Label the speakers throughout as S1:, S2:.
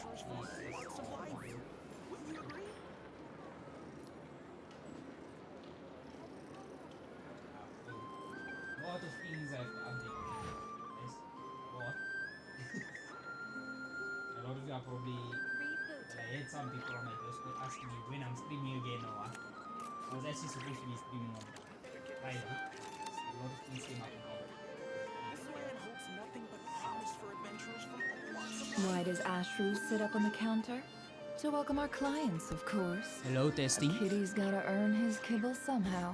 S1: adventurers for all walks of life. Wouldn't you agree?
S2: A lot of things I have to update. Yes. What? A lot of you are probably. Well, I had some people on my Discord asking me when I'm streaming again or what. I was actually supposed to be streaming on Friday. A lot of things came up now.
S1: This land holds nothing but promise for adventurers from all walks of life.
S3: Why does Ashru sit up on the counter? To welcome our clients, of course.
S2: Hello, testing.
S3: A kitty's gotta earn his kibble somehow.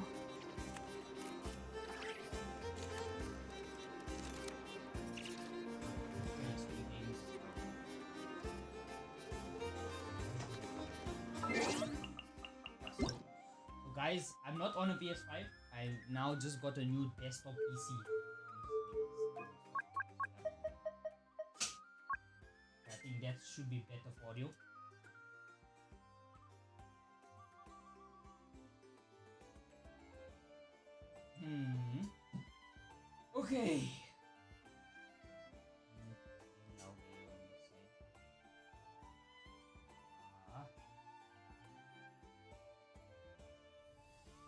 S2: Guys, I'm not on a PS5. I now just got a new desktop PC. I think that should be better for audio. Okay.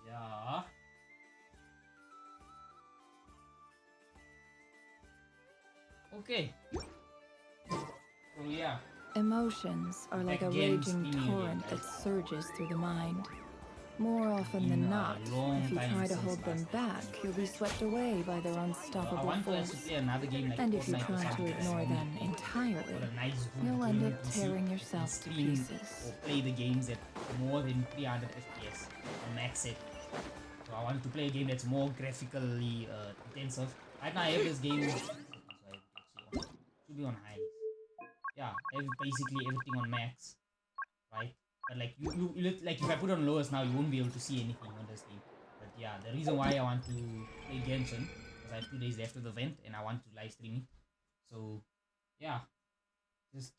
S2: Yeah. Okay. So yeah.
S3: Emotions are like a
S2: Again,
S3: raging
S2: steaming
S3: torrent
S2: again,
S3: that surges through the mind. More often than
S2: Been a
S3: not,
S2: long
S3: if you
S2: time
S3: try to
S2: since
S3: hold them
S2: last
S3: back, you'll be swept away by their
S2: I
S3: unstoppable
S2: want to actually
S3: force.
S2: play another game like
S3: And if you
S2: Fortnite or
S3: try to
S2: something that's
S3: ignore
S2: on
S3: them
S2: the-
S3: entirely,
S2: or a nice good
S3: you'll end
S2: gaming
S3: up
S2: PC
S3: tearing
S2: and
S3: yourself to
S2: stream
S3: pieces.
S2: or play the games at more than 300 FPS on max set. So I want to play a game that's more graphically intensive. Right now I have this game. Should be on high. Yeah, I have basically everything on max, right? But like like if I put on lowest now, you won't be able to see anything on this game. But yeah, the reason why I want to play Genshin because I have 2 days left of the event and I want to live stream it. So yeah, just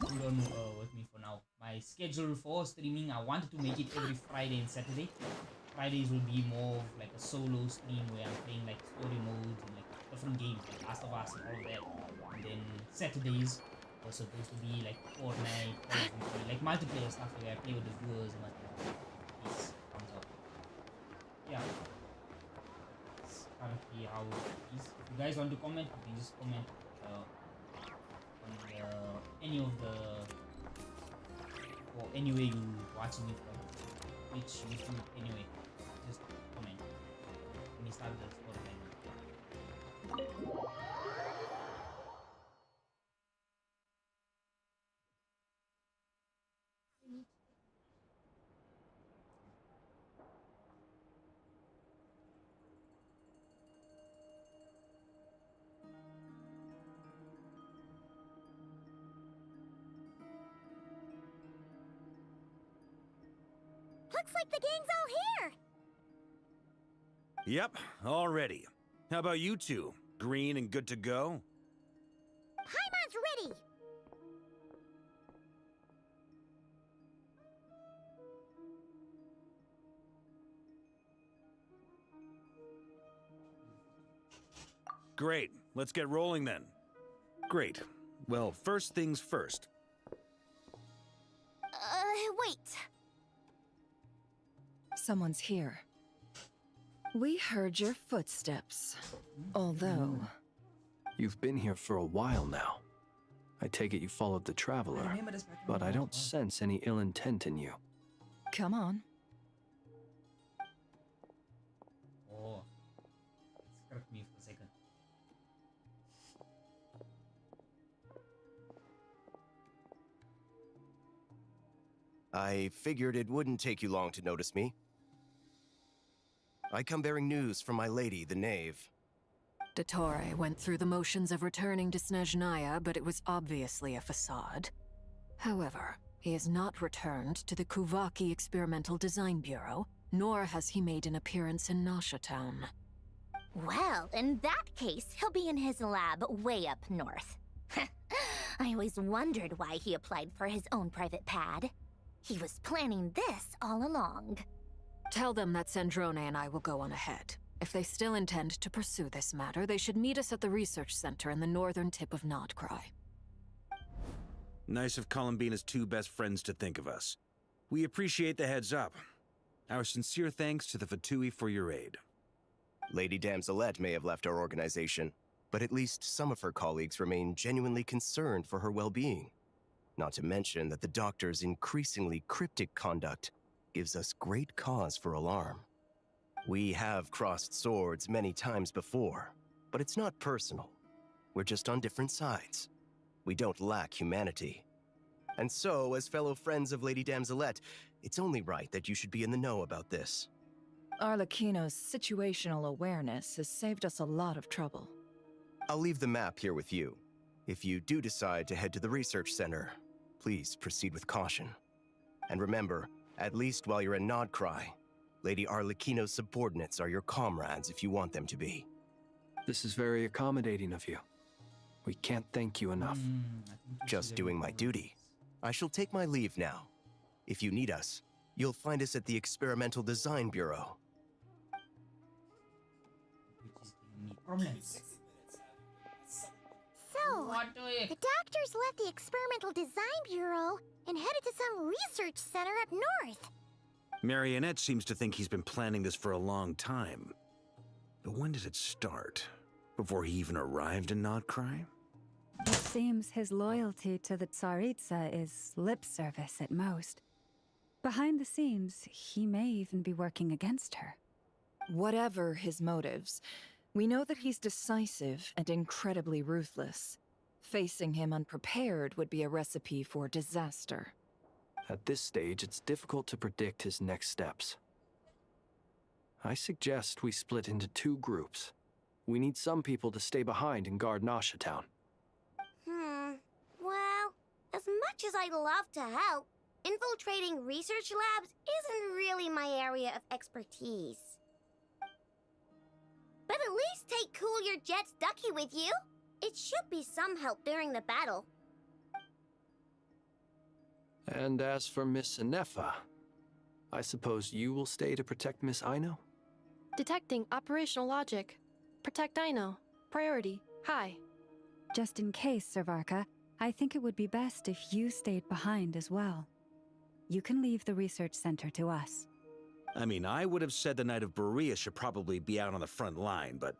S2: hold on with me for now. My schedule for streaming, I wanted to make it every Friday and Saturday. Fridays will be more of like a solo stream where I'm playing like story modes and like different games like Last of Us and all of that. And then Saturdays were supposed to be like Fortnite, Call of Duty, like multiplayer stuff where I play with the viewers and like this comes out. Yeah. That's currently how it is. If you guys want to comment, you can just comment on any of the or any way you watching it from Twitch, YouTube, anyway. Just comment. Let me start the storyline.
S4: Looks like the gang's all here!
S5: Yep, all ready. How about you two? Green and good to go?
S4: Paimon's ready!
S5: Great, let's get rolling then. Great. Well, first things first.
S4: Wait.
S3: Someone's here. We heard your footsteps. Although,
S6: You've been here for a while now. I take it you followed the Traveler, but I don't sense any ill intent in you.
S3: come on.
S2: Oh, it's correct me for a second.
S7: I figured it wouldn't take you long to notice me. I come bearing news from my lady, the Knave.
S8: Dottore went through the motions of returning to Snezhnaya, but it was obviously a facade. However, he has not returned to the Kuvaki Experimental Design Bureau, nor has he made an appearance in Nasha Town.
S4: Well, in that case, he'll be in his lab way up north. I always wondered why he applied for his own private pad. He was planning this all along.
S8: Tell them that Sandrone and I will go on ahead. If they still intend to pursue this matter, they should meet us at the research center in the northern tip of Nodcry.
S5: Nice of Columbina's two best friends to think of us. We appreciate the heads up. Our sincere thanks to the Fatui for your aid.
S7: Lady Damselette may have left our organization, but at least some of her colleagues remain genuinely concerned for her well-being. Not to mention that the doctor's increasingly cryptic conduct gives us great cause for alarm. We have crossed swords many times before, but it's not personal. We're just on different sides. We don't lack humanity. And so, as fellow friends of Lady Damselette, it's only right that you should be in the know about this.
S3: Arlecchino's situational awareness has saved us a lot of trouble.
S7: I'll leave the map here with you. If you do decide to head to the research center, please proceed with caution. And remember, at least while you're in Nodcry, Lady Arlecchino's subordinates are your comrades if you want them to be.
S6: This is very accommodating of you. We can't thank you enough.
S7: Just doing my duty. I shall take my leave now. If you need us, you'll find us at the Experimental Design Bureau.
S2: Which is giving me problems.
S4: So,
S2: What do you...
S4: the doctors left the Experimental Design Bureau and headed to some research center up north.
S5: Marionette seems to think he's been planning this for a long time. But when did it start? Before he even arrived in Nodcry?
S9: It seems his loyalty to the Tsaritsa is lip service at most. Behind the scenes, he may even be working against her.
S3: Whatever his motives, we know that he's decisive and incredibly ruthless. Facing him unprepared would be a recipe for disaster.
S6: At this stage, it's difficult to predict his next steps. I suggest we split into two groups. We need some people to stay behind and guard Nasha Town.
S4: Well, as much as I'd love to help, infiltrating research labs isn't really my area of expertise. But at least take Cool Your Jet's Ducky with you. It should be some help during the battle.
S6: And as for Miss Inefa, I suppose you will stay to protect Miss Aino?
S10: Detecting operational logic. Protect Aino. Priority. High.
S9: Just in case, Servarka, I think it would be best if you stayed behind as well. You can leave the research center to us.
S5: I mean, I would have said the Knight of Berea should probably be out on the front line, but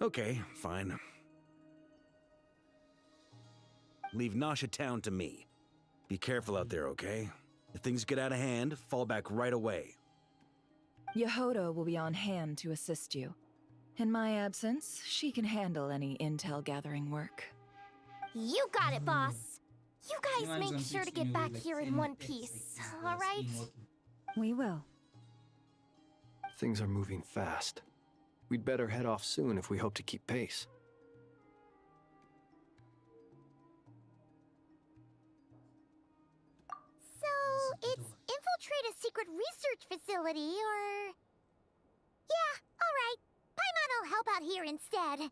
S5: okay, fine. Leave Nasha Town to me. Be careful out there, okay? If things get out of hand, fall back right away.
S3: Yehoda will be on hand to assist you. In my absence, she can handle any intel gathering work.
S4: You got it, boss. You guys
S2: Anyone's
S4: make
S2: on
S4: sure to
S2: Twitch
S4: get
S2: can
S4: back
S2: you,
S4: here in
S2: send
S4: one
S2: text,
S4: piece,
S2: this
S4: all right?
S2: stream working.
S9: We will.
S6: Things are moving fast. We'd better head off soon if we hope to keep pace.
S4: So, it's infiltrate a secret research facility, or... Yeah, alright. Paimon will help out here instead.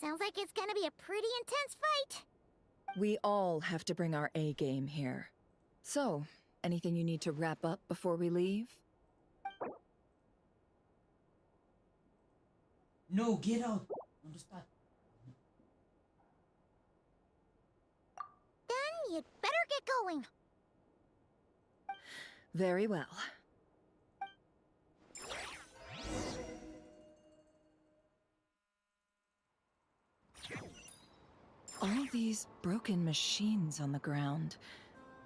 S4: Sounds like it's gonna be a pretty intense fight.
S3: We all have to bring our A game here. So, anything you need to wrap up before we leave?
S2: No, get out. Understand?
S4: Then you'd better get going.
S3: Very well. All these broken machines on the ground.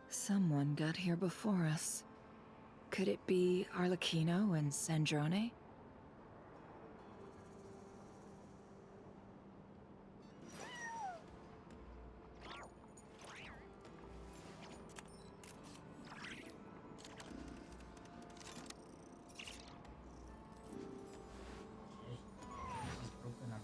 S3: Someone got here before us. Could it be Arlecchino and Sandrone?
S2: She's broken up.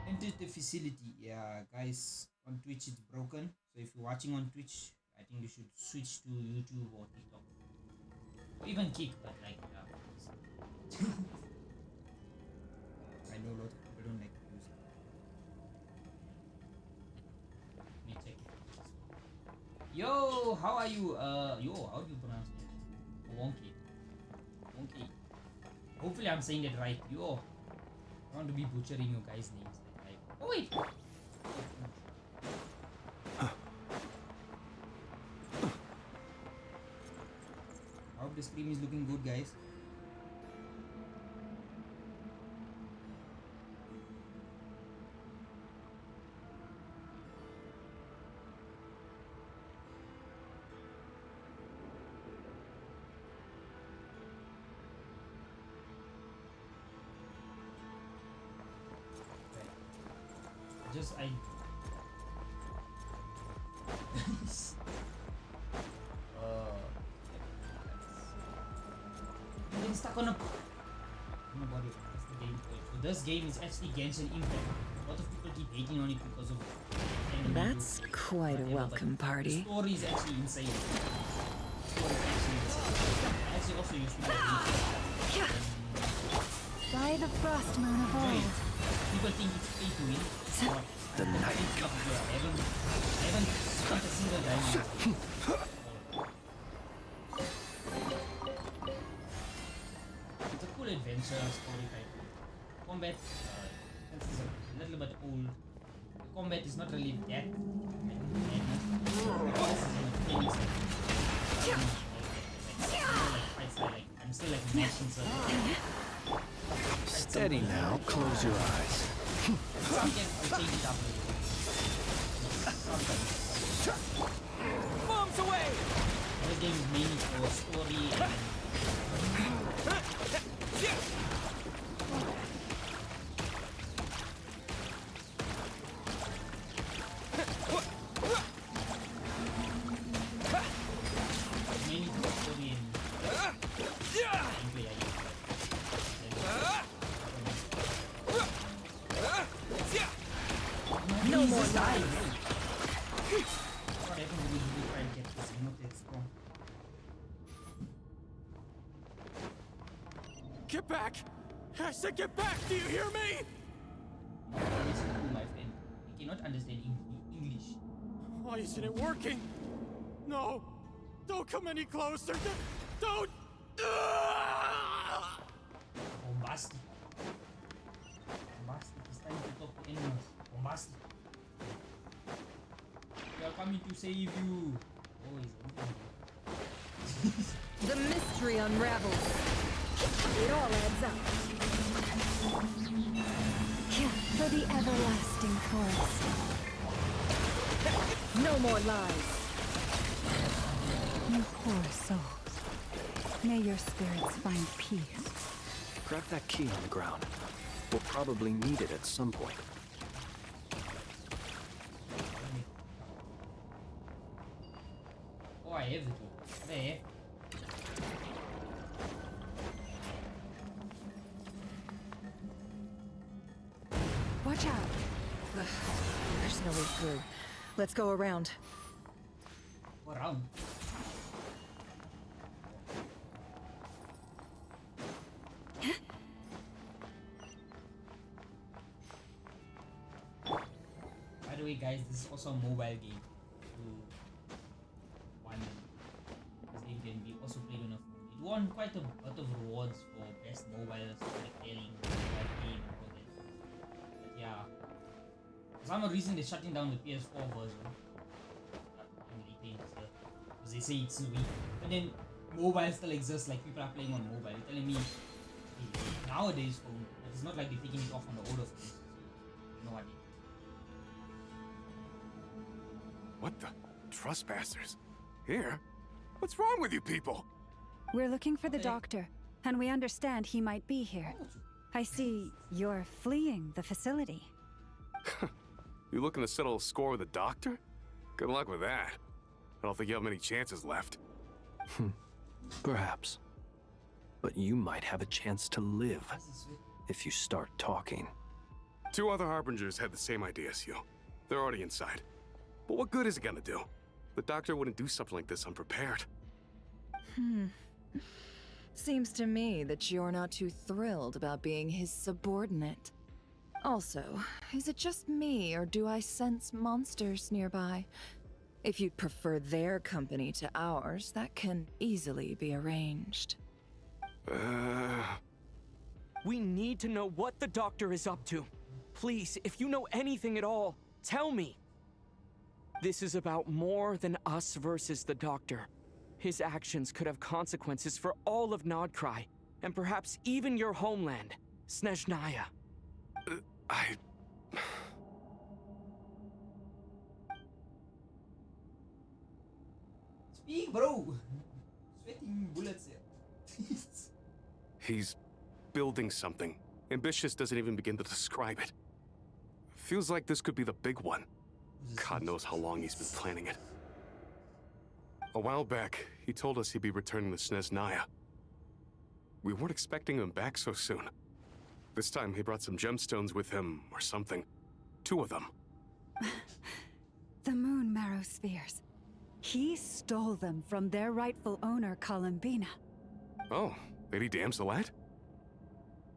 S2: Enter the facility. Yeah, guys, on Twitch it's broken. So if you're watching on Twitch, I think you should switch to YouTube or TikTok. Or even Kick, but like, I know a lot of people don't like to use it. Yo, how are you? Yo, how do you pronounce it? Wonky. Wonky. Hopefully I'm saying that right. Yo, I want to be butchering your guys' names. Like, oh wait. I hope the stream is looking good, guys. I I'm getting stuck on a nobody. That's the game. So this game is actually Genshin Impact. A lot of people keep hating on it because of
S3: That's quite a welcome party.
S2: The story is actually insane. The story is actually insane. I actually also used to play
S9: By the frost moon of old.
S2: people think it's pay to win. But
S5: The night
S2: I haven't spent a single diamond. It's a cool adventure story type. Combat is a little bit old. The combat is not really that I'm still like mashing something.
S6: Steady now, close your eyes.
S2: Sometimes I'll change it up a little bit.
S1: Bombs away!
S2: This game is mainly for story and mainly for story and gameplay, I guess.
S3: No more lies.
S2: What happened when you try to get this? I'm not that strong.
S1: Get back! I said get back! Do you hear me?
S2: Listen to my friend. You cannot understand English.
S1: Why isn't it working? No! Don't come any closer! Don't!
S2: Bombastic. Bombastic. It's time to talk to animals. Bombastic. We are coming to save you. Oh, he's open.
S3: The mystery unravels. It all adds up.
S9: For the everlasting forest.
S3: No more lies.
S9: You poor souls. May your spirits find peace.
S6: Grab that key on the ground. We'll probably need it at some point.
S2: Oh, I have the key. There.
S3: Watch out. There's no way through. Let's go around.
S2: Go around. By the way, guys, this is also a mobile game. So, one this game can be also played on a phone. It won quite a lot of rewards for best mobile storytelling, mobile game, and all that. But yeah, for some reason they're shutting down the PS4 version. Because they say it's weak. But then mobile still exists, like people are playing on mobile. You're telling me nowadays phone, but it's not like they're taking it off on the older phones. So, no idea.
S11: What the? Trespassers? Here? What's wrong with you people?
S9: We're looking for the doctor, and we understand he might be here. I see you're fleeing the facility.
S11: You looking to settle a score with a doctor? Good luck with that. I don't think you have many chances left.
S6: Perhaps. But you might have a chance to live if you start talking.
S11: 2 other Harbingers had the same idea as you. They're already inside. But what good is it gonna do? The doctor wouldn't do something like this unprepared.
S3: Seems to me that you're not too thrilled about being his subordinate. Also, is it just me, or do I sense monsters nearby? If you'd prefer their company to ours, that can easily be arranged.
S12: We need to know what the doctor is up to. Please, if you know anything at all, tell me. This is about more than us versus the doctor. His actions could have consequences for all of Nodcry, and perhaps even your homeland, Snezhnaya.
S2: Speak, bro! Sweating bullets here.
S11: He's building something. Ambitious doesn't even begin to describe it. Feels like this could be the big one. God knows how long he's been planning it. A while back, he told us he'd be returning to Snezhnaya. We weren't expecting him back so soon. This time he brought some gemstones with him, or something. 2 of them.
S9: The moon marrow spheres. He stole them from their rightful owner, Columbina.
S11: Oh, Lady Damselat?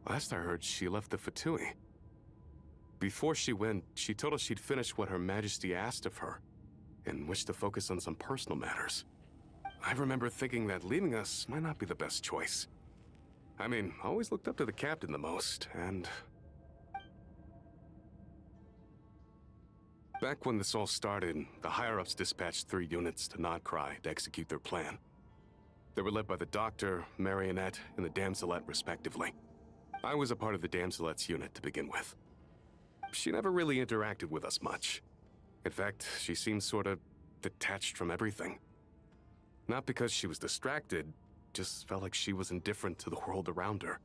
S11: Last I heard, she left the Fatui. Before she went, she told us she'd finished what Her Majesty asked of her, and wished to focus on some personal matters. I remember thinking that leaving us might not be the best choice. I mean, I always looked up to the captain the most, and... Back when this all started, the higher-ups dispatched 3 units to Nodcry to execute their plan. They were led by the Doctor, Marionette, and the Damselet, respectively. I was a part of the Damselet's unit to begin with. She never really interacted with us much. In fact, she seemed sort of detached from everything. Not because she was distracted, just felt like she was indifferent to the world around her.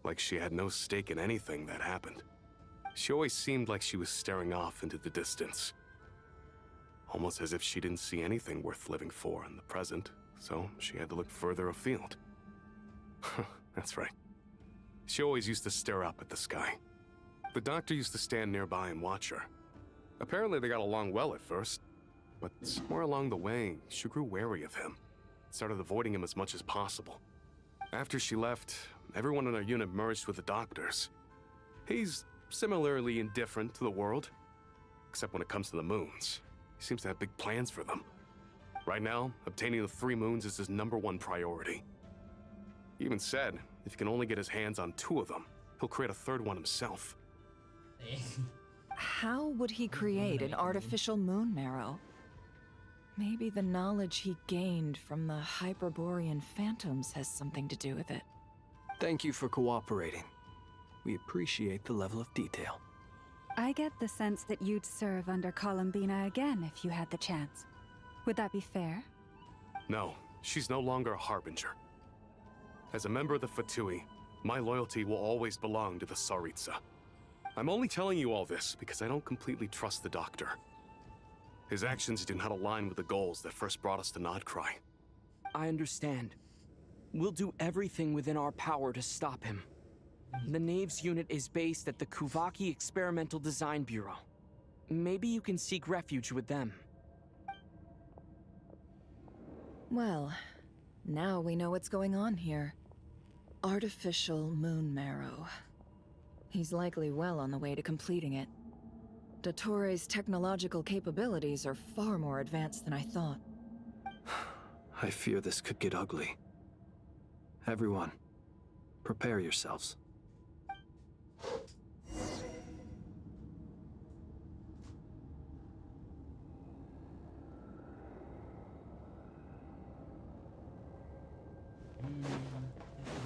S11: Like she had no stake in anything that happened. She always seemed like she was staring off into the distance. Almost as if she didn't see anything worth living for in the present, so she had to look further afield. That's right. She always used to stare up at the sky. The Doctor used to stand nearby and watch her. Apparently they got along well at first, but somewhere along the way, she grew wary of him. Started avoiding him as much as possible. After she left, everyone in our unit merged with the Doctor's. He's similarly indifferent to the world, except when it comes to the moons. He seems to have big plans for them. Right now, obtaining the 3 moons is his #1 priority. He even said if he can only get his hands on 2 of them, he'll create a 3rd one himself.
S3: How would he create an artificial moon marrow? Maybe the knowledge he gained from the Hyperborean phantoms has something to do with it.
S6: Thank you for cooperating. We appreciate the level of detail.
S9: I get the sense that you'd serve under Columbina again if you had the chance. Would that be fair?
S11: No, she's no longer a Harbinger. As a member of the Fatui, my loyalty will always belong to the Tsaritsa. I'm only telling you all this because I don't completely trust the Doctor. His actions do not align with the goals that first brought us to Nodcry.
S12: I understand. We'll do everything within our power to stop him. The Knave's unit is based at the Kuvaki Experimental Design Bureau. Maybe you can seek refuge with them.
S3: Well, now we know what's going on here. Artificial moon marrow. He's likely well on the way to completing it. Dottore's technological capabilities are far more advanced than I thought.
S6: I fear this could get ugly. Everyone, prepare yourselves.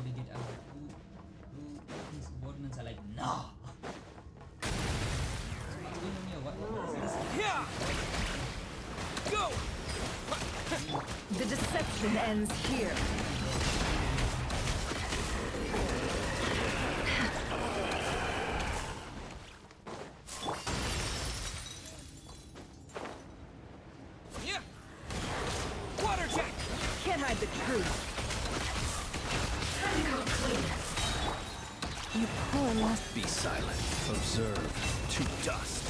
S2: They get out. These subordinates are like, no.
S12: Go!
S3: The deception ends here.
S12: Yeah! Water jet!
S3: Can't hide the truth.
S6: You poor must be silent. Observe to dust.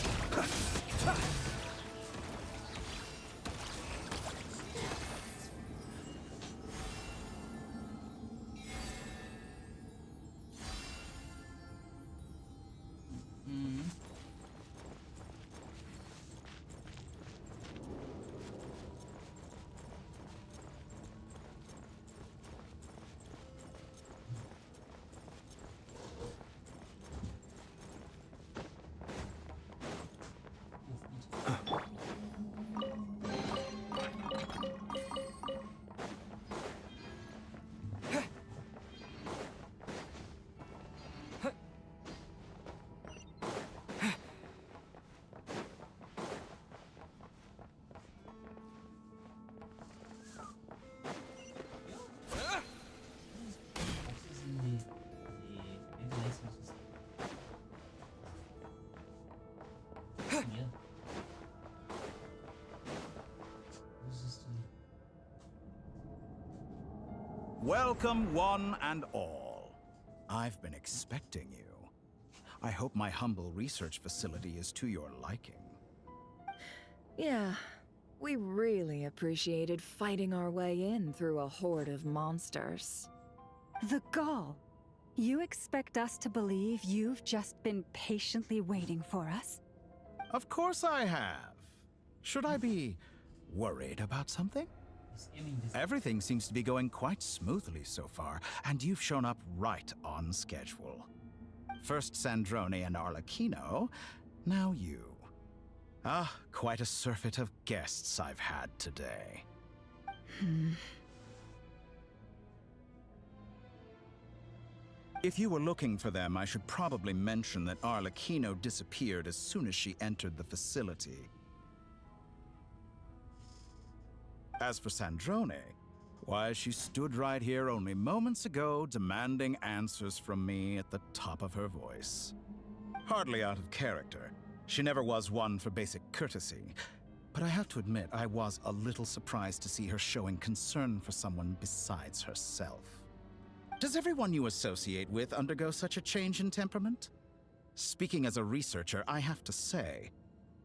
S13: Welcome, one and all. I've been expecting you. I hope my humble research facility is to your liking.
S3: Yeah, we really appreciated fighting our way in through a horde of monsters.
S9: The gall. You expect us to believe you've just been patiently waiting for us?
S13: Of course I have. Should I be worried about something? Everything seems to be going quite smoothly so far, and you've shown up right on schedule. First Sandrone and Arlecchino, now you. Ah, quite a surfeit of guests I've had today. If you were looking for them, I should probably mention that Arlecchino disappeared as soon as she entered the facility. As for Sandrone, why, she stood right here only moments ago demanding answers from me at the top of her voice. Hardly out of character. She never was one for basic courtesy. But I have to admit, I was a little surprised to see her showing concern for someone besides herself. Does everyone you associate with undergo such a change in temperament? Speaking as a researcher, I have to say,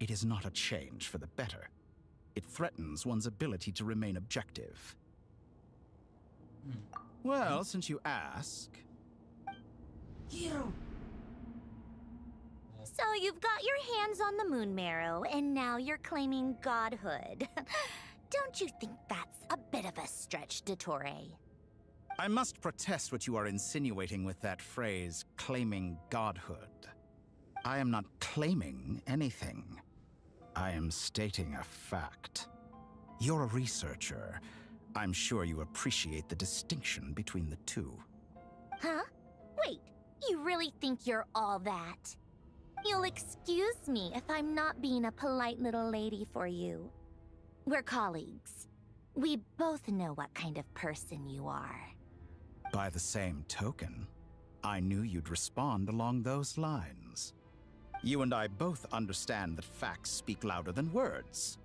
S13: it is not a change for the better. It threatens one's ability to remain objective. Well, since you ask...
S4: So you've got your hands on the moon marrow, and now you're claiming godhood. Don't you think that's a bit of a stretch, Dottore?
S13: I must protest what you are insinuating with that phrase, claiming godhood. I am not claiming anything. I am stating a fact. You're a researcher. I'm sure you appreciate the distinction between the two.
S4: Huh? Wait, you really think you're all that? You'll excuse me if I'm not being a polite little lady for you. We're colleagues. We both know what kind of person you are.
S13: By the same token, I knew you'd respond along those lines. You and I both understand that facts speak louder than words.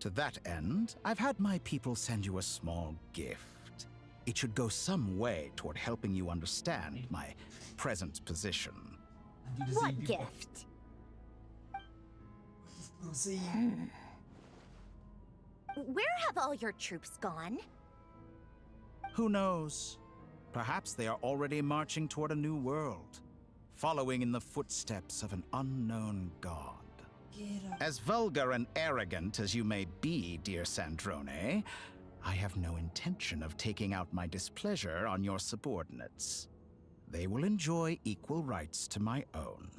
S13: To that end, I've had my people send you a small gift. It should go some way toward helping you understand my present position.
S4: What gift? Where have all your troops gone?
S13: Who knows? Perhaps they are already marching toward a new world, following in the footsteps of an unknown god. As vulgar and arrogant as you may be, dear Sandrone, I have no intention of taking out my displeasure on your subordinates. They will enjoy equal rights to my own.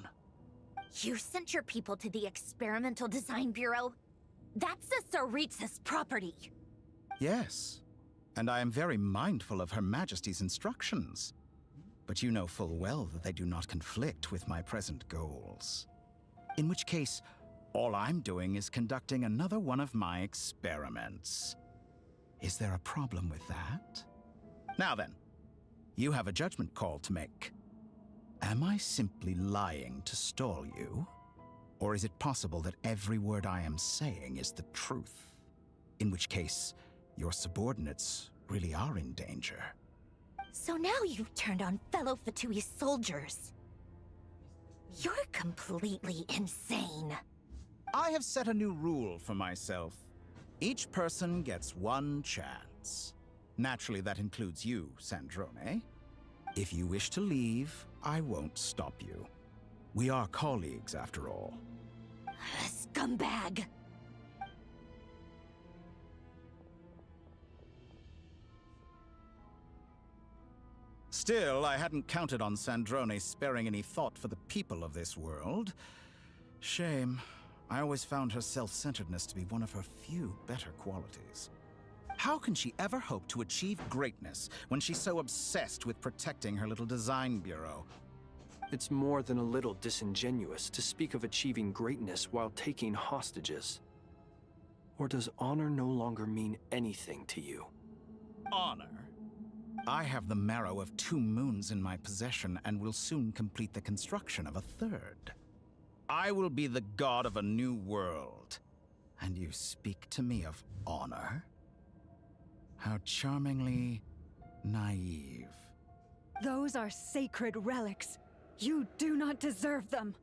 S4: You sent your people to the Experimental Design Bureau? That's the Tsaritsa's property.
S13: Yes, and I am very mindful of Her Majesty's instructions. But you know full well that they do not conflict with my present goals. In which case, all I'm doing is conducting another one of my experiments. Is there a problem with that? Now then, you have a judgment call to make. Am I simply lying to stall you? Or is it possible that every word I am saying is the truth? In which case, your subordinates really are in danger.
S4: So now you've turned on fellow Fatui soldiers. You're completely insane.
S13: I have set a new rule for myself. Each person gets one chance. Naturally, that includes you, Sandrone. If you wish to leave, I won't stop you. We are colleagues, after all.
S4: Scumbag!
S13: Still, I hadn't counted on Sandrone sparing any thought for the people of this world. Shame. I always found her self-centeredness to be one of her few better qualities. How can she ever hope to achieve greatness when she's so obsessed with protecting her little design bureau?
S6: It's more than a little disingenuous to speak of achieving greatness while taking hostages. Or does honor no longer mean anything to you?
S13: Honor? I have the marrow of 2 moons in my possession and will soon complete the construction of a 3rd. I will be the god of a new world. And you speak to me of honor? How charmingly naive.
S9: Those are sacred relics. You do not deserve them.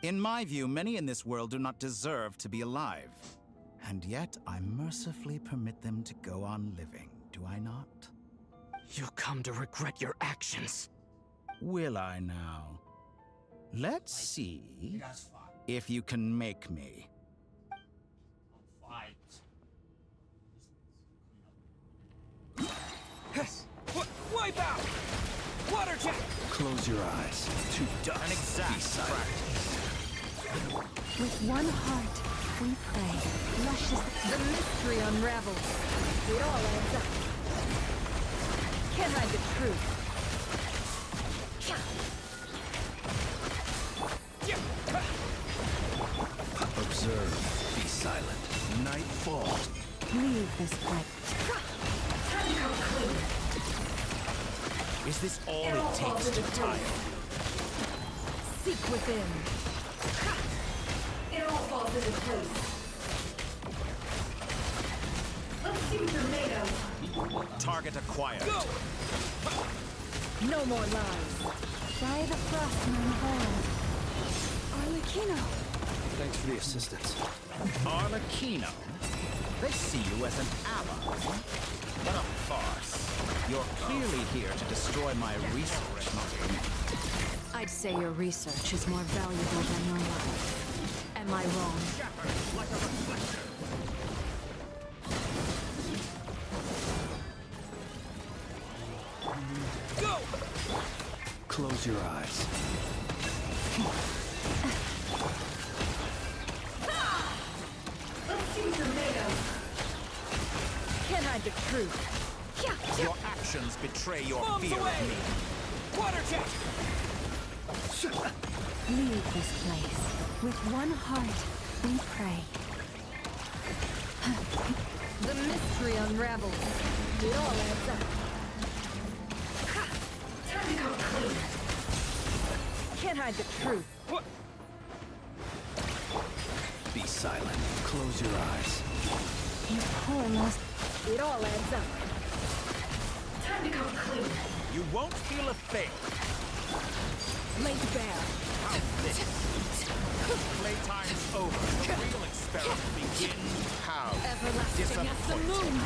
S13: In my view, many in this world do not deserve to be alive. And yet, I mercifully permit them to go on living, do I not?
S12: You'll come to regret your actions.
S13: Will I now? Let's see if you can make me.
S12: Wipe out! Water jet!
S5: Close your eyes. To dust.
S13: An exact practice.
S9: With one heart, we pray. Luscious.
S3: The mystery unravels. It all adds up. Can't hide the truth.
S5: Observe. Be silent. Night falls.
S9: Leave this place.
S13: Is this all it takes to tire?
S3: Seek within. It all falls into place. Let's see what you're made of.
S13: Target acquired.
S12: Go!
S3: No more lies.
S9: By the frostman home. Arlecchino.
S5: Thanks for the assistance.
S13: Arlecchino? They see you as an ally. What a farce. You're clearly here to destroy my research, not me.
S8: I'd say your research is more valuable than your life. Am I wrong?
S13: Like a reflector.
S12: Go!
S5: Close your eyes.
S3: Let's see what you're made of. Can't hide the truth.
S13: Your actions betray your
S12: Bombs
S13: fear
S12: away!
S13: of me.
S12: Water jet!
S9: Leave this place. With one heart, we pray.
S3: The mystery unravels. It all adds up. Time to come clean. Can't hide the truth.
S12: What?
S5: Be silent. Close your eyes.
S9: You poor lost.
S3: It all adds up. Time to come clean.
S13: You won't feel a thing.
S3: Laid bare.
S13: How's this? Playtime's over. The real experiment begins. How?
S3: Everlasting as the moon.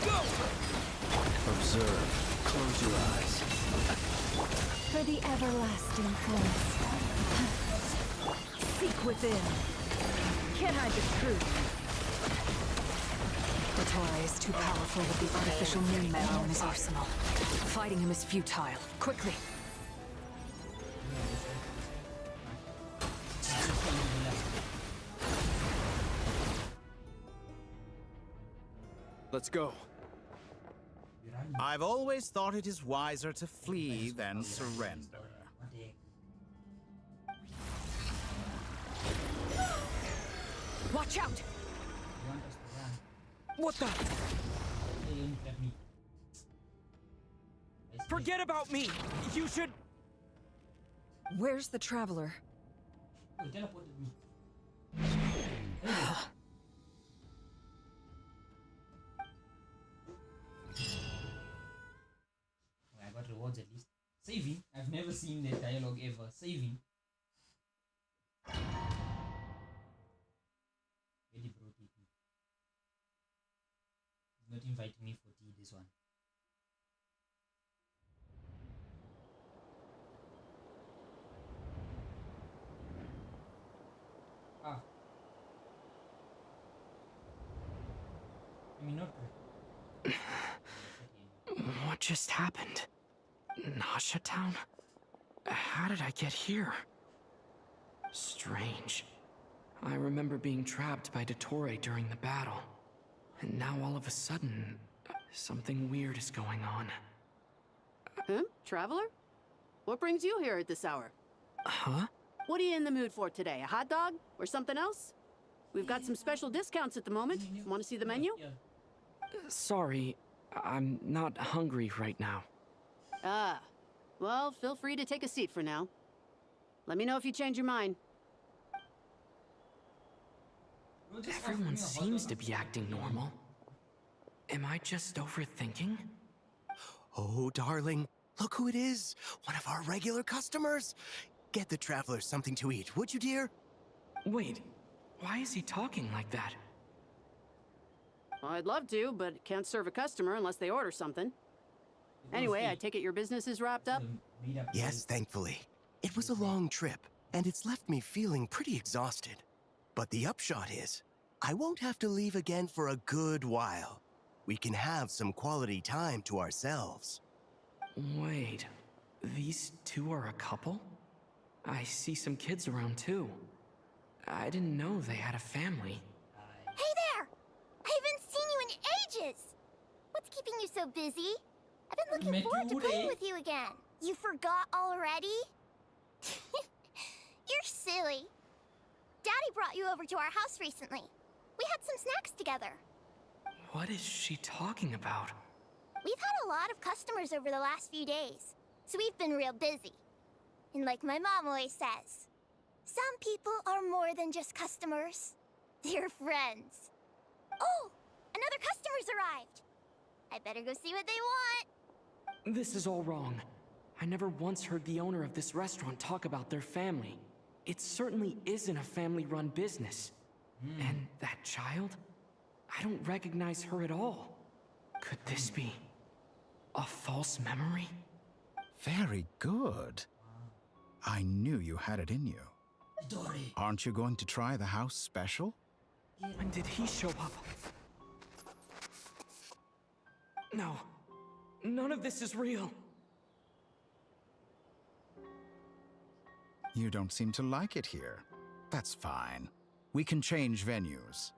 S12: Go!
S5: Observe. Close your eyes.
S9: For the everlasting place.
S3: Seek within. Can't hide the truth.
S8: Dottore is too powerful with the artificial moon marrow in his arsenal. Fighting him is futile. Quickly!
S6: Let's go.
S13: I've always thought it is wiser to flee than surrender.
S12: Watch out! What the? Forget about me! You should...
S3: Where's the traveler?
S2: I got rewards at least. Saving. I've never seen that dialogue ever. Saving. Really brought it. He's not inviting me for tea, this one. Ah. I mean, not good.
S12: What just happened? Nasha Town? How did I get here? Strange. I remember being trapped by Dottore during the battle. And now all of a sudden, something weird is going on.
S14: Huh? Traveler? What brings you here at this hour?
S12: Huh?
S14: What are you in the mood for today? A hot dog? Or something else? We've got some special discounts at the moment. Want to see the menu?
S12: Sorry, I'm not hungry right now.
S14: Ah. Well, feel free to take a seat for now. Let me know if you change your mind.
S12: Everyone seems to be acting normal. Am I just overthinking?
S7: Oh, darling, look who it is. One of our regular customers. Get the traveler something to eat, would you, dear?
S12: Wait, why is he talking like that?
S14: Well, I'd love to, but can't serve a customer unless they order something. Anyway, I take it your business is wrapped up?
S7: Yes, thankfully. It was a long trip, and it's left me feeling pretty exhausted. But the upshot is, I won't have to leave again for a good while. We can have some quality time to ourselves.
S12: Wait, these two are a couple? I see some kids around too. I didn't know they had a family.
S4: Hey there! I haven't seen you in ages! What's keeping you so busy? I've been looking forward to playing with you again. You forgot already? You're silly. Daddy brought you over to our house recently. We had some snacks together.
S12: What is she talking about?
S4: We've had a lot of customers over the last few days, so we've been real busy. And like my mom always says, some people are more than just customers. They're friends. Oh, another customer's arrived. I better go see what they want.
S12: This is all wrong. I never once heard the owner of this restaurant talk about their family. It certainly isn't a family-run business. And that child? I don't recognize her at all. Could this be a false memory?
S13: Very good. I knew you had it in you. Aren't you going to try the house special?
S12: When did he show up? No. None of this is real.
S13: You don't seem to like it here. That's fine. We can change venues.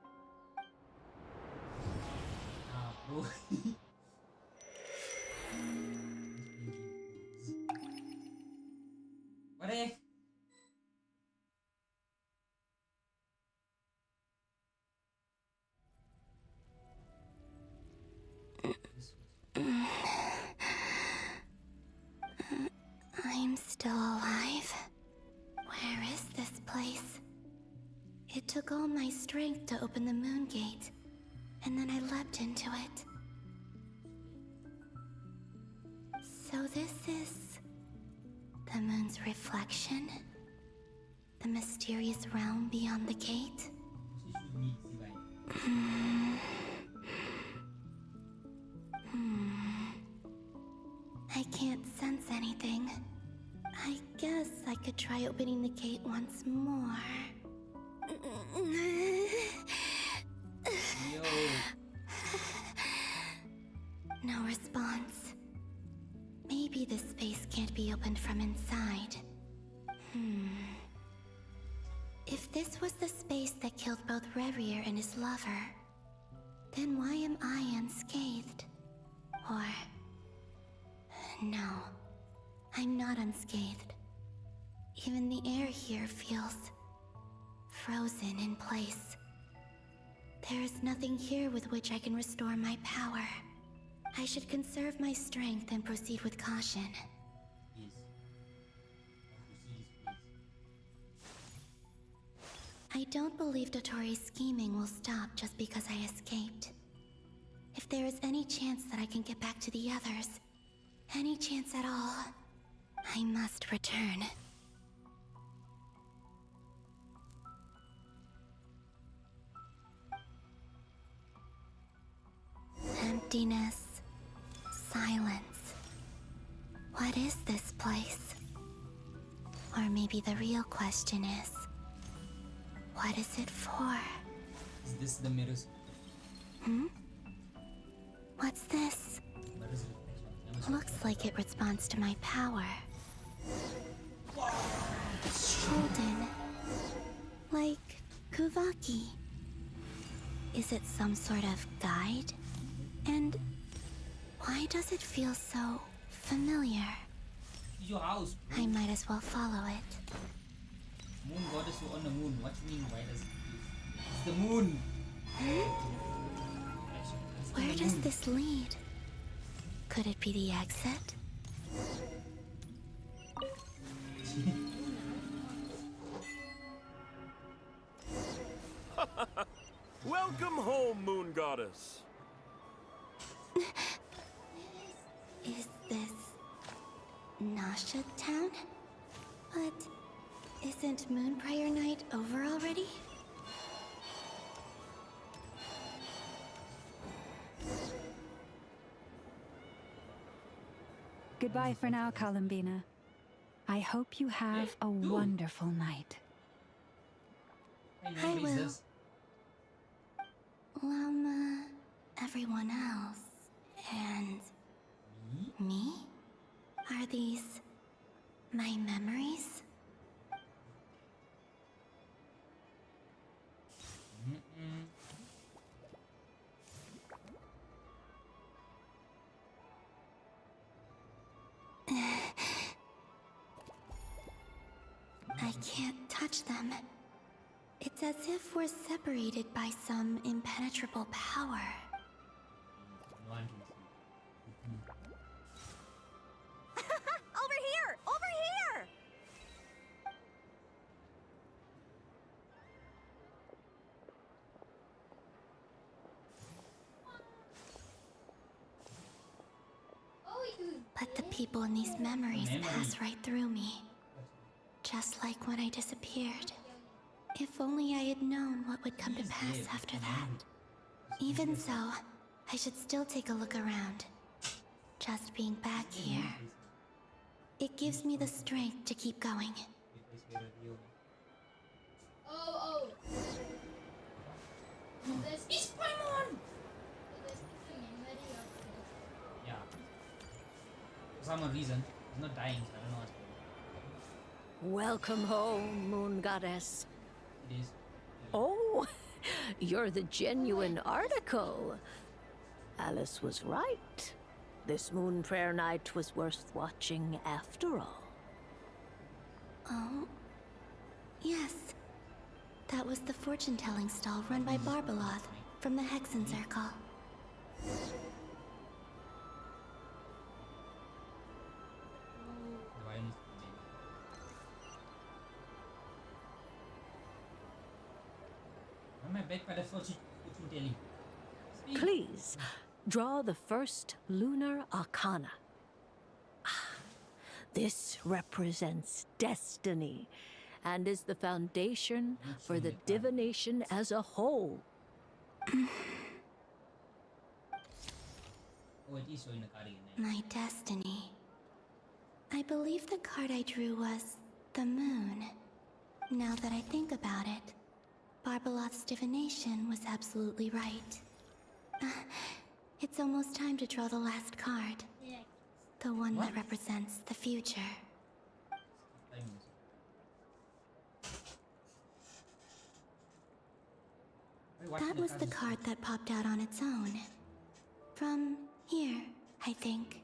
S4: I'm still alive. Where is this place? It took all my strength to open the moon gate, and then I leapt into it. So this is the moon's reflection? The mysterious realm beyond the gate? I can't sense anything. I guess I could try opening the gate once more. No response. Maybe this space can't be opened from inside. If this was the space that killed both Revier and his lover, then why am I unscathed? Or... no, I'm not unscathed. Even the air here feels frozen in place. There is nothing here with which I can restore my power. I should conserve my strength and proceed with caution. I don't believe Dotori's scheming will stop just because I escaped. If there is any chance that I can get back to the others, any chance at all, I must return. Emptiness. Silence. What is this place? Or maybe the real question is, what is it for?
S2: Is this the mirrors?
S4: What's this? Looks like it responds to my power. Golden. Like Kuvaki. Is it some sort of guide? And why does it feel so familiar?
S2: Your house, bro.
S4: I might as well follow it.
S2: Moon goddess on the moon. What you mean? Why does it? It's the moon.
S4: Where does this lead? Could it be the exit?
S15: Welcome home, Moon Goddess.
S4: Is this Nasha Town? But isn't Moonbriar Night over already?
S9: Goodbye for now, Columbina. I hope you have a wonderful night.
S4: I will. Everyone else, and me? Are these my memories? I can't touch them. It's as if we're separated by some impenetrable power.
S15: Over here! Over here!
S4: But the people in these memories pass right through me. Just like when I disappeared. If only I had known what would come to pass after that. Even so, I should still take a look around. Just being back here, it gives me the strength to keep going.
S2: Oh. It's Paimon! Yeah. For some reason, he's not dying, so I don't know what's going on.
S15: Welcome home, Moon Goddess.
S2: It is.
S15: Oh, you're the genuine article. Alice was right. This Moon Prayer Night was worth watching after all.
S4: Oh, yes. That was the fortune-telling stall run by Barbeloth from the Hexen Circle.
S15: Please, draw the first lunar arcana. This represents destiny and is the foundation for the divination as a whole.
S4: My destiny. I believe the card I drew was the moon. Now that I think about it, Barbeloth's divination was absolutely right. It's almost time to draw the last card. The one that represents the future. That was the card that popped out on its own. From here, I think.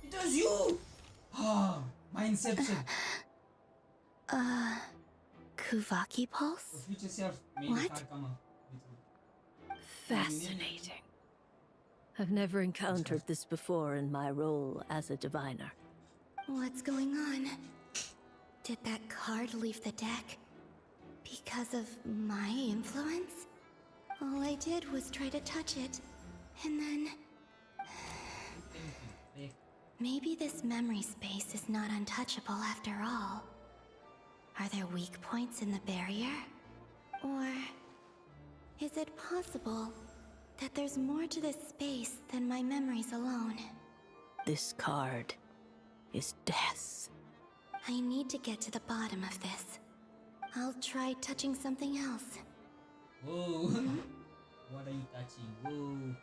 S2: It was you! Ah, my inception.
S4: Kuvaki Pulse?
S2: Future self made
S4: What?
S2: card come up.
S15: Fascinating. I've never encountered this before in my role as a diviner.
S4: What's going on? Did that card leave the deck? Because of my influence? All I did was try to touch it, and then... Maybe this memory space is not untouchable after all. Are there weak points in the barrier? Or... is it possible that there's more to this space than my memories alone?
S15: This card is death.
S4: I need to get to the bottom of this. I'll try touching something else.
S2: Whoa. What are you touching? Whoa.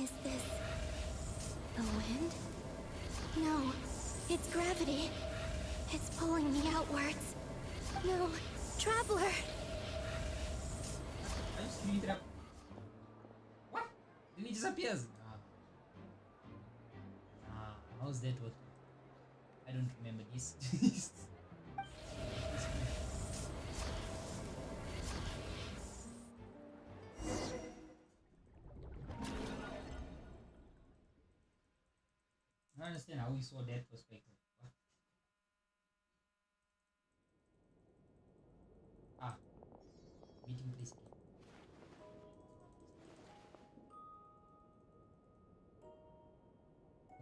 S4: Is this... the wind? No, it's gravity. It's pulling me outwards. No, Traveler!
S2: What? Then he disappears. How's that work? I don't remember this. I don't understand how we saw that perspective. What? Meeting place again.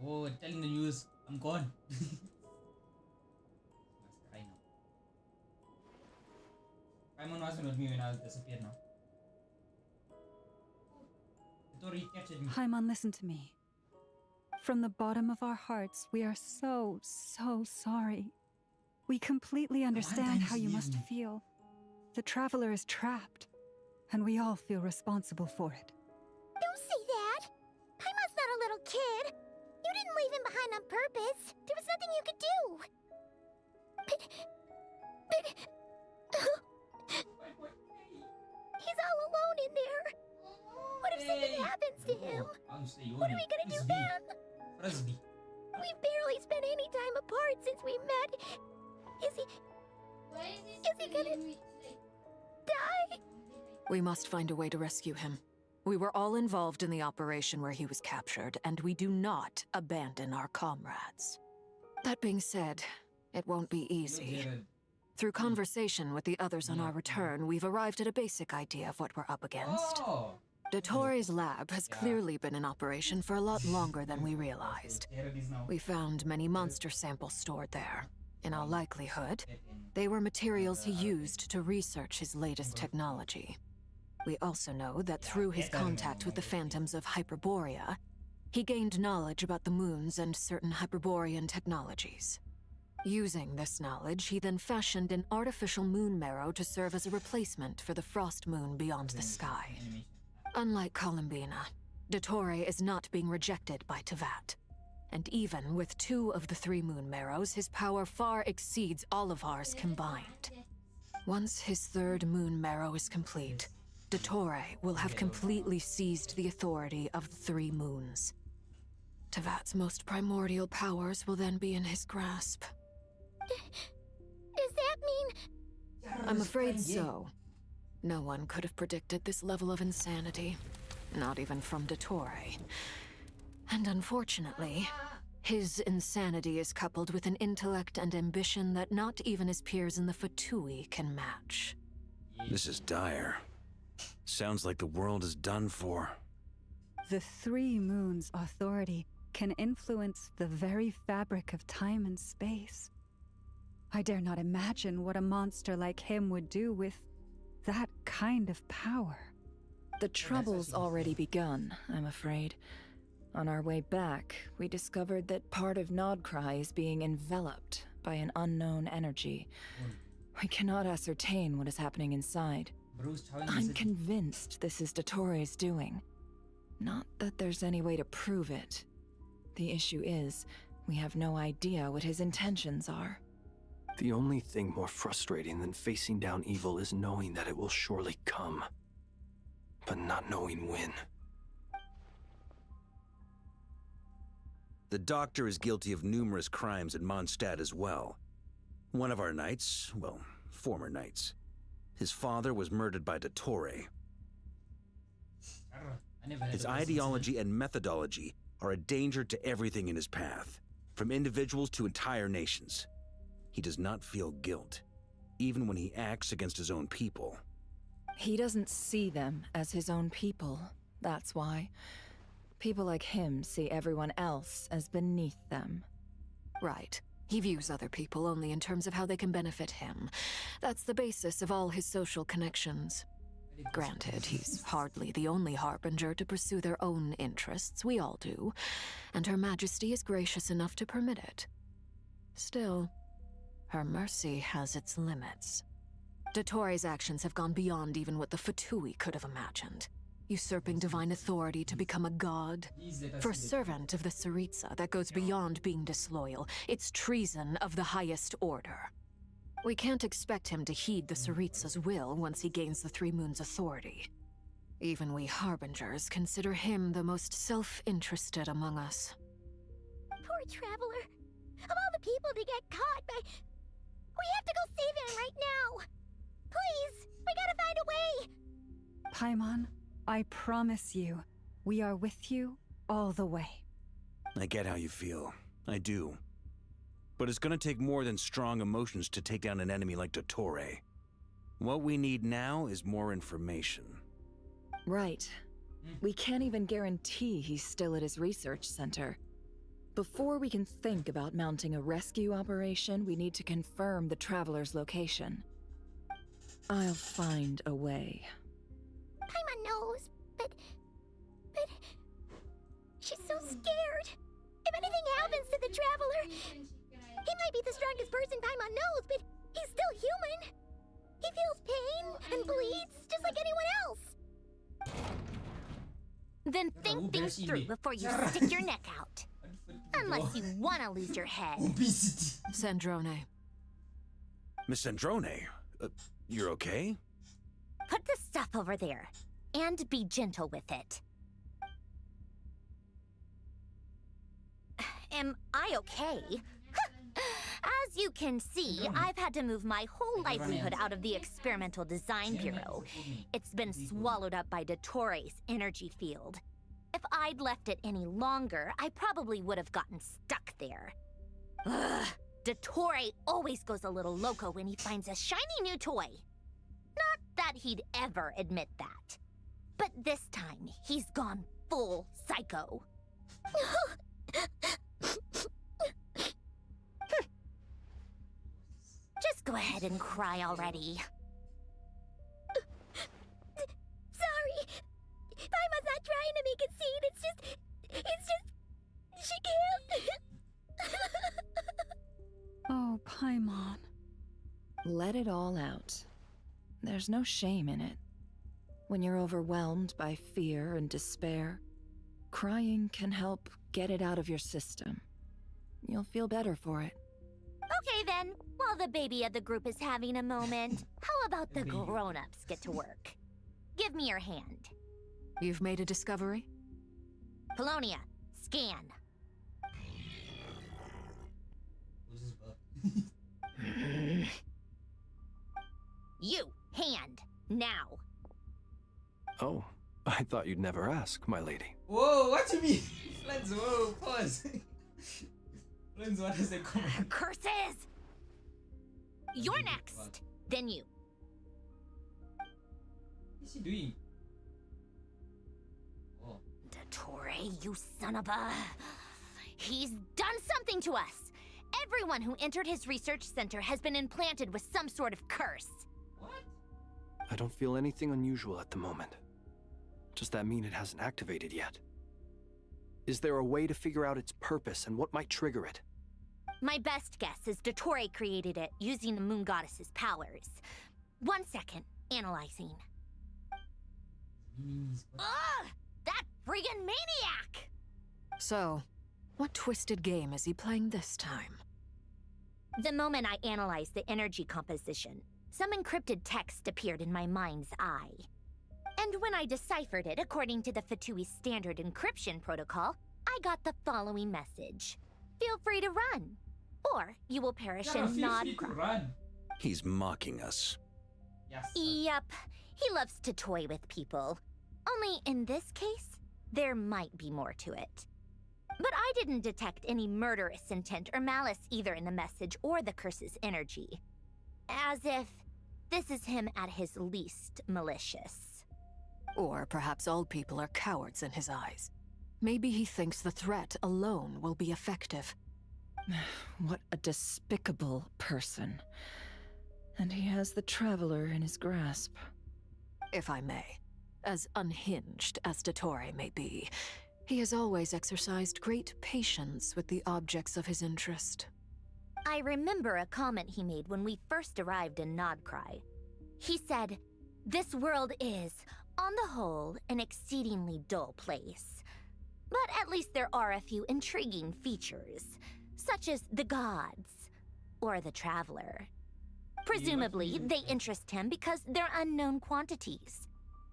S2: Oh, telling the news. I'm gone. I know. Paimon wasn't with me when I disappeared now. Tori captured me.
S9: Paimon, listen to me. From the bottom of our hearts, we are so sorry. We completely understand how you must feel. The traveler is trapped, and we all feel responsible for it.
S4: Don't say that! Paimon's not a little kid! You didn't leave him behind on purpose! There was nothing you could do! But... He's all alone in there! What if something happens to him? What are we gonna do then? We've barely spent any time apart since we met. Is he gonna die?
S8: We must find a way to rescue him. We were all involved in the operation where he was captured, and we do not abandon our comrades. That being said, it won't be easy. Through conversation with the others on our return, we've arrived at a basic idea of what we're up against. Dottoro's lab has clearly been in operation for a lot longer than we realized. We found many monster samples stored there. In all likelihood, they were materials he used to research his latest technology. We also know that through his contact with the phantoms of Hyperborea, he gained knowledge about the moons and certain Hyperborean technologies. Using this knowledge, he then fashioned an artificial moon marrow to serve as a replacement for the frost moon beyond the sky. Unlike Columbina, Dottore is not being rejected by Teyvat. And even with 2 of the 3 moon marrows, his power far exceeds all of ours combined. Once his 3rd moon marrow is complete, Dottore will have completely seized the authority of the 3 moons. Teyvat's most primordial powers will then be in his grasp.
S4: Does that mean...
S8: I'm afraid so. No one could have predicted this level of insanity. Not even from Dottore. And unfortunately, his insanity is coupled with an intellect and ambition that not even his peers in the Fatui can match.
S5: This is dire. Sounds like the world is done for.
S9: The 3 moons' authority can influence the very fabric of time and space. I dare not imagine what a monster like him would do with that kind of power.
S3: The trouble's already begun, I'm afraid. On our way back, we discovered that part of Nodcry is being enveloped by an unknown energy. We cannot ascertain what is happening inside. I'm convinced this is Dottore's doing. Not that there's any way to prove it. The issue is, we have no idea what his intentions are.
S6: The only thing more frustrating than facing down evil is knowing that it will surely come, but not knowing when.
S5: The Doctor is guilty of numerous crimes at Mondstadt as well. One of our knights, well, former knights, his father was murdered by Dottore. His ideology and methodology are a danger to everything in his path, from individuals to entire nations. He does not feel guilt, even when he acts against his own people.
S3: He doesn't see them as his own people, that's why. People like him see everyone else as beneath them.
S8: Right. He views other people only in terms of how they can benefit him. That's the basis of all his social connections. Granted, he's hardly the only harbinger to pursue their own interests. We all do. And Her Majesty is gracious enough to permit it. Still, her mercy has its limits. Dottore's actions have gone beyond even what the Fatui could have imagined. Usurping divine authority to become a god. For a servant of the Tsaritsa, that goes beyond being disloyal. It's treason of the highest order. We can't expect him to heed the Tsaritsa's will once he gains the 3 moons' authority. Even we harbingers consider him the most self-interested among us.
S4: Poor traveler. Of all the people to get caught by... We have to go save him right now! Please! We gotta find a way!
S9: Paimon, I promise you, we are with you all the way.
S5: I get how you feel. I do. But it's gonna take more than strong emotions to take down an enemy like Dottore. What we need now is more information.
S3: Right. We can't even guarantee he's still at his research center. Before we can think about mounting a rescue operation, we need to confirm the Traveler's location. I'll find a way.
S4: Paimon knows, but she's so scared. If anything happens to the Traveler, he might be the strongest person Paimon knows, but he's still human. He feels pain and bleeds just like anyone else. Then think things through before you stick your neck out. Unless you want to lose your head.
S8: Sandrone.
S5: Miss Sandrone, you're okay?
S4: Put the stuff over there, and be gentle with it. Am I okay? As you can see, I've had to move my whole livelihood out of the Experimental Design Bureau. It's been swallowed up by Dottoro's energy field. If I'd left it any longer, I probably would have gotten stuck there. Ugh, Dottore always goes a little loco when he finds a shiny new toy. Not that he'd ever admit that. But this time, he's gone full psycho. Just go ahead and cry already. Sorry. Paimon's not trying to make a scene. It's just, she can't.
S9: Oh, Paimon.
S3: Let it all out. There's no shame in it. When you're overwhelmed by fear and despair, crying can help get it out of your system. You'll feel better for it.
S4: Okay then, while the baby of the group is having a moment, how about the grown-ups get to work? Give me your hand.
S8: You've made a discovery?
S4: Polonia, scan. You, hand, now.
S6: Oh, I thought you'd never ask, my lady.
S2: Whoa, what do you mean? Let's whoa, pause. Let's what is that comment?
S4: Curses! You're next, then you.
S2: What is he doing? Oh.
S4: Dottore, you son of a... He's done something to us! Everyone who entered his research center has been implanted with some sort of curse.
S2: What?
S6: I don't feel anything unusual at the moment. Does that mean it hasn't activated yet? Is there a way to figure out its purpose and what might trigger it?
S4: My best guess is Dottore created it using the Moon Goddess's powers. 1 second, analyzing. Ugh! That friggin' maniac!
S8: So, what twisted game is he playing this time?
S4: The moment I analyzed the energy composition, some encrypted text appeared in my mind's eye. And when I deciphered it according to the Fatui standard encryption protocol, I got the following message. Feel free to run, or you will perish in Nodcry.
S5: He's mocking us.
S2: Yes.
S4: Yep, he loves to toy with people. Only in this case, there might be more to it. But I didn't detect any murderous intent or malice either in the message or the curse's energy. As if this is him at his least malicious.
S8: Or perhaps all people are cowards in his eyes. Maybe he thinks the threat alone will be effective.
S3: What a despicable person. And he has the Traveler in his grasp.
S8: If I may, as unhinged as Dottore may be, he has always exercised great patience with the objects of his interest.
S4: I remember a comment he made when we first arrived in Nodcry. He said, "This world is, on the whole, an exceedingly dull place. But at least there are a few intriguing features, such as the gods, or the Traveler. Presumably, they interest him because they're unknown quantities.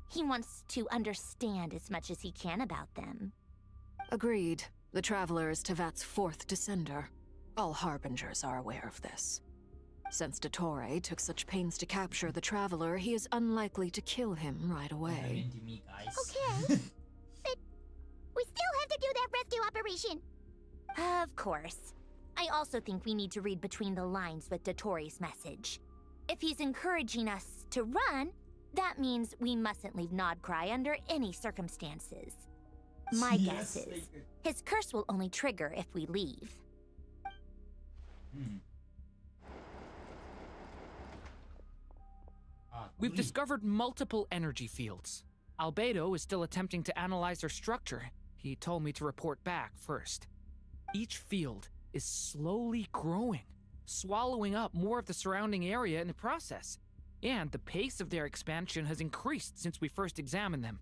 S4: He wants to understand as much as he can about them."
S8: Agreed. The Traveler is Tevat's fourth descender. All Harbingers are aware of this. Since Dottore took such pains to capture the Traveler, he is unlikely to kill him right away.
S4: Okay. But we still have to do that rescue operation. Of course. I also think we need to read between the lines with Dottore's message. If he's encouraging us to run, that means we mustn't leave Nodcry under any circumstances. My
S2: Yes,
S4: guess is
S2: like-
S4: his curse will only trigger if we leave.
S16: We've discovered multiple energy fields. Albedo is still attempting to analyze their structure. He told me to report back first. Each field is slowly growing, swallowing up more of the surrounding area in the process. And the pace of their expansion has increased since we first examined them.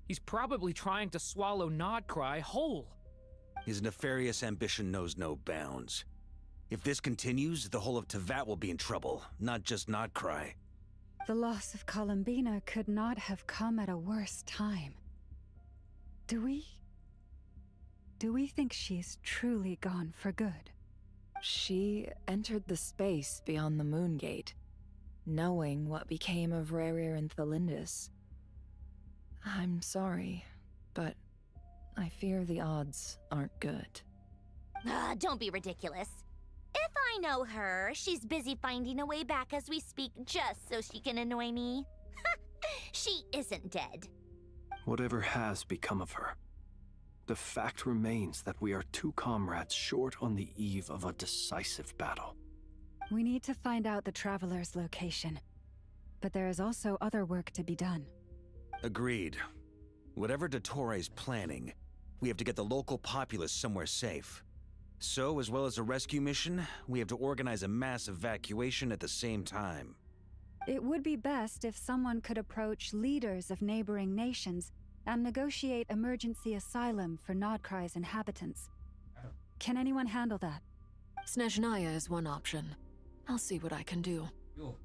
S16: He's probably trying to swallow Nodcry whole.
S5: His nefarious ambition knows no bounds. If this continues, the whole of Tevat will be in trouble, not just Nodcry.
S9: The loss of Columbina could not have come at a worse time. Do we think she's truly gone for good?
S3: She entered the space beyond the Moon Gate, knowing what became of Rerir and Thalindus. I'm sorry, but I fear the odds aren't good.
S4: Don't be ridiculous. If I know her, she's busy finding a way back as we speak just so she can annoy me. She isn't dead.
S6: Whatever has become of her, the fact remains that we are two comrades short on the eve of a decisive battle.
S9: We need to find out the Traveler's location. But there is also other work to be done.
S5: Agreed. Whatever Dottore is planning, we have to get the local populace somewhere safe. So, as well as a rescue mission, we have to organize a mass evacuation at the same time.
S9: It would be best if someone could approach leaders of neighboring nations and negotiate emergency asylum for Nodcry's inhabitants. Can anyone handle that?
S8: Snezhnaya is one option. I'll see what I can do.
S2: Yo,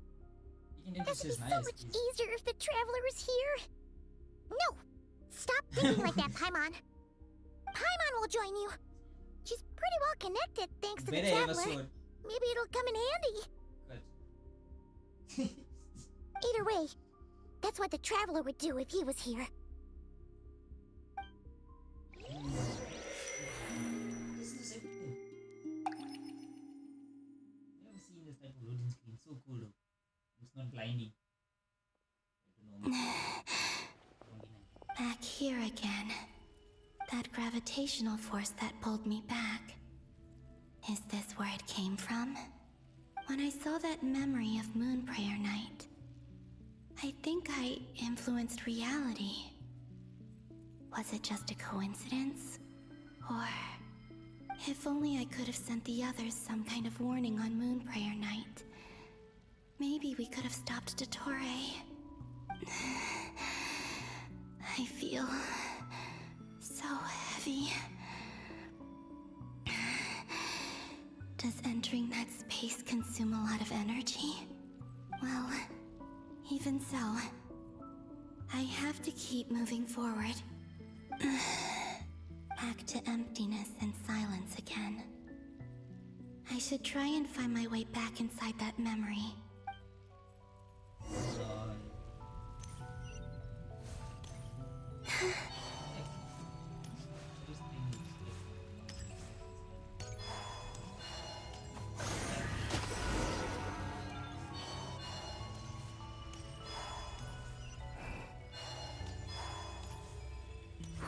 S2: you can
S4: This would be so much easier if the Traveler was here. No! Stop thinking like that, Paimon. Paimon will join you. She's pretty well connected thanks to the Traveler. Maybe it'll come in handy. Either way, that's what the Traveler would do if he was here.
S2: This is everything. Never seen this type of loading screen. So cool though. It's not blinding.
S17: Back here again. That gravitational force that pulled me back. Is this where it came from? When I saw that memory of Moonprayer Night, I think I influenced reality. Was it just a coincidence? Or if only I could have sent the others some kind of warning on Moonprayer Night. Maybe we could have stopped Dottore. I feel so heavy. Does entering that space consume a lot of energy? Well, even so, I have to keep moving forward. Back to emptiness and silence again. I should try and find my way back inside that memory.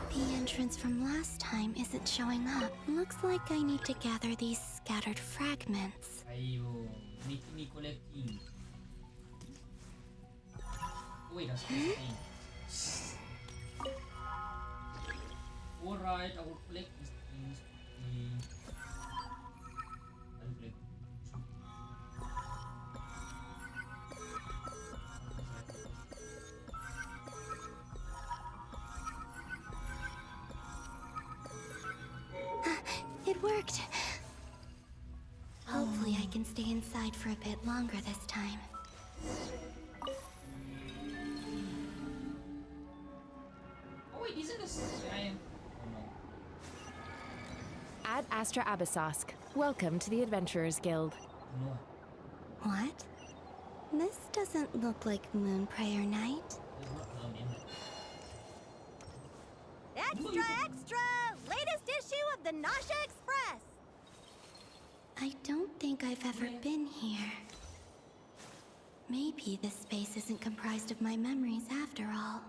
S17: The entrance from last time isn't showing up. Looks like I need to gather these scattered fragments.
S2: Ayo, making me collecting. Wait, that's the thing. Alright, I will collect these things. I'll collect.
S17: It worked. Hopefully I can stay inside for a bit longer this time.
S2: Oh wait, isn't this giant?
S18: Ad Astra Abyssosk. Welcome to the Adventurers Guild.
S2: No.
S17: What? This doesn't look like Moonprayer Night.
S4: Extra, extra! Latest issue of the Nasha Express!
S17: I don't think I've ever been here. Maybe this space isn't comprised of my memories after all.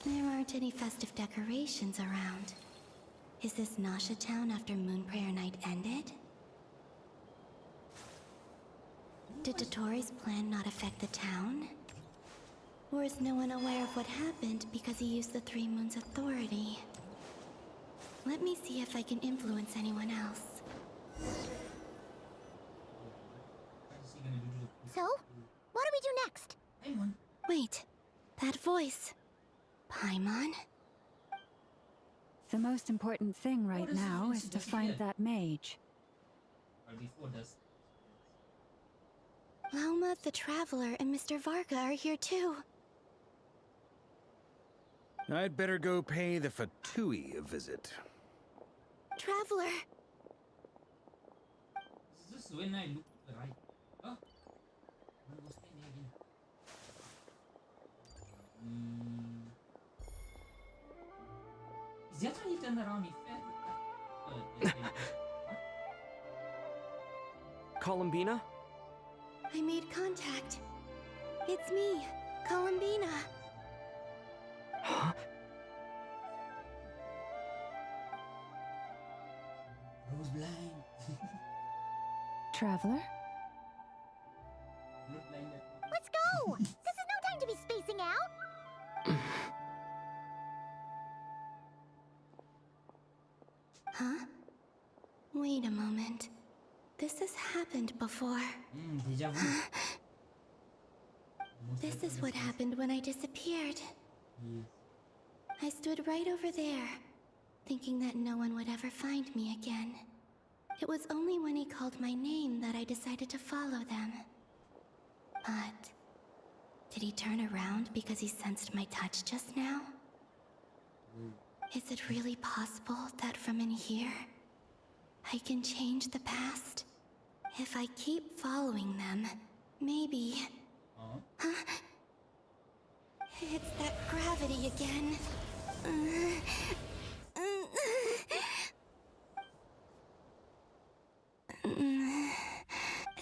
S17: There aren't any festive decorations around. Is this Nasha Town after Moon Prayer Night ended? Did Dottoro's plan not affect the town? Or is no one aware of what happened because he used the Three Moons' authority? Let me see if I can influence anyone else.
S4: So, what do we do next?
S17: Wait, that voice. Paimon?
S9: The most important thing right now is to find that mage.
S17: Lauma, the Traveler, and Mr. Varga are here too.
S5: I'd better go pay the Fatui a visit.
S17: Traveler!
S2: Is this when I look right? Huh? What's my name again? Is that how you turn around if
S12: Columbina?
S17: I made contact. It's me, Columbina.
S12: Huh?
S2: Rose blind.
S9: Traveler?
S4: Let's go! This is no time to be spacing out!
S17: Huh? Wait a moment. This has happened before.
S2: Deja vu.
S17: This is what happened when I disappeared. I stood right over there, thinking that no one would ever find me again. It was only when he called my name that I decided to follow them. But did he turn around because he sensed my touch just now? Is it really possible that from in here, I can change the past? If I keep following them, maybe... Huh? It's that gravity again.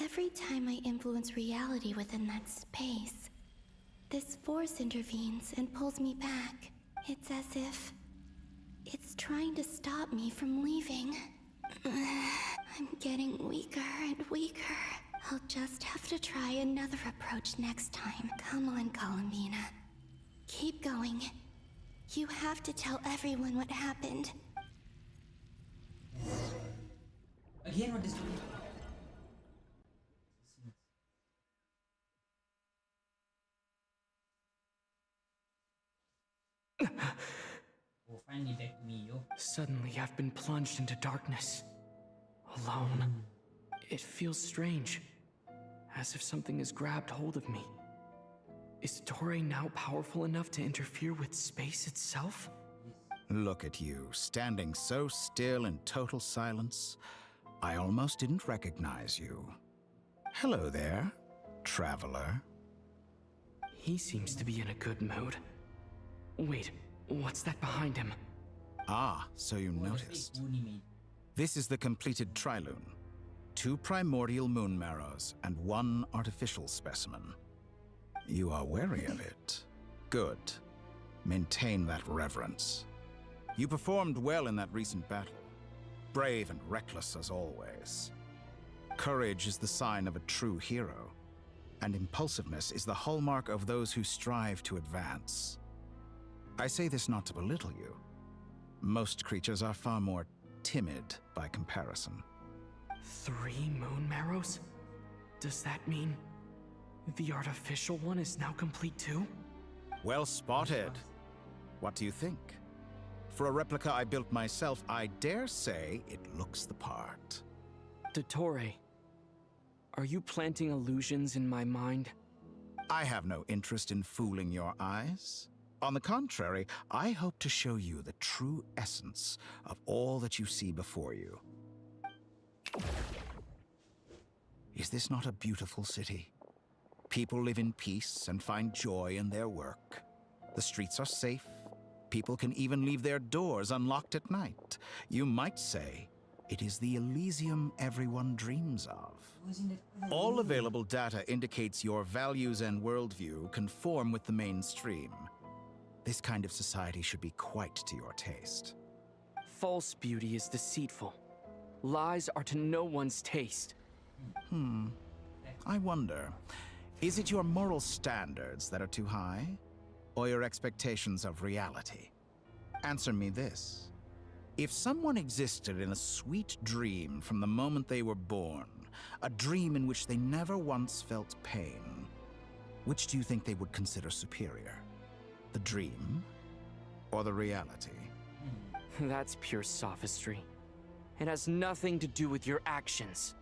S17: Every time I influence reality within that space, this force intervenes and pulls me back. It's as if it's trying to stop me from leaving. I'm getting weaker and weaker. I'll just have to try another approach next time. Come on, Columbina. Keep going. You have to tell everyone what happened.
S2: Again, what is Oh, finally back to me, yo.
S12: Suddenly, I've been plunged into darkness. Alone. It feels strange. As if something has grabbed hold of me. Is Torre now powerful enough to interfere with space itself?
S13: Look at you, standing so still in total silence. I almost didn't recognize you. Hello there, traveler.
S12: He seems to be in a good mood. Wait, what's that behind him?
S13: Ah, so you noticed. This is the completed Trilune. 2 primordial moon marrows and 1 artificial specimen. You are wary of it. Good. Maintain that reverence. You performed well in that recent battle. Brave and reckless as always. Courage is the sign of a true hero, and impulsiveness is the hallmark of those who strive to advance. I say this not to belittle you. Most creatures are far more timid by comparison.
S12: 3 moon marrows? Does that mean the artificial one is now complete too?
S13: Well spotted. What do you think? For a replica I built myself, I dare say it looks the part.
S12: Dottore, are you planting illusions in my mind?
S13: I have no interest in fooling your eyes. On the contrary, I hope to show you the true essence of all that you see before you. Is this not a beautiful city? People live in peace and find joy in their work. The streets are safe. People can even leave their doors unlocked at night. You might say it is the Elysium everyone dreams of. All available data indicates your values and worldview conform with the mainstream. This kind of society should be quite to your taste.
S12: False beauty is deceitful. Lies are to no one's taste.
S13: I wonder, is it your moral standards that are too high? Or your expectations of reality? Answer me this. If someone existed in a sweet dream from the moment they were born, a dream in which they never once felt pain, which do you think they would consider superior? The dream or the reality?
S12: That's pure sophistry. It has nothing to do with your actions.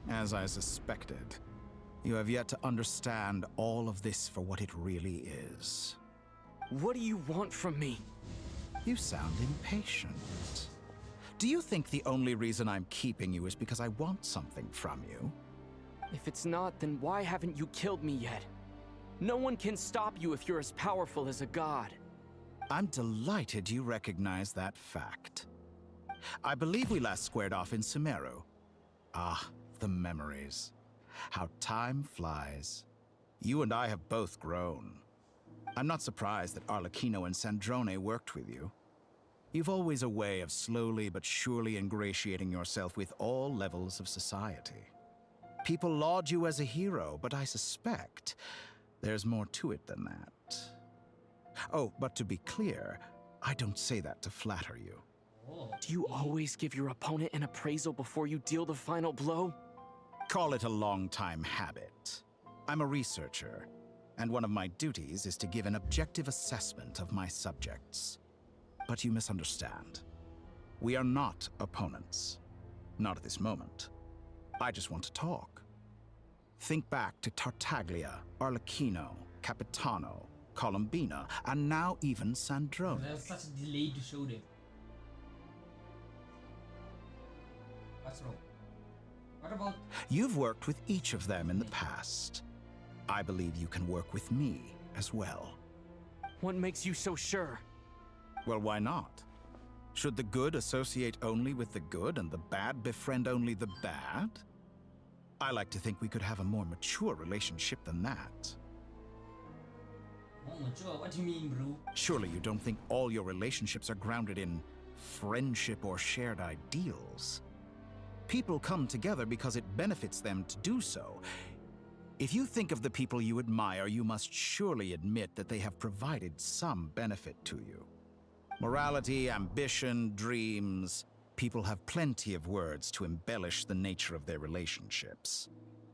S13: As I suspected. You have yet to understand all of this for what it really is.
S12: What do you want from me?
S13: You sound impatient. Do you think the only reason I'm keeping you is because I want something from you?
S12: If it's not, then why haven't you killed me yet? No one can stop you if you're as powerful as a god.
S13: I'm delighted you recognize that fact. I believe we last squared off in Sumeru. Ah, the memories. How time flies. You and I have both grown. I'm not surprised that Arlecchino and Sandrone worked with you. You've always a way of slowly but surely ingratiating yourself with all levels of society. People laud you as a hero, but I suspect there's more to it than that. Oh, but to be clear, I don't say that to flatter you.
S12: Do you always give your opponent an appraisal before you deal the final blow?
S13: Call it a long-time habit. I'm a researcher, and one of my duties is to give an objective assessment of my subjects. But you misunderstand. We are not opponents. Not at this moment. I just want to talk. Think back to Tartaglia, Arlecchino, Capitano, Columbina, and now even Sandrone.
S2: That was such a delayed show there. What's wrong? What about...
S13: You've worked with each of them in the past. I believe you can work with me as well.
S12: What makes you so sure?
S13: Well, why not? Should the good associate only with the good and the bad befriend only the bad? I like to think we could have a more mature relationship than that.
S2: Oh, mature? What do you mean, bro?
S13: Surely you don't think all your relationships are grounded in friendship or shared ideals? People come together because it benefits them to do so. If you think of the people you admire, you must surely admit that they have provided some benefit to you. Morality, ambition, dreams. People have plenty of words to embellish the nature of their relationships.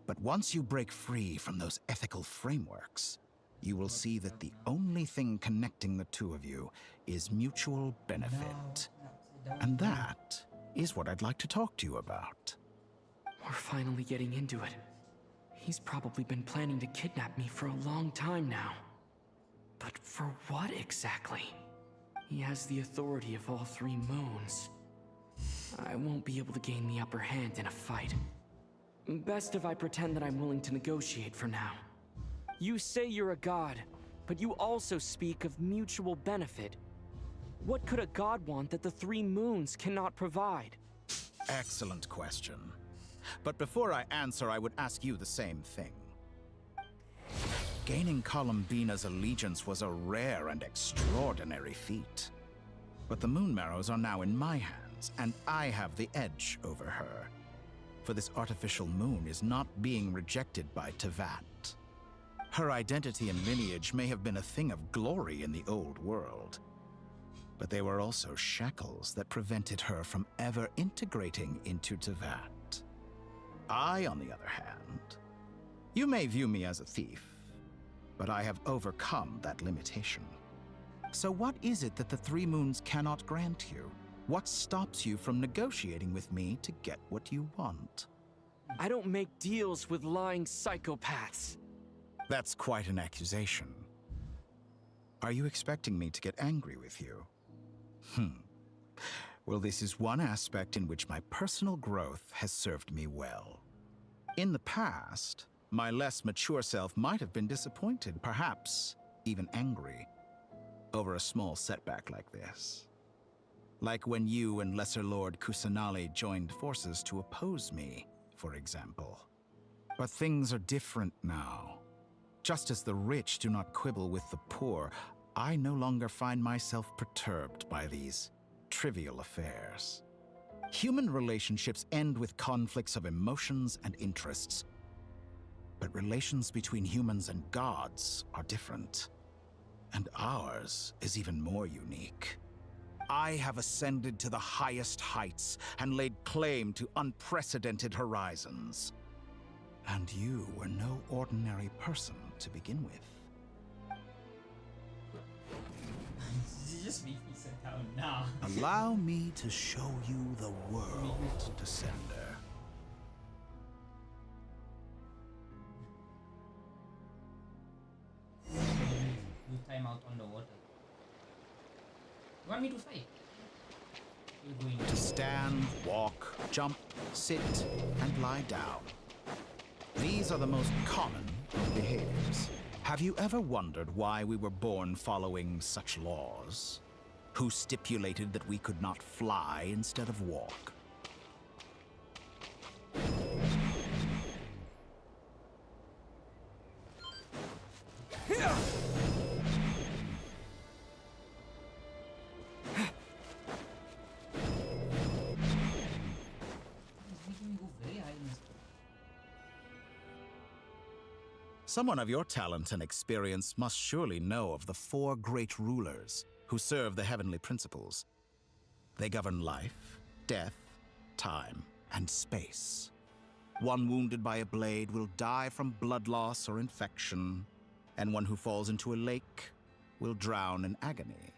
S13: But once you break free from those ethical frameworks, you will see that the only thing connecting the two of you is mutual benefit. And that is what I'd like to talk to you about.
S12: We're finally getting into it. He's probably been planning to kidnap me for a long time now. But for what exactly? He has the authority of all three moons. I won't be able to gain the upper hand in a fight. Best if I pretend that I'm willing to negotiate for now. You say you're a god, but you also speak of mutual benefit. What could a god want that the three moons cannot provide?
S13: Excellent question. But before I answer, I would ask you the same thing. Gaining Columbina's allegiance was a rare and extraordinary feat. But the Moon Marrows are now in my hands, and I have the edge over her. For this artificial moon is not being rejected by Tevat. Her identity and lineage may have been a thing of glory in the old world, but they were also shackles that prevented her from ever integrating into Tevat. I, on the other hand, you may view me as a thief, but I have overcome that limitation. So what is it that the Three Moons cannot grant you? What stops you from negotiating with me to get what you want?
S12: I don't make deals with lying psychopaths.
S13: That's quite an accusation. Are you expecting me to get angry with you? Well, this is one aspect in which my personal growth has served me well. In the past, my less mature self might have been disappointed, perhaps even angry, over a small setback like this. Like when you and Lesser Lord Kusanali joined forces to oppose me, for example. But things are different now. Just as the rich do not quibble with the poor, I no longer find myself perturbed by these trivial affairs. Human relationships end with conflicts of emotions and interests. But relations between humans and gods are different. And ours is even more unique. I have ascended to the highest heights and laid claim to unprecedented horizons. And you were no ordinary person to begin with.
S2: Just make me sit down now.
S13: Allow me to show you the world, Descender.
S2: You time out on the water. You want me to fight? You're going
S13: To stand, walk, jump, sit, and lie down. These are the most common of behaviors. Have you ever wondered why we were born following such laws? Who stipulated that we could not fly instead of walk? Someone of your talent and experience must surely know of the 4 great rulers who serve the heavenly principles. They govern life, death, time, and space. One wounded by a blade will die from blood loss or infection, and one who falls into a lake will drown in agony.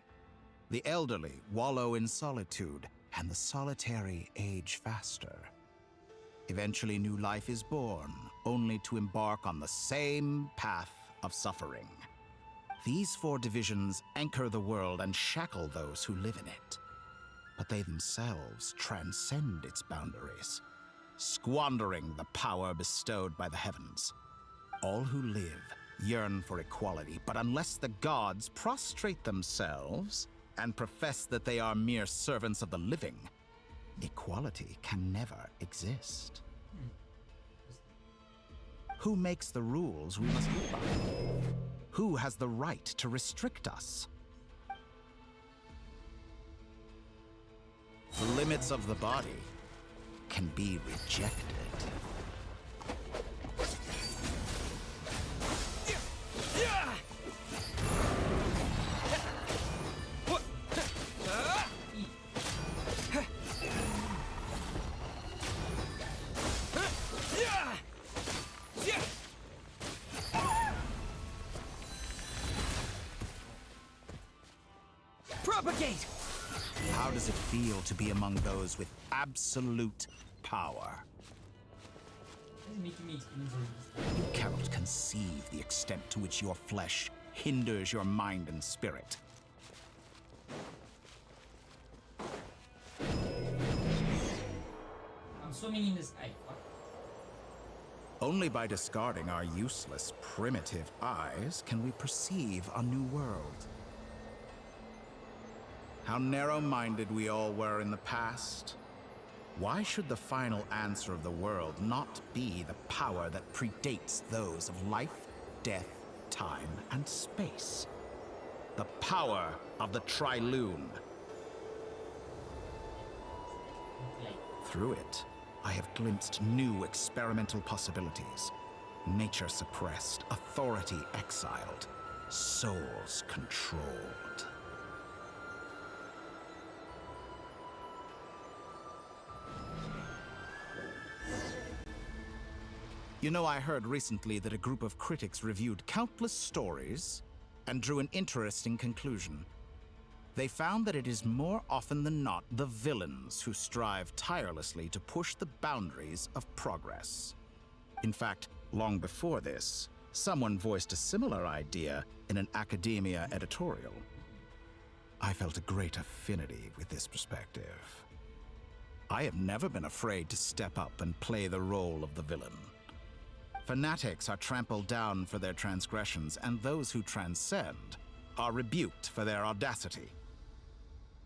S13: The elderly wallow in solitude, and the solitary age faster. Eventually, new life is born, only to embark on the same path of suffering. These 4 divisions anchor the world and shackle those who live in it. But they themselves transcend its boundaries, squandering the power bestowed by the heavens. All who live yearn for equality, but unless the gods prostrate themselves and profess that they are mere servants of the living, equality can never exist. Who makes the rules we must live by? Who has the right to restrict us? The limits of the body can be rejected.
S12: Propagate!
S13: How does it feel to be among those with absolute power? You cannot conceive the extent to which your flesh hinders your mind and spirit.
S2: I'm swimming in the sky. What?
S13: Only by discarding our useless, primitive eyes can we perceive a new world. How narrow-minded we all were in the past. Why should the final answer of the world not be the power that predates those of life, death, time, and space? The power of the Triloon. Through it, I have glimpsed new experimental possibilities. Nature suppressed, authority exiled, souls controlled. You know, I heard recently that a group of critics reviewed countless stories and drew an interesting conclusion. They found that it is more often than not the villains who strive tirelessly to push the boundaries of progress. In fact, long before this, someone voiced a similar idea in an academia editorial. I felt a great affinity with this perspective. I have never been afraid to step up and play the role of the villain. Fanatics are trampled down for their transgressions, and those who transcend are rebuked for their audacity.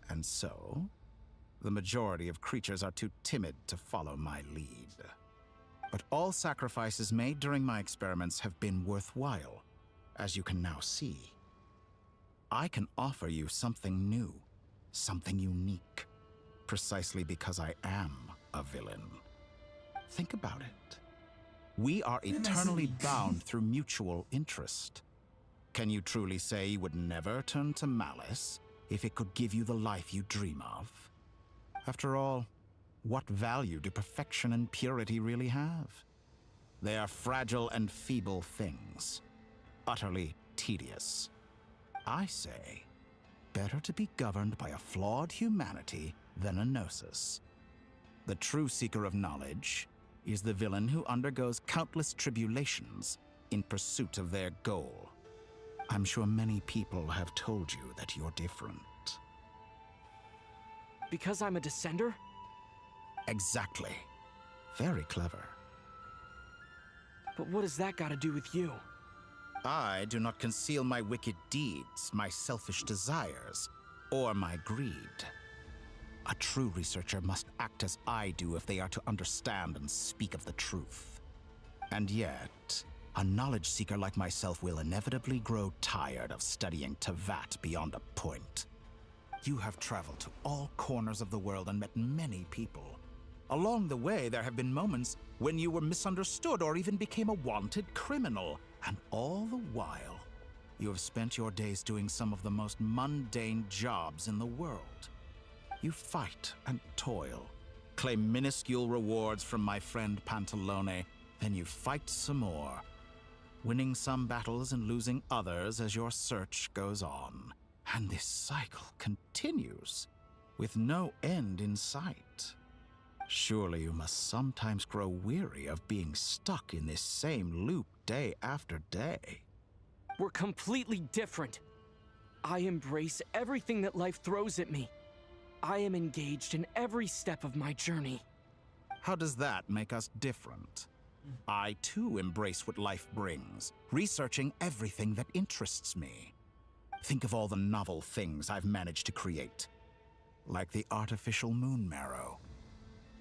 S13: And so, the majority of creatures are too timid to follow my lead. But all sacrifices made during my experiments have been worthwhile, as you can now see. I can offer you something new, something unique, precisely because I am a villain. Think about it. We are eternally bound through mutual interest. Can you truly say you would never turn to malice if it could give you the life you dream of? After all, what value do perfection and purity really have? They are fragile and feeble things, utterly tedious. I say, better to be governed by a flawed humanity than a gnosis. The true seeker of knowledge is the villain who undergoes countless tribulations in pursuit of their goal. I'm sure many people have told you that you're different.
S12: Because I'm a descender?
S13: Exactly. Very clever.
S12: But what does that got to do with you?
S13: I do not conceal my wicked deeds, my selfish desires, or my greed. A true researcher must act as I do if they are to understand and speak of the truth. And yet, a knowledge seeker like myself will inevitably grow tired of studying Tevat beyond a point. You have traveled to all corners of the world and met many people. Along the way, there have been moments when you were misunderstood or even became a wanted criminal. And all the while, you have spent your days doing some of the most mundane jobs in the world. You fight and toil, claim minuscule rewards from my friend Pantalone, then you fight some more, winning some battles and losing others as your search goes on. And this cycle continues, with no end in sight. Surely you must sometimes grow weary of being stuck in this same loop day after day.
S12: We're completely different. I embrace everything that life throws at me. I am engaged in every step of my journey.
S13: How does that make us different? I too embrace what life brings, researching everything that interests me. Think of all the novel things I've managed to create, like the artificial moon marrow.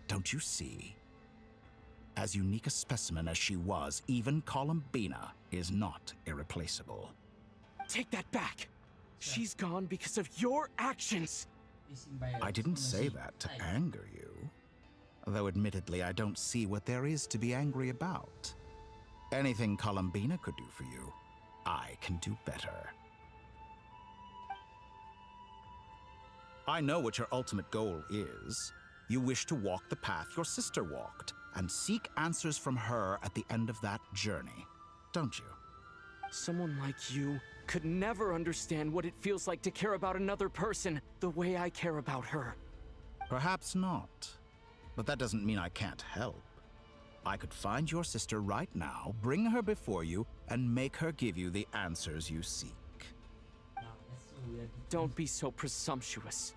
S13: Don't you see? As unique a specimen as she was, even Columbina is not irreplaceable.
S12: Take that back! She's gone because of your actions!
S13: I didn't say that to anger you. Though admittedly, I don't see what there is to be angry about. Anything Columbina could do for you, I can do better. I know what your ultimate goal is. You wish to walk the path your sister walked, and seek answers from her at the end of that journey, don't you?
S12: Someone like you could never understand what it feels like to care about another person the way I care about her.
S13: Perhaps not. But that doesn't mean I can't help. I could find your sister right now, bring her before you, and make her give you the answers you seek.
S12: Don't be so presumptuous.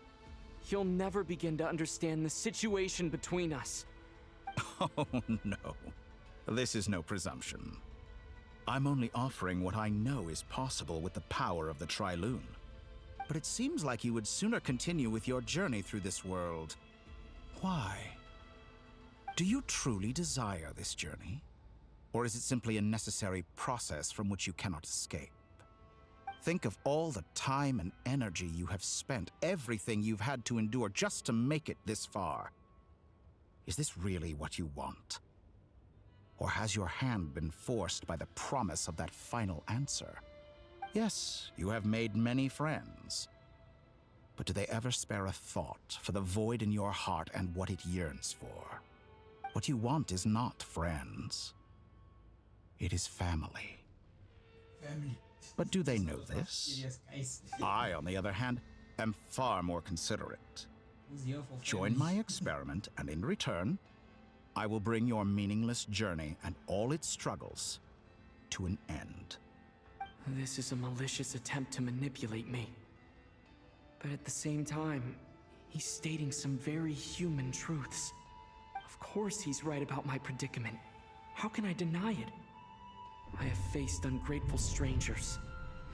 S12: You'll never begin to understand the situation between us.
S13: Oh, no. This is no presumption. I'm only offering what I know is possible with the power of the Trilune. But it seems like you would sooner continue with your journey through this world. Why? Do you truly desire this journey? Or is it simply a necessary process from which you cannot escape? Think of all the time and energy you have spent, everything you've had to endure just to make it this far. Is this really what you want? Or has your hand been forced by the promise of that final answer? Yes, you have made many friends. But do they ever spare a thought for the void in your heart and what it yearns for? What you want is not friends. It is family.
S2: Family.
S13: But do they know this? I, on the other hand, am far more considerate. Join my experiment, and in return, I will bring your meaningless journey and all its struggles to an end.
S12: This is a malicious attempt to manipulate me. But at the same time, he's stating some very human truths. Of course he's right about my predicament. How can I deny it? I have faced ungrateful strangers,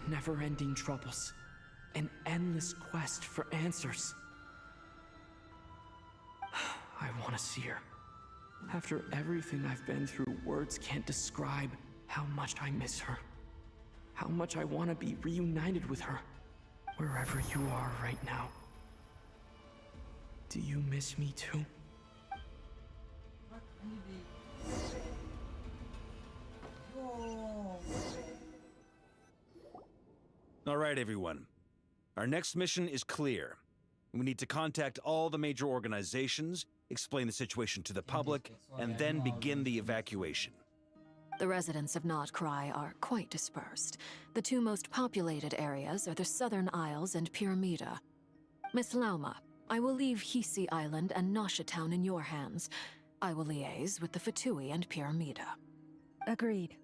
S12: never-ending troubles, an endless quest for answers. I want to see her. After everything I've been through, words can't describe how much I miss her. How much I want to be reunited with her. Wherever you are right now, do you miss me too?
S5: All right, everyone. Our next mission is clear. We need to contact all the major organizations, explain the situation to the public, and then begin the evacuation.
S8: The residents of Notcry are quite dispersed. The two most populated areas are the Southern Isles and Pyramida. Miss Lauma, I will leave Hisi Island and Nasha Town in your hands. I will liaise with the Fatui and Pyramida.
S9: Agreed.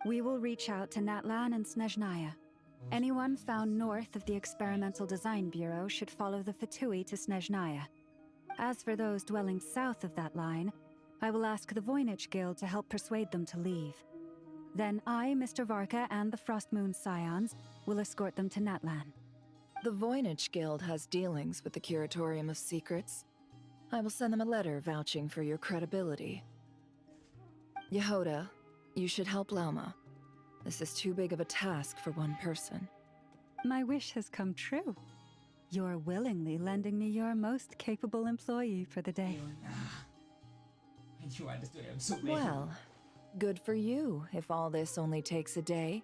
S9: We will reach out to Natlan and Snezhnaya. Anyone found north of the Experimental Design Bureau should follow the Fatui to Snezhnaya. As for those dwelling south of that line, I will ask the Voynich Guild to help persuade them to leave. Then I, Mr. Varka, and the Frostmoon Scions will escort them to Natlan.
S3: The Voynich Guild has dealings with the Curatorium of Secrets. I will send them a letter vouching for your credibility. Yehoda, you should help Lauma. This is too big of a task for one person.
S9: My wish has come true. You're willingly lending me your most capable employee for the day.
S2: You understood. I'm so bad.
S3: Well, good for you if all this only takes a day.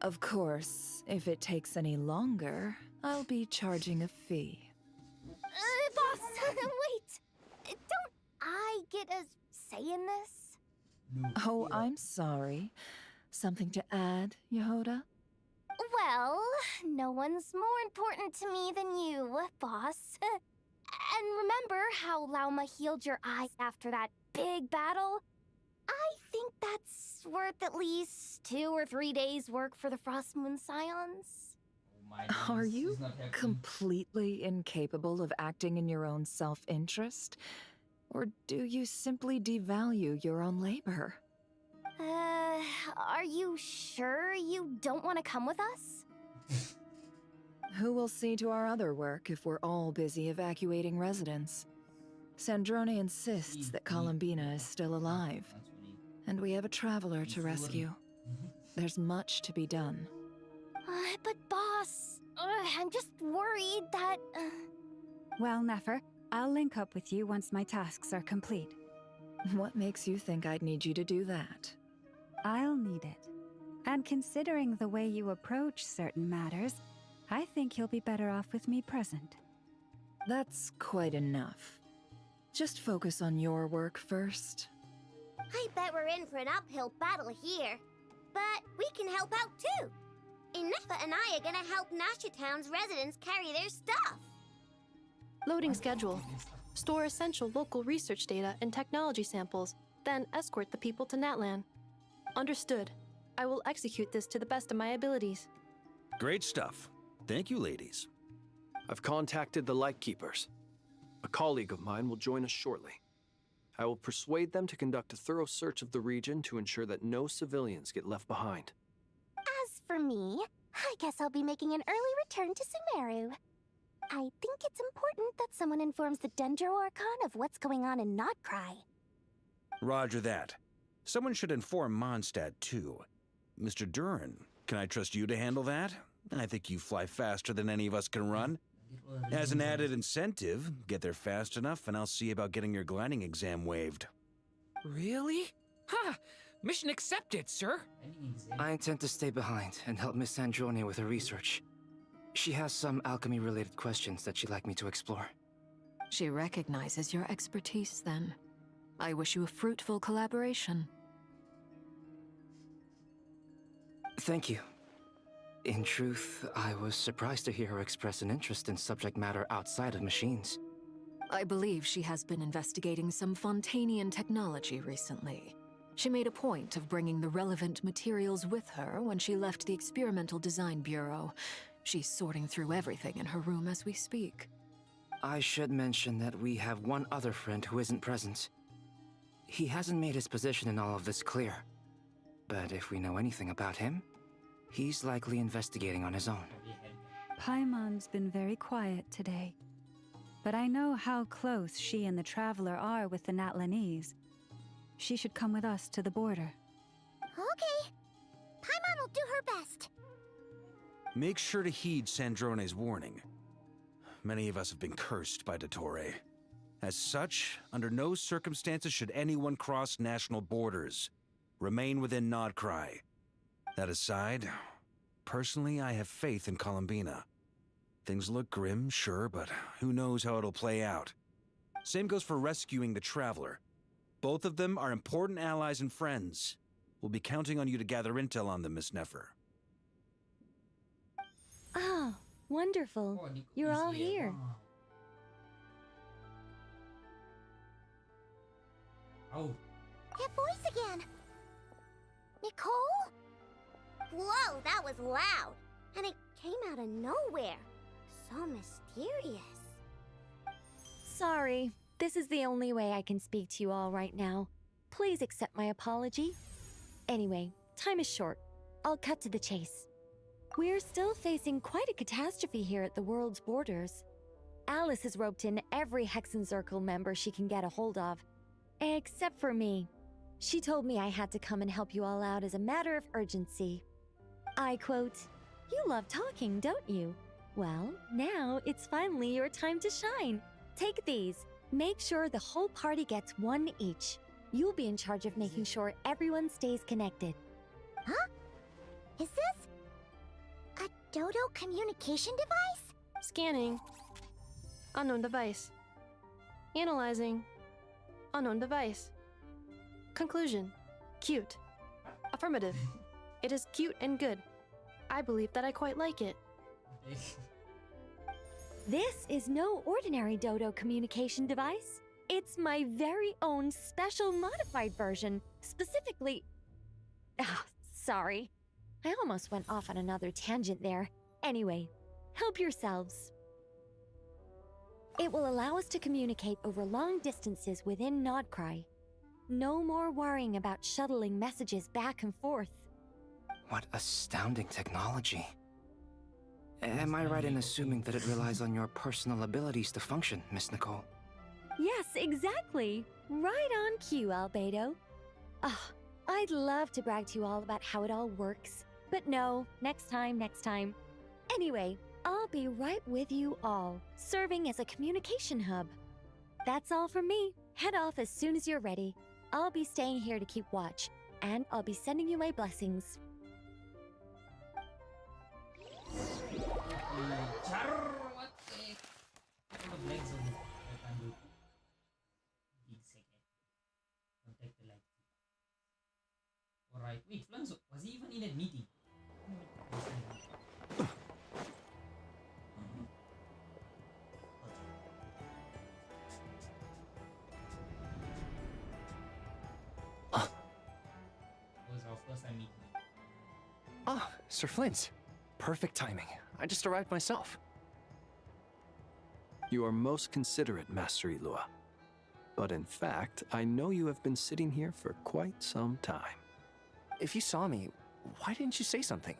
S3: Of course, if it takes any longer, I'll be charging a fee.
S4: Boss, wait! Don't I get a say in this?
S3: Oh, I'm sorry. Something to add, Yehoda?
S4: Well, no one's more important to me than you, boss. And remember how Lauma healed your eyes after that big battle? I think that's worth at least 2 or 3 days' work for the Frostmoon Scions.
S3: Are you completely incapable of acting in your own self-interest? Or do you simply devalue your own labor?
S4: Are you sure you don't want to come with us?
S3: Who will see to our other work if we're all busy evacuating residents? Sandrone insists that Columbina is still alive, and we have a traveler to rescue. There's much to be done.
S4: But boss, I'm just worried that...
S9: Well, Nefer, I'll link up with you once my tasks are complete.
S3: What makes you think I'd need you to do that?
S9: I'll need it. And considering the way you approach certain matters, I think you'll be better off with me present.
S3: That's quite enough. Just focus on your work first.
S19: I bet we're in for an uphill battle here. But we can help out too. Inefa and I are gonna help Nasha Town's residents carry their stuff.
S10: Loading schedule. Store essential local research data and technology samples, then escort the people to Natlan. Understood. I will execute this to the best of my abilities.
S5: Great stuff. Thank you, ladies.
S6: I've contacted the Lightkeepers. A colleague of mine will join us shortly. I will persuade them to conduct a thorough search of the region to ensure that no civilians get left behind.
S4: As for me, I guess I'll be making an early return to Sumeru. I think it's important that someone informs the Dendro Archon of what's going on in Notcry.
S5: Roger that. Someone should inform Mondstadt, too. Mr. Duran, can I trust you to handle that? I think you fly faster than any of us can run. As an added incentive, get there fast enough and I'll see about getting your gliding exam waived.
S16: Really? Ha! Mission accepted, sir.
S20: I intend to stay behind and help Miss Sandrone with her research. She has some alchemy-related questions that she'd like me to explore.
S8: She recognizes your expertise, then. I wish you a fruitful collaboration.
S20: Thank you. In truth, I was surprised to hear her express an interest in subject matter outside of machines.
S8: I believe she has been investigating some Fontanian technology recently. She made a point of bringing the relevant materials with her when she left the Experimental Design Bureau. She's sorting through everything in her room as we speak.
S20: I should mention that we have one other friend who isn't present. He hasn't made his position in all of this clear. But if we know anything about him, he's likely investigating on his own.
S9: Paimon's been very quiet today. But I know how close she and the Traveler are with the Natlanese. She should come with us to the border.
S19: Okay. Paimon will do her best.
S5: Make sure to heed Sandrone's warning. Many of us have been cursed by Dottore. As such, under no circumstances should anyone cross national borders. Remain within Nodcry. That aside, personally, I have faith in Columbina. Things look grim, sure, but who knows how it'll play out. Same goes for rescuing the Traveler. Both of them are important allies and friends. We'll be counting on you to gather intel on them, Miss Nefer.
S21: Oh, wonderful. You're all here.
S2: Oh.
S19: That voice again! Nicole? Whoa, that was loud! And it came out of nowhere. So mysterious.
S21: Sorry, this is the only way I can speak to you all right now. Please accept my apology. Anyway, time is short. I'll cut to the chase. We're still facing quite a catastrophe here at the world's borders. Alice has roped in every Hexen Circle member she can get a hold of. Except for me. She told me I had to come and help you all out as a matter of urgency. I quote, "You love talking, don't you? Well, now it's finally your time to shine. Take these. Make sure the whole party gets one each. You'll be in charge of making sure everyone stays connected."
S19: Huh? Is this a Dodo communication device?
S10: Scanning. Unknown device. Analyzing. Unknown device. Conclusion. Cute. Affirmative. It is cute and good. I believe that I quite like it.
S21: This is no ordinary Dodo communication device. It's my very own special modified version, specifically... Ah, sorry. I almost went off on another tangent there. Anyway, help yourselves. It will allow us to communicate over long distances within Nodcry. No more worrying about shuttling messages back and forth.
S20: What astounding technology. Am I right in assuming that it relies on your personal abilities to function, Miss Nicole?
S21: Yes, exactly. Right on cue, Albedo. Ah, I'd love to brag to you all about how it all works. But no, next time. Anyway, I'll be right with you all, serving as a communication hub. That's all from me. Head off as soon as you're ready. I'll be staying here to keep watch, and I'll be sending you my blessings.
S2: Alright, wait, Flunzo, was he even in that meeting? Was our first time meeting.
S6: Ah, Sir Flint. Perfect timing. I just arrived myself. You are most considerate, Master Ilua. But in fact, I know you have been sitting here for quite some time.
S22: If you saw me, why didn't you say something?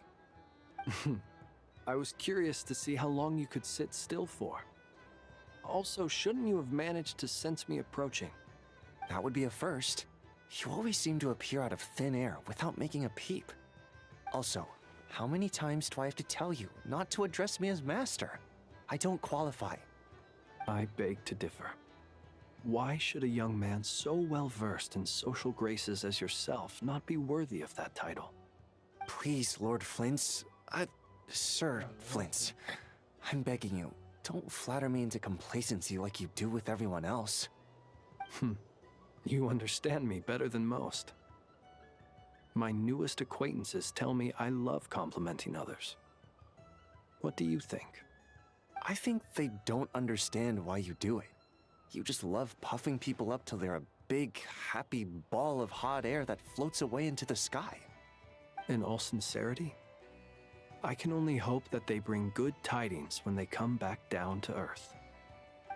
S6: I was curious to see how long you could sit still for. Also, shouldn't you have managed to sense me approaching?
S22: That would be a first. You always seem to appear out of thin air without making a peep. Also, how many times do I have to tell you not to address me as master? I don't qualify.
S6: I beg to differ. Why should a young man so well versed in social graces as yourself not be worthy of that title?
S22: Please, Lord Flint's... Sir Flint's. I'm begging you, don't flatter me into complacency like you do with everyone else.
S6: You understand me better than most. My newest acquaintances tell me I love complimenting others. What do you think?
S22: I think they don't understand why you do it. You just love puffing people up till they're a big, happy ball of hot air that floats away into the sky.
S6: In all sincerity, I can only hope that they bring good tidings when they come back down to Earth.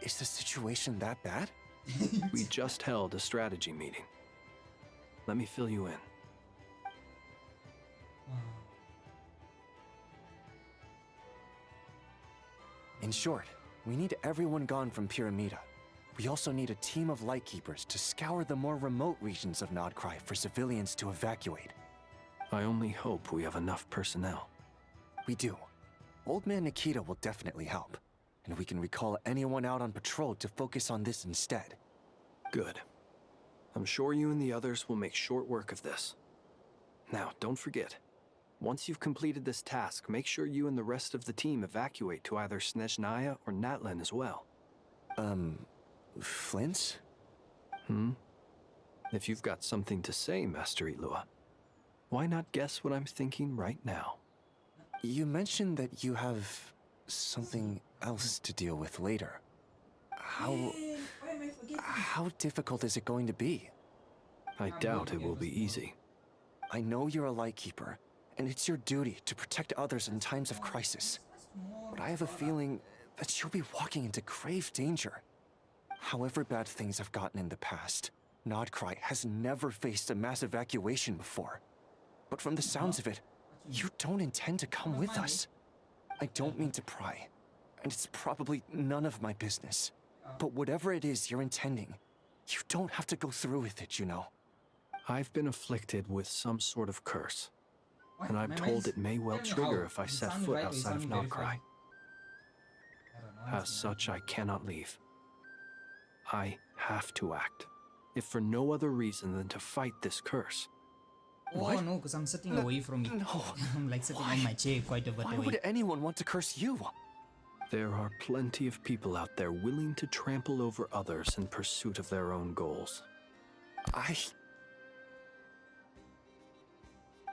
S22: Is the situation that bad?
S6: We just held a strategy meeting. Let me fill you in.
S22: In short, we need everyone gone from Pyramida. We also need a team of Lightkeepers to scour the more remote regions of Nodcry for civilians to evacuate.
S6: I only hope we have enough personnel.
S22: We do. Old Man Nikita will definitely help, and we can recall anyone out on patrol to focus on this instead.
S6: Good. I'm sure you and the others will make short work of this. Now, don't forget, once you've completed this task, make sure you and the rest of the team evacuate to either Snezhnaya or Natlan as well.
S22: Flint?
S6: If you've got something to say, Master Ilua, why not guess what I'm thinking right now?
S22: You mentioned that you have something else to deal with later. How difficult is it going to be?
S6: I doubt it will be easy.
S22: I know you're a Lightkeeper, and it's your duty to protect others in times of crisis. But I have a feeling that you'll be walking into grave danger. However bad things have gotten in the past, Nodcry has never faced a mass evacuation before. But from the sounds of it, you don't intend to come with us. I don't mean to pry, and it's probably none of my business. But whatever it is you're intending, you don't have to go through with it, you know.
S6: I've been afflicted with some sort of curse, and I'm told it may well trigger if I set foot outside of Nodcry. As such, I cannot leave. I have to act, if for no other reason than to fight this curse.
S2: Oh no, because I'm sitting away from it.
S22: No.
S2: I'm like sitting on my chair quite a bit away.
S22: Why would anyone want to curse you?
S6: There are plenty of people out there willing to trample over others in pursuit of their own goals.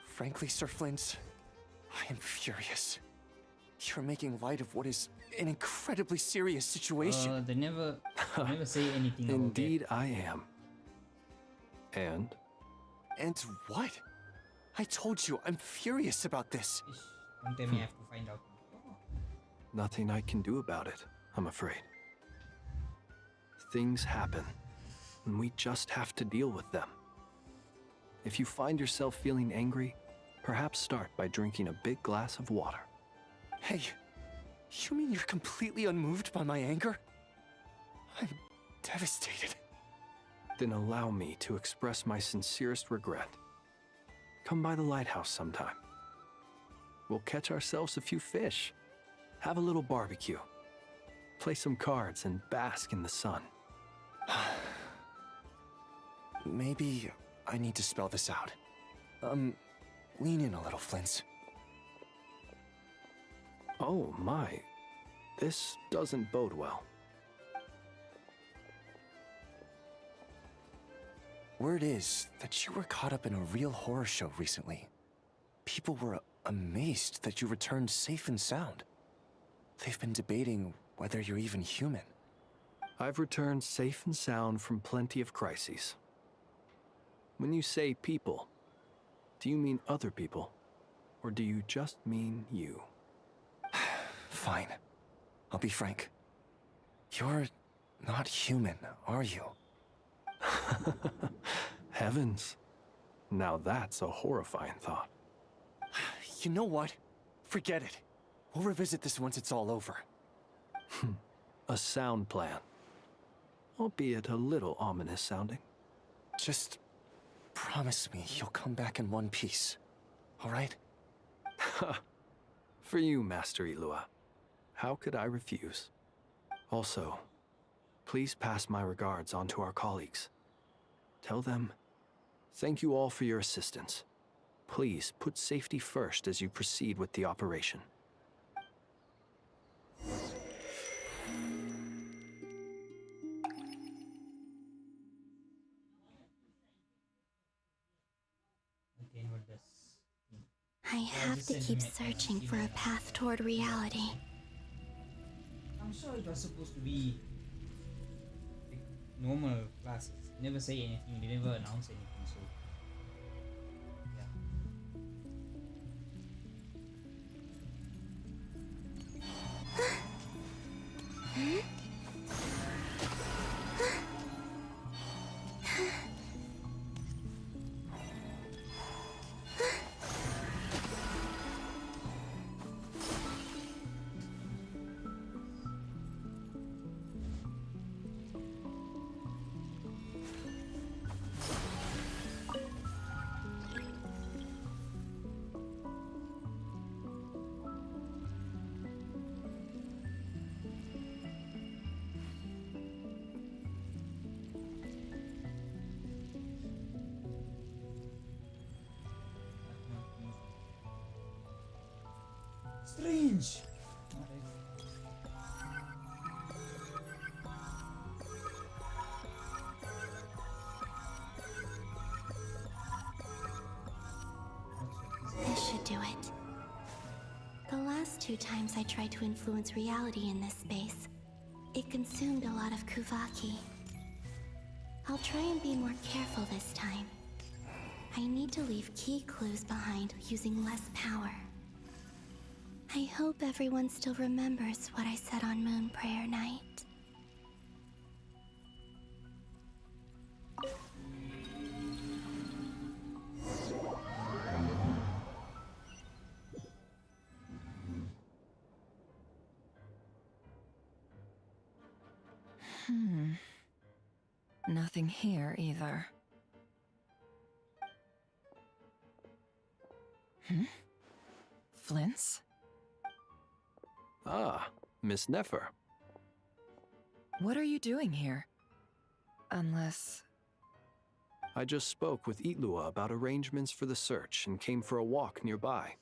S22: Frankly, Sir Flint, I am furious. You're making light of what is an incredibly serious situation.
S2: They never say anything about
S6: Indeed, I am. And?
S22: And what? I told you, I'm furious about this.
S2: Don't tell me I have to find out.
S6: Nothing I can do about it, I'm afraid. Things happen, and we just have to deal with them. If you find yourself feeling angry, perhaps start by drinking a big glass of water.
S22: Hey, you mean you're completely unmoved by my anger? I'm devastated.
S6: Then allow me to express my sincerest regret. Come by the lighthouse sometime. We'll catch ourselves a few fish, have a little barbecue, play some cards, and bask in the sun.
S22: Maybe I need to spell this out. Lean in a little, Flint.
S6: Oh my, this doesn't bode well.
S22: Word is that you were caught up in a real horror show recently. People were amazed that you returned safe and sound. They've been debating whether you're even human.
S6: I've returned safe and sound from plenty of crises. When you say people, do you mean other people? Or do you just mean you?
S22: Fine. I'll be frank. You're not human, are you?
S6: Heavens. Now that's a horrifying thought.
S22: You know what? Forget it. We'll revisit this once it's all over.
S6: A sound plan. Albeit a little ominous sounding.
S22: Just promise me you'll come back in one piece. All right?
S6: For you, Master Ilua. How could I refuse? Also, please pass my regards on to our colleagues. Tell them, thank you all for your assistance. Please put safety first as you proceed with the operation.
S17: I have to keep searching for a path toward reality.
S2: I'm sure it was supposed to be like normal classes. Never say anything, they never announce anything, so yeah. Strange.
S17: This should do it. The last 2 times I tried to influence reality in this space, it consumed a lot of Kuvaki. I'll try and be more careful this time. I need to leave key clues behind using less power. I hope everyone still remembers what I said on Moon Prayer Night.
S3: Nothing here either. Flint's?
S6: Ah, Miss Nefer.
S3: What are you doing here? Unless...
S6: I just spoke with Itlua about arrangements for the search and came for a walk nearby.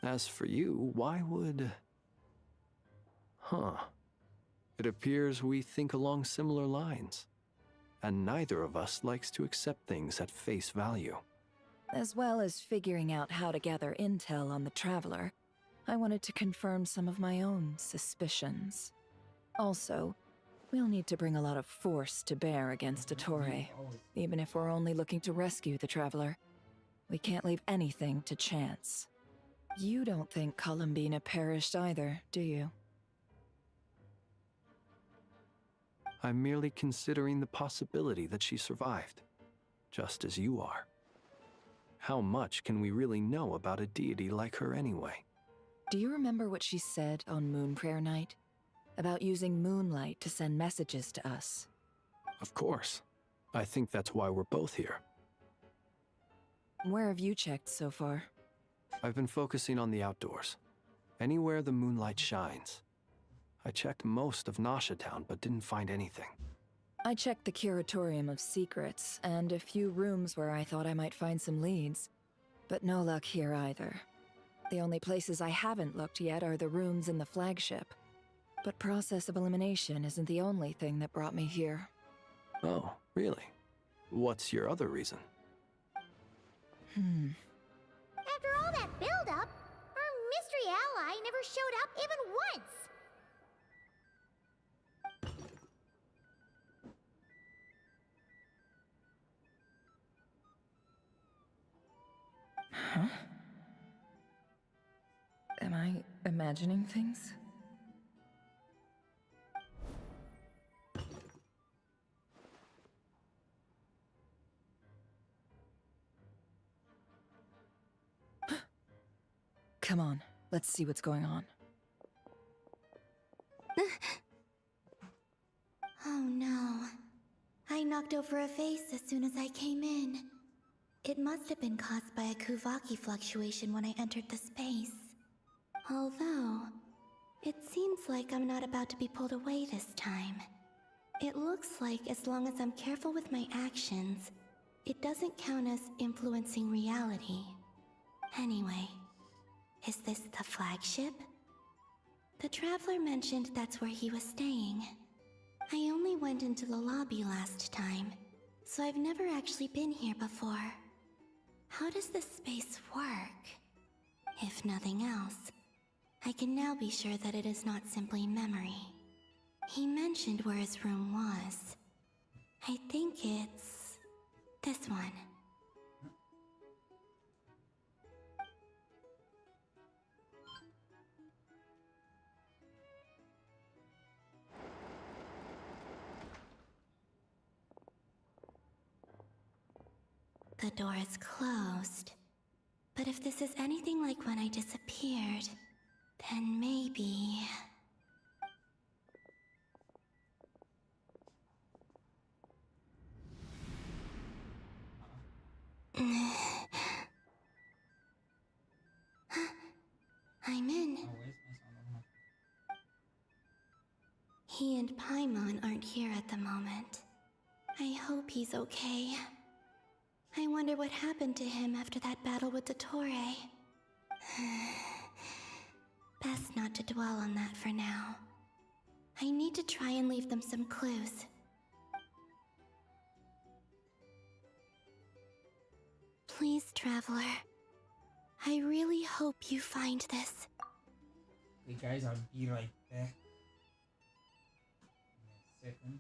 S6: As for you, why would... Huh. It appears we think along similar lines. And neither of us likes to accept things at face value.
S3: As well as figuring out how to gather intel on the Traveler, I wanted to confirm some of my own suspicions. Also, we'll need to bring a lot of force to bear against Dottore, even if we're only looking to rescue the Traveler. We can't leave anything to chance. You don't think Columbina perished either, do you?
S6: I'm merely considering the possibility that she survived, just as you are. How much can we really know about a deity like her anyway?
S3: Do you remember what she said on Moon Prayer Night? About using moonlight to send messages to us?
S6: Of course. I think that's why we're both here.
S3: Where have you checked so far?
S6: I've been focusing on the outdoors. Anywhere the moonlight shines. I checked most of Nasha Town, but didn't find anything.
S3: I checked the Curatorium of Secrets, and a few rooms where I thought I might find some leads. But no luck here either. The only places I haven't looked yet are the rooms in the flagship. But process of elimination isn't the only thing that brought me here.
S6: Oh, really? What's your other reason?
S19: After all that build-up, our mystery ally never showed up even once.
S3: Huh? Am I imagining things? Come on, let's see what's going on.
S17: Oh no. I knocked over a vase as soon as I came in. It must have been caused by a Kuvaki fluctuation when I entered the space. Although, it seems like I'm not about to be pulled away this time. It looks like as long as I'm careful with my actions, it doesn't count as influencing reality. Anyway, is this the flagship? The Traveler mentioned that's where he was staying. I only went into the lobby last time, so I've never actually been here before. How does this space work? If nothing else, I can now be sure that it is not simply memory. He mentioned where his room was. I think it's... this one. The door is closed. But if this is anything like when I disappeared, then maybe... I'm in. He and Paimon aren't here at the moment. I hope he's okay. I wonder what happened to him after that battle with Dottore. dwell on that for now. I need to try and leave them some clues. Please, Traveler. I really hope you find this.
S2: Okay guys, I'll be right back. In a second.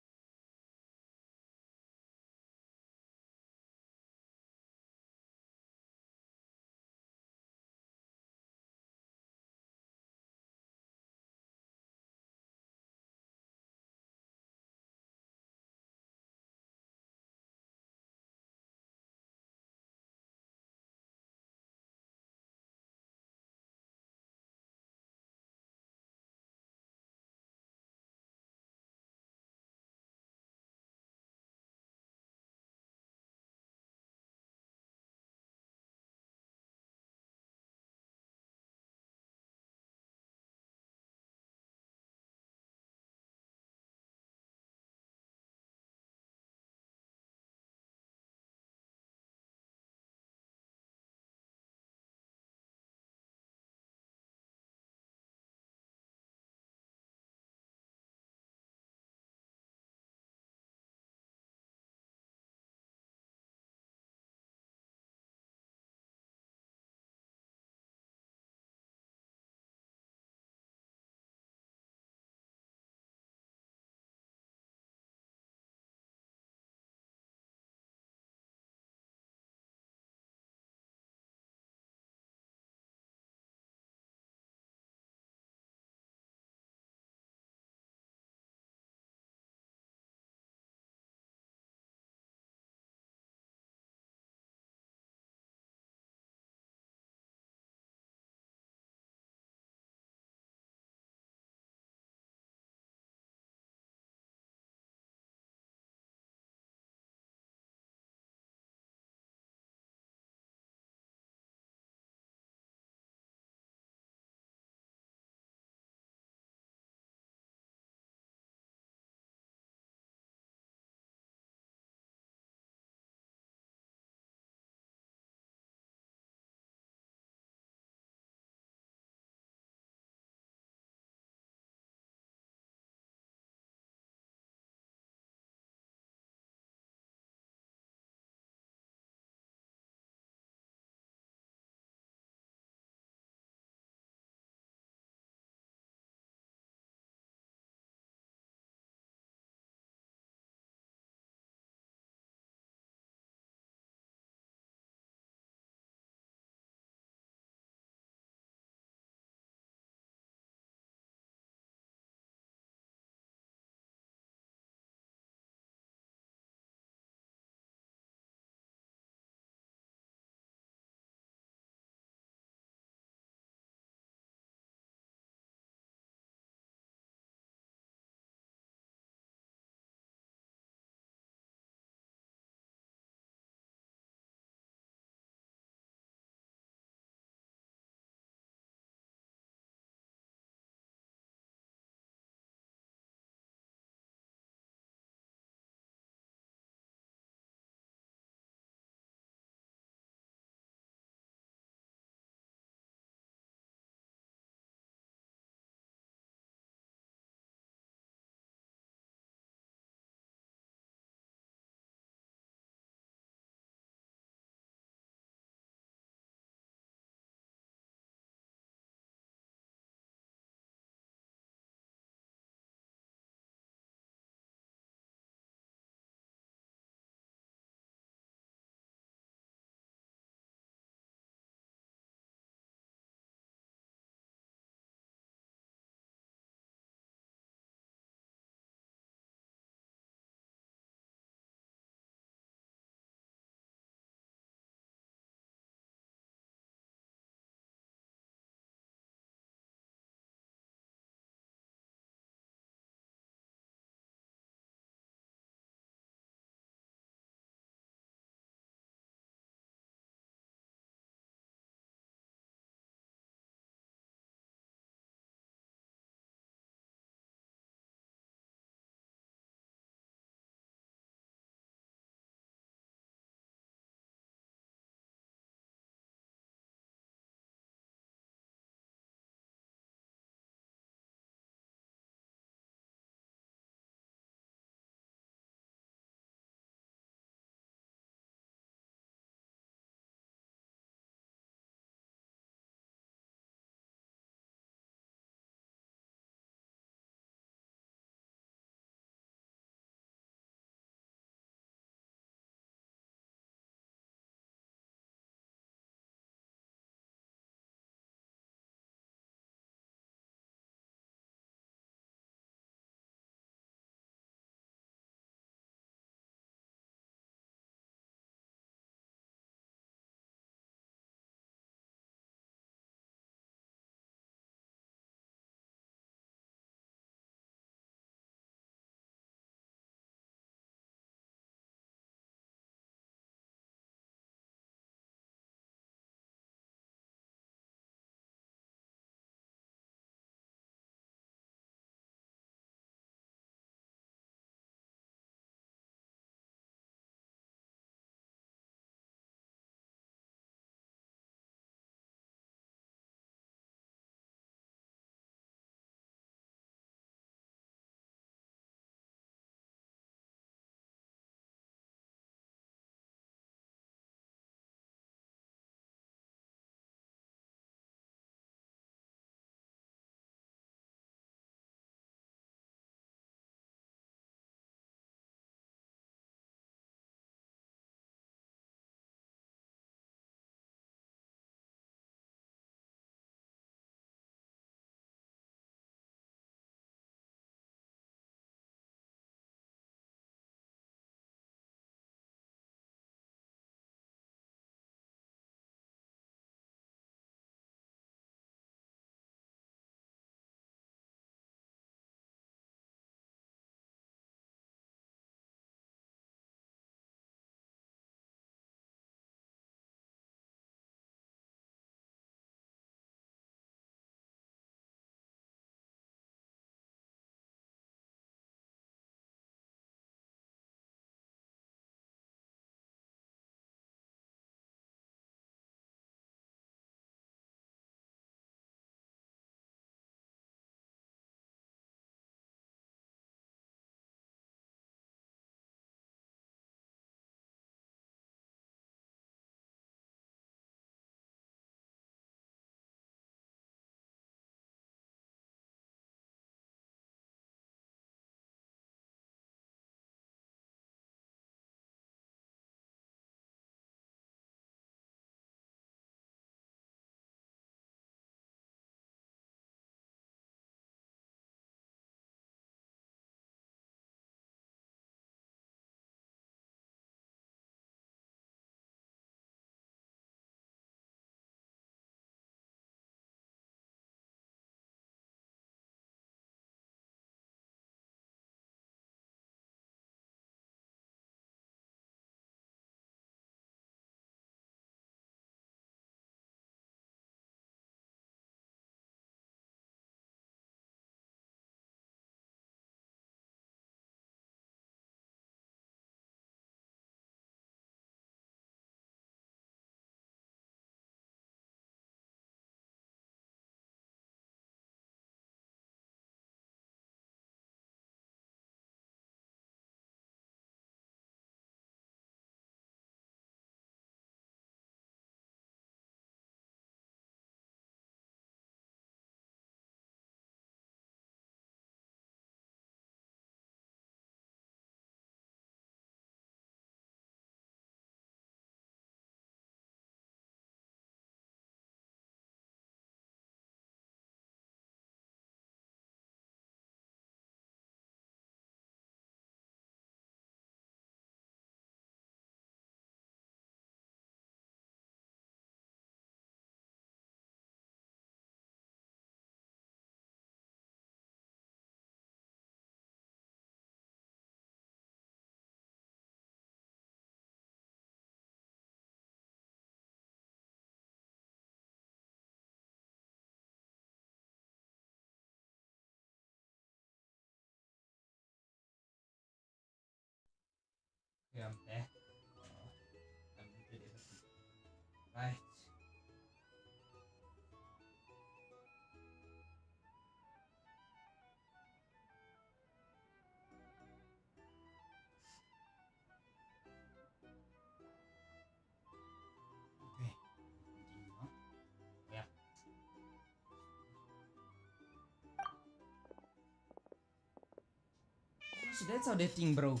S2: Actually, that's how that thing broke.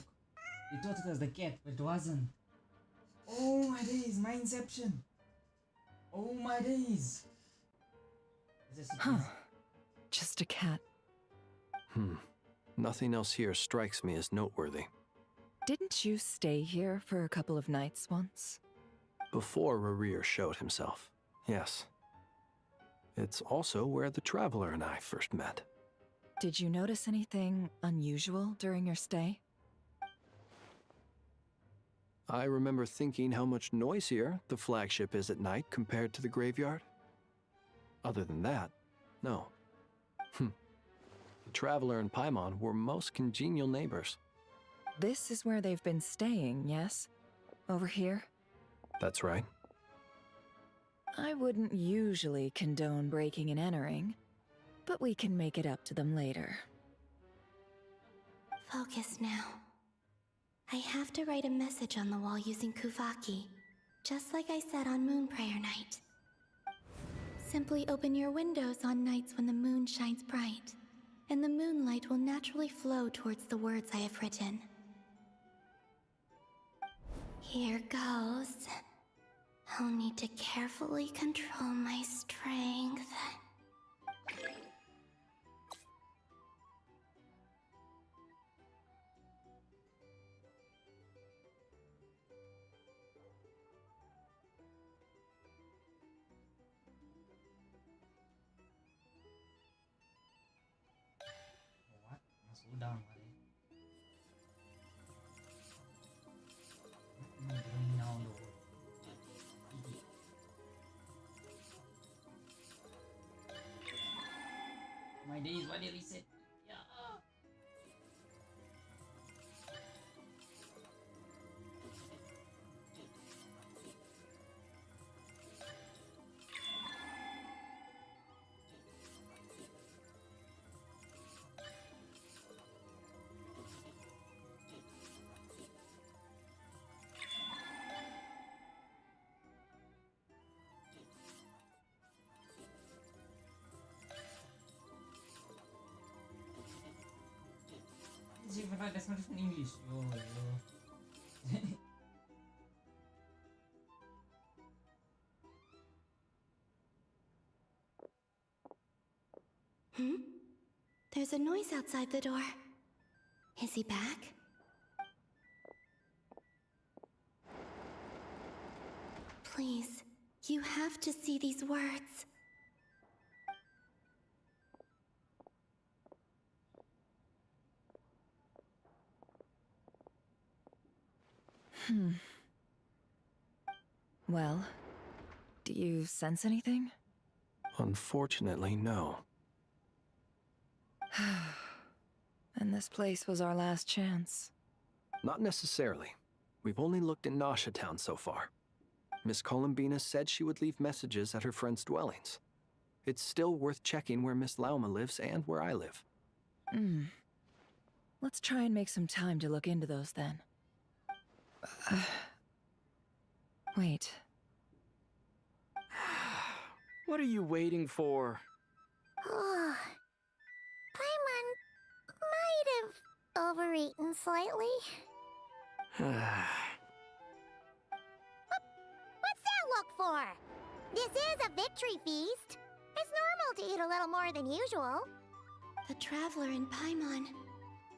S2: They thought it was the cat, but it wasn't. Oh my days, my inception. Oh my days.
S3: Huh. Just a cat.
S6: Nothing else here strikes me as noteworthy.
S3: Didn't you stay here for a couple of nights once?
S6: Before Rarir showed himself, yes. It's also where the Traveler and I first met.
S3: Did you notice anything unusual during your stay?
S6: I remember thinking how much noisier the flagship is at night compared to the graveyard. Other than that, no. The Traveler and Paimon were most congenial neighbors.
S3: This is where they've been staying, yes? Over here?
S6: That's right.
S3: I wouldn't usually condone breaking and entering, but we can make it up to them later.
S17: Focus now. I have to write a message on the wall using Kuvaki, just like I said on Moon Prayer Night. Simply open your windows on nights when the moon shines bright, and the moonlight will naturally flow towards the words I have written. Here goes. I'll need to carefully control my strength.
S2: What? Masuk down, buddy. Now, my days, why did he reset? Yeah. That's not even English. Yo.
S17: There's a noise outside the door. Is he back? Please, you have to see these words.
S3: Well, do you sense anything?
S6: Unfortunately, no.
S3: And this place was our last chance.
S6: Not necessarily. We've only looked in Nasha Town so far. Miss Columbina said she would leave messages at her friends' dwellings. It's still worth checking where Miss Lauma lives and where I live.
S3: Let's try and make some time to look into those then. Wait.
S12: What are you waiting for?
S19: Paimon might have overeaten slightly. What's that look for? This is a victory feast. It's normal to eat a little more than usual.
S17: The Traveler in Paimon.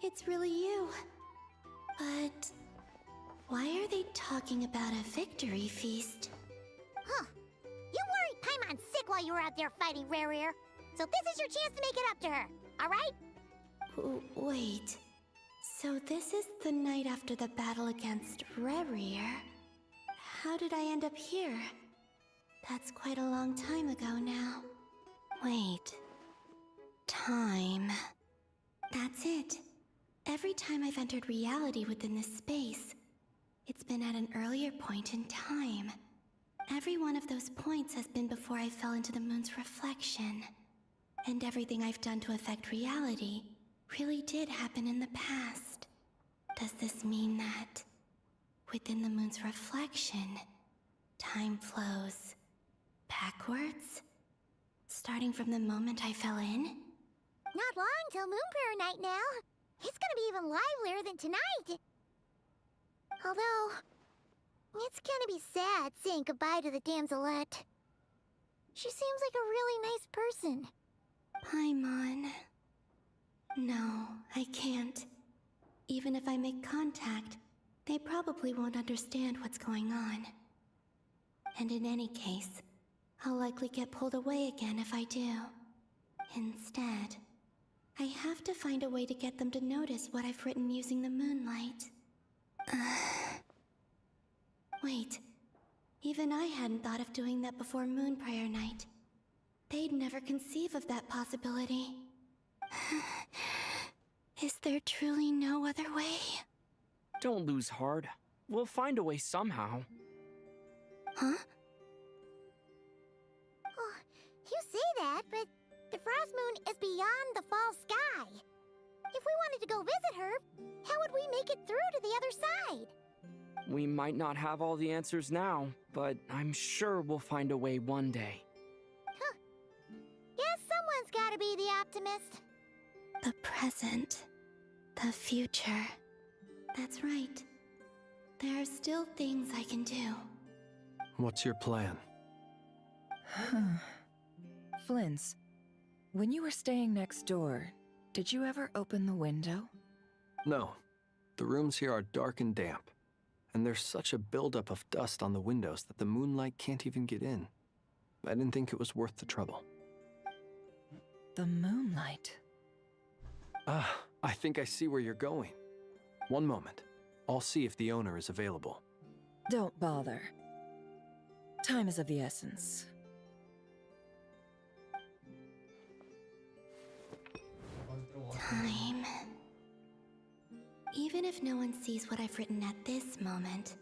S17: It's really you. But why are they talking about a victory feast?
S19: Huh. You worried Paimon sick while you were out there fighting Rarir. So this is your chance to make it up to her, alright?
S17: Wait. So this is the night after the battle against Rarir. How did I end up here? That's quite a long time ago now. Wait. Time. That's it. Every time I've entered reality within this space, it's been at an earlier point in time. Every one of those points has been before I fell into the moon's reflection. And everything I've done to affect reality really did happen in the past. Does this mean that within the moon's reflection, time flows backwards? Starting from the moment I fell in?
S19: Not long till Moon Prayer Night now. It's gonna be even livelier than tonight. Although, it's gonna be sad saying goodbye to the damselette. She seems like a really nice person.
S17: Paimon. No, I can't. Even if I make contact, they probably won't understand what's going on. And in any case, I'll likely get pulled away again if I do. Instead, I have to find a way to get them to notice what I've written using the moonlight. Wait, even I hadn't thought of doing that before Moon Prayer Night. They'd never conceive of that possibility. Is there truly no other way?
S12: Don't lose heart. We'll find a way somehow.
S17: Huh?
S19: Oh, you say that, but the Frost Moon is beyond the fall sky. If we wanted to go visit her, how would we make it through to the other side?
S12: We might not have all the answers now, but I'm sure we'll find a way one day.
S19: Huh. Guess someone's gotta be the optimist.
S17: The present. The future. That's right. There are still things I can do.
S6: What's your plan?
S3: Flint's, when you were staying next door, did you ever open the window?
S6: No. The rooms here are dark and damp. And there's such a buildup of dust on the windows that the moonlight can't even get in. I didn't think it was worth the trouble.
S3: The moonlight?
S6: Ah, I think I see where you're going. One moment. I'll see if the owner is available.
S3: Don't bother. Time is of the essence.
S17: Time. Even if no one sees what I've written at this moment,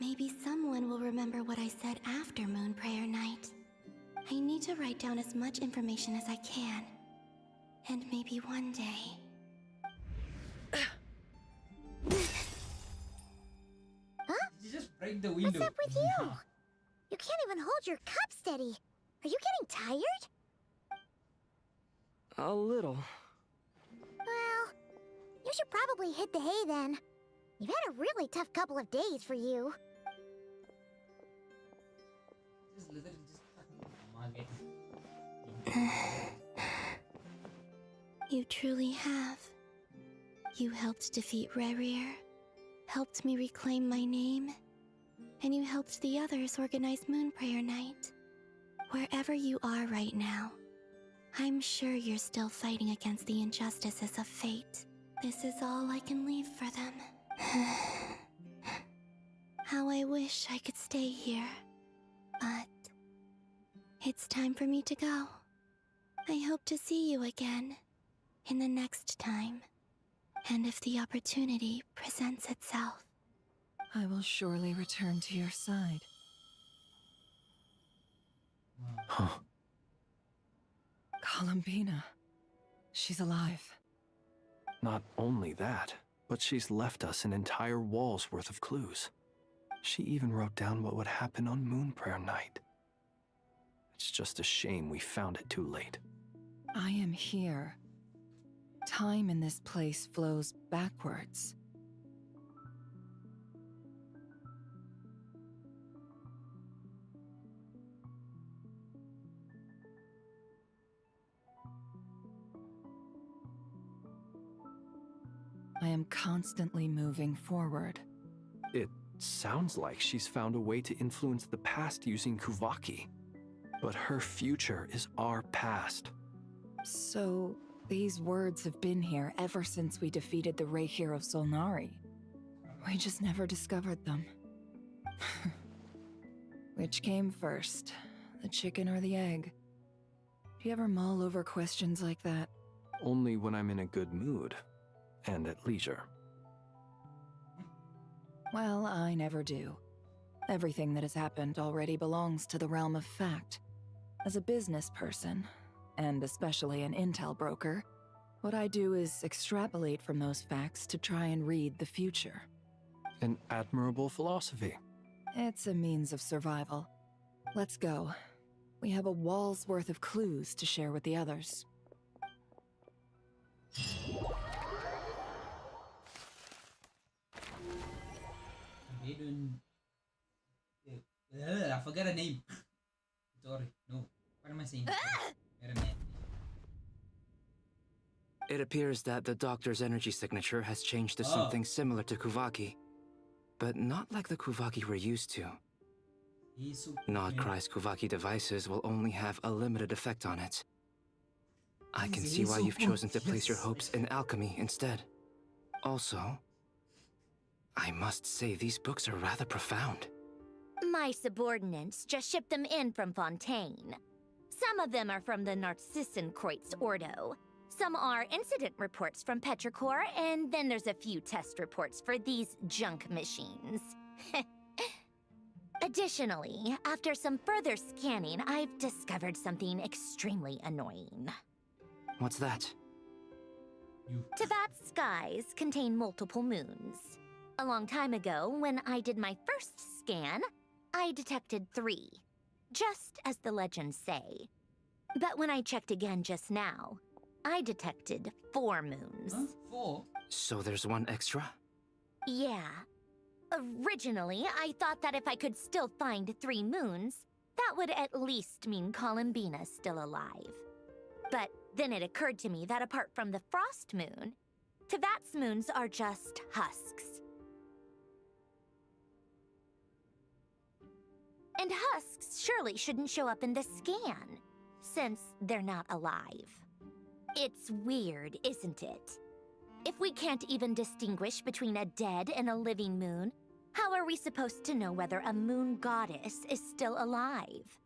S17: maybe someone will remember what I said after Moon Prayer Night. I need to write down as much information as I can. And maybe one day...
S19: Huh?
S2: You just break the window.
S19: What's up with you? You can't even hold your cup steady. Are you getting tired?
S12: A little.
S19: Well, you should probably hit the hay then. You've had a really tough couple of days for you.
S2: Just literally just
S17: You truly have. You helped defeat Rerir, helped me reclaim my name, and you helped the others organize Moon Prayer Night. Wherever you are right now, I'm sure you're still fighting against the injustices of fate. This is all I can leave for them. How I wish I could stay here. But it's time for me to go. I hope to see you again in the next time. And if the opportunity presents itself.
S3: I will surely return to your side.
S6: Huh.
S3: Columbina. She's alive.
S6: Not only that, but she's left us an entire wall's worth of clues. She even wrote down what would happen on Moon Prayer Night. It's just a shame we found it too late.
S3: I am here. Time in this place flows backwards. I am constantly moving forward.
S6: It sounds like she's found a way to influence the past using Kuvaki. But her future is our past.
S3: So, these words have been here ever since we defeated the Reikir of Solnari. We just never discovered them. Which came first, the chicken or the egg? Do you ever mull over questions like that?
S6: Only when I'm in a good mood. And at leisure.
S3: Well, I never do. Everything that has happened already belongs to the realm of fact. As a business person, and especially an intel broker, what I do is extrapolate from those facts to try and read the future.
S6: An admirable philosophy.
S3: It's a means of survival. Let's go. We have a wall's worth of clues to share with the others.
S2: Maiden. I forgot her name. Sorry. No. What am I saying? Maiden.
S20: It appears that the doctor's energy signature has changed to something similar to Kuvaki, but not like the Kuvaki we're used to. Nodcry's Kuvaki devices will only have a limited effect on it. I can see why you've chosen to place your hopes in alchemy instead. Also, I must say these books are rather profound.
S4: My subordinates just shipped them in from Fontaine. Some of them are from the Narcissenkreuz Ordo. Some are incident reports from Petrichor, and then there's a few test reports for these junk machines. Additionally, after some further scanning, I've discovered something extremely annoying.
S20: What's that?
S4: Teyvat's skies contain multiple moons. A long time ago, when I did my first scan, I detected 3, just as the legends say. But when I checked again just now, I detected 4 moons.
S2: Huh? 4?
S20: So there's one extra?
S4: Yeah. Originally, I thought that if I could still find 3 moons, that would at least mean Columbina's still alive. But then it occurred to me that apart from the Frost Moon, Teyvat's moons are just husks. And husks surely shouldn't show up in the scan, since they're not alive. It's weird, isn't it? If we can't even distinguish between a dead and a living moon, how are we supposed to know whether a moon goddess is still alive?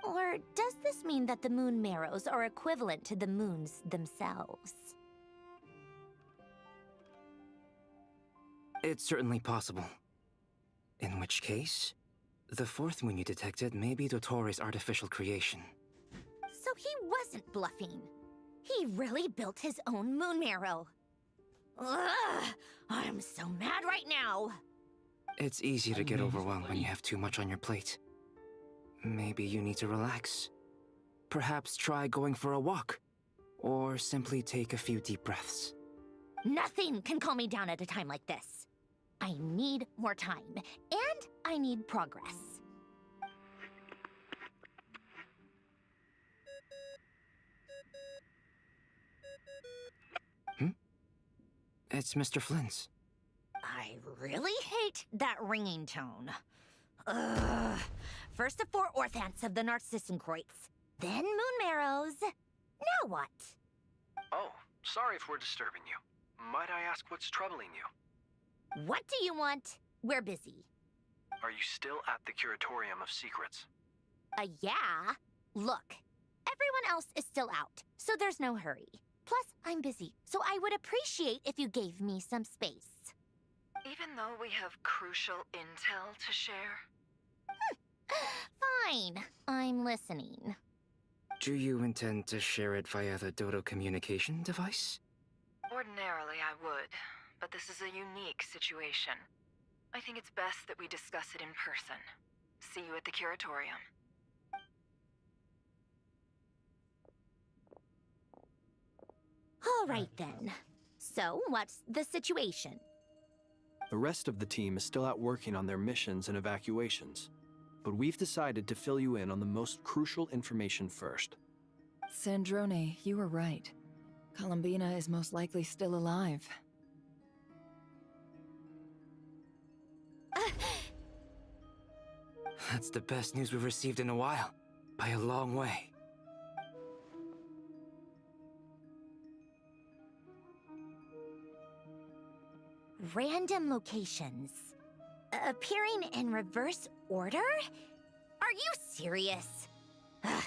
S4: Or does this mean that the moon marrows are equivalent to the moons themselves?
S20: It's certainly possible. In which case, the 4th moon you detected may be Dottore artificial creation.
S4: So he wasn't bluffing. He really built his own moon marrow. Ugh! I'm so mad right now!
S20: It's easy to get overwhelmed when you have too much on your plate. Maybe you need to relax. Perhaps try going for a walk. Or simply take a few deep breaths.
S4: Nothing can calm me down at a time like this. I need more time, and I need progress.
S20: It's Mr. Flynn's.
S4: I really hate that ringing tone. Ugh. First the 4 orthants of the Narcissenkreuz, then moon marrows. Now what?
S6: Oh, sorry if we're disturbing you. Might I ask what's troubling you?
S4: What do you want? We're busy.
S6: Are you still at the Curatorium of Secrets?
S4: Yeah. Look, everyone else is still out, so there's no hurry. Plus, I'm busy, so I would appreciate if you gave me some space.
S3: Even though we have crucial intel to share?
S4: Fine. I'm listening.
S20: Do you intend to share it via the Dodo communication device?
S3: Ordinarily, I would, but this is a unique situation. I think it's best that we discuss it in person. See you at the Curatorium.
S4: All right, then. So, what's the situation?
S6: The rest of the team is still out working on their missions and evacuations, but we've decided to fill you in on the most crucial information first.
S3: Sandrone, you were right. Columbina is most likely still alive.
S20: That's the best news we've received in a while. By a long way.
S4: Random locations. Appearing in reverse order? Are you serious?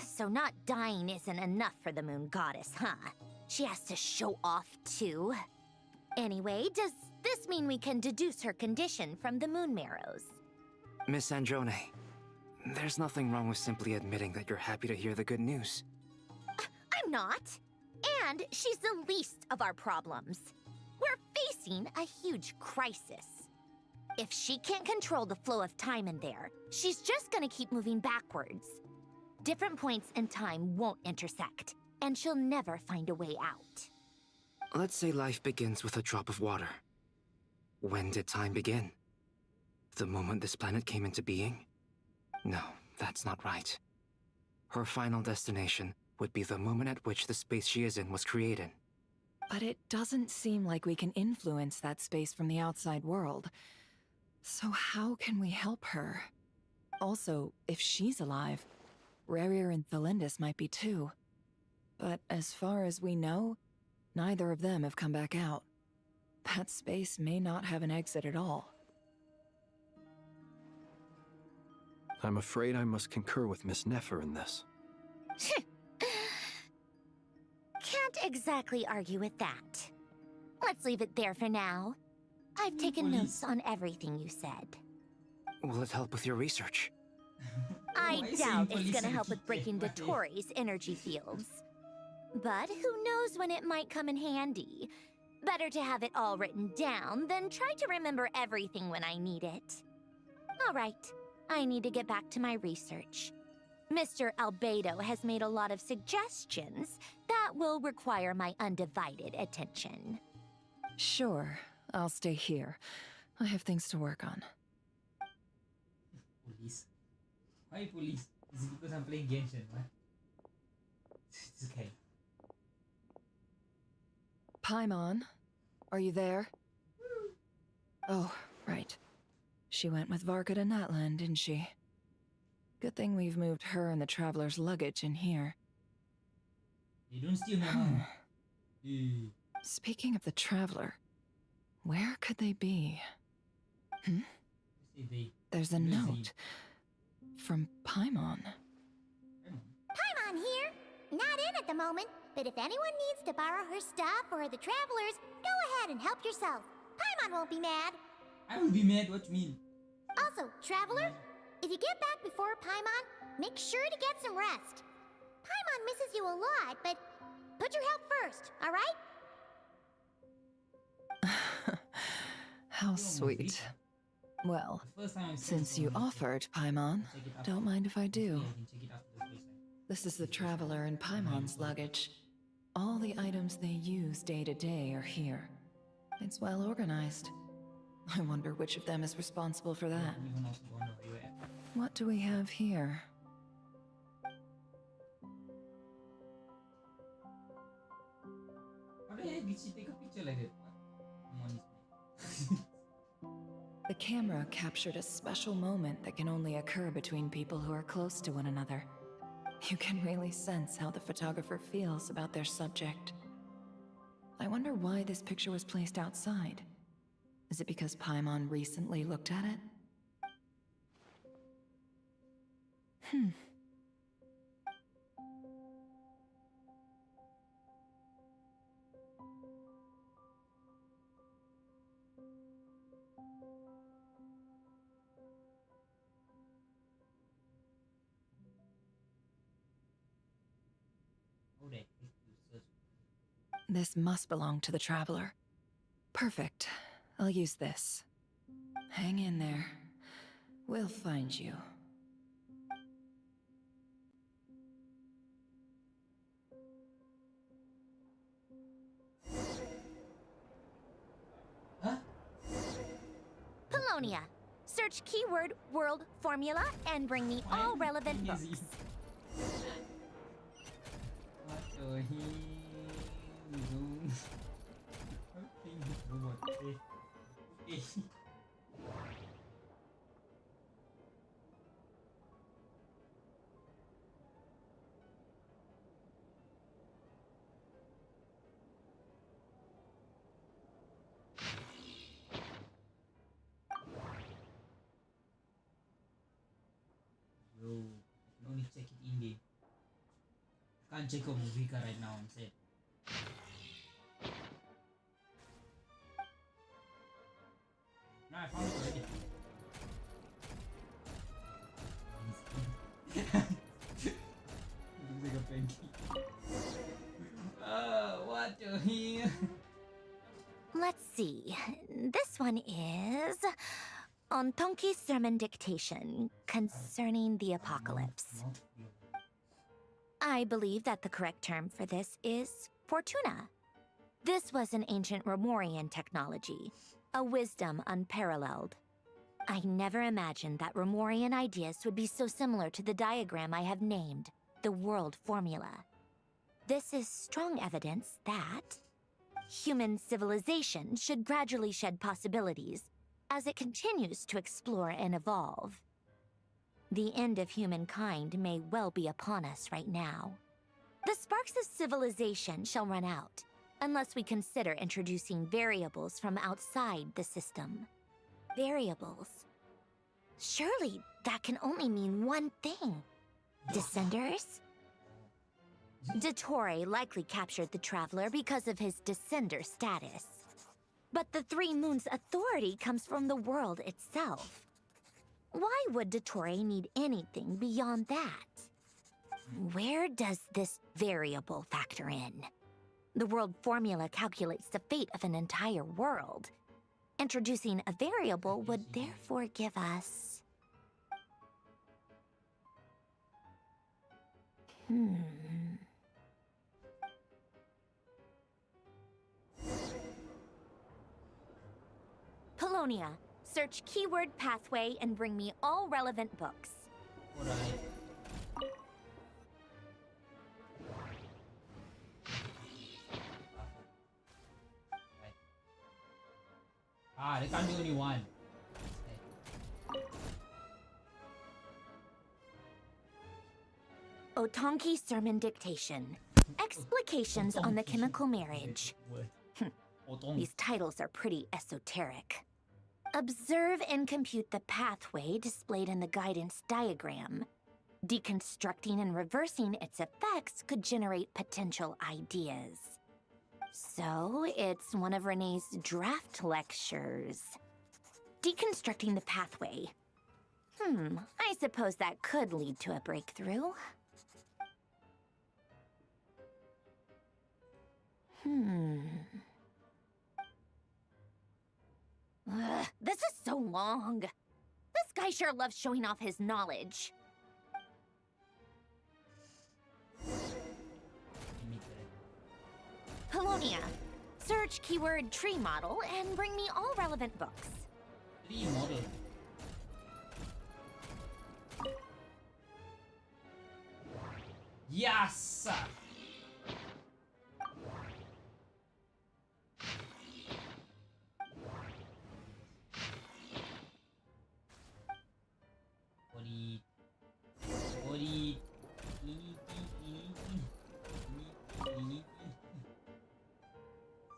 S4: So not dying isn't enough for the moon goddess, huh? She has to show off too. Anyway, does this mean we can deduce her condition from the moon marrows?
S20: Miss Sandrone, there's nothing wrong with simply admitting that you're happy to hear the good news.
S4: I'm not. And she's the least of our problems. We're facing a huge crisis. If she can't control the flow of time in there, she's just gonna keep moving backwards. Different points in time won't intersect, and she'll never find a way out.
S20: Let's say life begins with a drop of water. When did time begin? The moment this planet came into being? No, that's not right. Her final destination would be the moment at which the space she is in was created.
S3: But it doesn't seem like we can influence that space from the outside world. So how can we help her? Also, if she's alive, Rerir and Thelindis might be too. But as far as we know, neither of them have come back out. That space may not have an exit at all.
S6: I'm afraid I must concur with Miss Nefer in this.
S4: Can't exactly argue with that. Let's leave it there for now. I've taken notes on everything you said.
S20: Will it help with your research?
S4: I doubt it's gonna help with breaking Dotori's energy fields. But who knows when it might come in handy. Better to have it all written down than try to remember everything when I need it. All right, I need to get back to my research. Mr. Albedo has made a lot of suggestions that will require my undivided attention.
S3: Sure, I'll stay here. I have things to work on.
S2: Police. Why police? Is it because I'm playing Genshin, right? It's okay.
S3: Paimon, are you there? Oh, right. She went with Varka to Natlan, didn't she? Good thing we've moved her and the Traveler's luggage in here.
S2: You don't steal my mom.
S3: Speaking of the Traveler, where could they be? There's a note from Paimon.
S19: Paimon here. Not in at the moment, but if anyone needs to borrow her stuff or the Travelers, go ahead and help yourself. Paimon won't be mad.
S2: I will be mad, what you mean?
S19: Also, Traveler, if you get back before Paimon, make sure to get some rest. Paimon misses you a lot, but put your health first, alright?
S3: How sweet. Well, since you offered, Paimon, don't mind if I do. This is the Traveler and Paimon's luggage. All the items they use day to day are here. It's well organized. I wonder which of them is responsible for that. What do we have here?
S2: How the heck did she take a picture like that?
S3: The camera captured a special moment that can only occur between people who are close to one another. You can really sense how the photographer feels about their subject. I wonder why this picture was placed outside. Is it because Paimon recently looked at it? This must belong to the Traveler. Perfect. I'll use this. Hang in there. We'll find you.
S4: Polonia. Search keyword world formula and bring me all relevant books.
S2: What the hell? Yo, I can only check it in game. Can't check out Movika right now, I'm sad. No, I found it already. Looks like a pancake. What the hell?
S4: Let's see. This one is on Tonki's sermon dictation concerning the apocalypse. I believe that the correct term for this is Fortuna. This was an ancient Romorian technology, a wisdom unparalleled. I never imagined that Remorian ideas would be so similar to the diagram I have named, the World Formula. This is strong evidence that human civilization should gradually shed possibilities as it continues to explore and evolve. The end of humankind may well be upon us right now. The sparks of civilization shall run out, unless we consider introducing variables from outside the system. Variables. Surely that can only mean one thing. Descenders? Dottore likely captured the Traveler because of his descender status. But the Three Moons' authority comes from the world itself. Why would Dottore need anything beyond that? Where does this variable factor in? The world formula calculates the fate of an entire world. Introducing a variable would therefore give us... Polonia, search keyword pathway and bring me all relevant books.
S2: Alright. Ah, they can't do only one.
S4: Otonki Sermon Dictation. Explications on the Chemical Marriage. These titles are pretty esoteric. Observe and compute the pathway displayed in the guidance diagram. Deconstructing and reversing its effects could generate potential ideas. So, it's one of Renee's draft lectures. Deconstructing the pathway. I suppose that could lead to a breakthrough. This is so long. This guy sure loves showing off his knowledge. Polonia, search keyword tree model and bring me all relevant books.
S2: Tree model. Yes!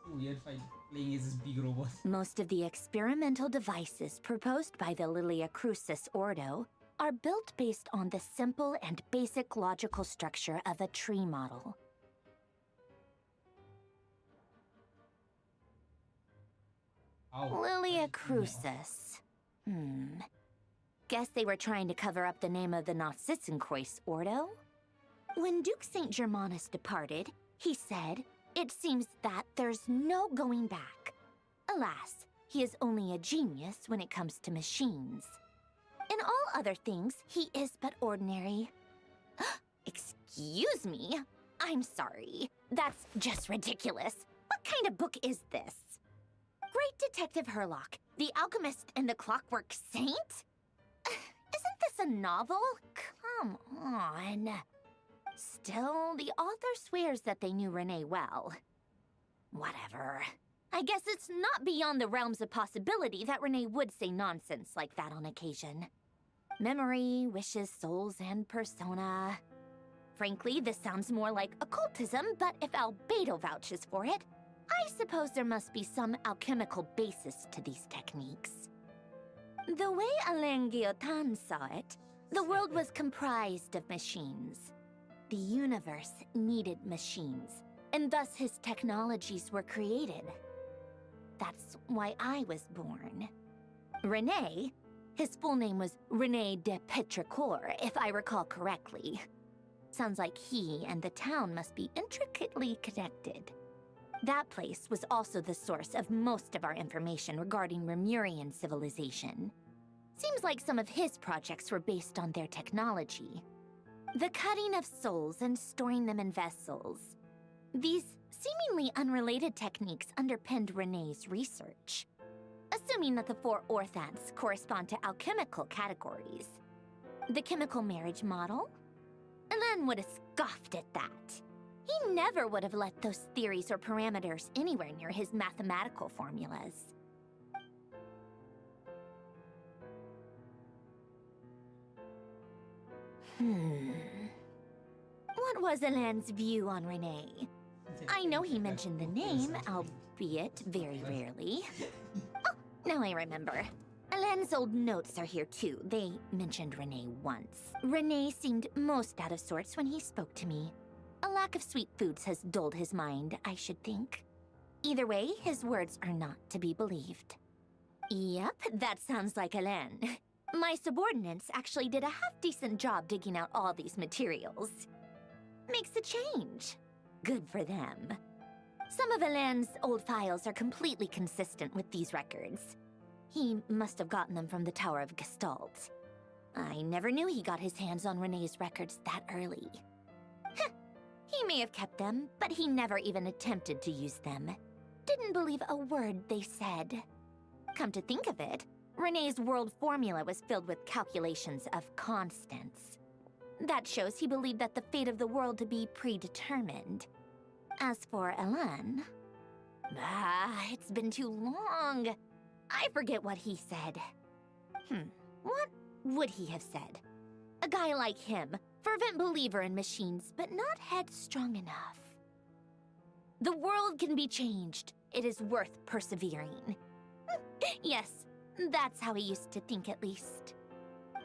S2: Weird playing as this big robot.
S4: Most of the experimental devices proposed by the Lilia Crucis Ordo are built based on the simple and basic logical structure of a tree model. Lilia Crucis. Guess they were trying to cover up the name of the Nausitzienkois Ordo? When Duke St. Germanus departed, he said, "It seems that there's no going back." Alas, he is only a genius when it comes to machines. In all other things, he is but ordinary. Excuse me? I'm sorry. That's just ridiculous. What kind of book is this? Great Detective Herlock, the Alchemist and the Clockwork Saint? Isn't this a novel? Come on. Still, the author swears that they knew Renee well. Whatever. I guess it's not beyond the realms of possibility that Renee would say nonsense like that on occasion. Memory, wishes, souls, and persona. Frankly, this sounds more like occultism, but if Albedo vouches for it, I suppose there must be some alchemical basis to these techniques. The way Alain Guillotin saw it, the world was comprised of machines. The universe needed machines, and thus his technologies were created. That's why I was born. René, his full name was René de Petrichor, if I recall correctly. Sounds like he and the town must be intricately connected. That place was also the source of most of our information regarding Remurian civilization. Seems like some of his projects were based on their technology. The cutting of souls and storing them in vessels. These seemingly unrelated techniques underpinned René's research. A assuming that the 4 orthants correspond to alchemical categories. The chemical marriage model? Elen would have scoffed at that. He never would have let those theories or parameters anywhere near his mathematical formulas. What was Elen's view on Renee? I know he mentioned the name, albeit very rarely. Oh, now I remember. Elen's old notes are here too. They mentioned Renee once. Renee seemed most out of sorts when he spoke to me. A lack of sweet foods has dulled his mind, I should think. Either way, his words are not to be believed. Yep, that sounds like Elen. My subordinates actually did a half-decent job digging out all these materials. Makes a change. Good for them. Some of Elen's old files are completely consistent with these records. He must have gotten them from the Tower of Gestalt. I never knew he got his hands on Renee's records that early. He may have kept them, but he never even attempted to use them. Didn't believe a word they said. Come to think of it, Renee's world formula was filled with calculations of constants. That shows he believed that the fate of the world to be predetermined. As for Elen... it's been too long. I forget what he said. What would he have said? A guy like him, fervent believer in machines, but not headstrong enough. The world can be changed. It is worth persevering. Yes, that's how he used to think at least.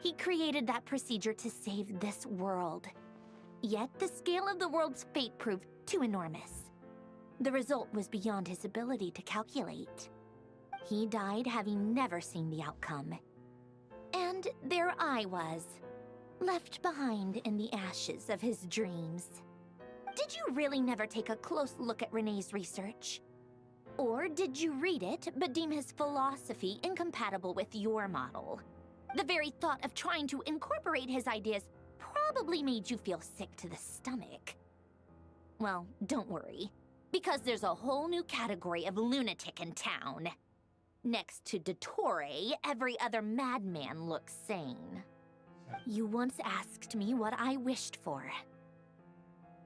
S4: He created that procedure to save this world. Yet the scale of the world's fate proved too enormous. The result was beyond his ability to calculate. He died having never seen the outcome. And there I was, left behind in the ashes of his dreams. Did you really never take a close look at Renee's research? Or did you read it but deem his philosophy incompatible with your model? The very thought of trying to incorporate his ideas probably made you feel sick to the stomach. Well, don't worry, because there's a whole new category of lunatic in town. Next to Dottore, every other madman looks sane. You once asked me what I wished for.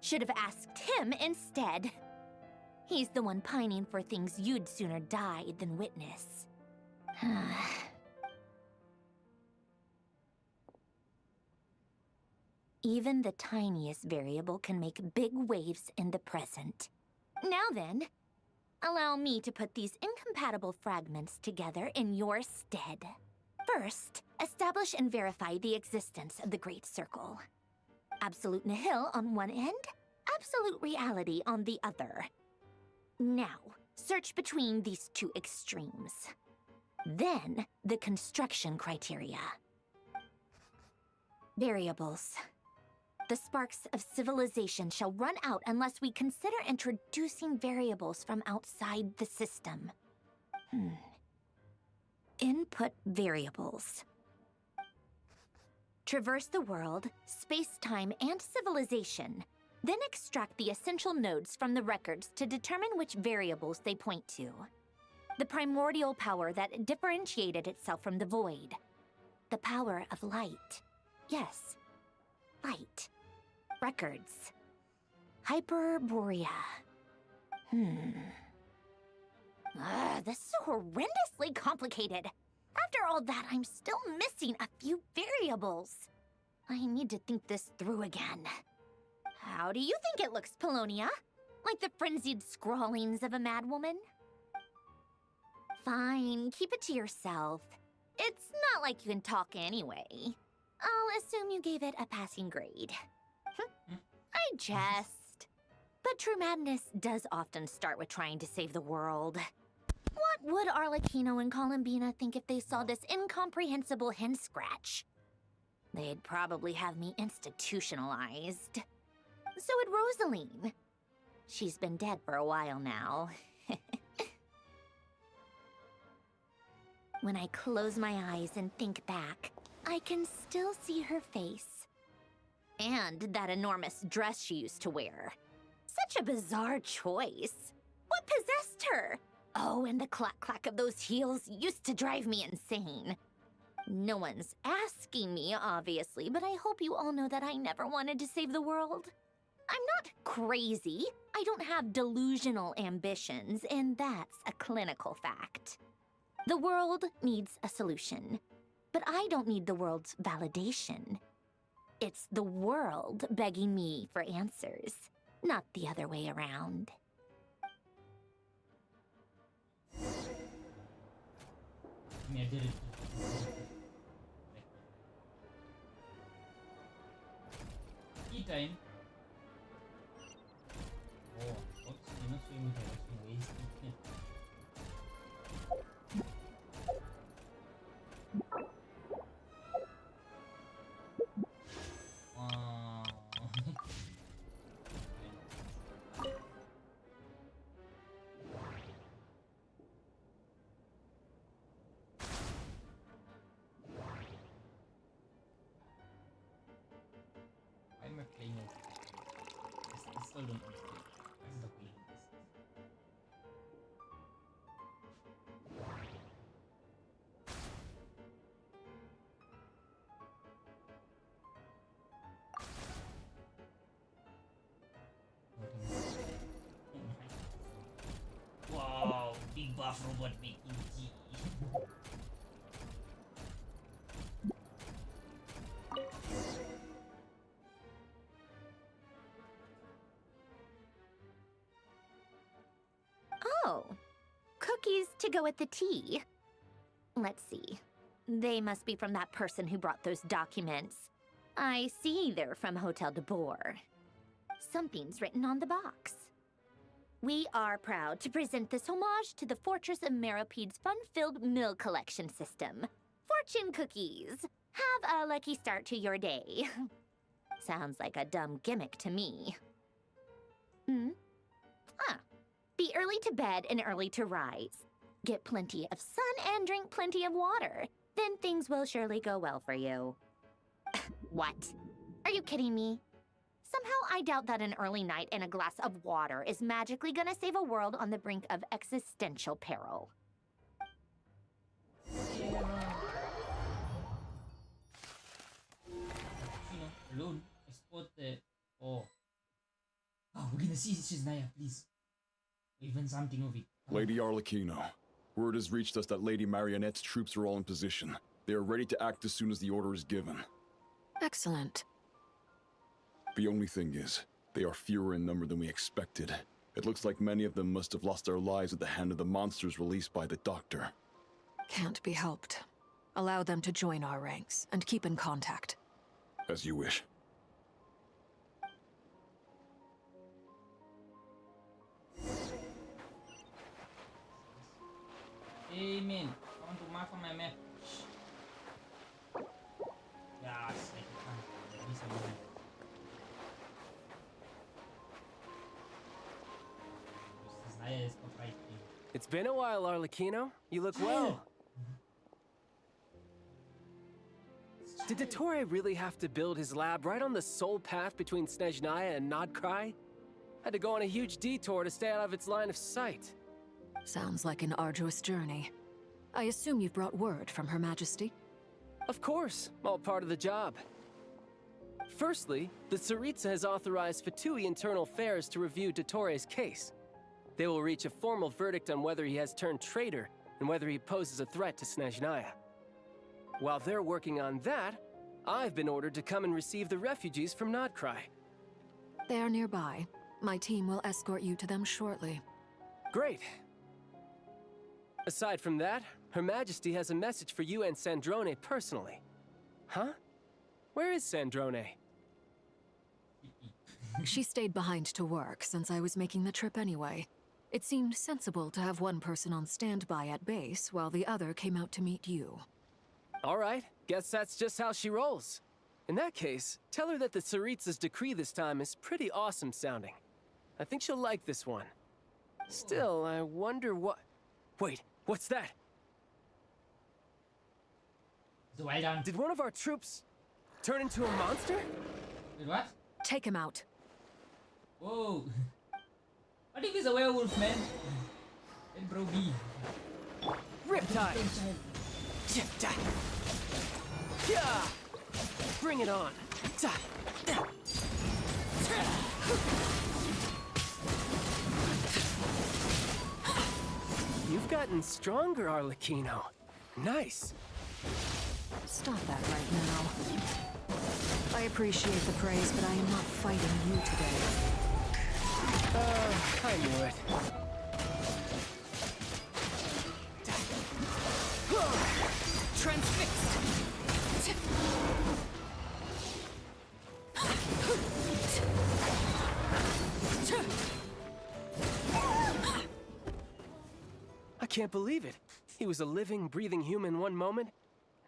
S4: Should have asked him instead. He's the one pining for things you'd sooner die than witness. Even the tiniest variable can make big waves in the present. Now then, allow me to put these incompatible fragments together in your stead. First, establish and verify the existence of the Great Circle. Absolute nihil on one end, absolute reality on the other. Now, search between these two extremes. Then, the construction criteria. Variables. The sparks of civilization shall run out unless we consider introducing variables from outside the system. Input variables. Traverse the world, space-time, and civilization. Then extract the essential nodes from the records to determine which variables they point to. The primordial power that differentiated itself from the void. The power of light. Yes, light. Records. Hyperborea. This is so horrendously complicated. After all that, I'm still missing a few variables. I need to think this through again. How do you think it looks, Polonia? Like the frenzied scrawlings of a madwoman? Fine, keep it to yourself. It's not like you can talk anyway. I'll assume you gave it a passing grade. I jest. But true madness does often start with trying to save the world. What would Arlecchino and Columbina think if they saw this incomprehensible hen scratch? They'd probably have me institutionalized. So would Rosaline. She's been dead for a while now. When I close my eyes and think back, I can still see her face. And that enormous dress she used to wear. Such a bizarre choice. What possessed her? Oh, and the clack-clack of those heels used to drive me insane. No one's asking me, obviously, but I hope you all know that I never wanted to save the world. I'm not crazy. I don't have delusional ambitions, and that's a clinical fact. The world needs a solution, but I don't need the world's validation. It's the world begging me for answers, not the other way around.
S2: I mean, I did it. Tea time. Oh, what's swing with waste? Why am I playing it? I still don't understand. What's the point of this? Wow, big buff robot making tea.
S4: Oh, cookies to go with the tea. Let's see. They must be from that person who brought those documents. I see they're from Hotel de Boer. Something's written on the box. We are proud to present this homage to the Fortress of Meropede's fun-filled mill collection system. Fortune cookies. Have a lucky start to your day. Sounds like a dumb gimmick to me. Be early to bed and early to rise. Get plenty of sun and drink plenty of water. Then things will surely go well for you. What? Are you kidding me? Somehow I doubt that an early night and a glass of water is magically gonna save a world on the brink of existential peril.
S2: Alone. I spot the... Oh, we're gonna see Shiznaya, please. Even something of it.
S1: Lady Arlecchino, word has reached us that Lady Marionette's troops are all in position. They are ready to act as soon as the order is given.
S8: Excellent.
S1: The only thing is, they are fewer in number than we expected. It looks like many of them must have lost their lives at the hand of the monsters released by the Doctor.
S8: Can't be helped. Allow them to join our ranks, and keep in contact.
S1: As you wish.
S2: Amen. I want to mark on my map. Yes, I can. At least I know. Shiznaya is right.
S11: It's been a while, Arlecchino. You look well. Did Dottore really have to build his lab right on the sole path between Snezhnaya and Nodcry? Had to go on a huge detour to stay out of its line of sight.
S8: Sounds like an arduous journey. I assume you've brought word from Her Majesty?
S11: Of course, all part of the job. Firstly, the Tsaritsa has authorized Fatui Internal Affairs to review Dottore's case. They will reach a formal verdict on whether he has turned traitor and whether he poses a threat to Snezhnaya. While they're working on that, I've been ordered to come and receive the refugees from Nodcry.
S8: They are nearby. My team will escort you to them shortly.
S11: Great. Aside from that, Her Majesty has a message for you and Sandrone personally. Huh? Where is Sandrone?
S8: She stayed behind to work since I was making the trip anyway. It seemed sensible to have one person on standby at base while the other came out to meet you.
S11: All right, guess that's just how she rolls. In that case, tell her that the Tsaritsa's decree this time is pretty awesome sounding. I think she'll like this one. Still, I wonder what... Wait, what's that? Did one of our troops turn into a monster?
S2: Wait, what?
S8: Take him out.
S2: Whoa. What if he's a werewolf, man? Bro B.
S11: Riptide! Yeah! Bring it on! You've gotten stronger, Arlecchino. Nice.
S8: Stop that right now. I appreciate the praise, but I am not fighting you today.
S11: I knew it.
S8: Transfixed!
S11: I can't believe it. He was a living, breathing human one moment,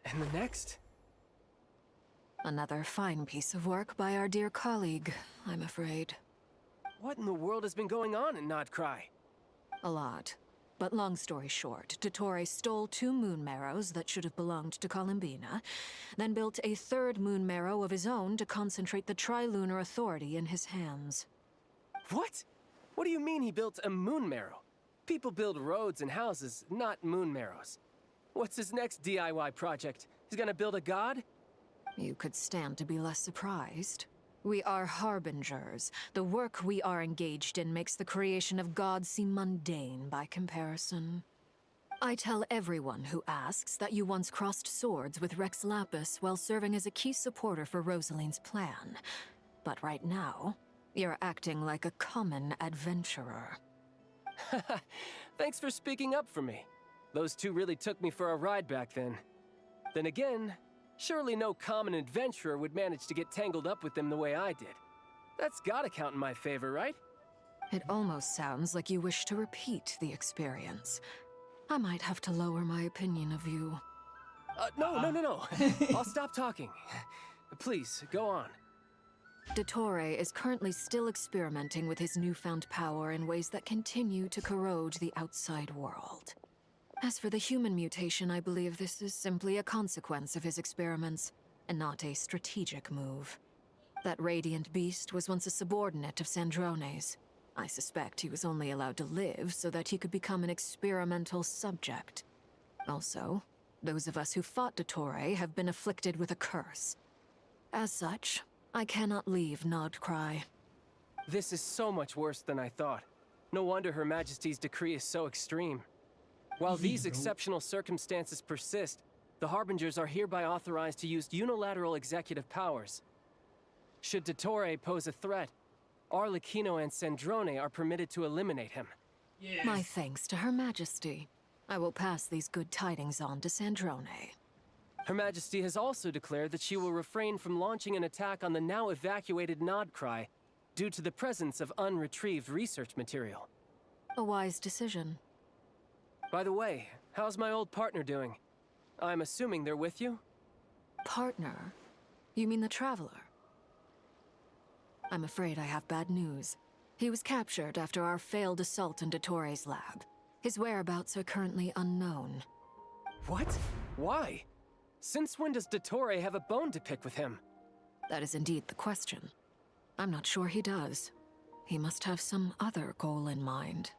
S11: and the next?
S8: Another fine piece of work by our dear colleague, I'm afraid.
S11: What in the world has been going on in Nodcry?
S8: A lot. But long story short, Dottore stole 2 moon marrows that should have belonged to Columbina, then built a 3rd moon marrow of his own to concentrate the Trilunar Authority in his hands.
S11: What? What do you mean he built a moon marrow? People build roads and houses, not moon marrows. What's his next DIY project? He's gonna build a god?
S8: You could stand to be less surprised. We are harbingers. The work we are engaged in makes the creation of gods seem mundane by comparison. I tell everyone who asks that you once crossed swords with Rex Lapis while serving as a key supporter for Rosaline's plan. But right now, you're acting like a common adventurer.
S11: Thanks for speaking up for me. Those 2 really took me for a ride back then. Then again, surely no common adventurer would manage to get tangled up with them the way I did. That's gotta count in my favor, right?
S8: It almost sounds like you wish to repeat the experience. I might have to lower my opinion of you.
S11: No. I'll stop talking. Please, go on.
S8: Dottore is currently still experimenting with his newfound power in ways that continue to corrode the outside world. As for the human mutation, I believe this is simply a consequence of his experiments, and not a strategic move. That radiant beast was once a subordinate of Sandrone's. I suspect he was only allowed to live so that he could become an experimental subject. Also, those of us who fought Dottore have been afflicted with a curse. As such, I cannot leave Nodcry.
S11: This is so much worse than I thought. No wonder Her Majesty's decree is so extreme. While these exceptional circumstances persist, the Harbingers are hereby authorized to use unilateral executive powers. Should Dottore pose a threat, Arlecchino and Sandrone are permitted to eliminate him.
S2: Yes.
S8: My thanks to Her Majesty. I will pass these good tidings on to Sandrone.
S11: Her Majesty has also declared that she will refrain from launching an attack on the now evacuated Nodcry due to the presence of unretrieved research material.
S8: A wise decision.
S11: By the way, how's my old partner doing? I'm assuming they're with you?
S8: Partner? You mean the Traveler? I'm afraid I have bad news. He was captured after our failed assault in Dottore's lab. His whereabouts are currently unknown.
S11: What? Why? Since when does Dottore have a bone to pick with him?
S8: That is indeed the question. I'm not sure he does. He must have some other goal in mind.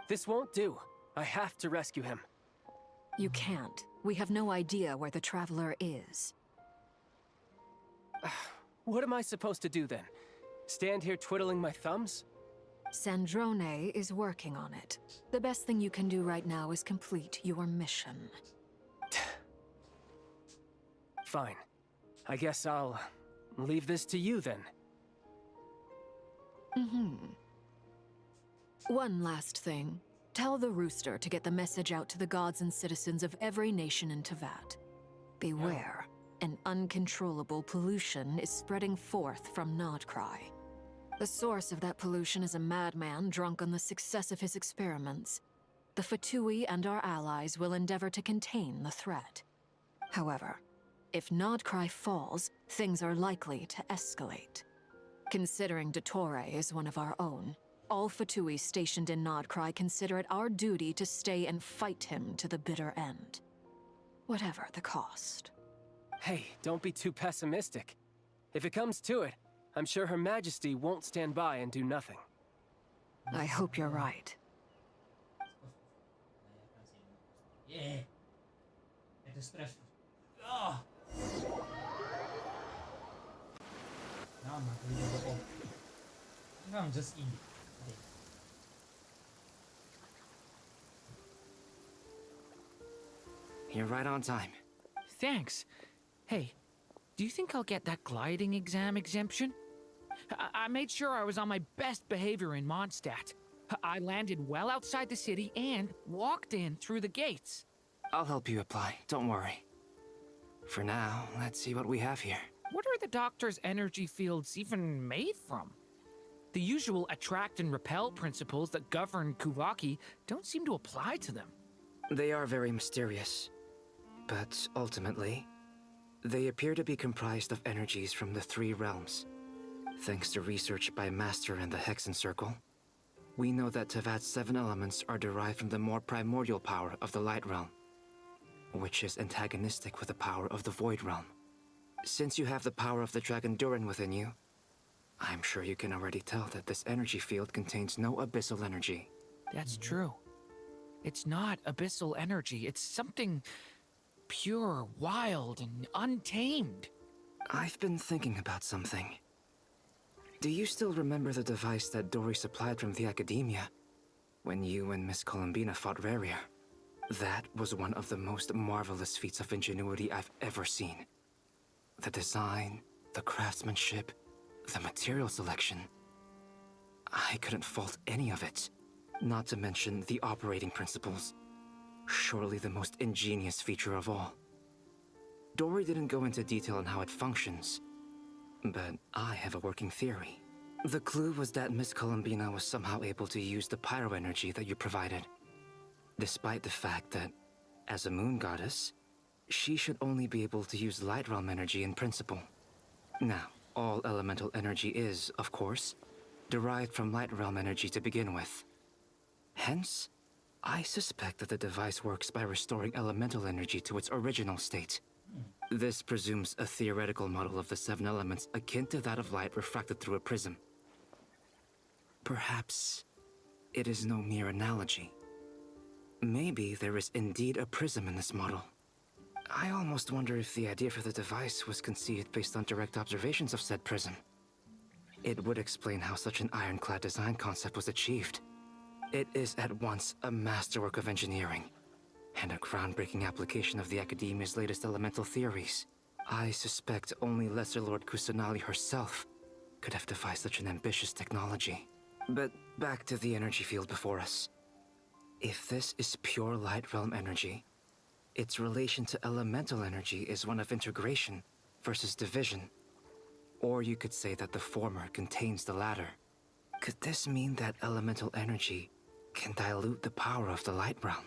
S11: This won't do. I have to rescue him.
S8: You can't. We have no idea where the Traveler is.
S11: What am I supposed to do then? Stand here twiddling my thumbs?
S8: Sandrone is working on it. The best thing you can do right now is complete your mission.
S11: Fine. I guess I'll leave this to you then.
S8: One last thing. Tell the Rooster to get the message out to the gods and citizens of every nation in Tevat. Beware. An uncontrollable pollution is spreading forth from Nodcry. The source of that pollution is a madman drunk on the success of his experiments. The Fatui and our allies will endeavor to contain the threat. However, if Nodcry falls, things are likely to escalate. Considering Dottore is one of our own, all Fatui stationed in Nodcry consider it our duty to stay and fight him to the bitter end. Whatever the cost.
S11: Hey, don't be too pessimistic. If it comes to it, I'm sure Her Majesty won't stand by and do nothing.
S8: I hope you're right.
S2: Yeah. Het is treffer. Ah. Nou, maar ik wil er op. I'm just in. Okay.
S20: You're right on time.
S16: Thanks. Hey, do you think I'll get that gliding exam exemption? I made sure I was on my best behavior in Mondstadt. I landed well outside the city and walked in through the gates.
S20: I'll help you apply, don't worry. For now, let's see what we have here.
S16: What are the doctor's energy fields even made from? The usual attract and repel principles that govern Kuvaki don't seem to apply to them.
S20: They are very mysterious. But ultimately, they appear to be comprised of energies from the three realms. Thanks to research by Master in the Hexen Circle, we know that Tevat's 7 elements are derived from the more primordial power of the Light Realm, which is antagonistic with the power of the Void Realm. Since you have the power of the Dragon Durin within you, I'm sure you can already tell that this energy field contains no abyssal energy.
S16: That's true. It's not abyssal energy, it's something pure, wild, and untamed.
S20: I've been thinking about something. Do you still remember the device that Dory supplied from the Academia when you and Miss Columbina fought Rarier? That was one of the most marvelous feats of ingenuity I've ever seen. The design, the craftsmanship, the material selection. I couldn't fault any of it. Not to mention the operating principles. Surely the most ingenious feature of all. Dory didn't go into detail on how it functions, but I have a working theory. The clue was that Miss Columbina was somehow able to use the pyro energy that you provided, despite the fact that, as a moon goddess, she should only be able to use Light Realm energy in principle. Now, all elemental energy is, of course, derived from Light Realm energy to begin with. Hence, I suspect that the device works by restoring elemental energy to its original state. This presumes a theoretical model of the 7 elements akin to that of light refracted through a prism. Perhaps it is no mere analogy. Maybe there is indeed a prism in this model. I almost wonder if the idea for the device was conceived based on direct observations of said prism. It would explain how such an ironclad design concept was achieved. It is at once a masterwork of engineering and a groundbreaking application of the Academia's latest elemental theories. I suspect only Lesser Lord Kusanali herself could have devised such an ambitious technology. But back to the energy field before us. If this is pure Light Realm energy, its relation to elemental energy is one of integration versus division. Or you could say that the former contains the latter. Could this mean that elemental energy can dilute the power of the Light Realm?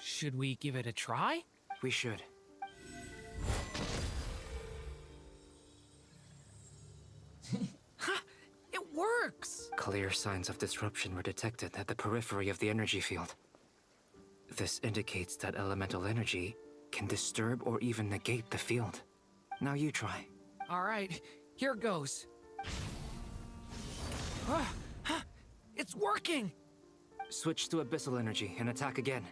S16: Should we give it a try?
S20: We should.
S16: It works!
S20: Clear signs of disruption were detected at the periphery of the energy field. This indicates that elemental energy can disturb or even negate the field. Now you try.
S16: All right, here goes. It's working!
S20: Switch to abyssal energy and attack again.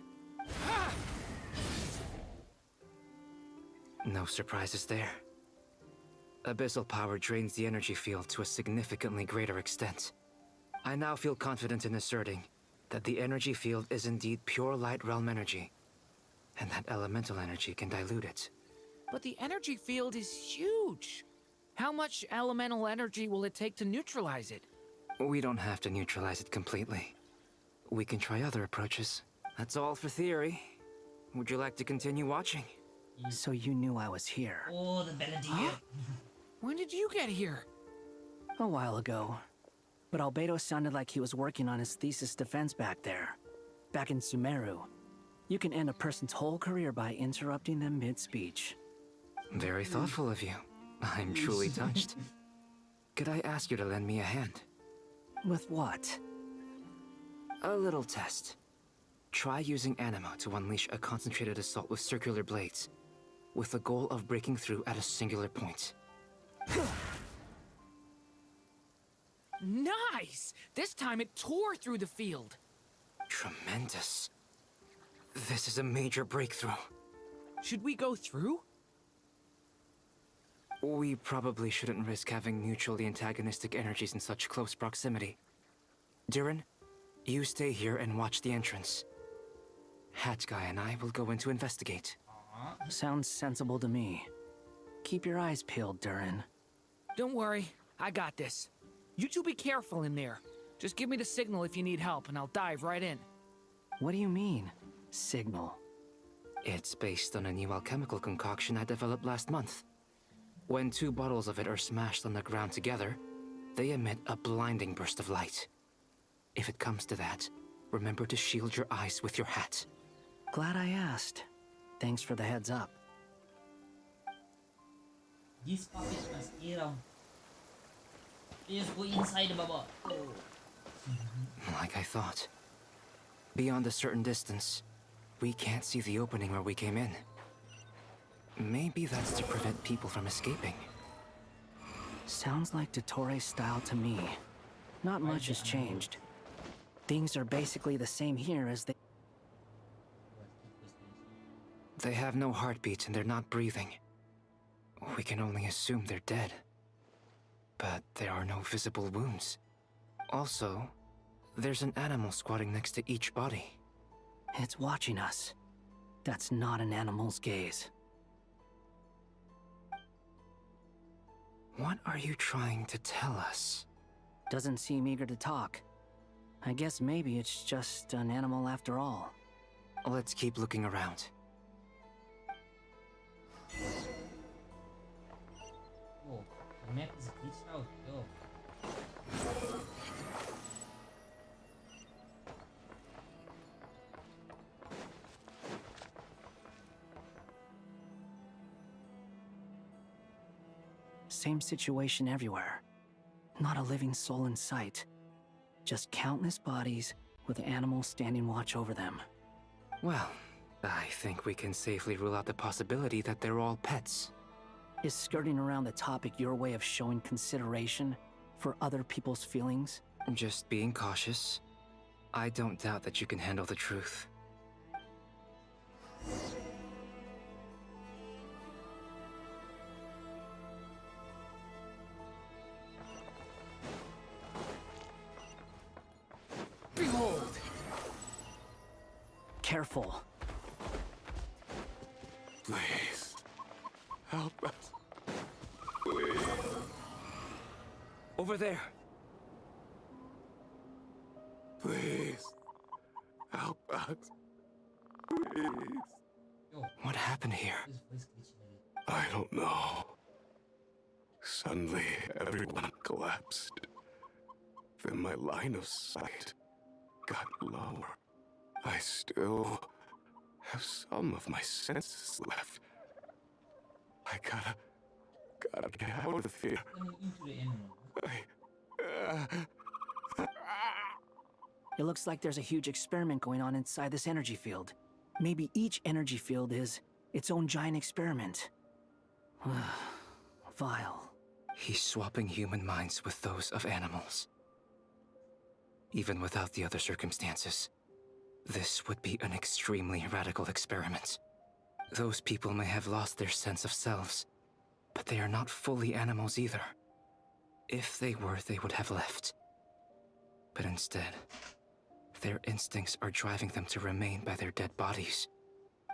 S20: No surprises there. Abyssal power drains the energy field to a significantly greater extent. I now feel confident in asserting that the energy field is indeed pure Light Realm energy, and that elemental energy can dilute it.
S16: But the energy field is huge. How much elemental energy will it take to neutralize it?
S20: We don't have to neutralize it completely. We can try other approaches. That's all for theory. Would you like to continue watching?
S7: So you knew I was here.
S2: Oh, the Belladilla.
S16: When did you get here?
S7: A while ago. But Albedo sounded like he was working on his thesis defense back there. Back in Sumeru. You can end a person's whole career by interrupting them mid-speech.
S20: Very thoughtful of you. I'm truly touched. Could I ask you to lend me a hand?
S7: With what?
S20: A little test. Try using Animo to unleash a concentrated assault with circular blades, with the goal of breaking through at a singular point.
S16: Nice! This time it tore through the field.
S20: Tremendous. This is a major breakthrough.
S16: Should we go through?
S20: We probably shouldn't risk having mutually antagonistic energies in such close proximity. Durin, you stay here and watch the entrance. Hat Guy and I will go in to investigate.
S7: Sounds sensible to me. Keep your eyes peeled, Durin.
S16: Don't worry, I got this. You two be careful in there. Just give me the signal if you need help, and I'll dive right in.
S7: What do you mean, signal?
S20: It's based on a new alchemical concoction I developed last month. When 2 bottles of it are smashed on the ground together, they emit a blinding burst of light. If it comes to that, remember to shield your eyes with your hat.
S7: Glad I asked. Thanks for the heads up.
S2: This puppet must get on. Let's go inside, Baba. Oh.
S20: Like I thought. Beyond a certain distance, we can't see the opening where we came in. Maybe that's to prevent people from escaping.
S7: Sounds like Dottore style to me. Not much has changed. Things are basically the same here as they...
S20: They have no heartbeat and they're not breathing. We can only assume they're dead. But there are no visible wounds. Also, there's an animal squatting next to each body.
S7: It's watching us. That's not an animal's gaze.
S20: What are you trying to tell us?
S7: Doesn't seem eager to talk. I guess maybe it's just an animal after all.
S20: Let's keep looking around.
S2: Oh, the map is glitched out. Yo.
S7: Same situation everywhere. Not a living soul in sight. Just countless bodies with animals standing watch over them.
S20: Well, I think we can safely rule out the possibility that they're all pets.
S7: Is skirting around the topic your way of showing consideration for other people's feelings?
S20: Just being cautious. I don't doubt that you can handle the truth.
S16: Behold!
S7: Careful.
S14: Please, help us. Please.
S20: Over there.
S14: Please, help us. Please.
S20: What happened here?
S14: I don't know. Suddenly, everyone collapsed. Then my line of sight got lower. I still have some of my senses left. I gotta get out of here.
S7: It looks like there's a huge experiment going on inside this energy field. Maybe each energy field is its own giant experiment. Vile.
S20: He's swapping human minds with those of animals. Even without the other circumstances, this would be an extremely radical experiment. Those people may have lost their sense of selves, but they are not fully animals either. If they were, they would have left. But instead, their instincts are driving them to remain by their dead bodies.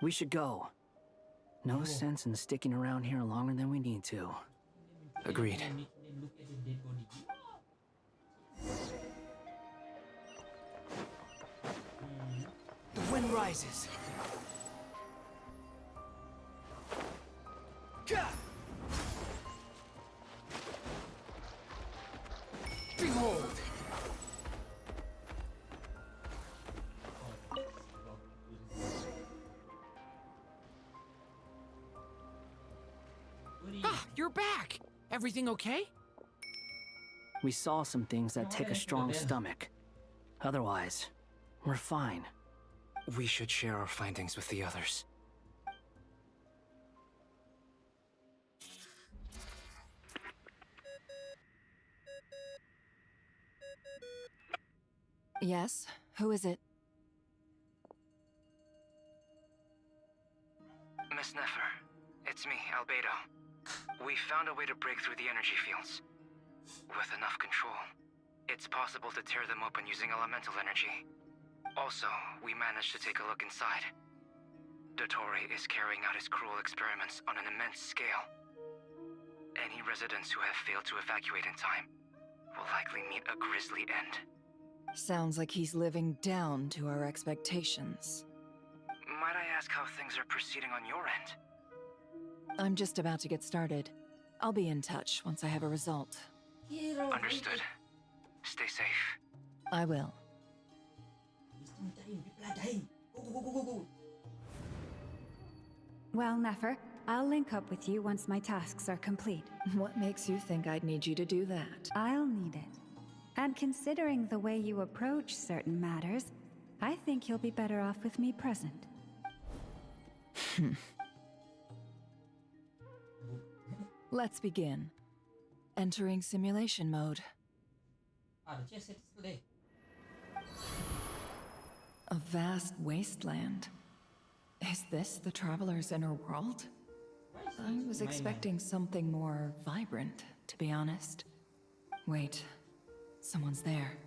S7: We should go. No sense in sticking around here longer than we need to.
S20: Agreed.
S16: The wind rises. Behold! Ah, you're back! Everything okay?
S7: We saw some things that take a strong stomach. Otherwise, we're fine.
S20: We should share our findings with the others.
S3: Yes? Who is it?
S20: Miss Nefer, it's me, Albedo. We found a way to break through the energy fields. With enough control, it's possible to tear them open using elemental energy. Also, we managed to take a look inside. Dottore is carrying out his cruel experiments on an immense scale. Any residents who have failed to evacuate in time will likely meet a grisly end.
S3: Sounds like he's living down to our expectations.
S20: Might I ask how things are proceeding on your end?
S3: I'm just about to get started. I'll be in touch once I have a result.
S20: Understood. Stay safe.
S3: I will.
S9: Well, Nefer, I'll link up with you once my tasks are complete.
S3: What makes you think I'd need you to do that?
S9: I'll need it. And considering the way you approach certain matters, I think you'll be better off with me present.
S3: Let's begin. Entering simulation mode.
S2: The chest is still there.
S3: A vast wasteland. Is this the Traveler's inner world? I was expecting something more vibrant, to be honest. Wait, someone's there.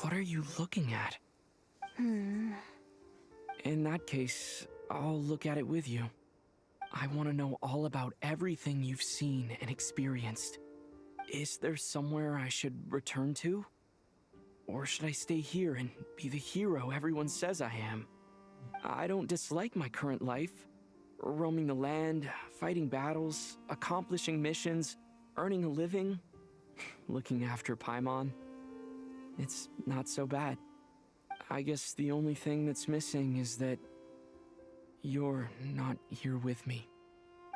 S12: What are you looking at? In that case, I'll look at it with you. I want to know all about everything you've seen and experienced. Is there somewhere I should return to? Or should I stay here and be the hero everyone says I am? I don't dislike my current life. Roaming the land, fighting battles, accomplishing missions, earning a living, looking after Paimon. It's not so bad. I guess the only thing that's missing is that you're not here with me.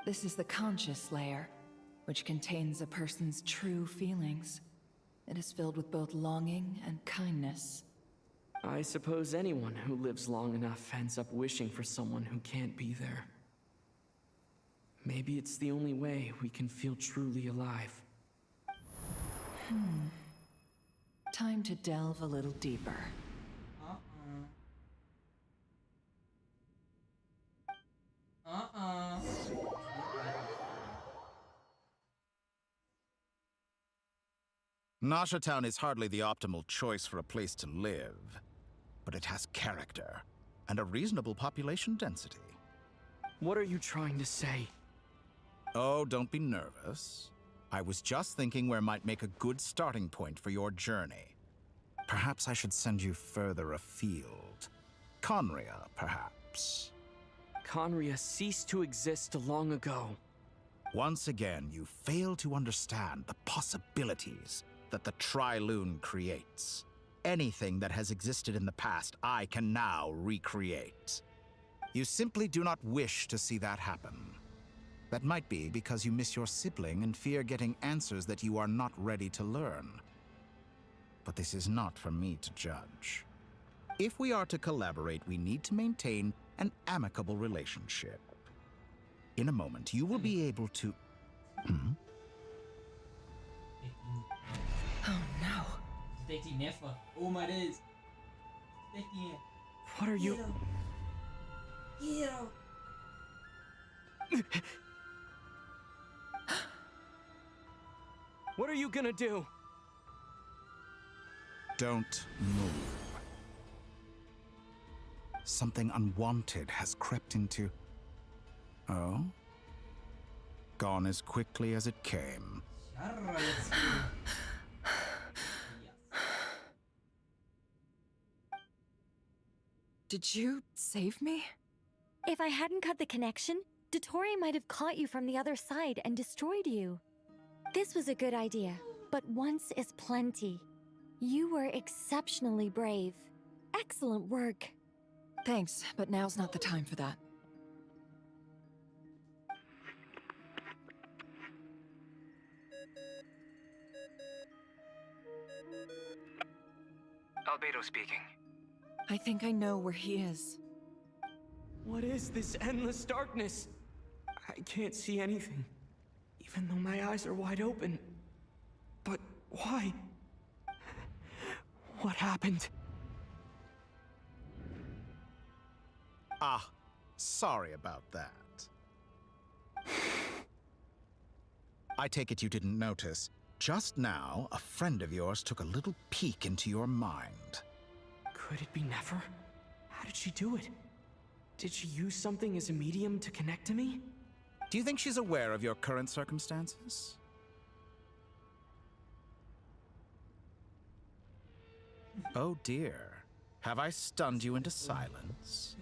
S3: This is the conscious layer, which contains a person's true feelings. It is filled with both longing and kindness.
S12: I suppose anyone who lives long enough ends up wishing for someone who can't be there. Maybe it's the only way we can feel truly alive.
S3: Time to delve a little deeper.
S13: Nasha Town is hardly the optimal choice for a place to live, but it has character and a reasonable population density.
S12: What are you trying to say?
S13: Oh, don't be nervous. I was just thinking where might make a good starting point for your journey. Perhaps I should send you further afield. Conria, perhaps.
S12: Conria ceased to exist long ago.
S13: Once again, you fail to understand the possibilities that the Tri-Lune creates. Anything that has existed in the past, I can now recreate. You simply do not wish to see that happen. That might be because you miss your sibling and fear getting answers that you are not ready to learn. But this is not for me to judge. If we are to collaborate, we need to maintain an amicable relationship. In a moment, you will be able to...
S3: Oh no.
S2: Taking Nefer. Oh my days. Taking it.
S12: What are you...
S2: Hero.
S12: What are you gonna do?
S13: Don't move. Something unwanted has crept into... Oh? Gone as quickly as it came.
S3: Did you save me?
S21: If I hadn't cut the connection, Dottore might have caught you from the other side and destroyed you. This was a good idea, but once is plenty. You were exceptionally brave. Excellent work.
S3: Thanks, but now's not the time for that.
S20: Albedo speaking.
S3: I think I know where he is.
S12: What is this endless darkness? I can't see anything, even though my eyes are wide open. But why? What happened?
S13: Ah, sorry about that. I take it you didn't notice. Just now, a friend of yours took a little peek into your mind.
S12: Could it be Nefer? How did she do it? Did she use something as a medium to connect to me?
S13: Do you think she's aware of your current circumstances? Oh dear. Have I stunned you into silence?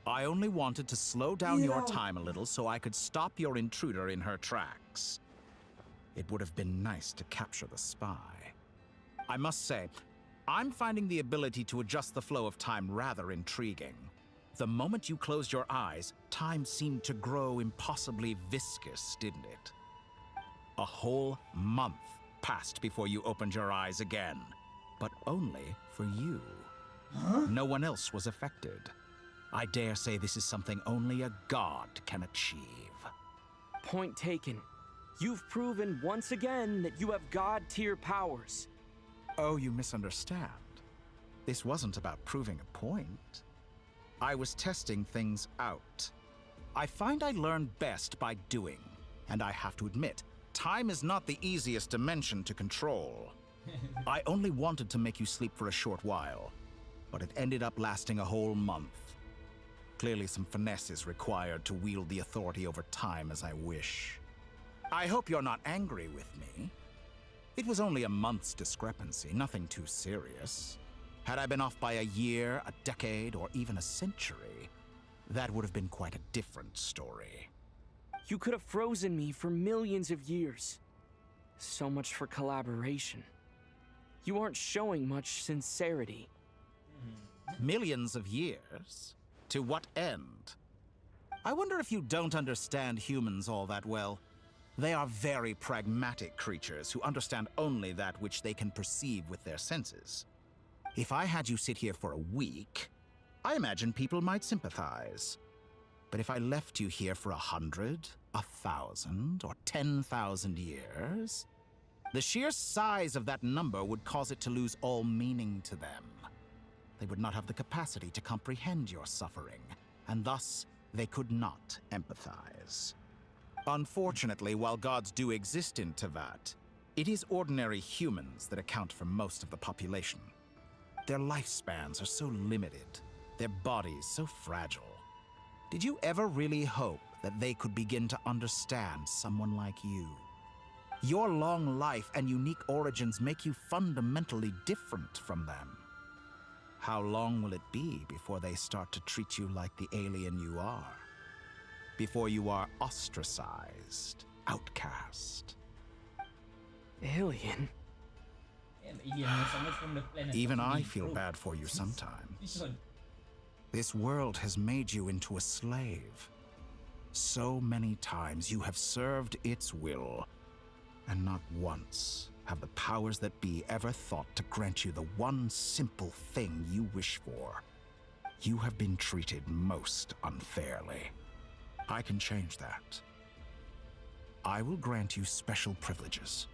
S13: I only wanted to slow down your time a little so I could stop your intruder in her tracks. It would have been nice to capture the spy. I must say, I'm finding the ability to adjust the flow of time rather intriguing. The moment you closed your eyes, time seemed to grow impossibly viscous, didn't it? A whole month passed before you opened your eyes again, but only for you. No one else was affected. I dare say this is something only a god can achieve.
S12: Point taken. You've proven once again that you have god-tier powers.
S13: Oh, you misunderstand. This wasn't about proving a point. I was testing things out. I find I learn best by doing, and I have to admit, time is not the easiest dimension to control. I only wanted to make you sleep for a short while, but it ended up lasting a whole month. Clearly some finesse is required to wield the authority over time as I wish. I hope you're not angry with me. It was only a month's discrepancy, nothing too serious. Had I been off by a year, a decade, or even a century, that would have been quite a different story.
S12: You could have frozen me for millions of years. So much for collaboration. You aren't showing much sincerity.
S13: Millions of years? To what end? I wonder if you don't understand humans all that well. They are very pragmatic creatures who understand only that which they can perceive with their senses. If I had you sit here for a week, I imagine people might sympathize. But if I left you here for 100, 1,000, or 10,000 years, the sheer size of that number would cause it to lose all meaning to them. They would not have the capacity to comprehend your suffering, and thus they could not empathize. Unfortunately, while gods do exist in Tevat, it is ordinary humans that account for most of the population. Their lifespans are so limited, their bodies so fragile. Did you ever really hope that they could begin to understand someone like you? Your long life and unique origins make you fundamentally different from them. How long will it be before they start to treat you like the alien you are? Before you are ostracized, outcast?
S12: Alien?
S13: Even I feel bad for you sometimes. This world has made you into a slave. So many times you have served its will, and not once have the powers that be ever thought to grant you the one simple thing you wish for. You have been treated most unfairly. I can change that. I will grant you special privileges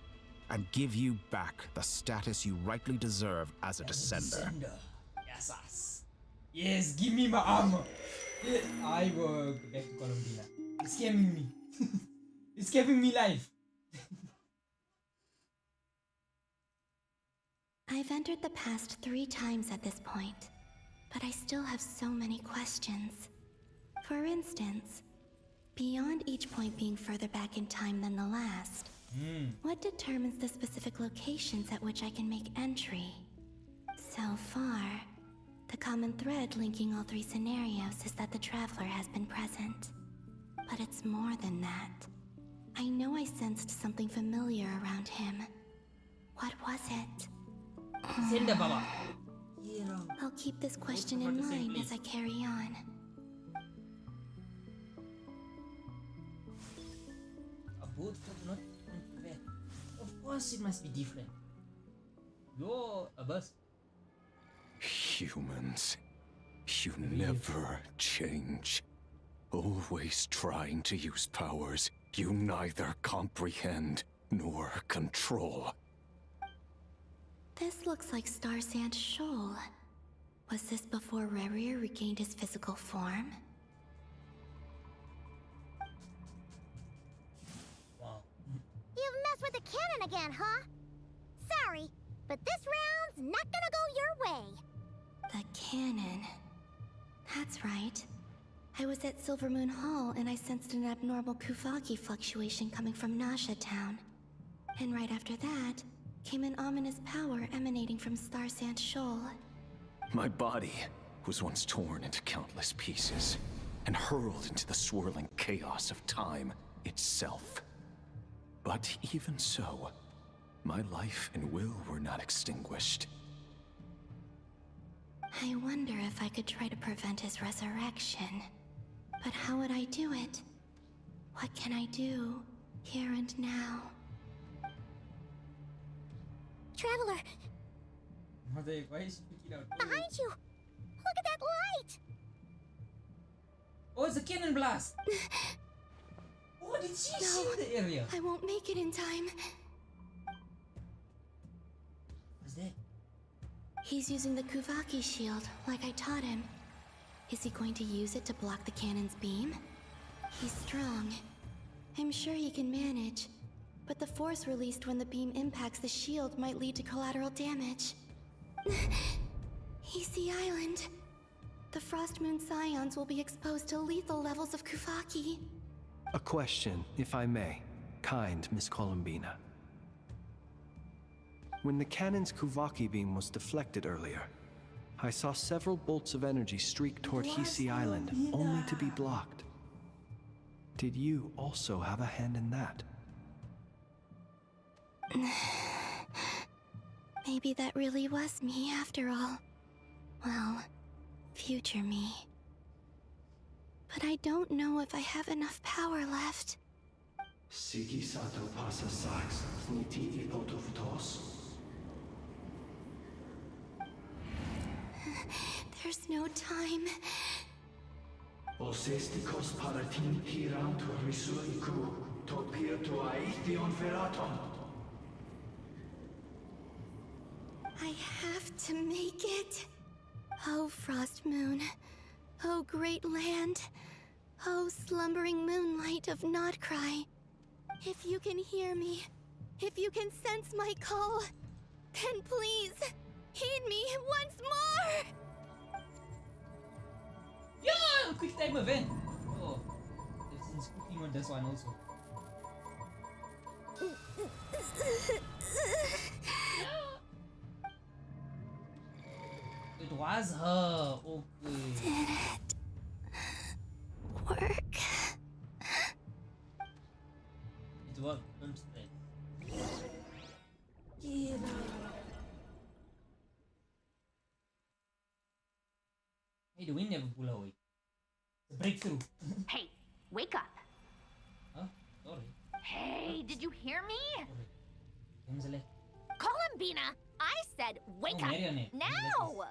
S13: and give you back the status you rightly deserve as a descender.
S2: Yes, yes, give me my armor. I will go back to Colombia. It's scamming me. It's giving me life.
S17: I've entered the past 3 times at this point, but I still have so many questions. For instance, beyond each point being further back in time than the last, what determines the specific locations at which I can make entry? So far, the common thread linking all 3 scenarios is that the Traveler has been present. But it's more than that. I know I sensed something familiar around him. What was it? I'll keep this question in mind as I carry on.
S2: A boat not red. Of course it must be different. You're a bus.
S14: Humans, you never change. Always trying to use powers you neither comprehend nor control.
S17: This looks like Star Sand Shoal. Was this before Rerir regained his physical form?
S19: with the cannon again, huh? Sorry, but this round's not gonna go your way.
S17: The cannon. That's right. I was at Silver Moon Hall and I sensed an abnormal Kuvaki fluctuation coming from Nasha Town. And right after that, came an ominous power emanating from Star Sand Shoal.
S14: My body was once torn into countless pieces and hurled into the swirling chaos of time itself. But even so, my life and will were not extinguished.
S17: I wonder if I could try to prevent his resurrection. But how would I do it? What can I do, here and now?
S19: Traveler,
S2: Why is she freaking out?
S19: behind you! Look at that light!
S2: Oh, it's a cannon blast! Oh, did she see the area?
S17: I won't make it in time.
S2: What's that?
S17: He's using the Kuvaki shield, like I taught him. Is he going to use it to block the cannon's beam? He's strong. I'm sure he can manage. But the force released when the beam impacts the shield might lead to collateral damage. Easy Island. The Frost Moon Scions will be exposed to lethal levels of Kuvaki.
S6: A question, if I may. Kind Miss Columbina. When the cannon's Kuvaki beam was deflected earlier, I saw several bolts of energy streak toward Hisi Island, only to be blocked. Did you also have a hand in that?
S17: Maybe that really was me after all. Well, future me. But I don't know if I have enough power left.
S6: Siki Sato pasa sax, sniti ipotovtos.
S17: There's no time.
S6: Osestikos paratin hiram to risuiku, topir to aithion feraton.
S17: I have to make it. Oh, Frost Moon. Oh, great land. Oh, slumbering moonlight of Nodcry. If you can hear me, if you can sense my call, then please, heed me once more!
S2: Yeah! Quick time event! Oh, since Pokemon does one also. It was her. Okay.
S17: Did it work?
S2: It worked. Don't stress. Hey, the wind never pull away. It's a breakthrough.
S4: Hey, wake up.
S2: Huh? Sorry.
S4: Hey, did you hear me?
S2: Sorry.
S4: Columbina, I said wake
S2: Oh,
S4: up.
S2: Marionette.
S4: Now!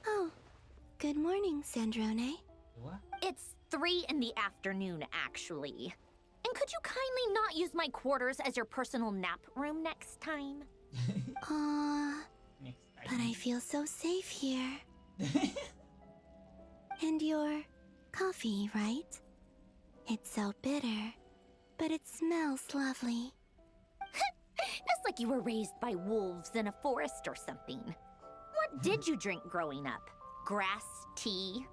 S17: Oh, good morning, Sandrone.
S2: What?
S4: It's 3 in the afternoon, actually. And could you kindly not use my quarters as your personal nap room next time?
S17: But I feel so safe here. And your coffee, right? It's so bitter, but it smells lovely.
S4: Just like you were raised by wolves in a forest or something. What did you drink growing up? Grass tea?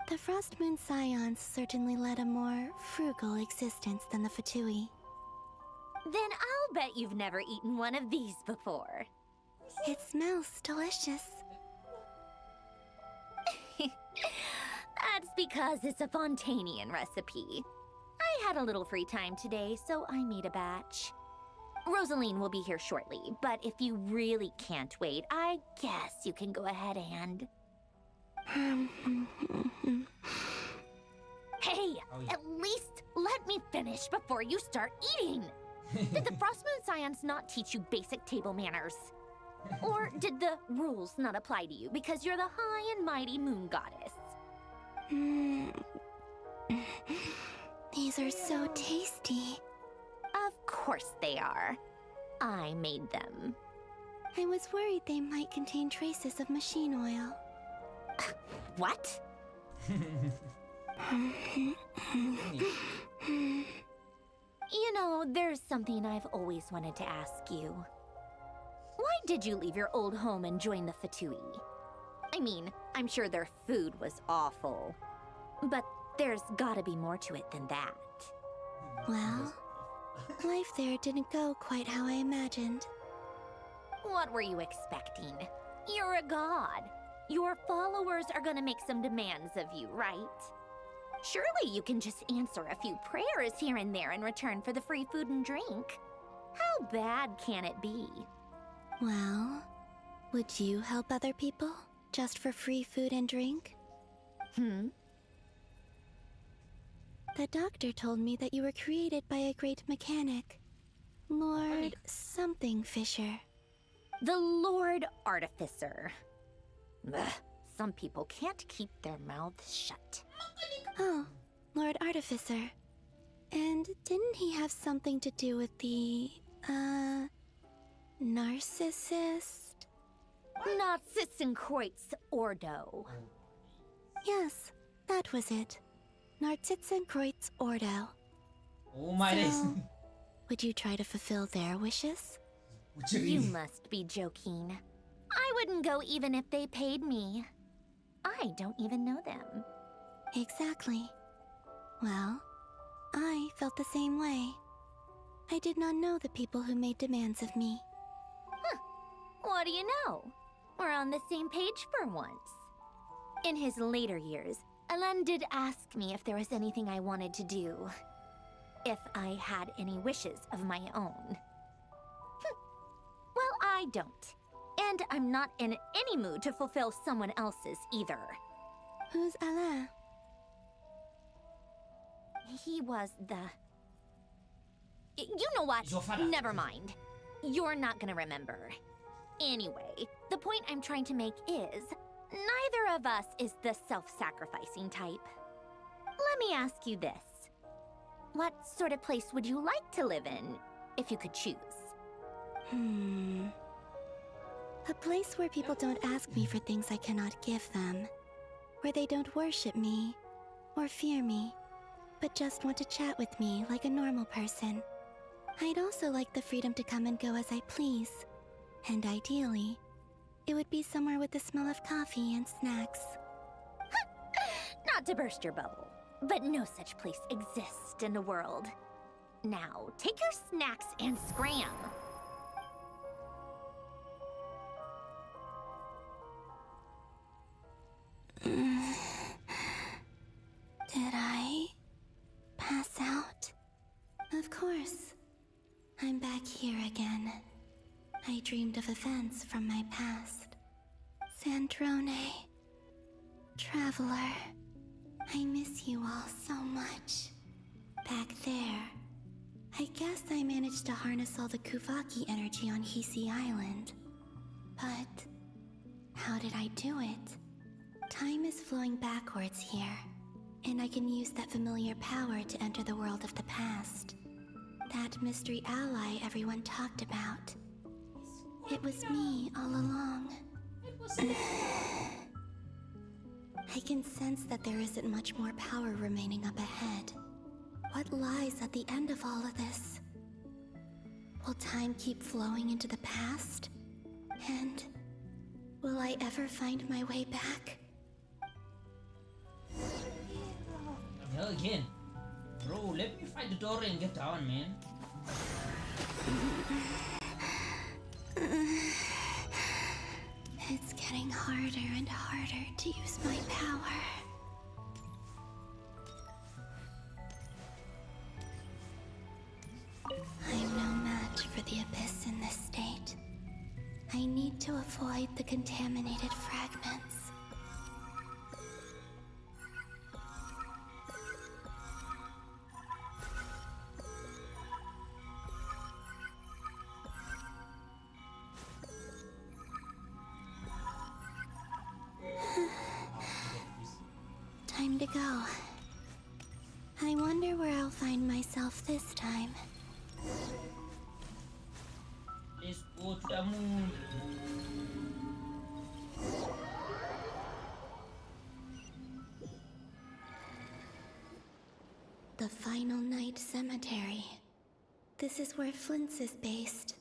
S17: The Frost Moon Scions certainly led a more frugal existence than the Fatui.
S4: Then I'll bet you've never eaten one of these before.
S17: It smells delicious.
S4: That's because it's a Fontanian recipe. I had a little free time today, so I made a batch. Rosaline will be here shortly, but if you really can't wait, I guess you can go ahead and... Hey, at least let me finish before you start eating! Did the Frost Moon Scions not teach you basic table manners? Or did the rules not apply to you because you're the high and mighty moon goddess?
S17: These are so tasty.
S4: Of course they are. I made them.
S17: I was worried they might contain traces of machine oil.
S4: What? You know, there's something I've always wanted to ask you. Why did you leave your old home and join the Fatui? I mean, I'm sure their food was awful, but there's gotta be more to it than that.
S17: Well, life there didn't go quite how I imagined.
S4: What were you expecting? You're a god. Your followers are gonna make some demands of you, right? Surely you can just answer a few prayers here and there in return for the free food and drink. How bad can it be?
S17: Well, would you help other people just for free food and drink? The doctor told me that you were created by a great mechanic, Lord something Fisher.
S4: The Lord Artificer. Ugh, some people can't keep their mouths shut.
S17: Oh, Lord Artificer. And didn't he have something to do with the, narcissist?
S4: Narcissenkreuz Ordo.
S17: Yes, that was it. Narcissenkreuz Ordo.
S2: Oh my days.
S17: Would you try to fulfill their wishes?
S4: You must be joking. I wouldn't go even if they paid me. I don't even know them.
S17: Exactly. Well, I felt the same way. I did not know the people who made demands of me.
S4: Huh. What do you know? We're on the same page for once. In his later years, Alan did ask me if there was anything I wanted to do. If I had any wishes of my own. Well, I don't. And I'm not in any mood to fulfill someone else's either.
S17: Who's Alain?
S4: He was the... You know what? Never mind. You're not gonna remember. Anyway, the point I'm trying to make is, neither of us is the self-sacrificing type. Let me ask you this. What sort of place would you like to live in, if you could choose?
S17: A place where people don't ask me for things I cannot give them. Where they don't worship me, or fear me, but just want to chat with me like a normal person. I'd also like the freedom to come and go as I please. And ideally, it would be somewhere with the smell of coffee and snacks.
S4: Not to burst your bubble, but no such place exists in the world. Now, take your snacks and scram.
S17: Did I pass out? Of course. I'm back here again. I dreamed of events from my past. Sandrone. Traveler. I miss you all so much. Back there. I guess I managed to harness all the Kuvaki energy on Hisi Island. But how did I do it? Time is flowing backwards here, and I can use that familiar power to enter the world of the past. That mystery ally everyone talked about. It was me all along. I can sense that there isn't much more power remaining up ahead. What lies at the end of all of this? Will time keep flowing into the past? And will I ever find my way back?
S2: Hell again. Bro, let me fight the door and get down, man.
S17: It's getting harder and harder to use my power. I'm no match for the Abyss in this state. I need to avoid the contaminated fragments. Time to go. I wonder where I'll find myself this time.
S2: Let's go to the moon.
S17: The The Final Night Cemetery. This is where Flint's is based.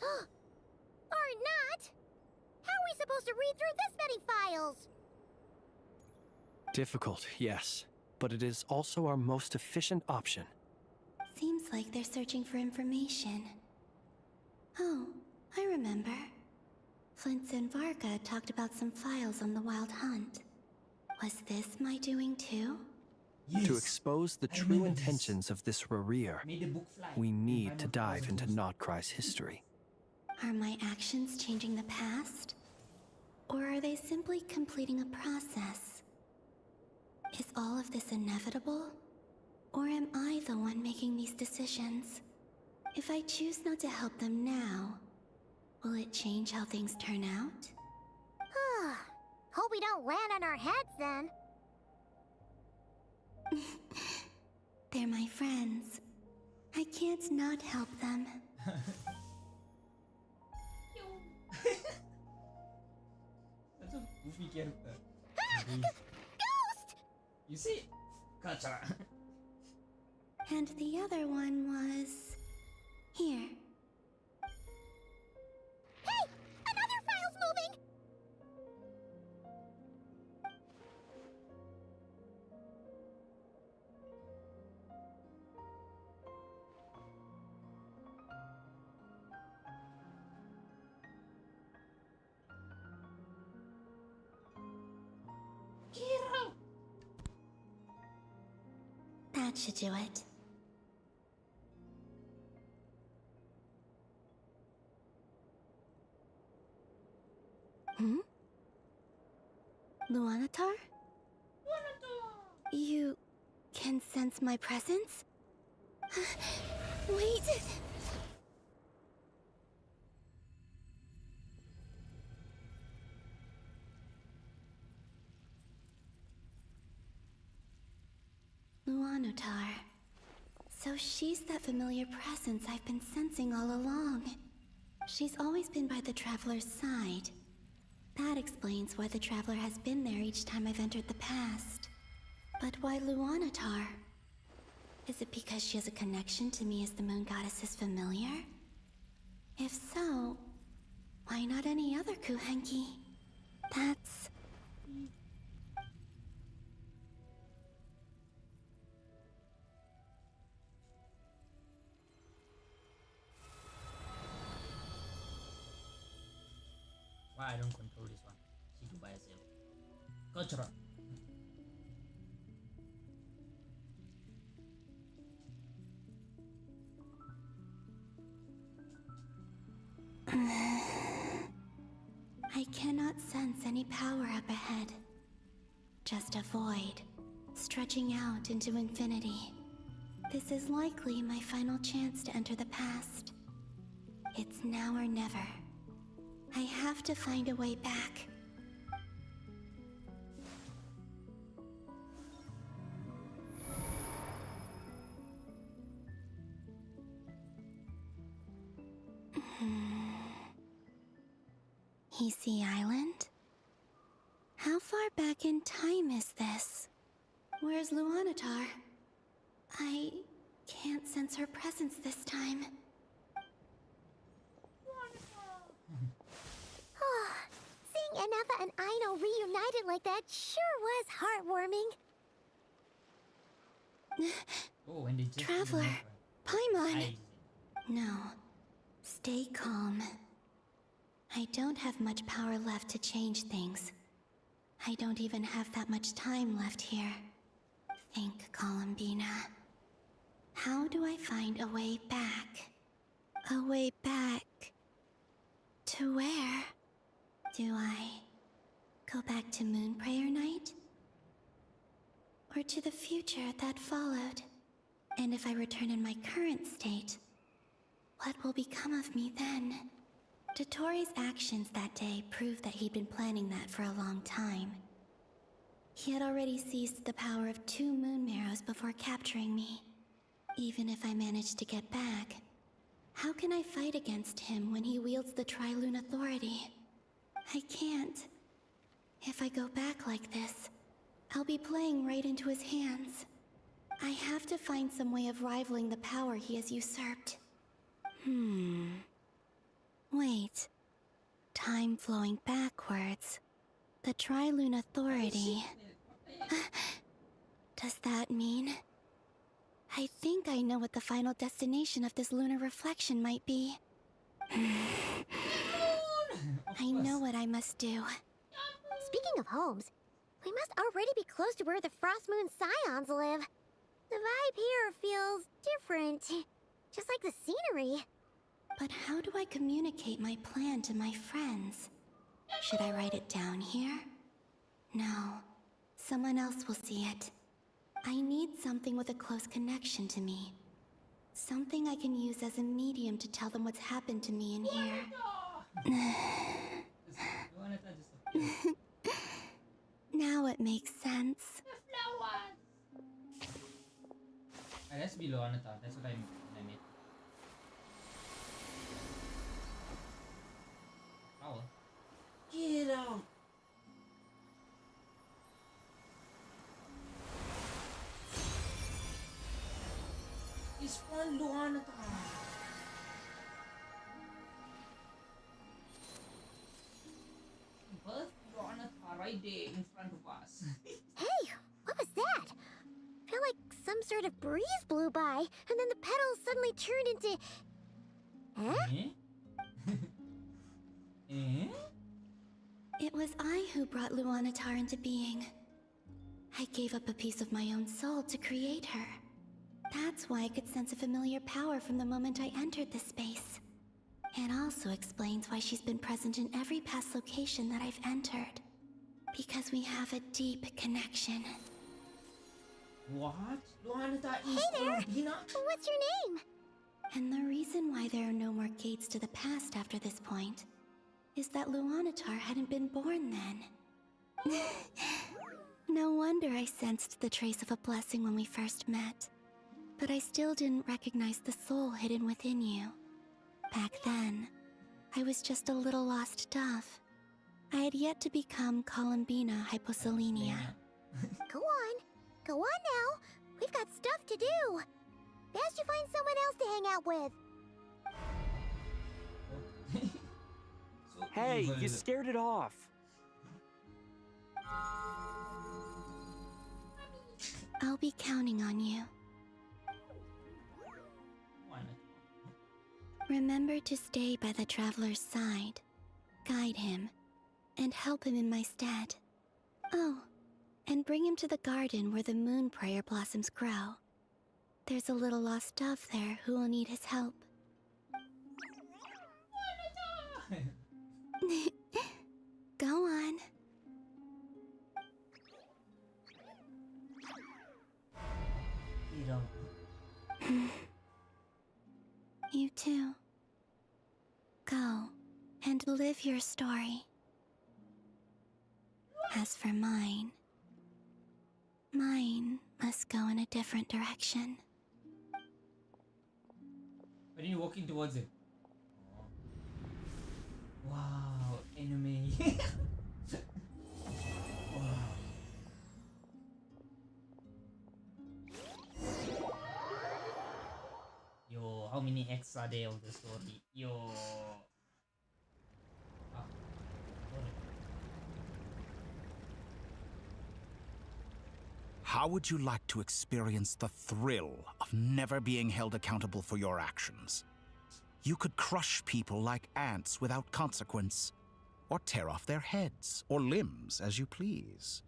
S19: Or not! How are we supposed to read through this many files?
S6: Difficult, yes, but it is also our most efficient option.
S17: Seems like they're searching for information. Oh, I remember. Flint and Varga talked about some files on the Wild Hunt. Was this my doing too?
S6: To expose the true intentions of this Rarir, we need to dive into Notcry's history.
S17: Are my actions changing the past? Or are they simply completing a process? Is all of this inevitable? Or am I the one making these decisions? If I choose not to help them now, will it change how things turn out?
S19: Hope we don't land on our heads then.
S17: They're my friends. I can't not help them.
S2: That's a goofy character.
S19: Ghost!
S2: You see? Gotcha.
S17: And the other one was... here.
S19: Hey! Another file's moving!
S17: That should do it. Hmm? Luanatar? You can sense my presence? Wait! Luanatar. So she's that familiar presence I've been sensing all along. She's always been by the Traveler's side. That explains why the Traveler has been there each time I've entered the past. But why Luanatar? Is it because she has a connection to me as the Moon Goddess's familiar? If so, why not any other Kuhenki? That's...
S2: Why I don't control this one? She do by herself. Gotcha.
S17: I cannot sense any power up ahead. Just a void, stretching out into infinity. This is likely my final chance to enter the past. It's now or never. I have to find a way back. Easy Island? How far back in time is this? Where's Luanatar? I can't sense her presence this time.
S19: Seeing Enefa and Aino reunited like that sure was heartwarming.
S2: Oh, and they just
S17: Traveler, Paimon. No, stay calm. I don't have much power left to change things. I don't even have that much time left here. Think, Columbina. How do I find a way back? A way back... to where? Do I go back to Moonprayer Night? Or to the future that followed? And if I return in my current state, what will become of me then? Dotori's actions that day proved that he'd been planning that for a long time. He had already seized the power of 2 Moon Marrows before capturing me. Even if I managed to get back, how can I fight against him when he wields the Tri-Lune Authority? I can't. If I go back like this, I'll be playing right into his hands. I have to find some way of rivaling the power he has usurped. Wait. Time flowing backwards. The Trilune Authority. Does that mean? I think I know what the final destination of this lunar reflection might be. I know what I must do.
S19: Speaking of homes, we must already be close to where the Frost Moon Scions live. The vibe here feels different, just like the scenery.
S17: But how do I communicate my plan to my friends? Should I write it down here? No. Someone else will see it. I need something with a close connection to me. Something I can use as a medium to tell them what's happened to me in here. Now it makes sense.
S2: That's below Anata. That's what I meant. Flower. Get out! It's one Luanata. Birth Luanata right there in front of us.
S19: Hey, what was that? I feel like some sort of breeze blew by, and then the petals suddenly turned into... Huh?
S17: It was I who brought Luanatar into being. I gave up a piece of my own soul to create her. That's why I could sense a familiar power from the moment I entered this space. It also explains why she's been present in every past location that I've entered. Because we have a deep connection.
S2: What? Luanata is
S19: Hey there!
S2: Orbina?
S19: What's your name?
S17: And the reason why there are no more gates to the past after this point is that Luanatar hadn't been born then. No wonder I sensed the trace of a blessing when we first met. But I still didn't recognize the soul hidden within you. Back then, I was just a little lost dove. I had yet to become Columbina Hyposelenia.
S19: Go on now. We've got stuff to do. Best you find someone else to hang out with.
S12: Hey, you scared it off.
S17: I'll be counting on you. Remember to stay by the traveler's side, guide him, and help him in my stead. Oh, and bring him to the garden where the moon prayer blossoms grow. There's a little lost dove there who will need his help. Go on. You too. Go and live your story. As for mine must go in a different direction.
S2: But then you're walking towards it. Wow, anime. Wow. Yo, how many X are there of the story? Yo.
S13: How would you like to experience the thrill of never being held accountable for your actions? You could crush people like ants without consequence, or tear off their heads or limbs as you please.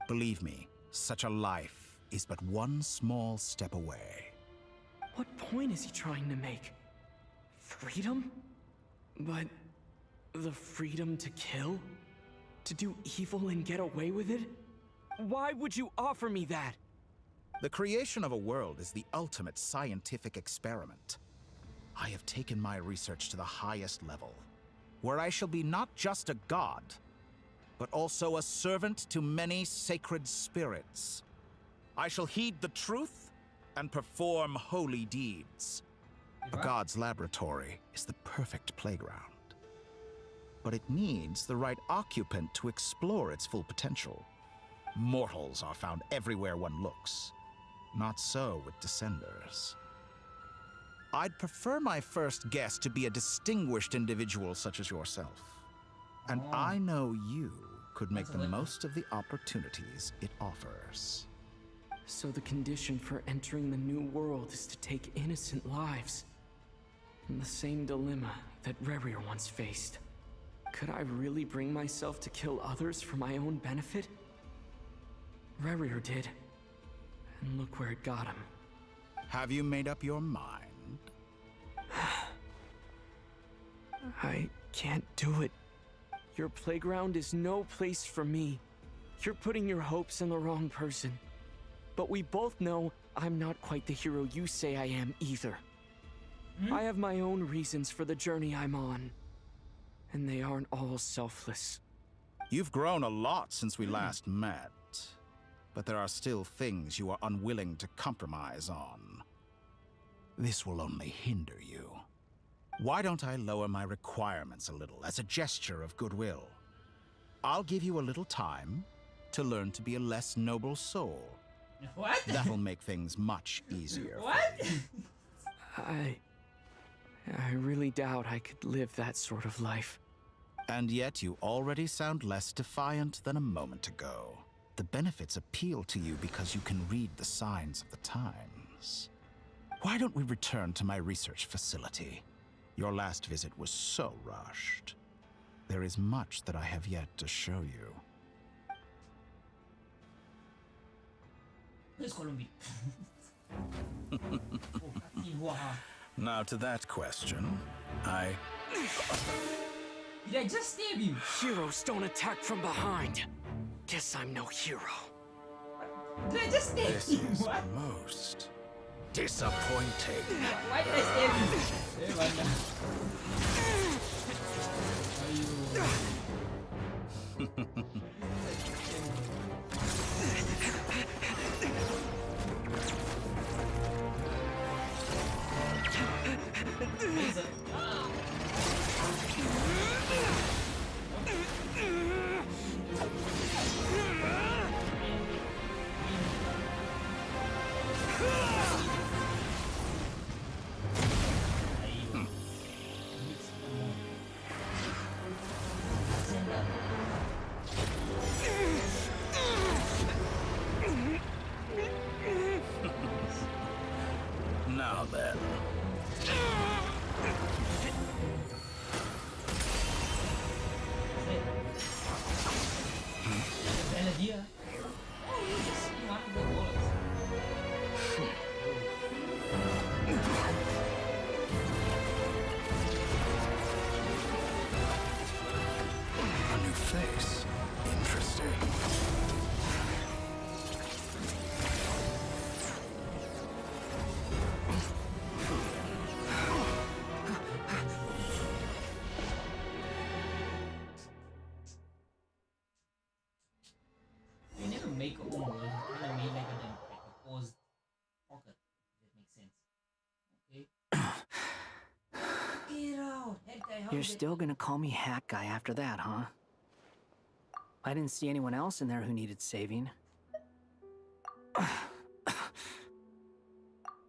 S13: Believe me, such a life is but one small step away.
S12: What point is he trying to make? Freedom? But the freedom to kill? To do evil and get away with it? Why would you offer me that?
S13: The creation of a world is the ultimate scientific experiment. I have taken my research to the highest level, where I shall be not just a god, but also a servant to many sacred spirits. I shall heed the truth and perform holy deeds. A god's laboratory is the perfect playground. But it needs the right occupant to explore its full potential. Mortals are found everywhere one looks. Not so with Descenders. I'd prefer my first guest to be a distinguished individual such as yourself. And I know you could make the most of the opportunities it offers.
S12: So the condition for entering the new world is to take innocent lives. The same dilemma that Rerir once faced. Could I really bring myself to kill others for my own benefit? Rerir did. And look where it got him.
S13: Have you made up your mind?
S12: I can't do it. Your playground is no place for me. You're putting your hopes in the wrong person. But we both know I'm not quite the hero you say I am either. I have my own reasons for the journey I'm on. And they aren't all selfless.
S13: You've grown a lot since we last met. But there are still things you are unwilling to compromise on. This will only hinder you. Why don't I lower my requirements a little as a gesture of goodwill? I'll give you a little time to learn to be a less noble soul.
S2: What?
S13: That'll make things much easier.
S2: What?
S12: I really doubt I could live that sort of life.
S13: And yet you already sound less defiant than a moment ago. The benefits appeal to you because you can read the signs of the times. Why don't we return to my research facility? Your last visit was so rushed. There is much that I have yet to show you.
S2: Where's Colombia?
S13: Now to that question,
S2: Did I just stab you?
S12: Heroes don't attack from behind. Guess I'm no hero.
S2: Did I just stab
S13: This
S2: you?
S13: is
S2: What?
S13: most disappointing.
S2: Why did I stab you? Eh, mana?
S13: Now then.
S2: Dia. Oh, yes, you want the bullets.
S13: A new face. Interesting.
S2: You never make a own world. You kind of made like a paused pocket. That makes sense. Okay. Get out. That guy, how
S7: You're
S2: did-
S7: still gonna call me Hack Guy after that, huh? I didn't see anyone else in there who needed saving.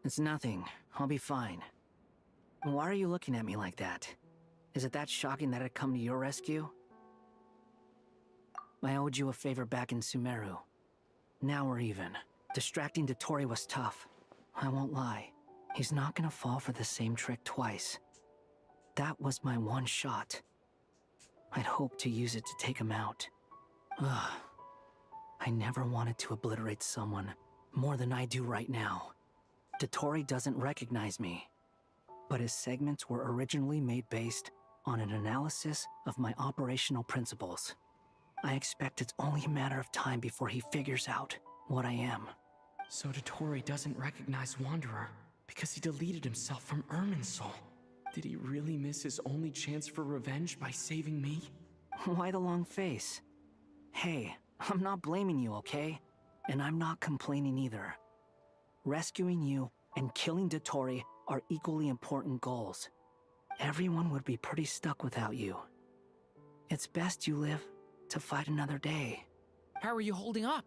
S7: It's nothing. I'll be fine. Why are you looking at me like that? Is it that shocking that I'd come to your rescue? I owed you a favor back in Sumeru. Now we're even. Distracting Dotori was tough. I won't lie. He's not gonna fall for the same trick twice. That was my one shot. I'd hoped to use it to take him out. Ugh. I never wanted to obliterate someone more than I do right now. Dotori doesn't recognize me, but his segments were originally made based on an analysis of my operational principles. I expect it's only a matter of time before he figures out what I am.
S12: So Dotori doesn't recognize Wanderer because he deleted himself from Irminsul. Did he really miss his only chance for revenge by saving me?
S7: Why the long face? Hey, I'm not blaming you, okay? And I'm not complaining either. Rescuing you and killing Dotori are equally important goals. Everyone would be pretty stuck without you. It's best you live to fight another day.
S16: How are you holding up?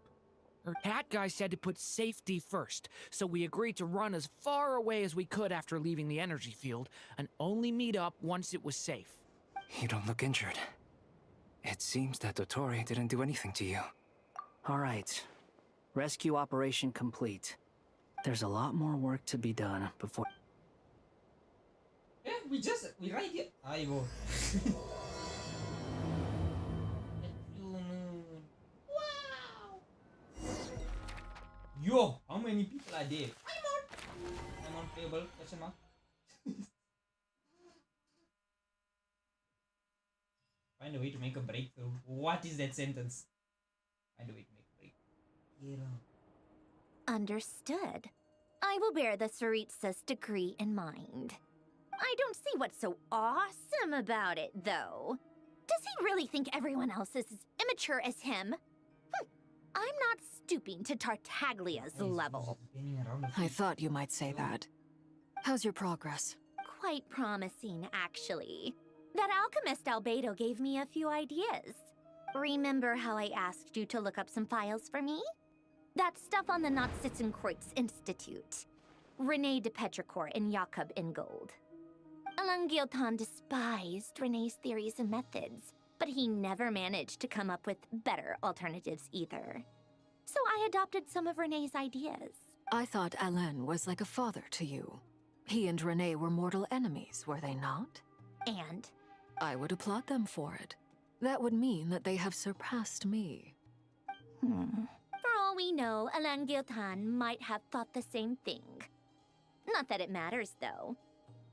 S16: Hat Guy said to put safety first, so we agreed to run as far away as we could after leaving the energy field, and only meet up once it was safe.
S20: You don't look injured. It seems that Dottore didn't do anything to you.
S7: All right. Rescue operation complete. There's a lot more work to be done before...
S2: Yeah, we right here. Ayo. Yo, how many people are there? I'm on playable, question mark. Find a way to make a breakthrough. What is that sentence? Find a way to make a breakthrough.
S4: Understood. I will bear the Tsaritsa's decree in mind. I don't see what's so awesome about it, though. Does he really think everyone else is as immature as him? I'm not stooping to Tartaglia's level.
S8: I thought you might say that. How's your progress?
S4: Quite promising, actually. That alchemist Albedo gave me a few ideas. Remember how I asked you to look up some files for me? That stuff on the Nachtschützenkreuz Institute. Rene de Petrichor and Jakob Ingold. Alain Guillotin despised Rene's theories and methods, but he never managed to come up with better alternatives either. So I adopted some of Rene's ideas.
S8: I thought Alain was like a father to you. He and Rene were mortal enemies, were they not?
S4: And?
S8: I would applaud them for it. That would mean that they have surpassed me.
S4: For all we know, Alain Guillotin might have thought the same thing. Not that it matters, though.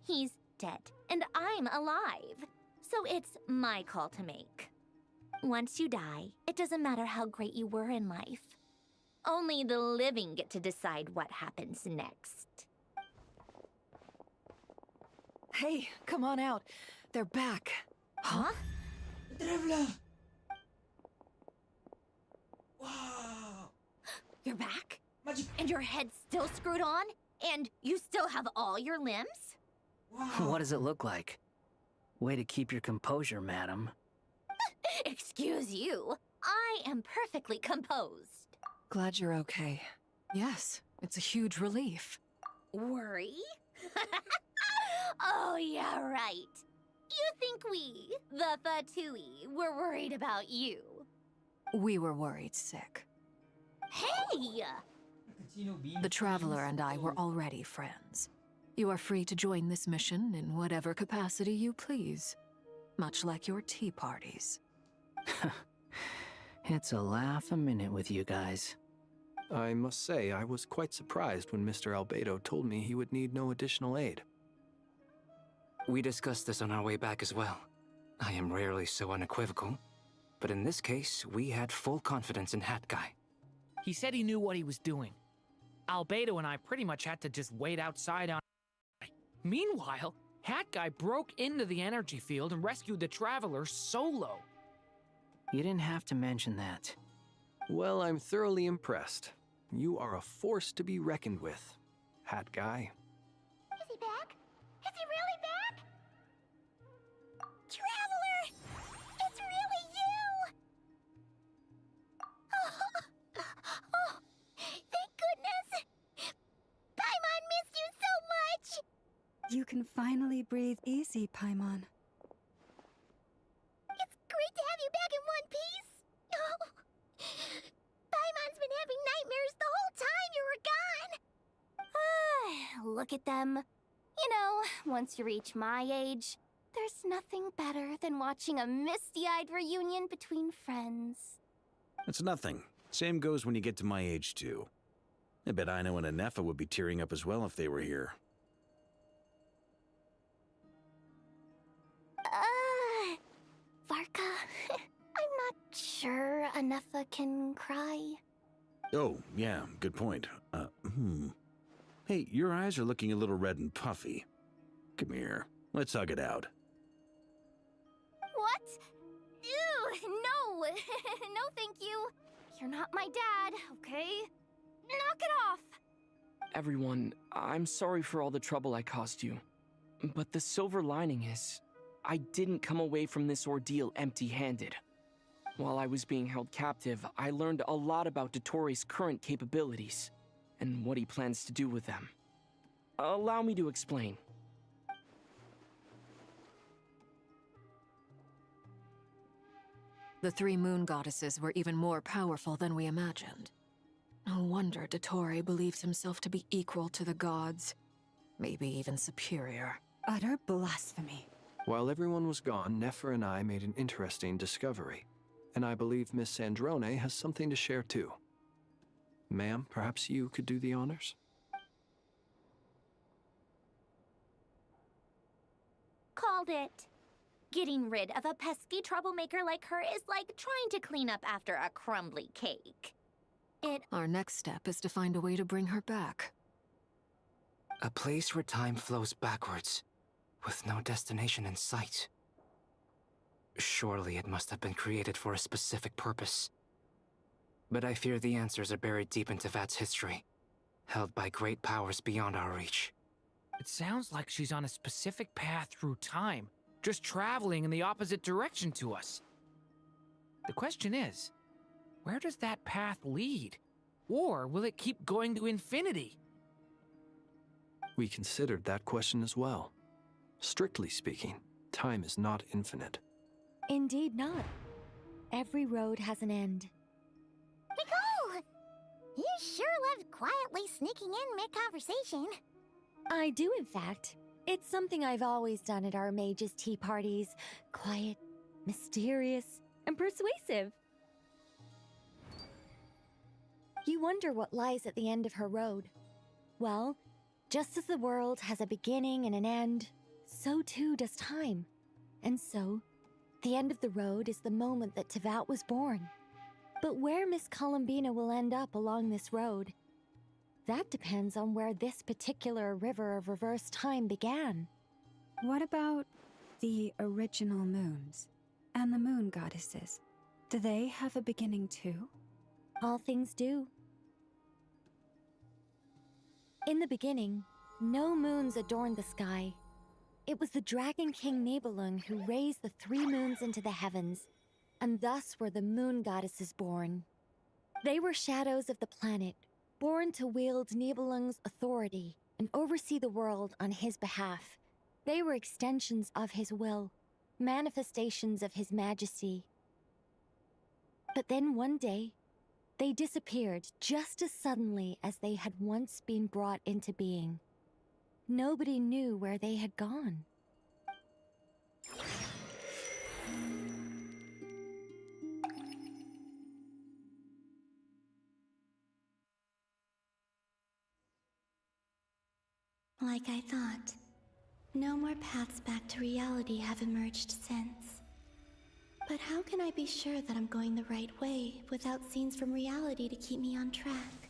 S4: He's dead, and I'm alive. So it's my call to make. Once you die, it doesn't matter how great you were in life. Only the living get to decide what happens next.
S3: Hey, come on out. They're back.
S4: Huh?
S2: Traveler! Wow!
S4: You're back? And your head's still screwed on? And you still have all your limbs?
S7: What does it look like? Way to keep your composure, madam.
S4: Excuse you. I am perfectly composed.
S3: Glad you're okay.
S8: Yes, it's a huge relief.
S4: Worry? Oh, yeah, right. You think we, the Fatui, were worried about you?
S8: We were worried sick.
S4: Hey!
S8: The Traveler and I were already friends. You are free to join this mission in whatever capacity you please. Much like your tea parties.
S7: It's a laugh a minute with you guys.
S6: I must say, I was quite surprised when Mr. Albedo told me he would need no additional aid.
S20: We discussed this on our way back as well. I am rarely so unequivocal, but in this case, we had full confidence in Hat Guy.
S16: He said he knew what he was doing. Albedo and I pretty much had to just wait outside on... Meanwhile, Hat Guy broke into the energy field and rescued the Traveler solo.
S7: You didn't have to mention that.
S6: Well, I'm thoroughly impressed. You are a force to be reckoned with, Hat Guy.
S19: Is he back? Is he really back? Traveler! It's really you! Oh, thank goodness! Paimon missed you so much!
S9: You can finally breathe easy, Paimon.
S19: It's great to have you back in one piece! Oh, Paimon's been having nightmares the whole time you were gone!
S4: Look at them. You know, once you reach my age, there's nothing better than watching a misty-eyed reunion between friends.
S5: It's nothing. Same goes when you get to my age, too. I bet Ino and Anefa would be tearing up as well if they were here.
S4: Varka, I'm not sure Anefa can cry.
S5: Oh, yeah, good point. Hey, your eyes are looking a little red and puffy. Come here, let's hug it out.
S4: What? Ew, no. No, thank you. You're not my dad, okay? Knock it off.
S12: Everyone, I'm sorry for all the trouble I caused you. But the silver lining is, I didn't come away from this ordeal empty-handed. While I was being held captive, I learned a lot about Dotori's current capabilities, and what he plans to do with them. Allow me to explain.
S8: The three moon goddesses were even more powerful than we imagined. No wonder Dottore believes himself to be equal to the gods. Maybe even superior.
S9: Utter blasphemy.
S6: While everyone was gone, Nefer and I made an interesting discovery. And I believe Miss Sandrone has something to share too. Ma'am, perhaps you could do the honors?
S4: Called it. Getting rid of a pesky troublemaker like her is like trying to clean up after a crumbly cake.
S8: Our next step is to find a way to bring her back.
S20: A place where time flows backwards, with no destination in sight. Surely it must have been created for a specific purpose. But I fear the answers are buried deep in Tevat's history, held by great powers beyond our reach.
S16: It sounds like she's on a specific path through time, just traveling in the opposite direction to us. The question is, where does that path lead? Or will it keep going to infinity?
S6: We considered that question as well. Strictly speaking, time is not infinite.
S21: Indeed not. Every road has an end.
S19: Nicole! You sure love quietly sneaking in mid-conversation.
S21: I do, in fact. It's something I've always done at our mages' tea parties. Quiet, mysterious, and persuasive. You wonder what lies at the end of her road. Well, just as the world has a beginning and an end, so too does time. And so, the end of the road is the moment that Tevat was born. But where Miss Columbina will end up along this road, that depends on where this particular river of reverse time began.
S9: What about the original moons and the moon goddesses? Do they have a beginning too?
S21: All things do. In the beginning, no moons adorned the sky. It was the Dragon King Nibelung who raised the three moons into the heavens, and thus were the moon goddesses born. They were shadows of the planet, born to wield Nibelung's authority and oversee the world on his behalf. They were extensions of his will, manifestations of his majesty. But then one day, they disappeared just as suddenly as they had once been brought into being. Nobody knew where they had gone.
S17: Like I thought, no more paths back to reality have emerged since. But how can I be sure that I'm going the right way without scenes from reality to keep me on track?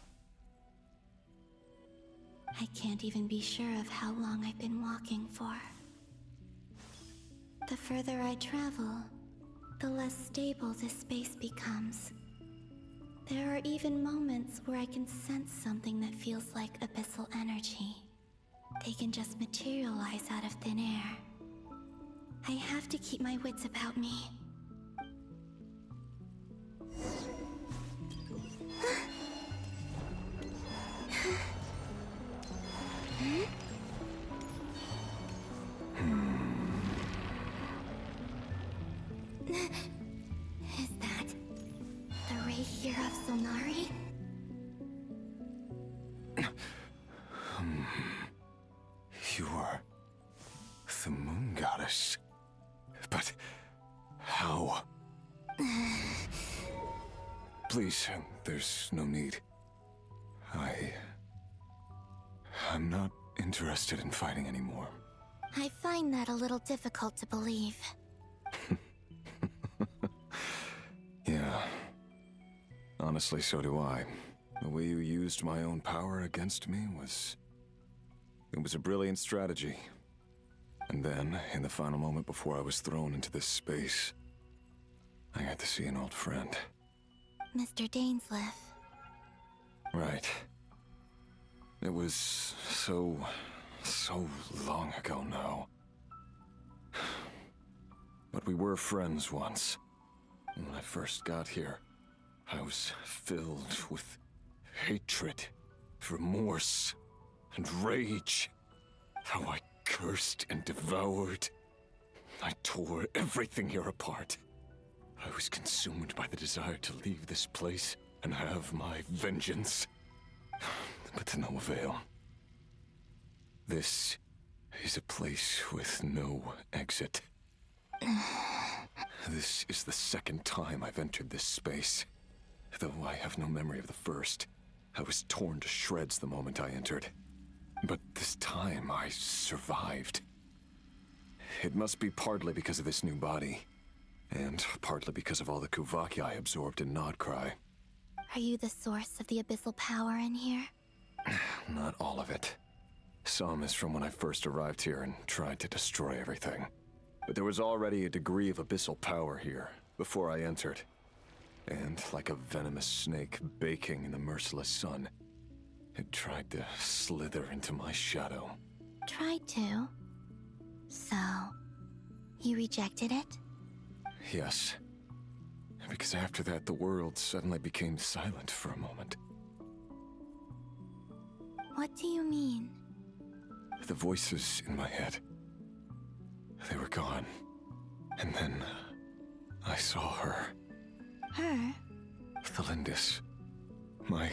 S17: I can't even be sure of how long I've been walking for. The further I travel, the less stable this space becomes. There are even moments where I can sense something that feels like abyssal energy. They can just materialize out of thin air. I have to keep my wits about me. Is that the ray here of Solnari?
S14: You are the moon goddess. But how? Please, there's no need. I'm not interested in fighting anymore.
S17: I find that a little difficult to believe.
S14: Yeah. Honestly, so do I. The way you used my own power against me was... It was a brilliant strategy. And then, in the final moment before I was thrown into this space, I got to see an old friend.
S17: Mr. Dainsleif.
S14: Right. It was so long ago now. But we were friends once. When I first got here, I was filled with hatred, remorse, and rage. How I cursed and devoured. I tore everything here apart. I was consumed by the desire to leave this place and have my vengeance. But to no avail. This is a place with no exit. This is the second time I've entered this space. Though I have no memory of the first, I was torn to shreds the moment I entered. But this time I survived. It must be partly because of this new body, and partly because of all the Kuvaki I absorbed in Nodcry.
S17: Are you the source of the abyssal power in here?
S14: Not all of it. Some is from when I first arrived here and tried to destroy everything. But there was already a degree of abyssal power here before I entered. And like a venomous snake baking in the merciless sun, it tried to slither into my shadow.
S17: Tried to. So, you rejected it?
S14: Yes. Because after that, the world suddenly became silent for a moment.
S17: What do you mean?
S14: The voices in my head, they were gone. And then I saw her.
S17: Her?
S14: Thelindis. My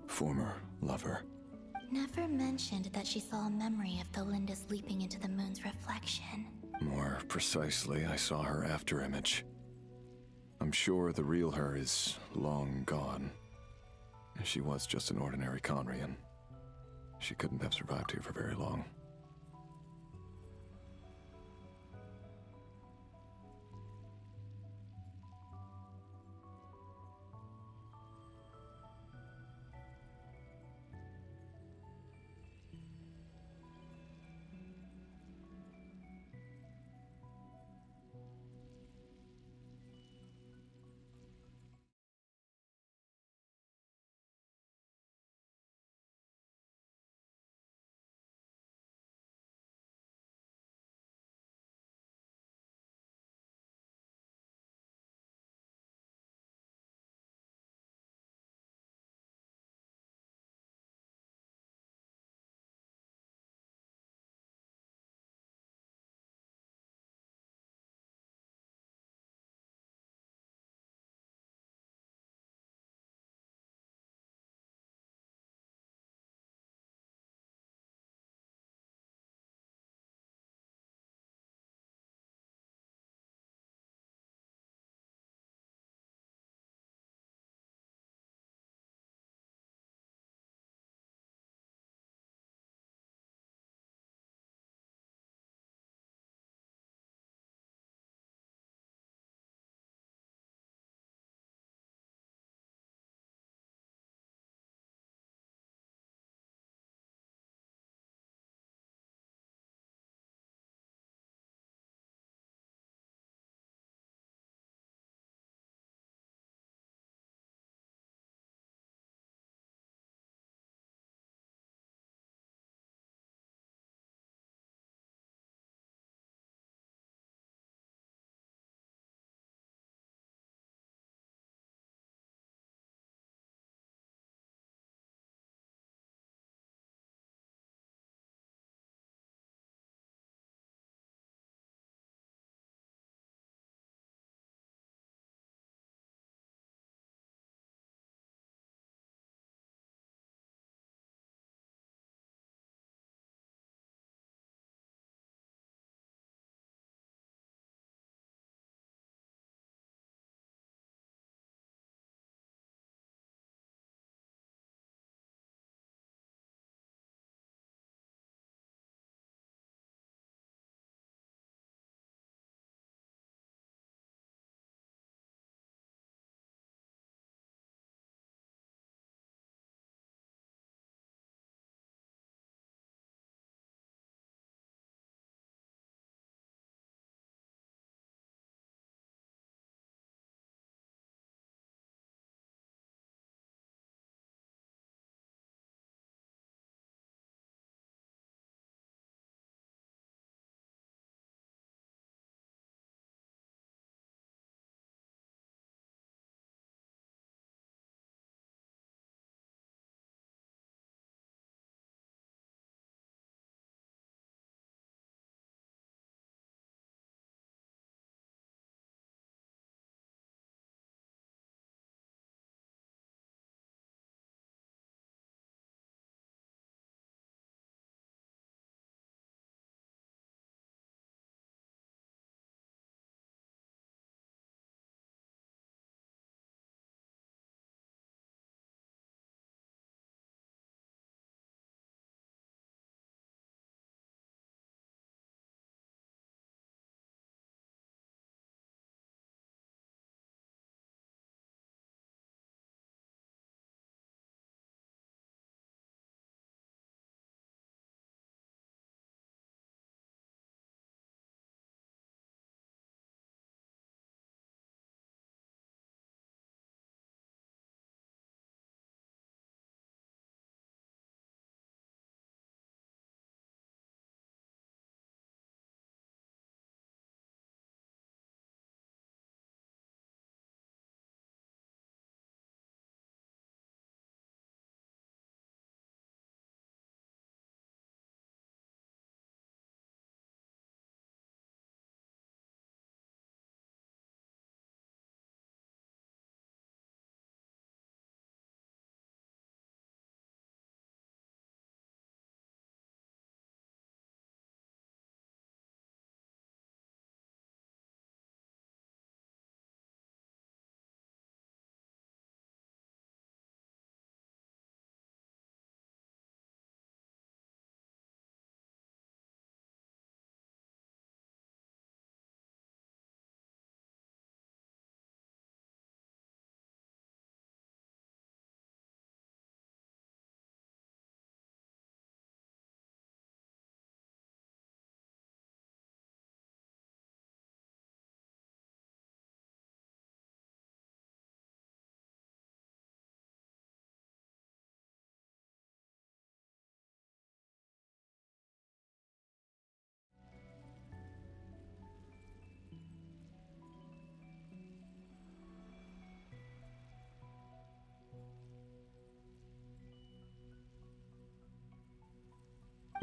S14: former lover.
S17: Never mentioned that she saw a memory of Thelindis leaping into the moon's reflection.
S14: More precisely, I saw her afterimage. I'm sure the real her is long gone. She was just an ordinary Conrian. She couldn't have survived here for very long.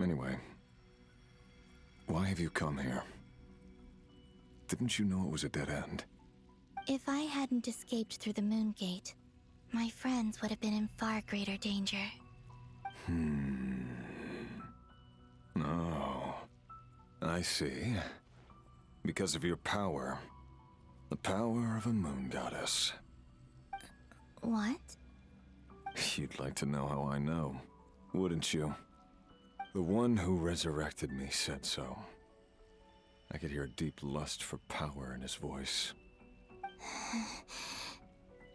S14: Anyway, why have you come here? Didn't you know it was a dead end?
S17: If I hadn't escaped through the Moon Gate, my friends would have been in far greater danger.
S14: Oh, I see. Because of your power. The power of a moon goddess.
S17: What?
S14: You'd like to know how I know, wouldn't you? The one who resurrected me said so. I could hear a deep lust for power in his voice.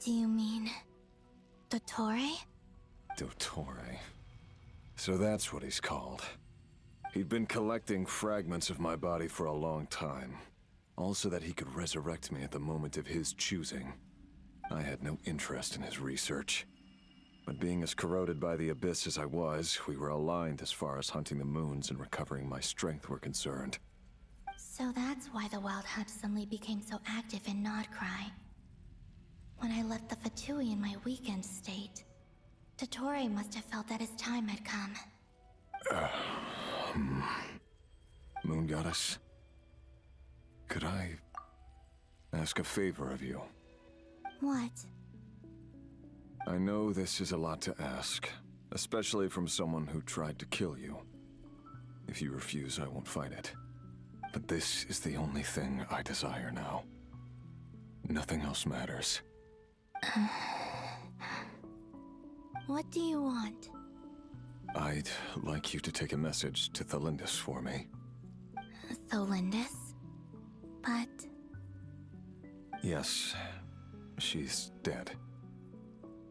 S17: Do you mean... Dottore?
S14: Dottore. So that's what he's called. He'd been collecting fragments of my body for a long time. All so that he could resurrect me at the moment of his choosing. I had no interest in his research. But being as corroded by the Abyss as I was, we were aligned as far as hunting the moons and recovering my strength were concerned.
S17: So that's why the Wild Hunt suddenly became so active in Nodcry. When I left the Fatui in my weakened state, Dottore must have felt that his time had come.
S14: Moon Goddess? Could I ask a favor of you?
S17: What?
S14: I know this is a lot to ask, especially from someone who tried to kill you. If you refuse, I won't fight it. But this is the only thing I desire now. Nothing else matters.
S17: What do you want?
S14: I'd like you to take a message to Thelindis for me.
S17: Thelindis? But...
S14: Yes, she's dead.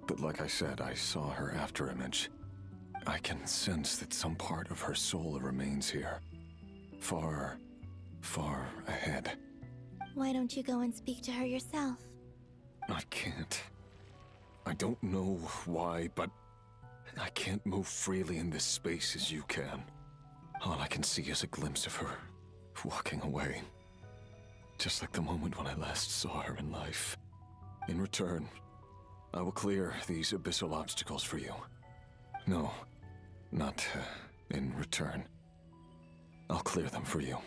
S14: But like I said, I saw her afterimage. I can sense that some part of her soul remains here. Far, far ahead.
S17: Why don't you go and speak to her yourself?
S14: I can't. I don't know why, but I can't move freely in this space as you can. All I can see is a glimpse of her walking away. Just like the moment when I last saw her in life. In return, I will clear these abyssal obstacles for you. No, not in return. I'll clear them for you,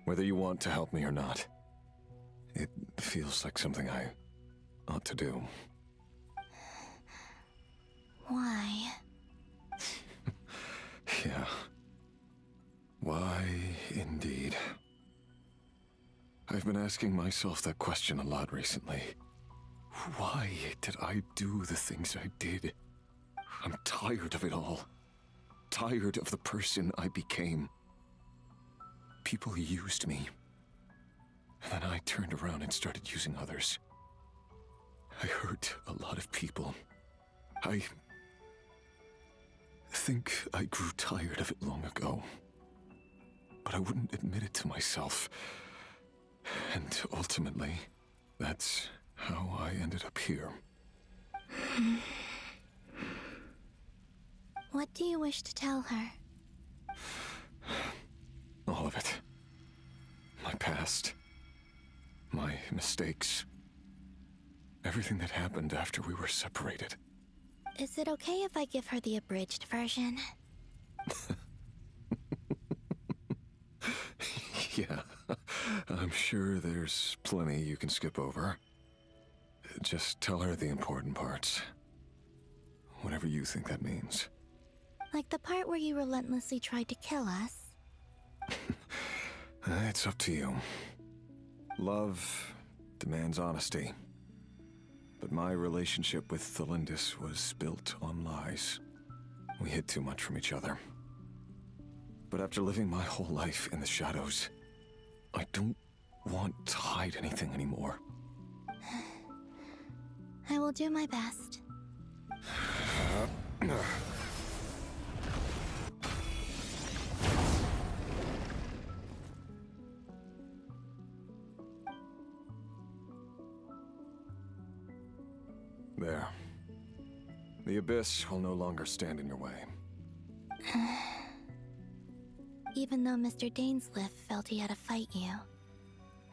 S14: whether you want to help me or not. It feels like something I ought to do.
S17: Why?
S14: Yeah. Why, indeed. I've been asking myself that question a lot recently. Why did I do the things I did? I'm tired of it all. Tired of the person I became. People used me. And then I turned around and started using others. I hurt a lot of people. I think I grew tired of it long ago. But I wouldn't admit it to myself. And ultimately, that's how I ended up here.
S17: What do you wish to tell her?
S14: All of it. My past. My mistakes. Everything that happened after we were separated.
S17: Is it okay if I give her the abridged version?
S14: Yeah, I'm sure there's plenty you can skip over. Just tell her the important parts. Whatever you think that means.
S17: Like the part where you relentlessly tried to kill us?
S14: It's up to you. Love demands honesty. But my relationship with Thelindis was built on lies. We hid too much from each other. But after living my whole life in the shadows, I don't want to hide anything anymore.
S17: I will do my best.
S14: There. The Abyss will no longer stand in your way.
S17: Even though Mr. Dainsliff felt he had to fight you,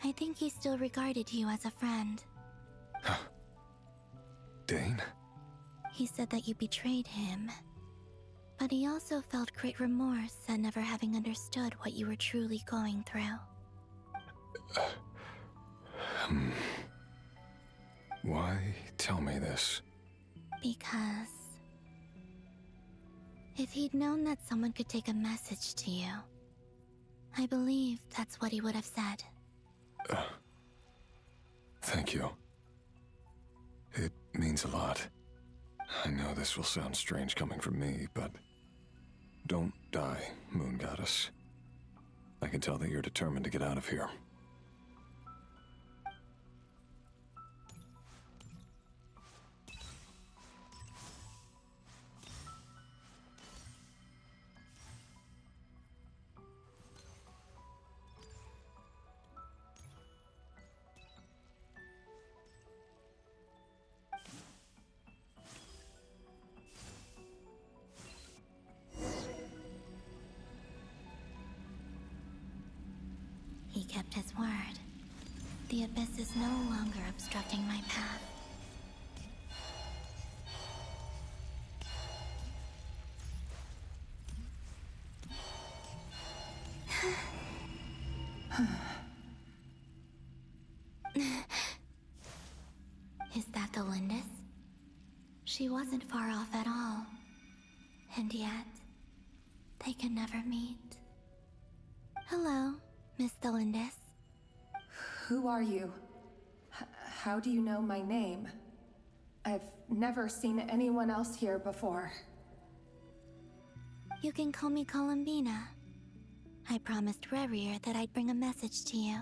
S17: I think he still regarded you as a friend.
S14: Dane?
S17: He said that you betrayed him. But he also felt great remorse at never having understood what you were truly going through.
S14: Why tell me this?
S17: Because if he'd known that someone could take a message to you, I believe that's what he would have said.
S14: Thank you. It means a lot. I know this will sound strange coming from me, but don't die, Moon Goddess. I can tell that you're determined to get out of here.
S17: He kept his word. The abyss is no longer obstructing my path. Is that the Lindis? She wasn't far off at all. And yet, they can never meet. Hello, Miss Delindis.
S15: Who are you? How do you know my name? I've never seen anyone else here before.
S17: You can call me Columbina. I promised Rerir that I'd bring a message to you.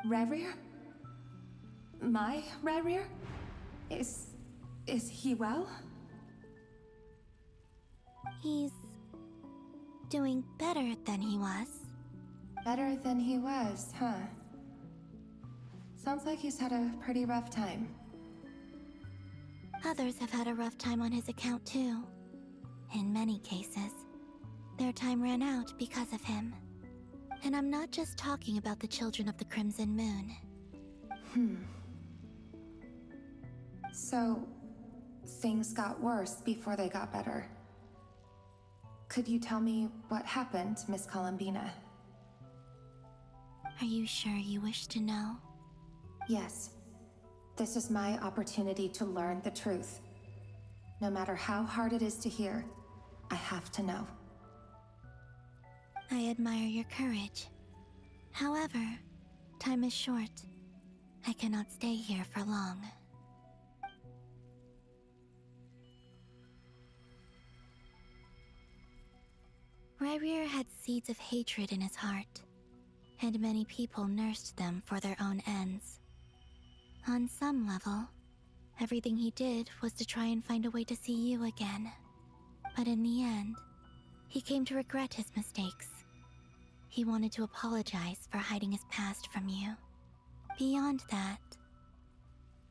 S15: Rerir? My Rerir? Is he well?
S17: He's doing better than he was.
S15: Better than he was, huh? Sounds like he's had a pretty rough time.
S17: Others have had a rough time on his account too. In many cases, their time ran out because of him. And I'm not just talking about the children of the Crimson Moon.
S15: So, things got worse before they got better. Could you tell me what happened, Miss Columbina?
S17: Are you sure you wish to know?
S15: Yes. This is my opportunity to learn the truth. No matter how hard it is to hear, I have to know.
S17: I admire your courage. However, time is short. I cannot stay here for long. Rerir had seeds of hatred in his heart, and many people nursed them for their own ends. On some level, everything he did was to try and find a way to see you again. But in the end, he came to regret his mistakes. He wanted to apologize for hiding his past from you. Beyond that,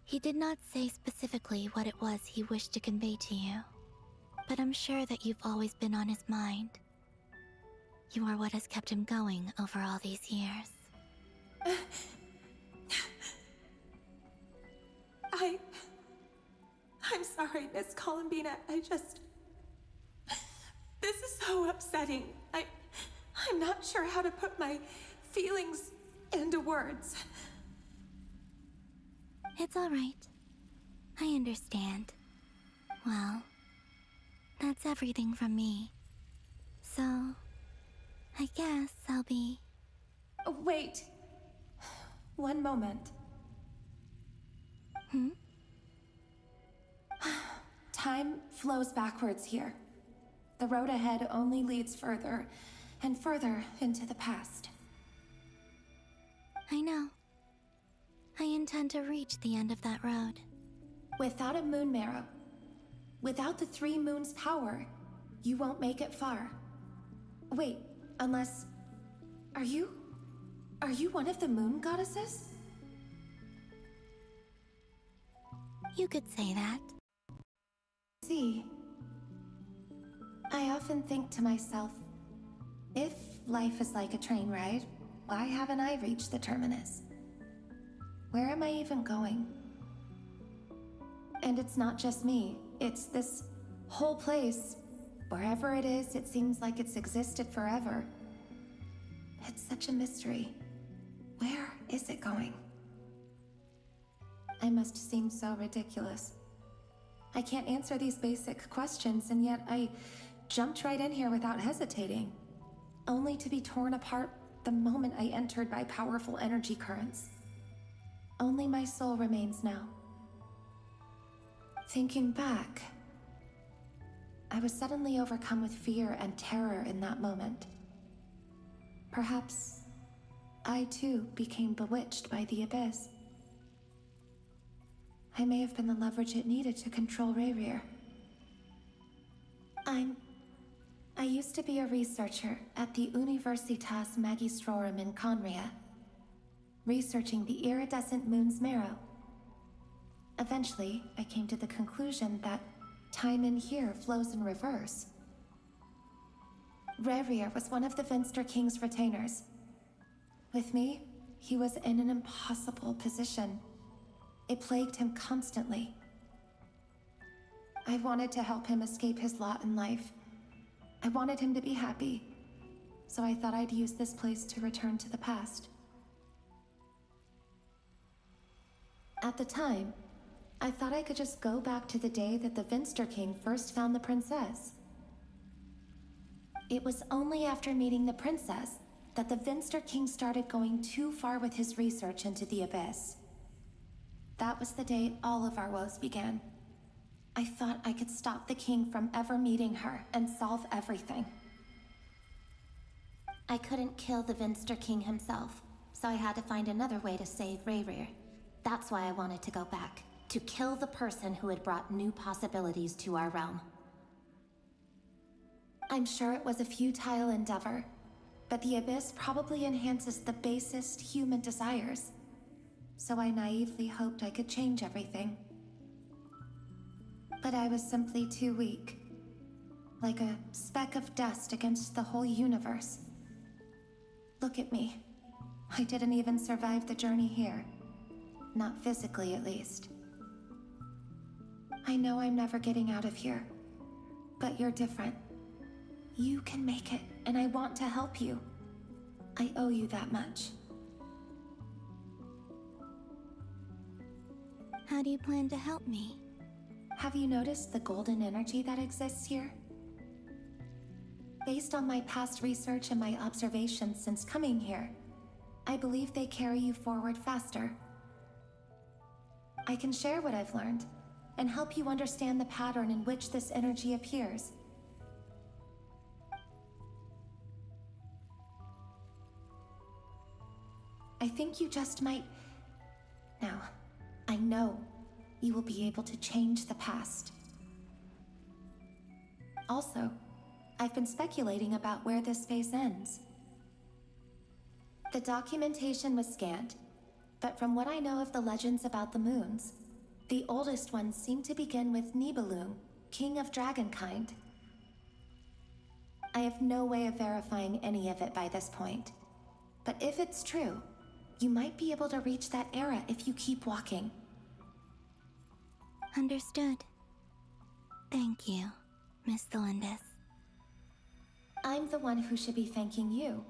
S17: he did not say specifically what it was he wished to convey to you, but I'm sure that you've always been on his mind. You are what has kept him going over all these years.
S15: I'm sorry, Miss Columbina. This is so upsetting. I'm not sure how to put my feelings into words.
S17: It's all right. I understand. Well, that's everything from me. So, I guess I'll be...
S15: Wait. One moment. Time flows backwards here. The road ahead only leads further and further into the past.
S17: I know. I intend to reach the end of that road.
S15: Without a moon marrow, without the 3 moons' power, you won't make it far. Wait, unless... Are you one of the moon goddesses?
S17: You could say that.
S15: See, I often think to myself, if life is like a train ride, why haven't I reached the terminus? Where am I even going? And it's not just me, it's this whole place, wherever it is, it seems like it's existed forever. It's such a mystery. Where is it going? I must seem so ridiculous. I can't answer these basic questions, and yet I jumped right in here without hesitating, only to be torn apart the moment I entered by powerful energy currents. Only my soul remains now. Thinking back, I was suddenly overcome with fear and terror in that moment. Perhaps I too became bewitched by the abyss. I may have been the leverage it needed to control Rayrir. I used to be a researcher at the Universitas Magistrorum in Conria, researching the iridescent moon's marrow. Eventually, I came to the conclusion that time in here flows in reverse. Rayrir was one of the Vinster King's retainers. With me, he was in an impossible position. It plagued him constantly. I wanted to help him escape his lot in life. I wanted him to be happy, so I thought I'd use this place to return to the past. At the time, I thought I could just go back to the day that the Vinster King first found the princess. It was only after meeting the princess that the Vinster King started going too far with his research into the abyss. That was the day all of our woes began. I thought I could stop the king from ever meeting her and solve everything. I couldn't kill the Vinster King himself, so I had to find another way to save Rayrir. That's why I wanted to go back, to kill the person who had brought new possibilities to our realm. I'm sure it was a futile endeavor, but the abyss probably enhances the basest human desires. So I naively hoped I could change everything. But I was simply too weak. Like a speck of dust against the whole universe. Look at me. I didn't even survive the journey here. Not physically, at least. I know I'm never getting out of here. But you're different. You can make it, and I want to help you. I owe you that much.
S17: How do you plan to help me?
S15: Have you noticed the golden energy that exists here? Based on my past research and my observations since coming here, I believe they carry you forward faster. I can share what I've learned and help you understand the pattern in which this energy appears. I think you just might... Now, I know you will be able to change the past. Also, I've been speculating about where this phase ends. The documentation was scanned, but from what I know of the legends about the moons, the oldest ones seem to begin with Nibelung, king of dragonkind. I have no way of verifying any of it by this point, but if it's true, you might be able to reach that era if you keep walking.
S17: Understood. Thank you, Miss Delindis.
S15: I'm the one who should be thanking you.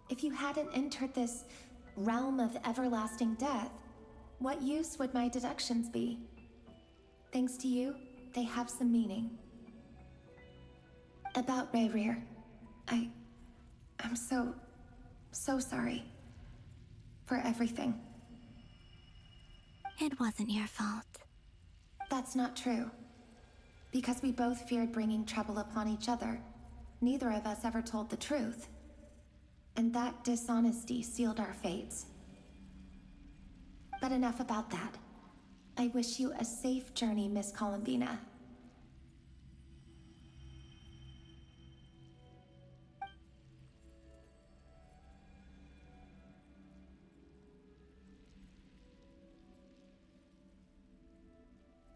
S15: If you hadn't entered this realm of everlasting death, what use would my deductions be? Thanks to you, they have some meaning. About Rayrir, I'm so sorry. For everything.
S17: It wasn't your fault.
S15: That's not true. Because we both feared bringing trouble upon each other, neither of us ever told the truth. And that dishonesty sealed our fates. But enough about that. I wish you a safe journey, Miss Columbina.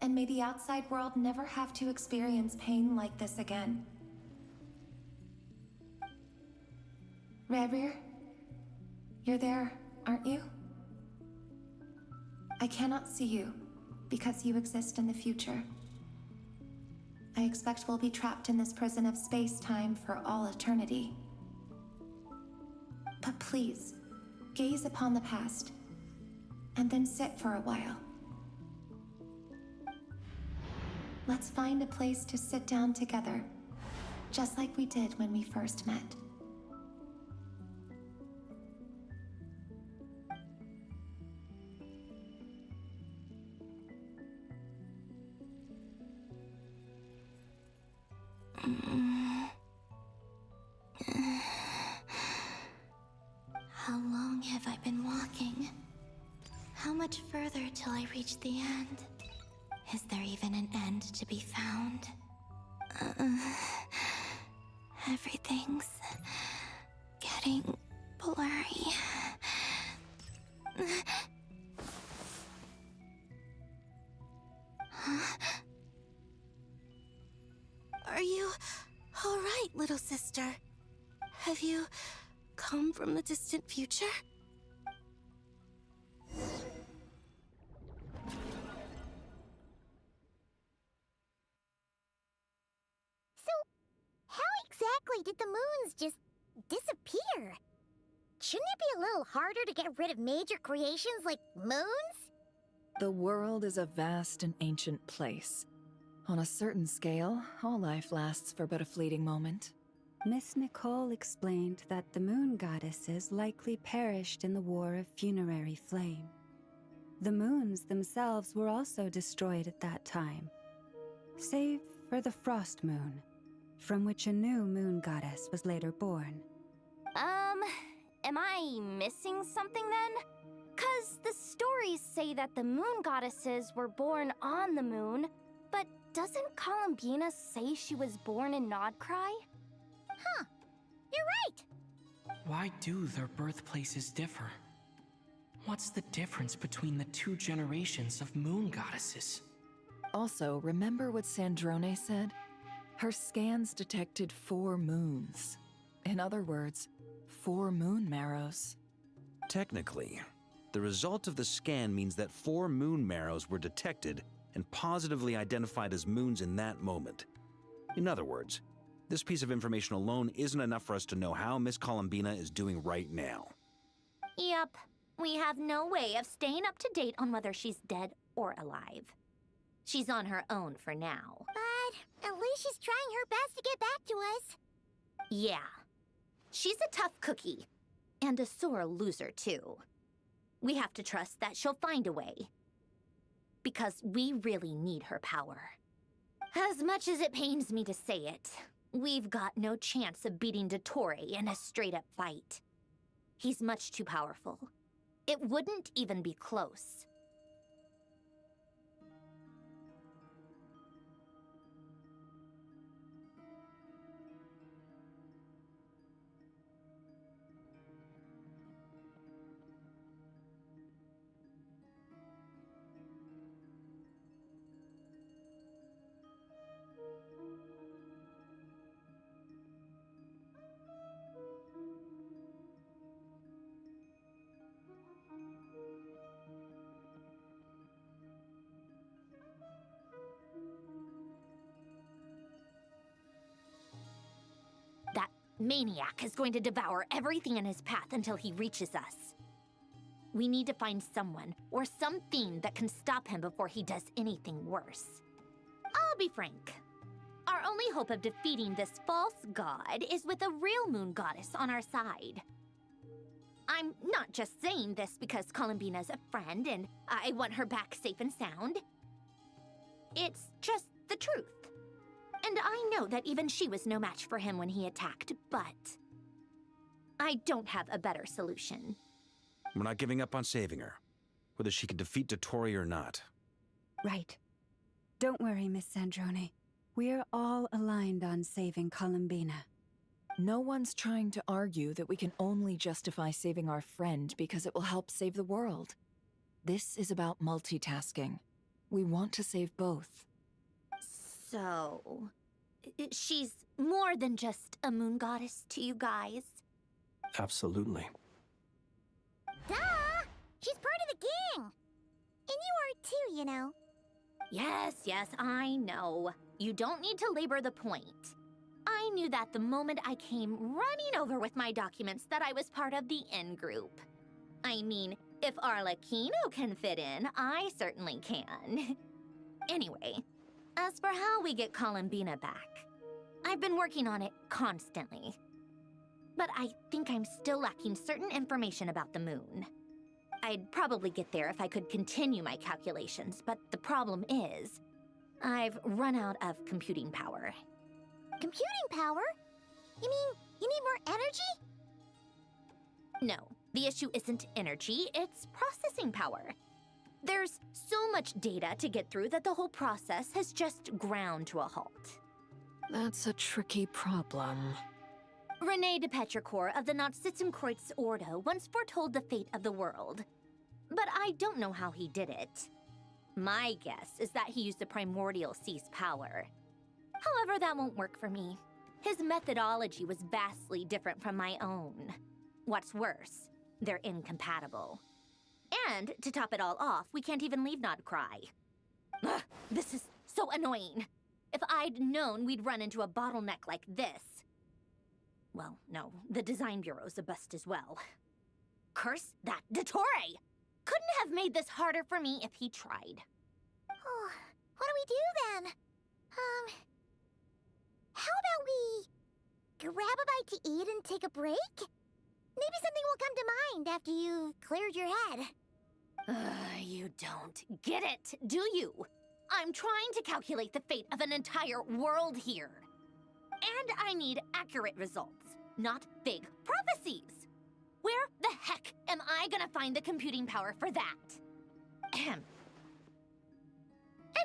S15: And may the outside world never have to experience pain like this again. Rayrir, you're there, aren't you? I cannot see you, because you exist in the future. I expect we'll be trapped in this prison of space-time for all eternity. But please, gaze upon the past, and then sit for a while. Let's find a place to sit down together, just like we did when we first met.
S17: How long have I been walking? How much further till I reach the end? Is there even an end to be found? Everything's getting blurry. Huh? Are you all right, little sister? Have you come from the distant future?
S19: How exactly did the moons just disappear? Shouldn't it be a little harder to get rid of major creations like moons?
S3: The world is a vast and ancient place. On a certain scale, all life lasts for but a fleeting moment.
S9: Miss Nicole explained that the moon goddesses likely perished in the War of Funerary Flame. The moons themselves were also destroyed at that time, save for the Frost Moon, from which a new moon goddess was later born.
S4: Am I missing something then? 'Cause the stories say that the moon goddesses were born on the moon, but doesn't Columbina say she was born in Nodcry? Huh, you're right!
S12: Why do their birthplaces differ? What's the difference between the two generations of moon goddesses?
S3: Also, remember what Sandrone said? Her scans detected 4 moons. In other words, 4 moon marrows.
S5: Technically, the result of the scan means that 4 moon marrows were detected and positively identified as moons in that moment. In other words, this piece of information alone isn't enough for us to know how Miss Columbina is doing right now.
S4: Yep, we have no way of staying up to date on whether she's dead or alive. She's on her own for now.
S19: But at least she's trying her best to get back to us.
S4: Yeah. She's a tough cookie. And a sore loser, too. We have to trust that she'll find a way. Because we really need her power. As much as it pains me to say it, we've got no chance of beating Dottore in a straight-up fight. He's much too powerful. It wouldn't even be close. That maniac is going to devour everything in his path until he reaches us. We need to find someone or something that can stop him before he does anything worse. I'll be frank. Our only hope of defeating this false god is with a real moon goddess on our side. I'm not just saying this because Columbina's a friend and I want her back safe and sound. It's just the truth. And I know that even she was no match for him when he attacked, but I don't have a better solution.
S5: We're not giving up on saving her, whether she can defeat Dottore or not.
S9: Right. Don't worry, Miss Sandrone. We're all aligned on saving Columbina.
S3: No one's trying to argue that we can only justify saving our friend because it will help save the world. This is about multitasking. We want to save both.
S4: So, she's more than just a moon goddess to you guys?
S6: Absolutely.
S19: Duh! She's part of the gang! And you are too, you know.
S4: Yes, I know. You don't need to labor the point. I knew that the moment I came running over with my documents that I was part of the in-group. I mean, if Arlecchino can fit in, I certainly can. Anyway, as for how we get Columbina back, I've been working on it constantly. But I think I'm still lacking certain information about the moon. I'd probably get there if I could continue my calculations, but the problem is, I've run out of computing power.
S19: Computing power? You mean you need more energy?
S4: No, the issue isn't energy, it's processing power. There's so much data to get through that the whole process has just ground to a halt.
S8: That's a tricky problem.
S4: René de Petrichor of the Nazissenkreuz Ordo once foretold the fate of the world. But I don't know how he did it. My guess is that he used the primordial sea's power. However, that won't work for me. His methodology was vastly different from my own. What's worse, they're incompatible. And, to top it all off, we can't even leave Nodcry. Ugh, this is so annoying. If I'd known we'd run into a bottleneck like this... Well, no, the design bureau's a bust as well. Curse that Dottore! Couldn't have made this harder for me if he tried.
S19: Oh, what do we do then? How about we grab a bite to eat and take a break? Maybe something will come to mind after you've cleared your head.
S4: You don't get it, do you? I'm trying to calculate the fate of an entire world here. And I need accurate results, not vague prophecies. Where the heck am I gonna find the computing power for that? Ahem.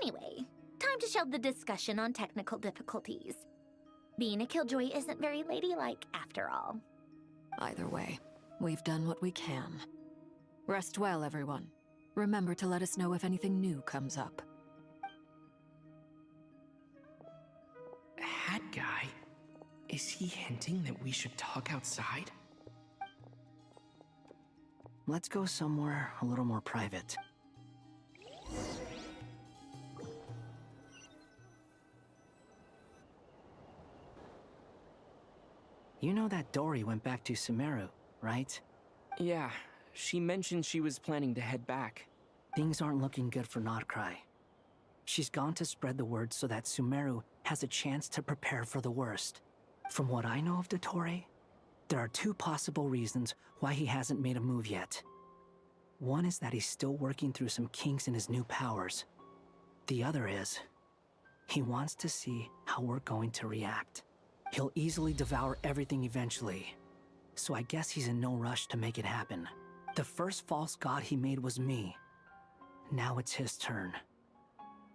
S4: Anyway, time to shelve the discussion on technical difficulties. Being a killjoy isn't very ladylike, after all.
S8: Either way, we've done what we can. Rest well, everyone. Remember to let us know if anything new comes up.
S12: Hat guy? Is he hinting that we should talk outside?
S7: Let's go somewhere a little more private. You know that Dory went back to Sumeru, right?
S12: Yeah, she mentioned she was planning to head back.
S7: Things aren't looking good for Nodcry. She's gone to spread the word so that Sumeru has a chance to prepare for the worst. From what I know of Dottore, there are two possible reasons why he hasn't made a move yet. One is that he's still working through some kinks in his new powers. The other is, he wants to see how we're going to react. He'll easily devour everything eventually, so I guess he's in no rush to make it happen. The first false god he made was me. Now it's his turn.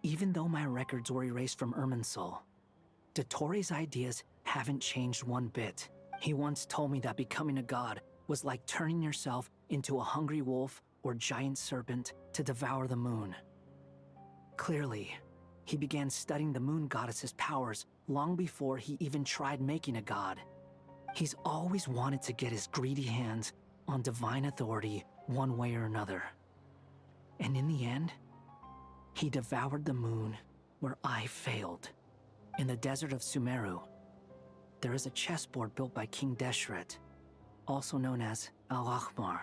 S7: Even though my records were erased from Irminsul, Dottore's ideas haven't changed one bit. He once told me that becoming a god was like turning yourself into a hungry wolf or giant serpent to devour the moon. Clearly, he began studying the moon goddess's powers long before he even tried making a god. He's always wanted to get his greedy hands on divine authority one way or another. And in the end, he devoured the moon where I failed. In the desert of Sumeru, there is a chessboard built by King Deshret, also known as Al-Ahmar.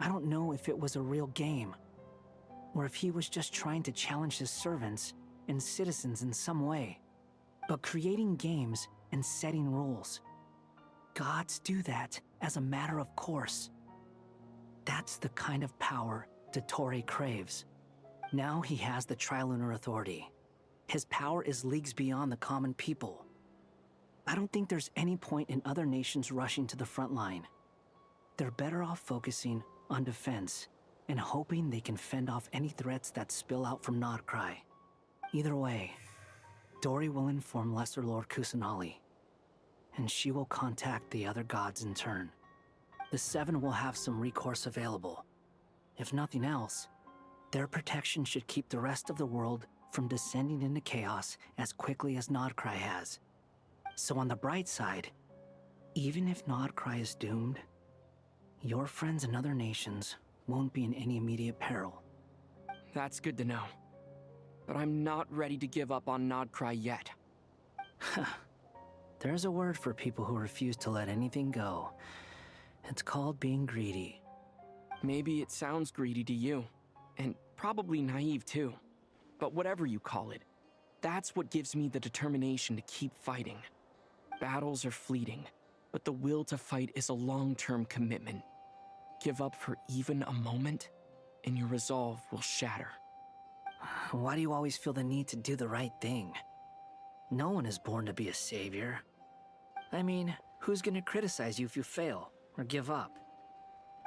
S7: I don't know if it was a real game, or if he was just trying to challenge his servants and citizens in some way. But creating games and setting rules, gods do that as a matter of course. That's the kind of power Dottore craves. Now he has the Trilunar Authority. His power is leagues beyond the common people. I don't think there's any point in other nations rushing to the front line. They're better off focusing on defense and hoping they can fend off any threats that spill out from Nodcry. Either way, Dory will inform Lesser Lord Kusanali, and she will contact the other gods in turn. The Seven will have some recourse available. If nothing else, their protection should keep the rest of the world from descending into chaos as quickly as Nodcry has. So on the bright side, even if Nodcry is doomed, your friends in other nations won't be in any immediate peril.
S12: That's good to know. but I'm not ready to give up on Nodcry yet.
S7: There's a word for people who refuse to let anything go. It's called being greedy.
S12: Maybe it sounds greedy to you, and probably naive too. But whatever you call it, that's what gives me the determination to keep fighting. Battles are fleeting, but the will to fight is a long-term commitment. Give up for even a moment, and your resolve will shatter.
S7: Why do you always feel the need to do the right thing? No one is born to be a savior. I mean, who's gonna criticize you if you fail or give up?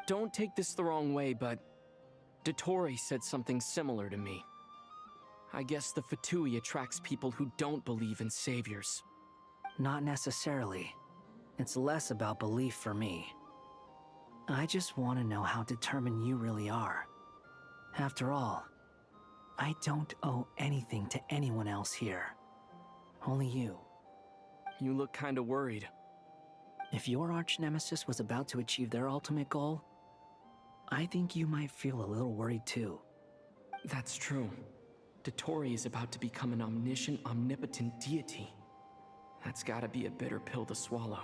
S12: Don't take this the wrong way, but Dottore said something similar to me. I guess the Fatui attracts people who don't believe in saviors.
S7: Not necessarily. It's less about belief for me. I just want to know how determined you really are. After all, I don't owe anything to anyone else here. Only you.
S12: You look kinda worried.
S7: If your arch-nemesis was about to achieve their ultimate goal, I think you might feel a little worried too.
S12: That's true. Dottore is about to become an omniscient, omnipotent deity. That's gotta be a bitter pill to swallow.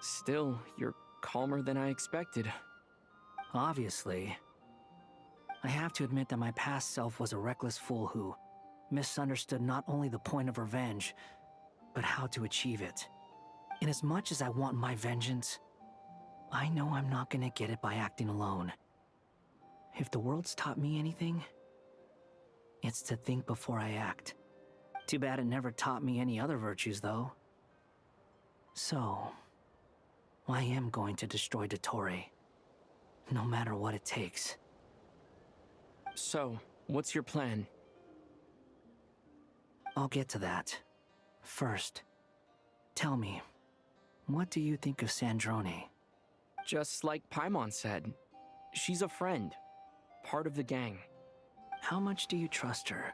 S12: Still, you're calmer than I expected.
S7: Obviously. I have to admit that my past self was a reckless fool who misunderstood not only the point of revenge, but how to achieve it. And as much as I want my vengeance, I know I'm not gonna get it by acting alone. If the world's taught me anything, it's to think before I act. Too bad it never taught me any other virtues, though. So, I am going to destroy Dottore, no matter what it takes.
S12: So, what's your plan?
S7: I'll get to that. First, tell me, what do you think of Sandrone?
S12: Just like Paimon said, she's a friend, part of the gang.
S7: How much do you trust her?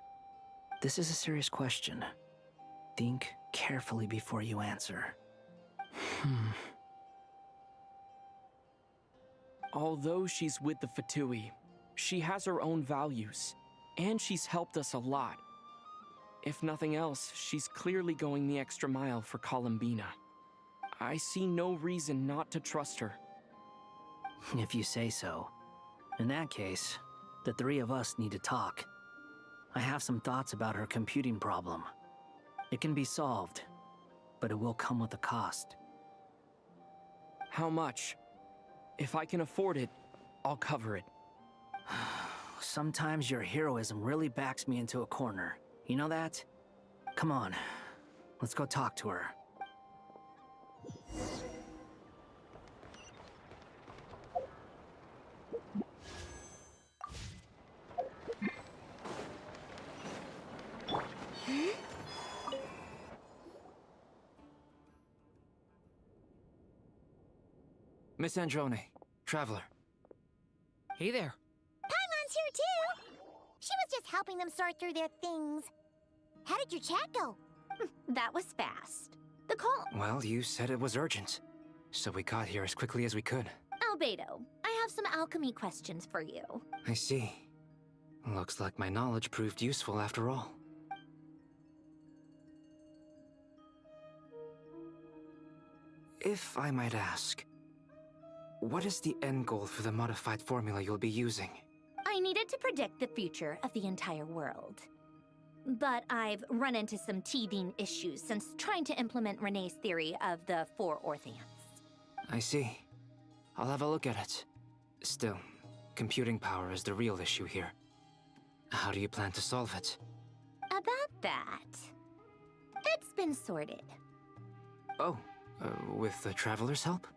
S7: This is a serious question. Think carefully before you answer.
S12: Although she's with the Fatui, she has her own values, and she's helped us a lot. If nothing else, she's clearly going the extra mile for Columbina. I see no reason not to trust her.
S7: If you say so. In that case, the three of us need to talk. I have some thoughts about her computing problem. It can be solved, but it will come with a cost.
S12: How much? If I can afford it, I'll cover it.
S7: Sometimes your heroism really backs me into a corner. You know that? Come on, let's go talk to her.
S20: Miss Androne, Traveler.
S16: Hey there.
S19: Paimon's here too! She was just helping them sort through their things. How did your chat go?
S4: That was fast. The call...
S20: Well, you said it was urgent, so we got here as quickly as we could.
S4: Albedo, I have some alchemy questions for you.
S20: I see. Looks like my knowledge proved useful after all. If I might ask, what is the end goal for the modified formula you'll be using?
S4: I needed to predict the future of the entire world. But I've run into some teething issues since trying to implement Renee's theory of the 4 Orthanths.
S20: I see. I'll have a look at it. Still, computing power is the real issue here. How do you plan to solve it?
S4: About that, it's been sorted.
S20: Oh, with the Traveler's help?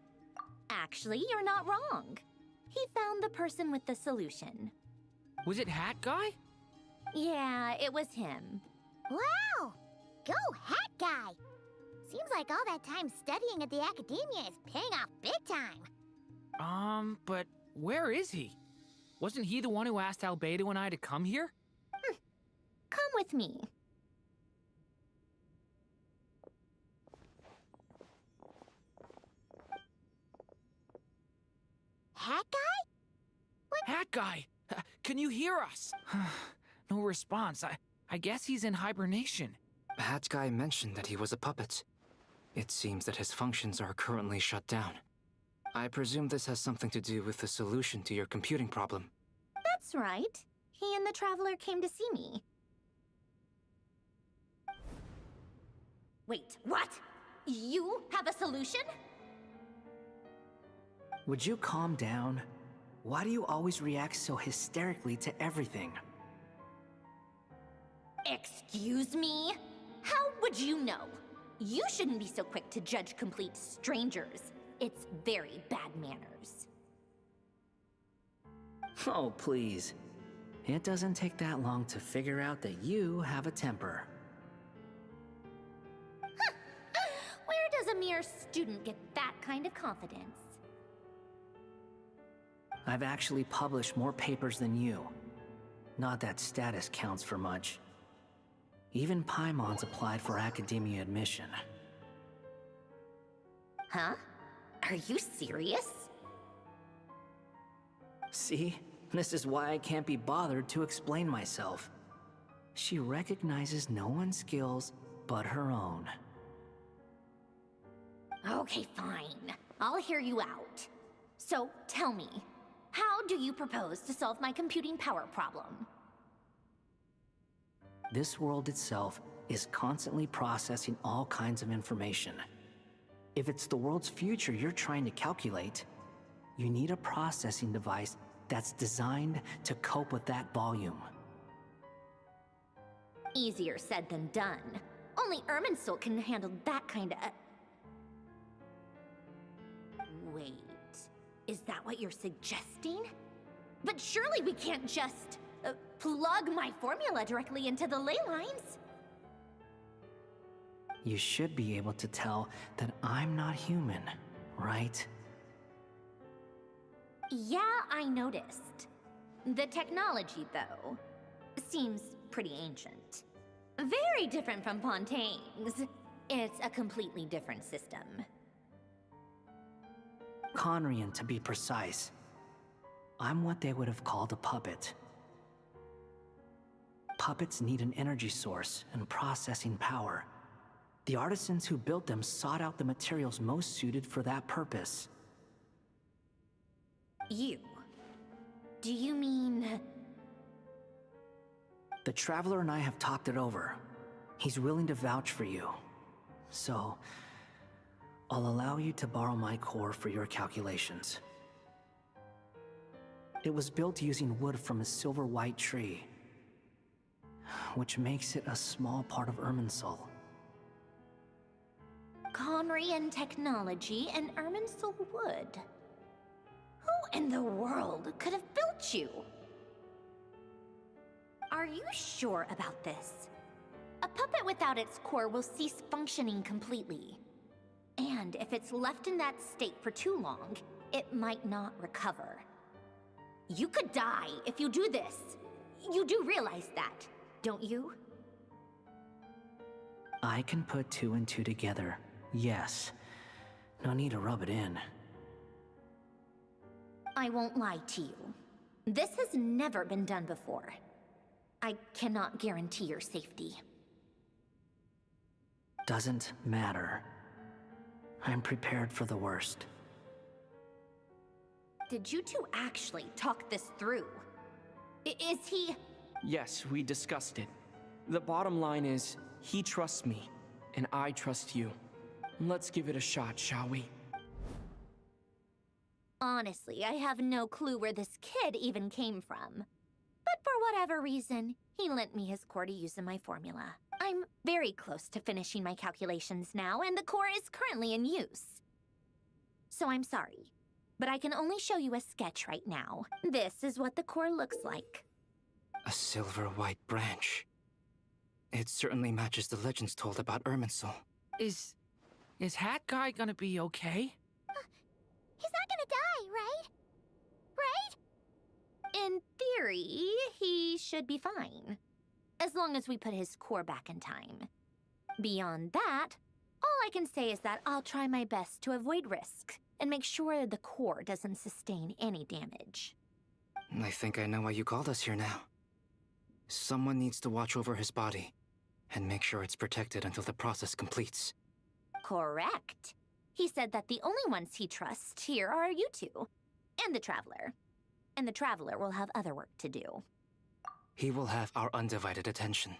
S4: Actually, you're not wrong. He found the person with the solution.
S16: Was it Hat Guy?
S4: Yeah, it was him.
S19: Wow! Go Hat Guy! Seems like all that time studying at the academia is paying off big time.
S16: But where is he? Wasn't he the one who asked Albedo and I to come here?
S4: Come with me.
S19: Hat Guy?
S16: Hat Guy! Can you hear us? No response. I guess he's in hibernation.
S20: Hat Guy mentioned that he was a puppet. It seems that his functions are currently shut down. I presume this has something to do with the solution to your computing problem.
S4: That's right. He and the Traveler came to see me. Wait, what? You have a solution?
S7: Would you calm down? Why do you always react so hysterically to everything?
S4: Excuse me? How would you know? You shouldn't be so quick to judge complete strangers. It's very bad manners.
S7: Oh, please. It doesn't take that long to figure out that you have a temper.
S4: Where does a mere student get that kind of confidence?
S7: I've actually published more papers than you. Not that status counts for much. Even Paimon's applied for academia admission.
S4: Huh? Are you serious?
S7: See? This is why I can't be bothered to explain myself. She recognizes no one's skills but her own.
S4: Okay, fine. I'll hear you out. So, tell me, how do you propose to solve my computing power problem?
S7: This world itself is constantly processing all kinds of information. If it's the world's future you're trying to calculate, you need a processing device that's designed to cope with that volume.
S4: Easier said than done. Only Irminsul can handle that kind of... Wait, is that what you're suggesting? But surely we can't just plug my formula directly into the ley lines.
S7: You should be able to tell that I'm not human, right?
S4: Yeah, I noticed. The technology, though, seems pretty ancient. Very different from Pontaine's. It's a completely different system.
S7: Conrian, to be precise. I'm what they would have called a puppet. Puppets need an energy source and processing power. The artisans who built them sought out the materials most suited for that purpose.
S4: You? Do you mean...
S7: The Traveler and I have talked it over. He's willing to vouch for you. So, I'll allow you to borrow my core for your calculations. It was built using wood from a silver white tree, which makes it a small part of Irminsul.
S4: Conrian technology and Irminsul wood. Who in the world could have built you? Are you sure about this? A puppet without its core will cease functioning completely. And if it's left in that state for too long, it might not recover. You could die if you do this. You do realize that, don't you?
S7: I can put two and two together, yes. No need to rub it in.
S4: I won't lie to you. This has never been done before. I cannot guarantee your safety.
S7: Doesn't matter. I'm prepared for the worst.
S4: Did you two actually talk this through? Is he...
S12: Yes, we discussed it. The bottom line is, he trusts me, and I trust you. Let's give it a shot, shall we?
S4: Honestly, I have no clue where this kid even came from. But for whatever reason, he lent me his core to use in my formula. I'm very close to finishing my calculations now, and the core is currently in use. So I'm sorry, but I can only show you a sketch right now. This is what the core looks like.
S20: A silver white branch. It certainly matches the legends told about Irminsul.
S16: Is Hat Guy gonna be okay?
S19: He's not gonna die, right? Right?
S4: In theory, he should be fine. As long as we put his core back in time. Beyond that, all I can say is that I'll try my best to avoid risk and make sure the core doesn't sustain any damage.
S20: I think I know why you called us here now. Someone needs to watch over his body and make sure it's protected until the process completes.
S4: Correct. He said that the only ones he trusts here are you two, and the Traveler. And the Traveler will have other work to do.
S20: He will have our undivided attention.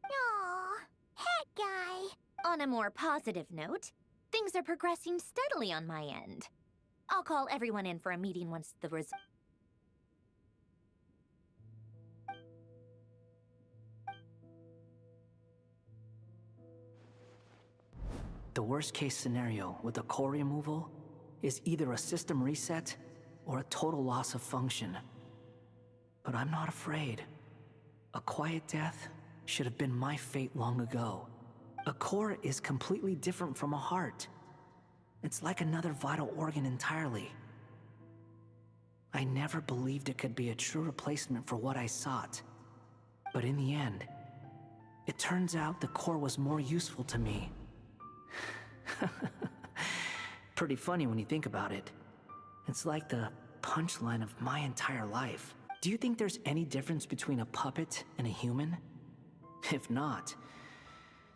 S4: Aww, heck guy. On a more positive note, things are progressing steadily on my end. I'll call everyone in for a meeting once the
S7: The worst case scenario with the core removal is either a system reset or a total loss of function. But I'm not afraid. A quiet death should have been my fate long ago. A core is completely different from a heart. It's like another vital organ entirely. I never believed it could be a true replacement for what I sought. But in the end, it turns out the core was more useful to me. Pretty funny when you think about it. It's like the punchline of my entire life. Do you think there's any difference between a puppet and a human? If not,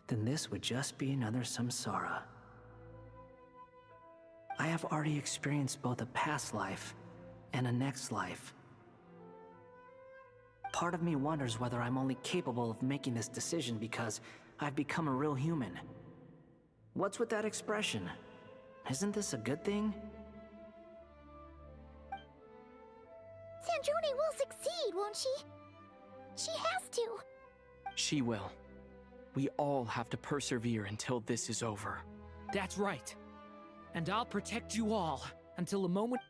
S7: then this would just be another samsara. I have already experienced both a past life and a next life. Part of me wonders whether I'm only capable of making this decision because I've become a real human. What's with that expression? Isn't this a good thing?
S19: Sanjoni will succeed, won't she? She has to.
S12: She will. We all have to persevere until this is over.
S16: That's right. And I'll protect you all until the moment.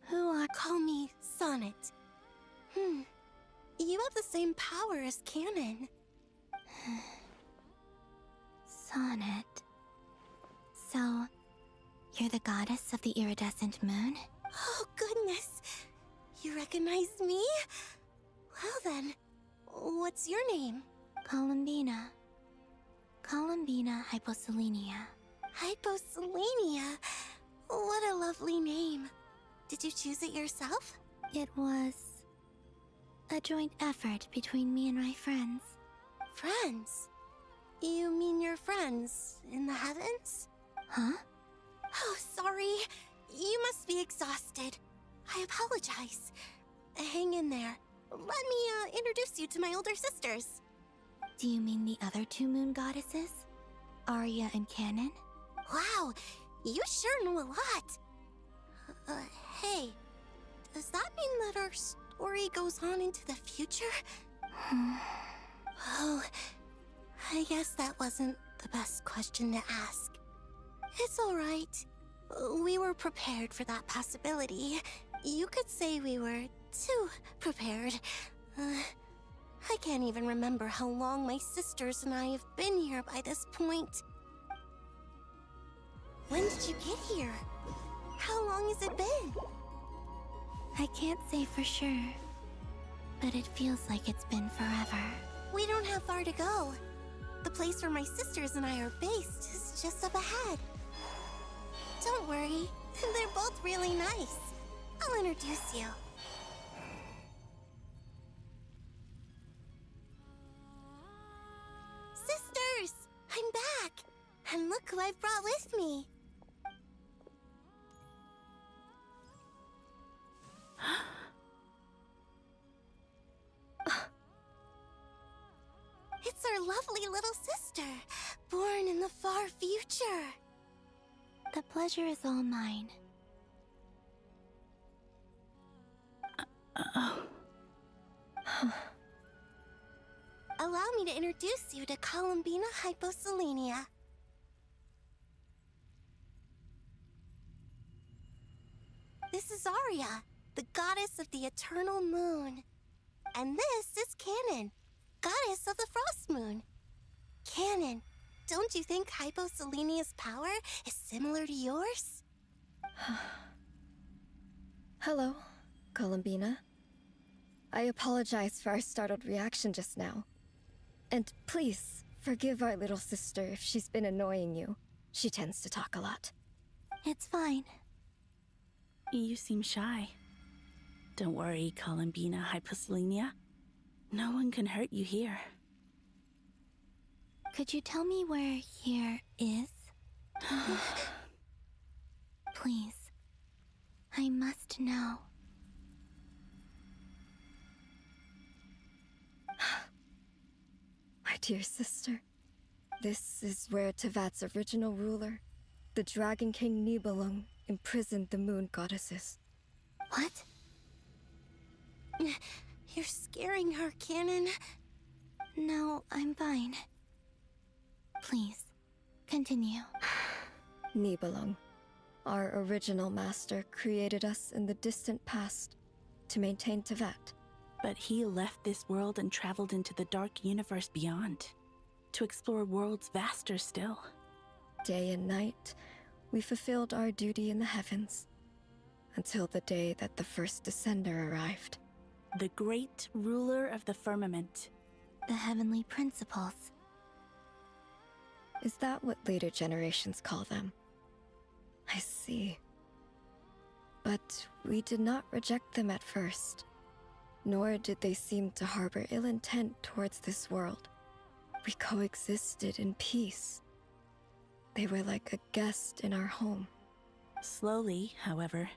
S10: Who are... Call me Sonnet. You have the same power as Canon.
S17: Sonnet. So, you're the goddess of the iridescent moon?
S10: Oh, goodness. You recognize me? Well then, what's your name?
S17: Columbina. Columbina Hyposelenia.
S10: Hyposelenia? What a lovely name. Did you choose it yourself?
S17: It was a joint effort between me and my friends.
S10: Friends? You mean your friends in the heavens?
S17: Huh?
S10: Oh, sorry. You must be exhausted. I apologize. Hang in there. Let me introduce you to my older sisters.
S17: Do you mean the other two moon goddesses? Arya and Canon?
S10: Wow, you sure know a lot. Hey, does that mean that our story goes on into the future? Oh, I guess that wasn't the best question to ask. It's alright. We were prepared for that possibility. You could say we were too prepared. I can't even remember how long my sisters and I have been here by this point. When did you get here? How long has it been?
S17: I can't say for sure, but it feels like it's been forever.
S10: We don't have far to go. The place where my sisters and I are based is just up ahead. Don't worry, they're both really nice. I'll introduce you. Sisters! I'm back! And look who I've brought with me. It's our lovely little sister, born in the far future.
S17: The pleasure is all mine.
S10: Allow me to introduce you to Columbina Hyposelenia. This is Arya, the goddess of the eternal moon. And this is Canon, goddess of the frost moon. Canon, don't you think Hyposelenia's power is similar to yours?
S3: Hello, Columbina.
S18: I apologize for our startled reaction just now. And please, forgive our little sister if she's been annoying you. She tends to talk a lot.
S10: It's fine.
S22: You seem shy. Don't worry, Columbina Hyposelenia. No one can hurt you here.
S4: Could you tell me where here is? Please. I must know.
S18: My dear sister, this is where Tevat's original ruler, the Dragon King Nibelung, imprisoned the moon goddesses.
S10: What? You're scaring her, Canon.
S4: No, I'm fine. Please, continue.
S18: Nibelung, our original master, created us in the distant past to maintain Tevat.
S22: But he left this world and traveled into the dark universe beyond, to explore worlds vaster still.
S18: Day and night, we fulfilled our duty in the heavens, until the day that the first Descender arrived.
S22: The great ruler of the firmament.
S4: The heavenly principles.
S18: Is that what later generations call them? I see. But we did not reject them at first, nor did they seem to harbor ill intent towards this world. We coexisted in peace. They were like a guest in our home.
S22: Slowly, however,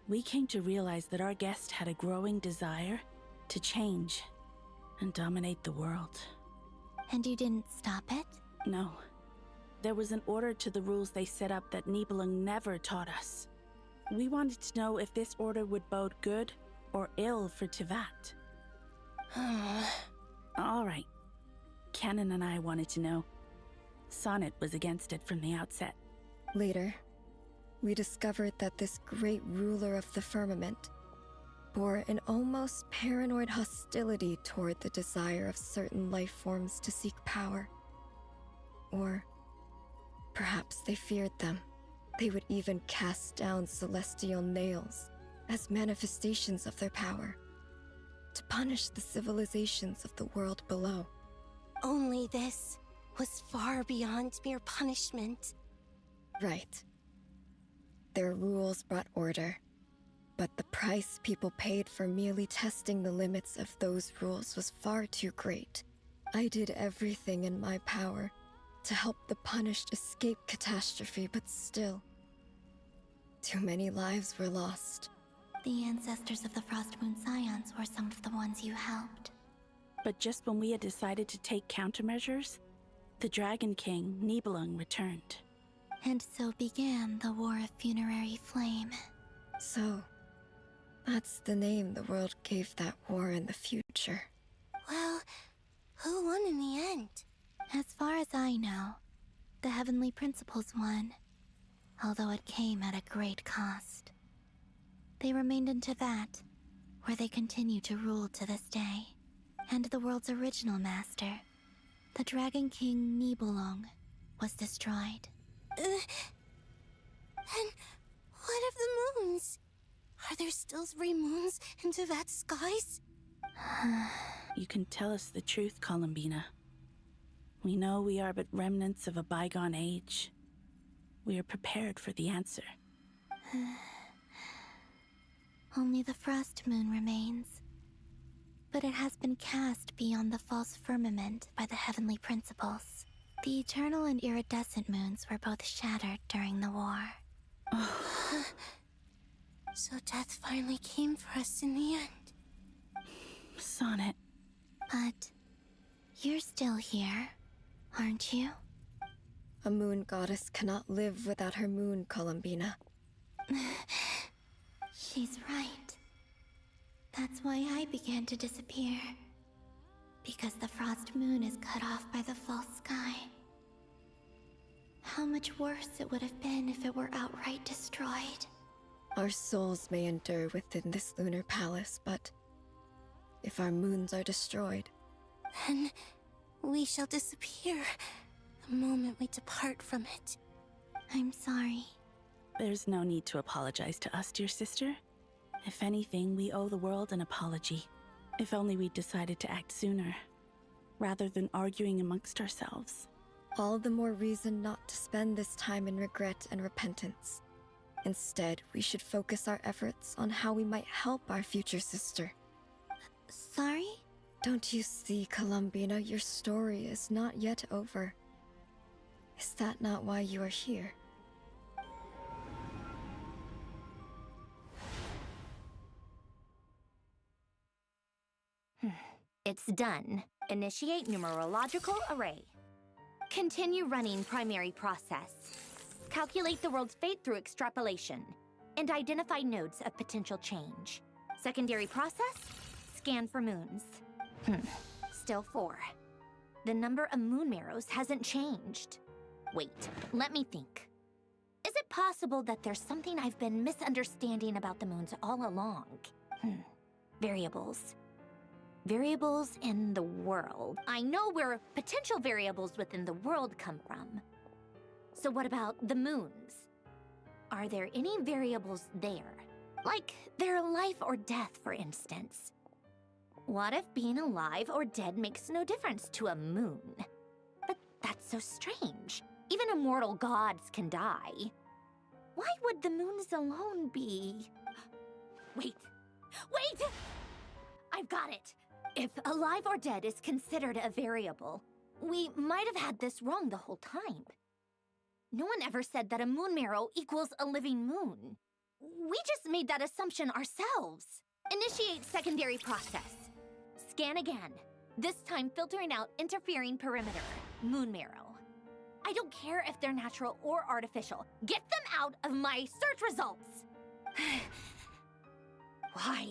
S22: we came to realize that our guest had a growing desire to change and dominate the world.
S4: And you didn't stop it?
S22: No. There was an order to the rules they set up that Nibelung never taught us. We wanted to know if this order would bode good or ill for Tevat. All right. Canon and I wanted to know. Sonnet was against it from the outset.
S18: Later, we discovered that this great ruler of the firmament bore an almost paranoid hostility toward the desire of certain life forms to seek power. Or perhaps they feared them. They would even cast down celestial nails as manifestations of their power, to punish the civilizations of the world below.
S10: Only this was far beyond mere punishment.
S18: Right. Their rules brought order, but the price people paid for merely testing the limits of those rules was far too great. I did everything in my power to help the punished escape catastrophe, but still, too many lives were lost.
S4: The ancestors of the Frost Moon Scions were some of the ones you helped.
S22: But just when we had decided to take countermeasures, the Dragon King, Nibelung, returned.
S4: And so began the War of Funerary Flame.
S18: So, that's the name the world gave that war in the future.
S10: Well, who won in the end?
S4: As far as I know, the Heavenly Principles won, although it came at a great cost. They remained in Tevat, where they continue to rule to this day. And the world's original master, the Dragon King Nibelung, was destroyed.
S10: And what of the moons? Are there still 3 moons in Tevat's skies?
S22: You can tell us the truth, Columbina. We know we are but remnants of a bygone age. We are prepared for the answer.
S4: Only the Frost Moon remains. But it has been cast beyond the false firmament by the Heavenly Principles. The eternal and iridescent moons were both shattered during the war.
S10: So death finally came for us in the end.
S22: Sonnet.
S4: But you're still here, aren't you?
S18: A moon goddess cannot live without her moon, Columbina.
S4: She's right. That's why I began to disappear. Because the Frost Moon is cut off by the false sky. How much worse it would have been if it were outright destroyed.
S18: Our souls may endure within this lunar palace, but if our moons are destroyed,
S10: then we shall disappear the moment we depart from it.
S4: I'm sorry.
S22: There's no need to apologize to us, dear sister. If anything, we owe the world an apology. If only we decided to act sooner, rather than arguing amongst ourselves.
S18: All the more reason not to spend this time in regret and repentance. Instead, we should focus our efforts on how we might help our future sister.
S10: Sorry?
S18: Don't you see, Columbina, your story is not yet over. Is that not why you are here?
S4: It's done. Initiate numerological array. Continue running primary process. Calculate the world's fate through extrapolation. And identify nodes of potential change. Secondary process? Scan for moons. Still 4. The number of moon marrows hasn't changed. Wait, let me think. Is it possible that there's something I've been misunderstanding about the moons all along? Variables. Variables in the world. I know where potential variables within the world come from. So what about the moons? Are there any variables there? Like their life or death, for instance. What if being alive or dead makes no difference to a moon? But that's so strange. Even immortal gods can die. Why would the moons alone be... Wait! I've got it! If alive or dead is considered a variable, we might have had this wrong the whole time. No one ever said that a moon marrow equals a living moon. We just made that assumption ourselves. Initiate secondary process. Scan again. This time filtering out interfering perimeter, moon marrow. I don't care if they're natural or artificial. Get them out of my search results! Why?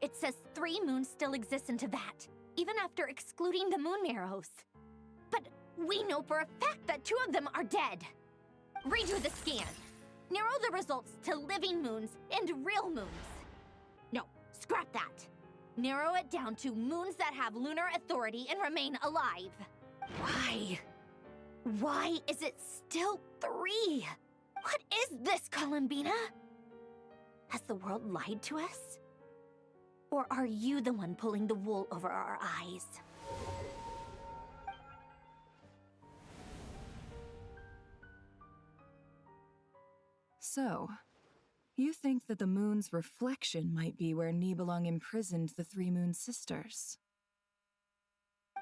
S4: It says 3 moons still exist in Teyvat, even after excluding the moon marrows. But we know for a fact that 2 of them are dead. Redo the scan. Narrow the results to living moons and real moons. No, scrap that. Narrow it down to moons that have lunar authority and remain alive. Why? Why is it still 3? What is this, Columbina? Has the world lied to us? Or are you the one pulling the wool over our eyes?
S3: So, you think that the moon's reflection might be where Nibelung imprisoned the 3 moon sisters?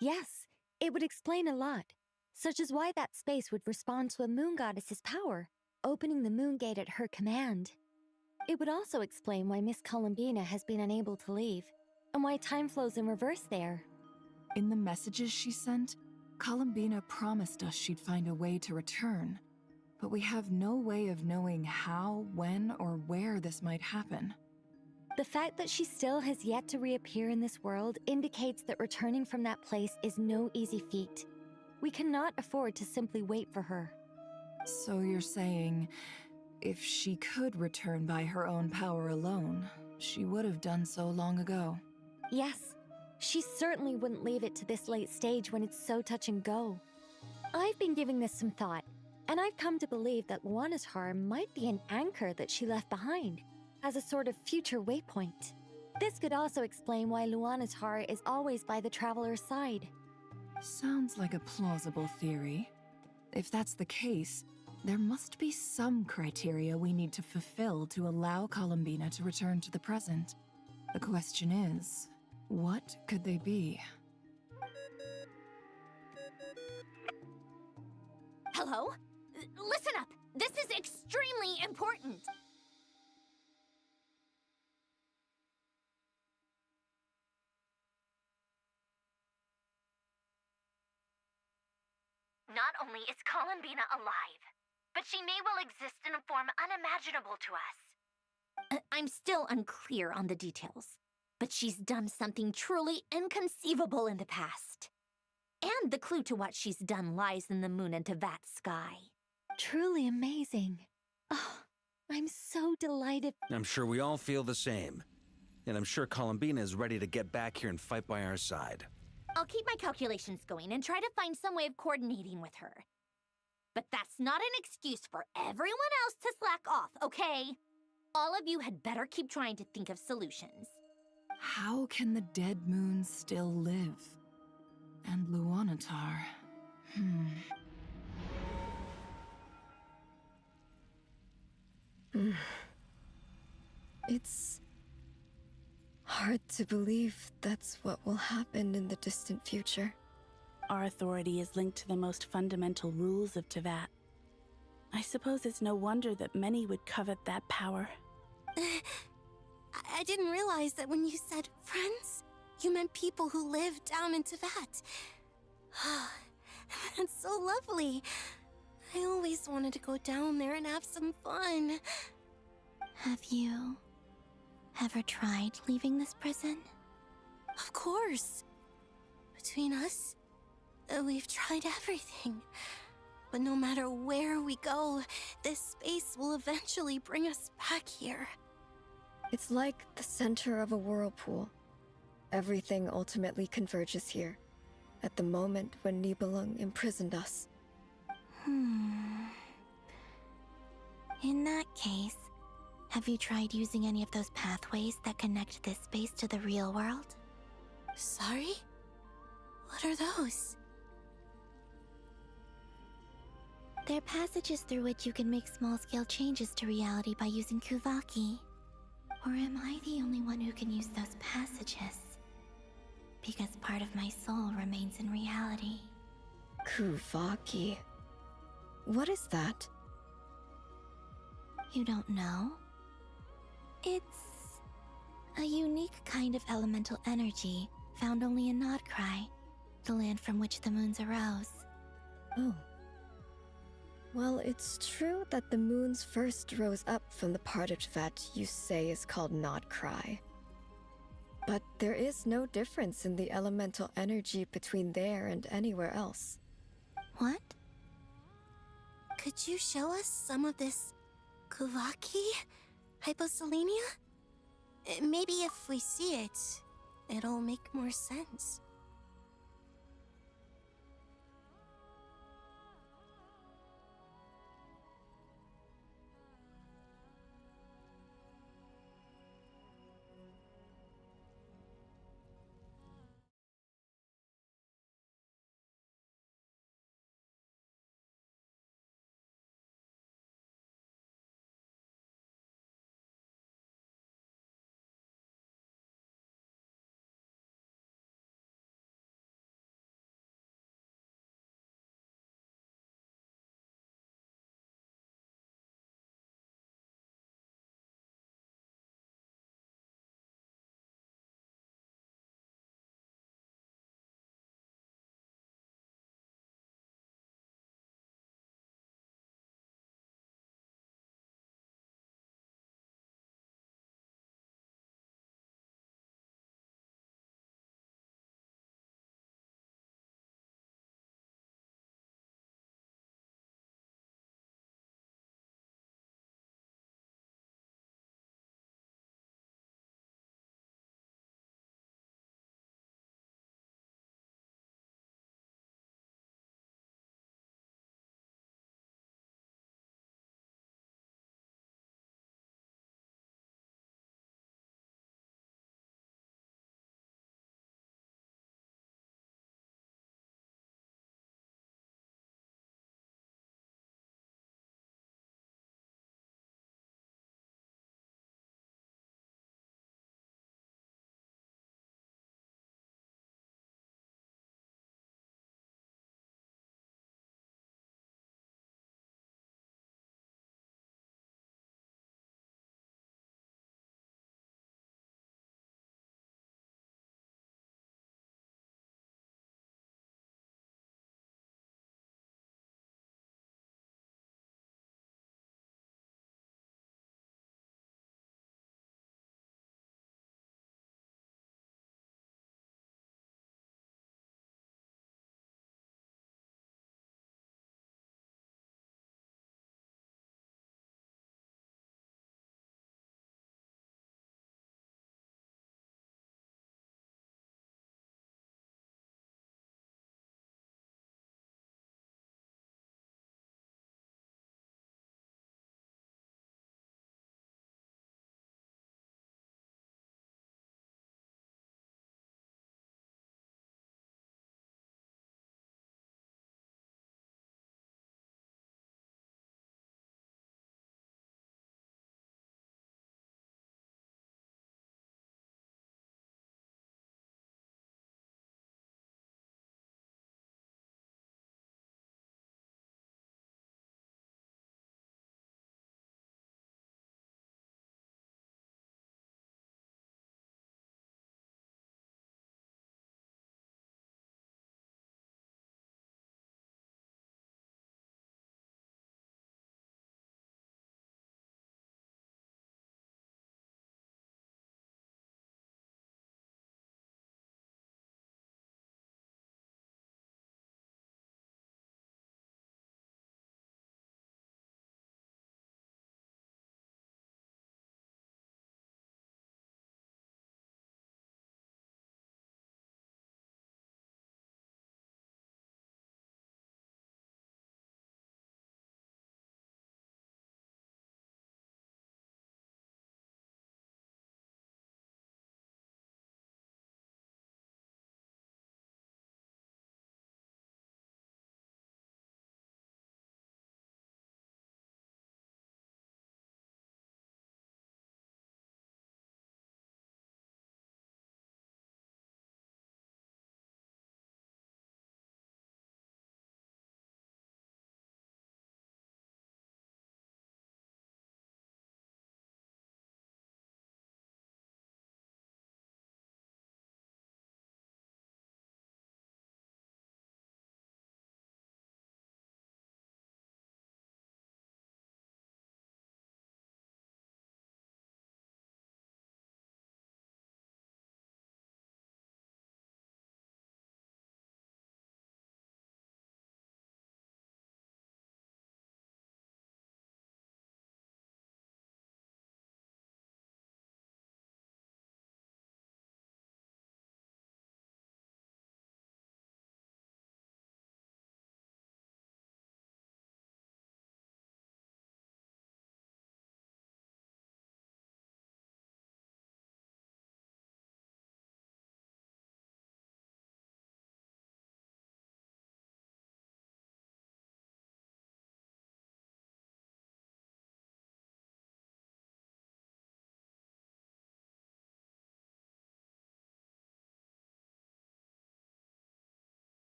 S21: Yes, it would explain a lot, such as why that space would respond to a moon goddess's power, opening the moon gate at her command. It would also explain why Miss Columbina has been unable to leave, and why time flows in reverse there.
S3: In the messages she sent, Columbina promised us she'd find a way to return, but we have no way of knowing how, when, or where this might happen.
S21: The fact that she still has yet to reappear in this world indicates that returning from that place is no easy feat. We cannot afford to simply wait for her.
S3: So you're saying, if she could return by her own power alone, she would have done so long ago?
S21: Yes, she certainly wouldn't leave it to this late stage when it's so touch and go. I've been giving this some thought, and I've come to believe that Luana's harm might be an anchor that she left behind, as a sort of future waypoint. This could also explain why Luana's heart is always by the traveler's side.
S3: Sounds like a plausible theory. If that's the case, there must be some criteria we need to fulfill to allow Columbina to return to the present. The question is, what could they be?
S4: Hello? Listen up! This is extremely important! Not only is Columbina alive, but she may well exist in a form unimaginable to us. I'm still unclear on the details, but she's done something truly inconceivable in the past. And the clue to what she's done lies in the moon and Teyvat sky.
S21: Truly amazing. Oh, I'm so delighted.
S5: I'm sure we all feel the same. And I'm sure Columbina is ready to get back here and fight by our side.
S4: I'll keep my calculations going and try to find some way of coordinating with her. But that's not an excuse for everyone else to slack off, okay? All of you had better keep trying to think of solutions.
S3: How can the dead moon still live? And Luanatar...
S18: It's hard to believe that's what will happen in the distant future.
S22: Our authority is linked to the most fundamental rules of Tevat. I suppose it's no wonder that many would covet that power.
S10: I didn't realize that when you said friends, you meant people who live down in Tevat. That's so lovely. I always wanted to go down there and have some fun.
S17: Have you ever tried leaving this prison?
S10: Of course. Between us, we've tried everything. But no matter where we go, this space will eventually bring us back here.
S18: It's like the center of a whirlpool. Everything ultimately converges here, at the moment when Nibelung imprisoned us.
S17: In that case, have you tried using any of those pathways that connect this space to the real world?
S10: Sorry? What are those?
S17: They're passages through which you can make small-scale changes to reality by using Kuvaki. Or am I the only one who can use those passages? Because part of my soul remains in reality.
S18: Kuvaki. What is that?
S17: You don't know? It's a unique kind of elemental energy found only in Nodcry, the land from which the moons arose.
S18: Oh. Well, it's true that the moons first rose up from the part of Tevat you say is called Nodcry. But there is no difference in the elemental energy between there and anywhere else.
S17: What?
S10: Could you show us some of this Kuvaki? Hyposelenia? Maybe if we see it, it'll make more sense.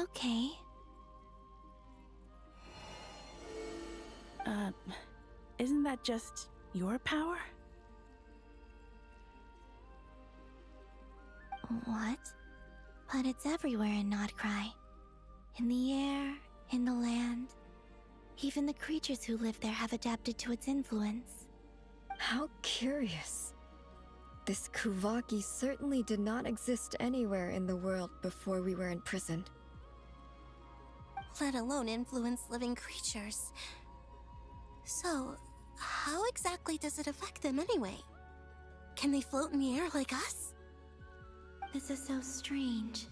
S17: Okay.
S22: Isn't that just your power?
S17: What? But it's everywhere in Nodcry. In the air, in the land. Even the creatures who live there have adapted to its influence.
S18: How curious. This Kuvaki certainly did not exist anywhere in the world before we were imprisoned.
S10: Let alone influence living creatures. So, how exactly does it affect them anyway? Can they float in the air like us?
S17: This is so strange.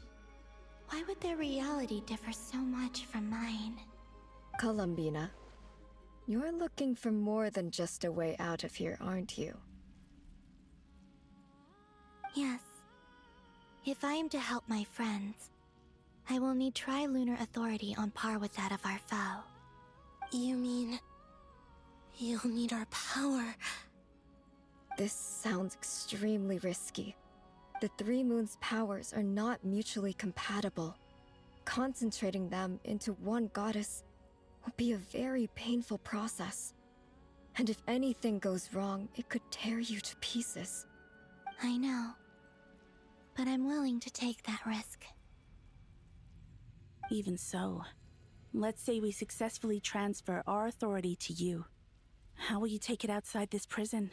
S17: Why would their reality differ so much from mine?
S18: Columbina, you're looking for more than just a way out of here, aren't you?
S17: Yes. If I am to help my friends, I will need tri-lunar authority on par with that of our foe.
S10: You mean... you'll need our power?
S18: This sounds extremely risky. The Three Moons' powers are not mutually compatible. Concentrating them into one goddess will be a very painful process. And if anything goes wrong, it could tear you to pieces.
S17: I know. But I'm willing to take that risk.
S22: Even so, let's say we successfully transfer our authority to you. How will you take it outside this prison?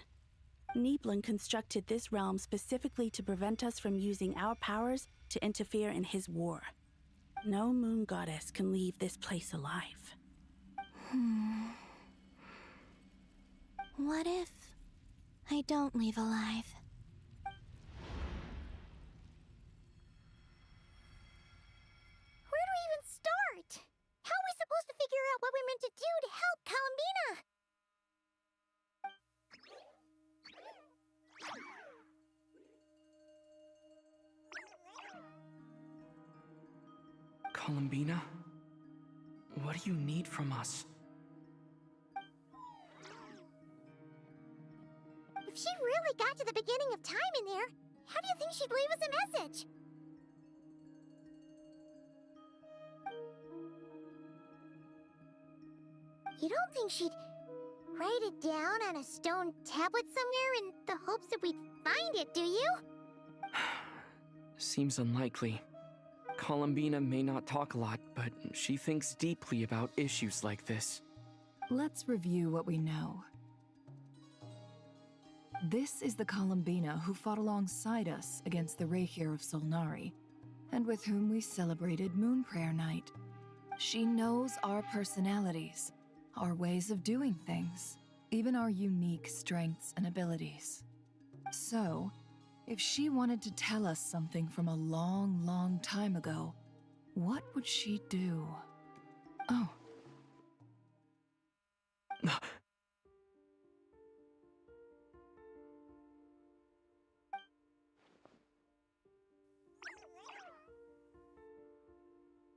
S22: Nibelung constructed this realm specifically to prevent us from using our powers to interfere in his war. No moon goddess can leave this place alive.
S17: What if I don't leave alive?
S19: Where do we even start? How are we supposed to figure out what we're meant to do to help Columbina?
S7: Columbina? What do you need from us?
S19: If she really got to the beginning of time in there, how do you think she'd leave us a message? You don't think she'd write it down on a stone tablet somewhere in the hopes that we'd find it, do you?
S7: Seems unlikely. Columbina may not talk a lot, but she thinks deeply about issues like this.
S3: Let's review what we know. This is the Columbina who fought alongside us against the Rahir of Solnari, and with whom we celebrated Moon Prayer Night. She knows our personalities, our ways of doing things, even our unique strengths and abilities. So, if she wanted to tell us something from a long, long time ago, what would she do? Oh.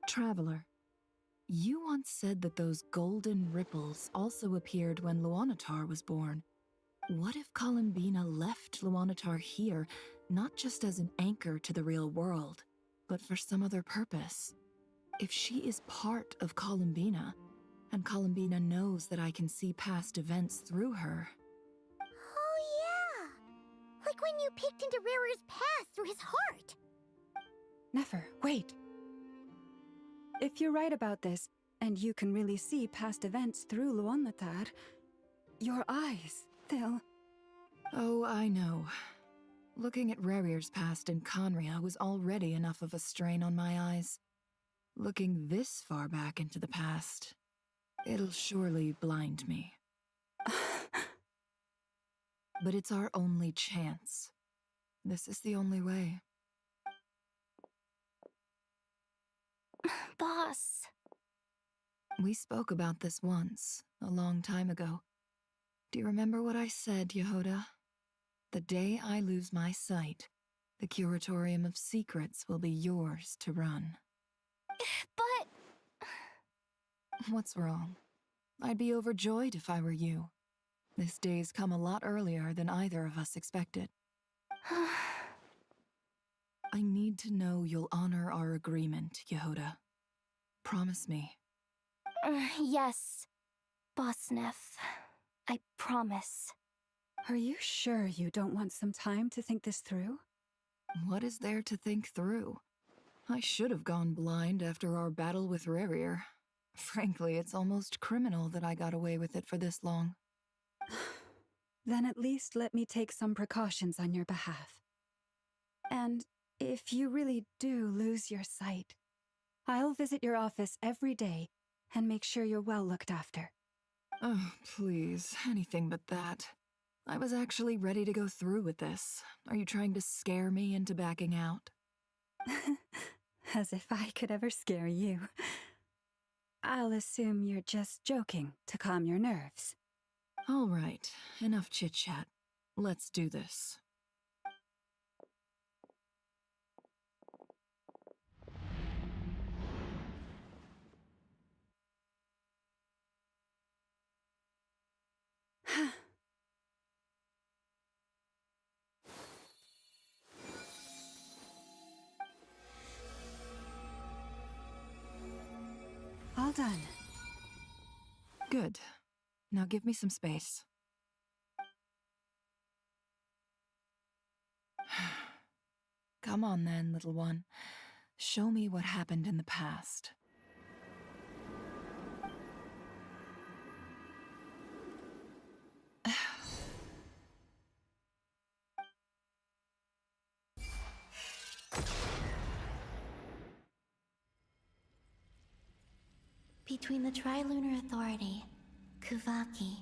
S3: Traveler, you once said that those golden ripples also appeared when Luanatar was born. What if Columbina left Luanatar here, not just as an anchor to the real world, but for some other purpose? If she is part of Columbina, and Columbina knows that I can see past events through her...
S19: Oh yeah! Like when you peeked into Rare's past through his heart!
S9: Nefer, wait. If you're right about this, and you can really see past events through Luanatar, your eyes, they'll...
S3: Oh, I know. Looking at Rarir's past in Conria was already enough of a strain on my eyes. Looking this far back into the past, it'll surely blind me. But it's our only chance. This is the only way.
S17: Boss.
S3: We spoke about this once, a long time ago. Do you remember what I said, Yehoda? The day I lose my sight, the Curatorium of Secrets will be yours to run.
S17: But...
S3: What's wrong? I'd be overjoyed if I were you. This day's come a lot earlier than either of us expected. I need to know you'll honor our agreement, Yehoda. Promise me.
S15: Yes, Boss Neff. I promise.
S9: Are you sure you don't want some time to think this through?
S3: What is there to think through? I should have gone blind after our battle with Rarier. Frankly, it's almost criminal that I got away with it for this long.
S9: Then at least let me take some precautions on your behalf. And if you really do lose your sight, I'll visit your office every day and make sure you're well looked after.
S3: Oh, please, anything but that. I was actually ready to go through with this. Are you trying to scare me into backing out?
S9: As if I could ever scare you. I'll assume you're just joking to calm your nerves.
S3: All right, enough chit-chat. Let's do this.
S9: All done.
S3: Good. Now give me some space. Come on then, little one. Show me what happened in the past.
S17: Between the Trilunar Authority, Kuvaki,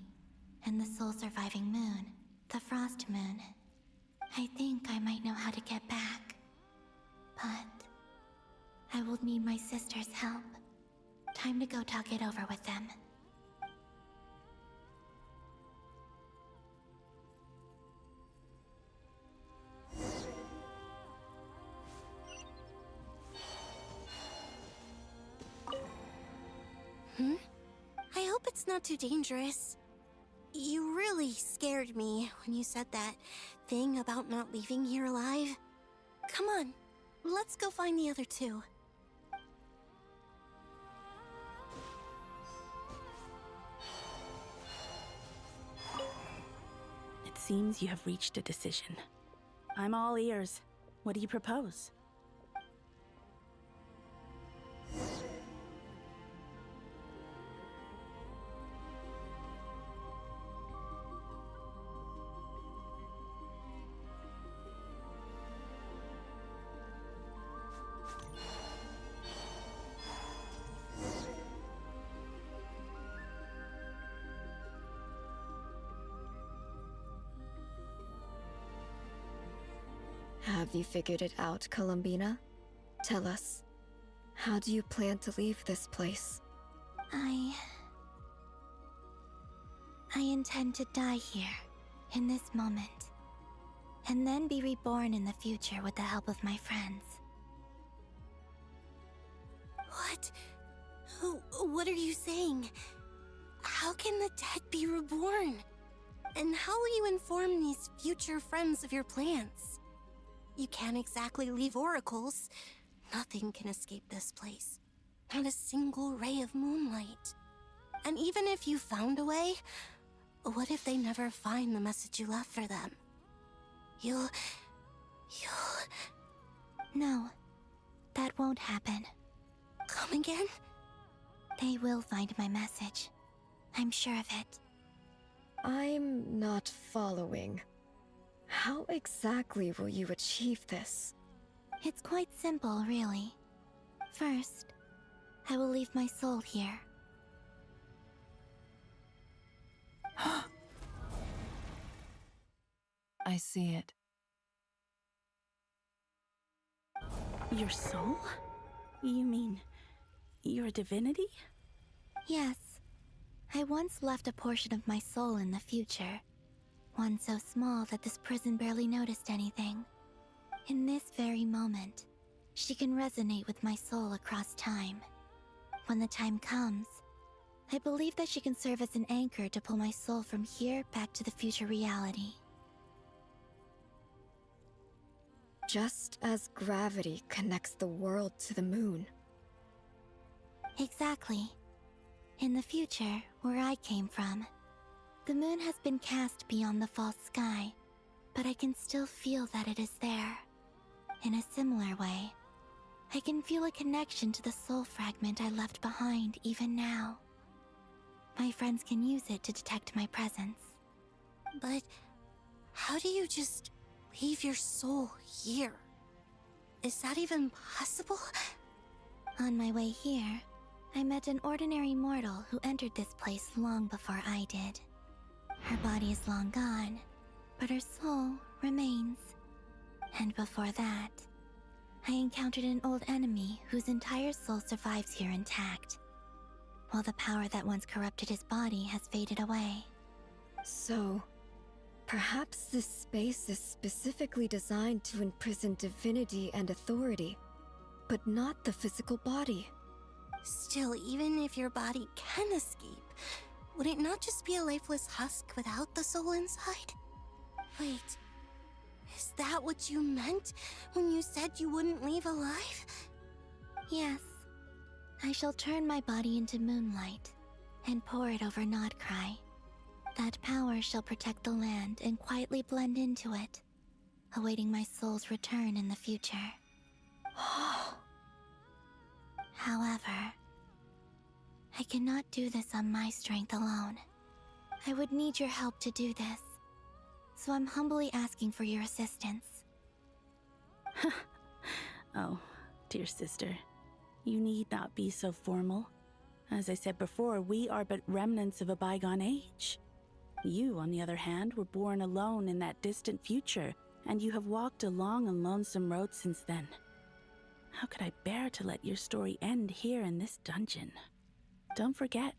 S17: and the soul-surviving moon, the Frost Moon, I think I might know how to get back. But I will need my sister's help. Time to go talk it over with them.
S10: I hope it's not too dangerous. You really scared me when you said that thing about not leaving here alive. Come on, let's go find the other two.
S22: It seems you have reached a decision. I'm all ears. What do you propose?
S18: Have you figured it out, Columbina? Tell us, how do you plan to leave this place?
S17: I intend to die here, in this moment, and then be reborn in the future with the help of my friends.
S10: What? What are you saying? How can the dead be reborn? And how will you inform these future friends of your plans? You can't exactly leave oracles. Nothing can escape this place. Not a single ray of moonlight. And even if you found a way, what if they never find the message you left for them? You'll...
S17: No, that won't happen.
S10: Come again?
S17: They will find my message. I'm sure of it.
S18: I'm not following. How exactly will you achieve this?
S17: It's quite simple, really. First, I will leave my soul here.
S3: I see it.
S22: Your soul? You mean your divinity?
S17: Yes. I once left a portion of my soul in the future. One so small that this prison barely noticed anything. In this very moment, she can resonate with my soul across time. When the time comes, I believe that she can serve as an anchor to pull my soul from here back to the future reality.
S18: Just as gravity connects the world to the moon.
S17: Exactly. In the future, where I came from, the moon has been cast beyond the false sky, but I can still feel that it is there. In a similar way, I can feel a connection to the soul fragment I left behind even now. My friends can use it to detect my presence.
S10: But how do you just leave your soul here? Is that even possible?
S17: On my way here, I met an ordinary mortal who entered this place long before I did. Her body is long gone, but her soul remains. And before that, I encountered an old enemy whose entire soul survives here intact, while the power that once corrupted his body has faded away.
S18: So, perhaps this space is specifically designed to imprison divinity and authority, but not the physical body.
S10: Still, even if your body can escape, would it not just be a lifeless husk without the soul inside? Wait, is that what you meant when you said you wouldn't leave alive?
S17: Yes, I shall turn my body into moonlight and pour it over Nodcry. That power shall protect the land and quietly blend into it, awaiting my soul's return in the future. However, I cannot do this on my strength alone. I would need your help to do this, so I'm humbly asking for your assistance.
S22: Oh, dear sister, you need not be so formal. As I said before, we are but remnants of a bygone age. You, on the other hand, were born alone in that distant future, and you have walked a long and lonesome road since then. How could I bear to let your story end here in this dungeon? Don't forget,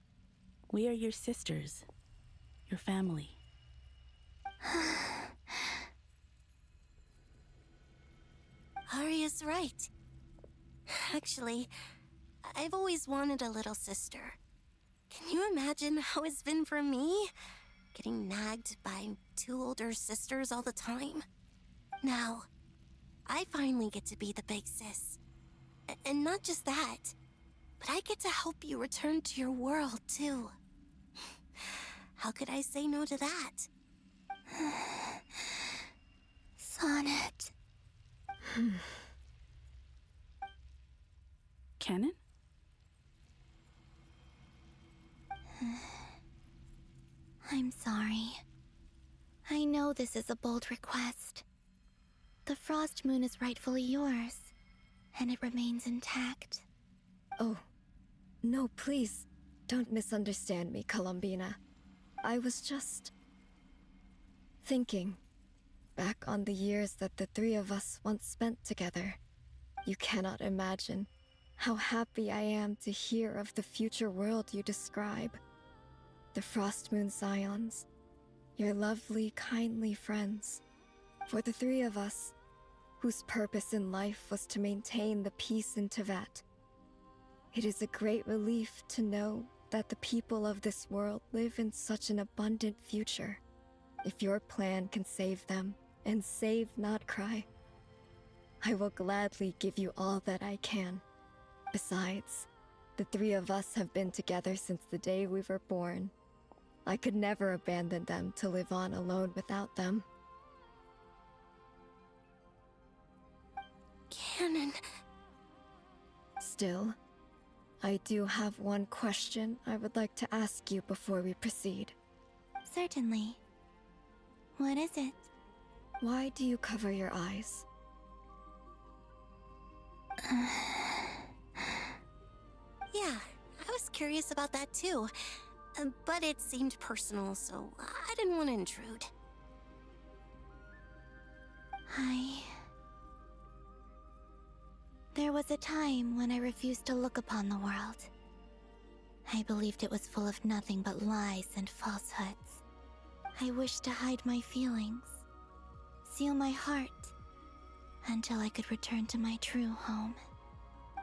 S22: we are your sisters, your family.
S10: Arya's right. Actually, I've always wanted a little sister. Can you imagine how it's been for me? Getting nagged by two older sisters all the time. Now, I finally get to be the big sis. And not just that, but I get to help you return to your world, too. How could I say no to that?
S17: Sonnet.
S22: Canon?
S17: I'm sorry. I know this is a bold request. The Frost Moon is rightfully yours, and it remains intact.
S18: Oh, no, please, don't misunderstand me, Columbina. I was just thinking back on the years that the three of us once spent together. You cannot imagine how happy I am to hear of the future world you describe. The Frost Moon Scions, your lovely, kindly friends. For the three of us, whose purpose in life was to maintain the peace in Teyvat. It is a great relief to know that the people of this world live in such an abundant future. If your plan can save them, and save Nodcry, I will gladly give you all that I can. Besides, the three of us have been together since the day we were born. I could never abandon them to live on alone without them.
S10: Canon.
S18: Still, I do have one question I would like to ask you before we proceed.
S17: Certainly. What is it?
S18: Why do you cover your eyes?
S10: Yeah, I was curious about that too. But it seemed personal, so I didn't want to intrude.
S17: There was a time when I refused to look upon the world. I believed it was full of nothing but lies and falsehoods. I wished to hide my feelings, seal my heart, until I could return to my true home.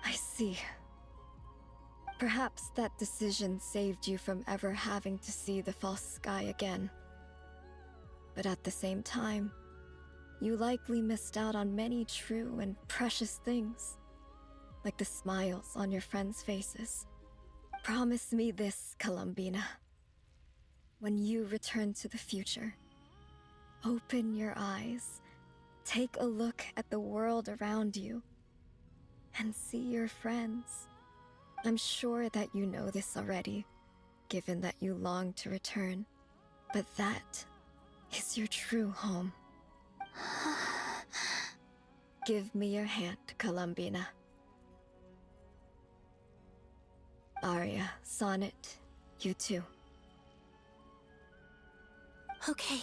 S18: I see. Perhaps that decision saved you from ever having to see the false sky again. But at the same time, you likely missed out on many true and precious things, like the smiles on your friends' faces. Promise me this, Columbina. When you return to the future, open your eyes, take a look at the world around you, and see your friends. I'm sure that you know this already, given that you long to return, but that is your true home. Give me your hand, Columbina. Arya, Sonnet, you too.
S10: Okay.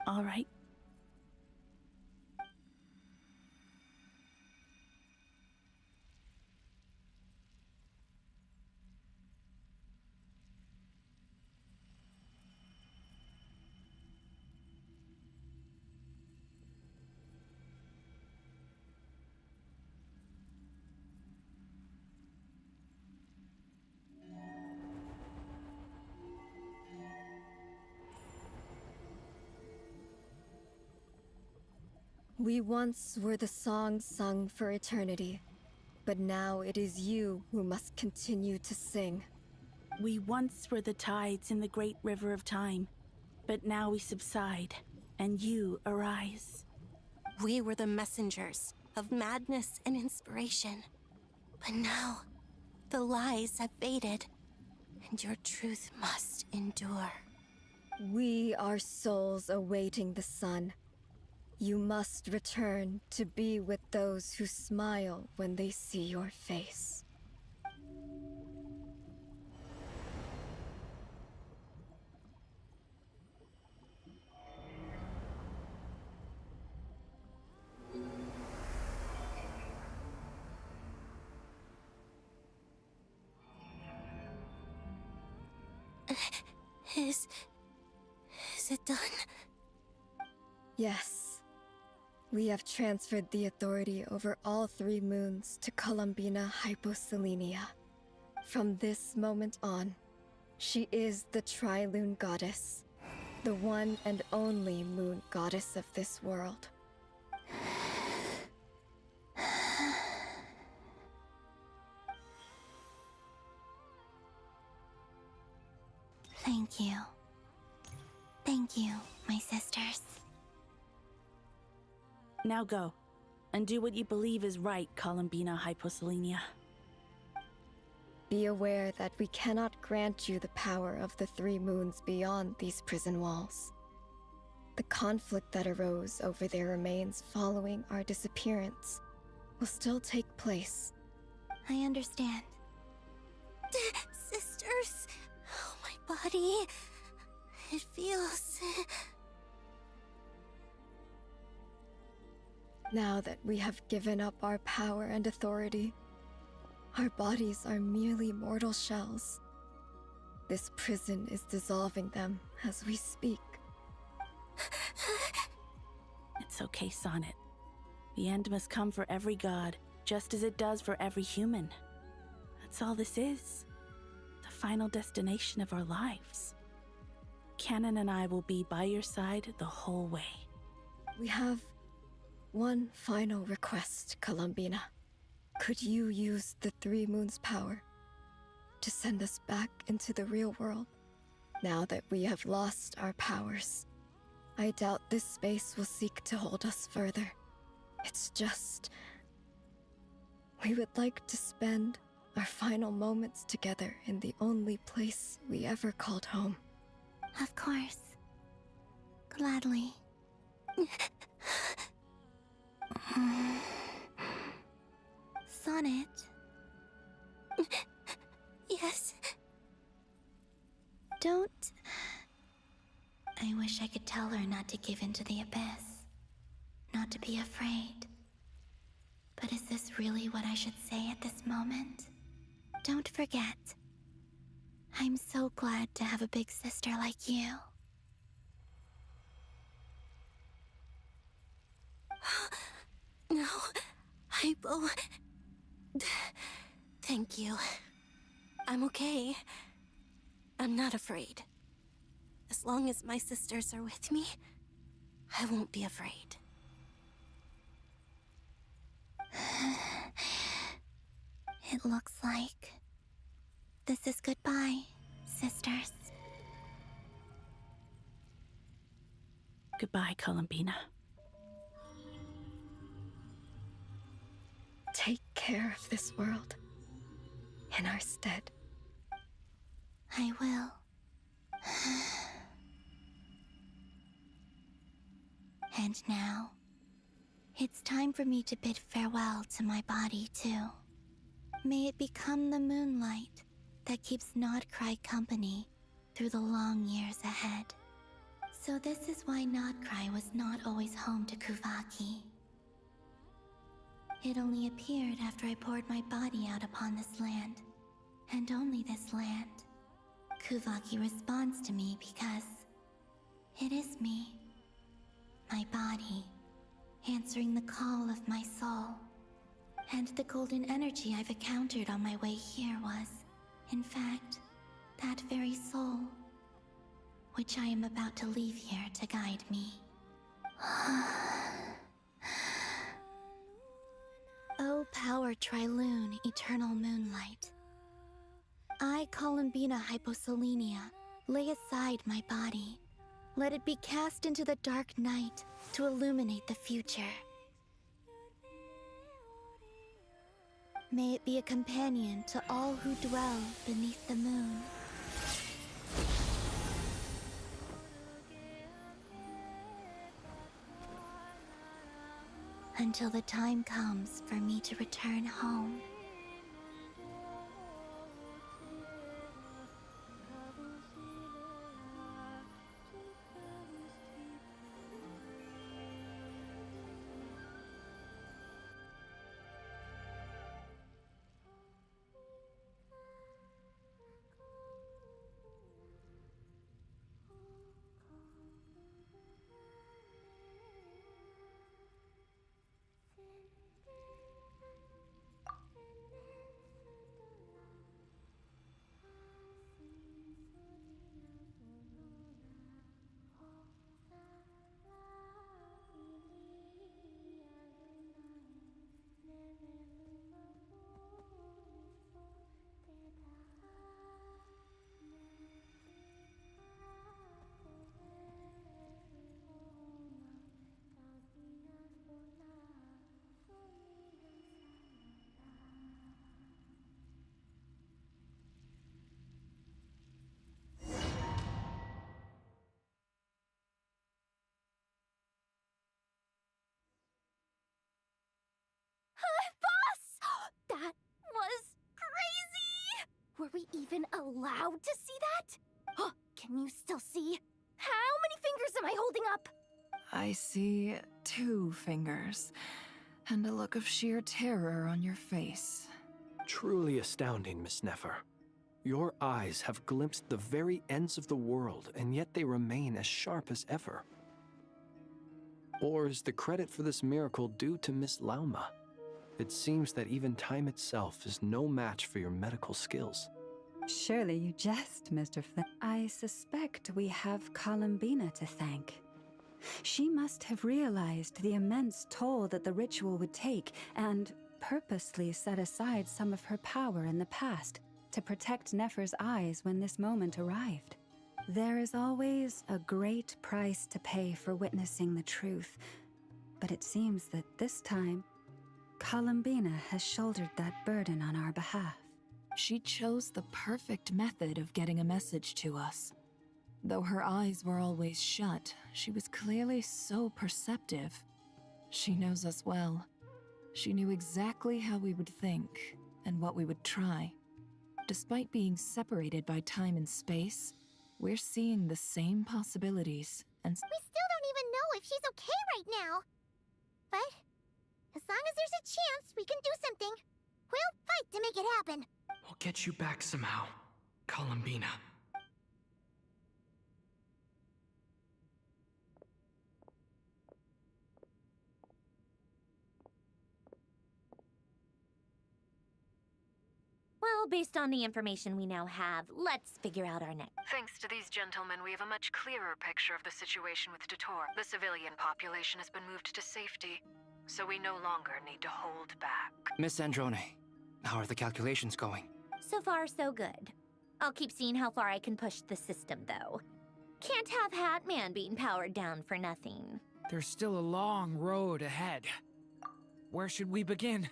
S22: All right.
S18: We once were the songs sung for eternity, but now it is you who must continue to sing.
S22: We once were the tides in the great river of time, but now we subside, and you arise.
S10: We were the messengers of madness and inspiration. But now, the lies have faded, and your truth must endure.
S18: We are souls awaiting the sun. You must return to be with those who smile when they see your face.
S10: Is it done?
S18: Yes. We have transferred the authority over all 3 moons to Columbina Hyposelenia. From this moment on, she is the Tri-Lune Goddess, the one and only moon goddess of this world.
S17: Thank you. Thank you, my sisters.
S22: Now go, and do what you believe is right, Columbina Hyposelenia.
S18: Be aware that we cannot grant you the power of the 3 moons beyond these prison walls. The conflict that arose over their remains following our disappearance will still take place.
S17: I understand.
S10: Sisters! Oh, my body. It feels...
S18: Now that we have given up our power and authority, our bodies are merely mortal shells. This prison is dissolving them as we speak.
S22: It's okay, Sonnet. The end must come for every god, just as it does for every human. That's all this is. The final destination of our lives. Canon and I will be by your side the whole way.
S18: We have one final request, Columbina. Could you use the 3 moons' power to send us back into the real world? Now that we have lost our powers, I doubt this space will seek to hold us further. It's just... we would like to spend our final moments together in the only place we ever called home.
S17: Of course. Gladly. Sonnet.
S10: Yes?
S17: Don't... I wish I could tell her not to give in to the abyss. Not to be afraid. But is this really what I should say at this moment? Don't forget. I'm so glad to have a big sister like you.
S10: No, Hypo. Thank you. I'm okay. I'm not afraid. As long as my sisters are with me, I won't be afraid.
S17: It looks like This is goodbye, sisters.
S22: Goodbye, Columbina.
S18: Take care of this world in our stead.
S17: I will. And now, it's time for me to bid farewell to my body, too. May it become the moonlight that keeps Nodcry company through the long years ahead. So this is why Nodcry was not always home to Kuvaki. It only appeared after I poured my body out upon this land, and only this land. Kuvaki responds to me because it is me, my body, answering the call of my soul. And the golden energy I've encountered on my way here was, in fact, that very soul, which I am about to leave here to guide me. O power Trilune, eternal moonlight. I, Columbina Hyposelenia, lay aside my body. Let it be cast into the dark night to illuminate the future. May it be a companion to all who dwell beneath the moon. Until the time comes for me to return home. That was crazy! Were we even allowed to see that? Oh, can you still see? How many fingers am I holding up?
S3: I see 2 fingers, and a look of sheer terror on your face.
S6: Truly astounding, Miss Nefer. Your eyes have glimpsed the very ends of the world, and yet they remain as sharp as ever. Or is the credit for this miracle due to Miss Lauma? It seems that even time itself is no match for your medical skills.
S9: Surely you jest, Mr. Flynn. I suspect we have Columbina to thank. She must have realized the immense toll that the ritual would take and purposely set aside some of her power in the past to protect Nefer's eyes when this moment arrived. There is always a great price to pay for witnessing the truth, but it seems that this time, Columbina has shouldered that burden on our behalf.
S3: She chose the perfect method of getting a message to us. Though her eyes were always shut, she was clearly so perceptive. She knows us well. She knew exactly how we would think and what we would try. Despite being separated by time and space, we're seeing the same possibilities and
S19: We still don't even know if she's okay right now. But as long as there's a chance we can do something, we'll fight to make it happen.
S12: We'll get you back somehow, Columbina.
S4: Well, based on the information we now have, let's figure out our next.
S8: Thanks to these gentlemen, we have a much clearer picture of the situation with Dator. The civilian population has been moved to safety, so we no longer need to hold back.
S20: Miss Androne, how are the calculations going?
S4: So far, so good. I'll keep seeing how far I can push the system, though. Can't have Hat Man being powered down for nothing.
S16: There's still a long road ahead. Where should we begin?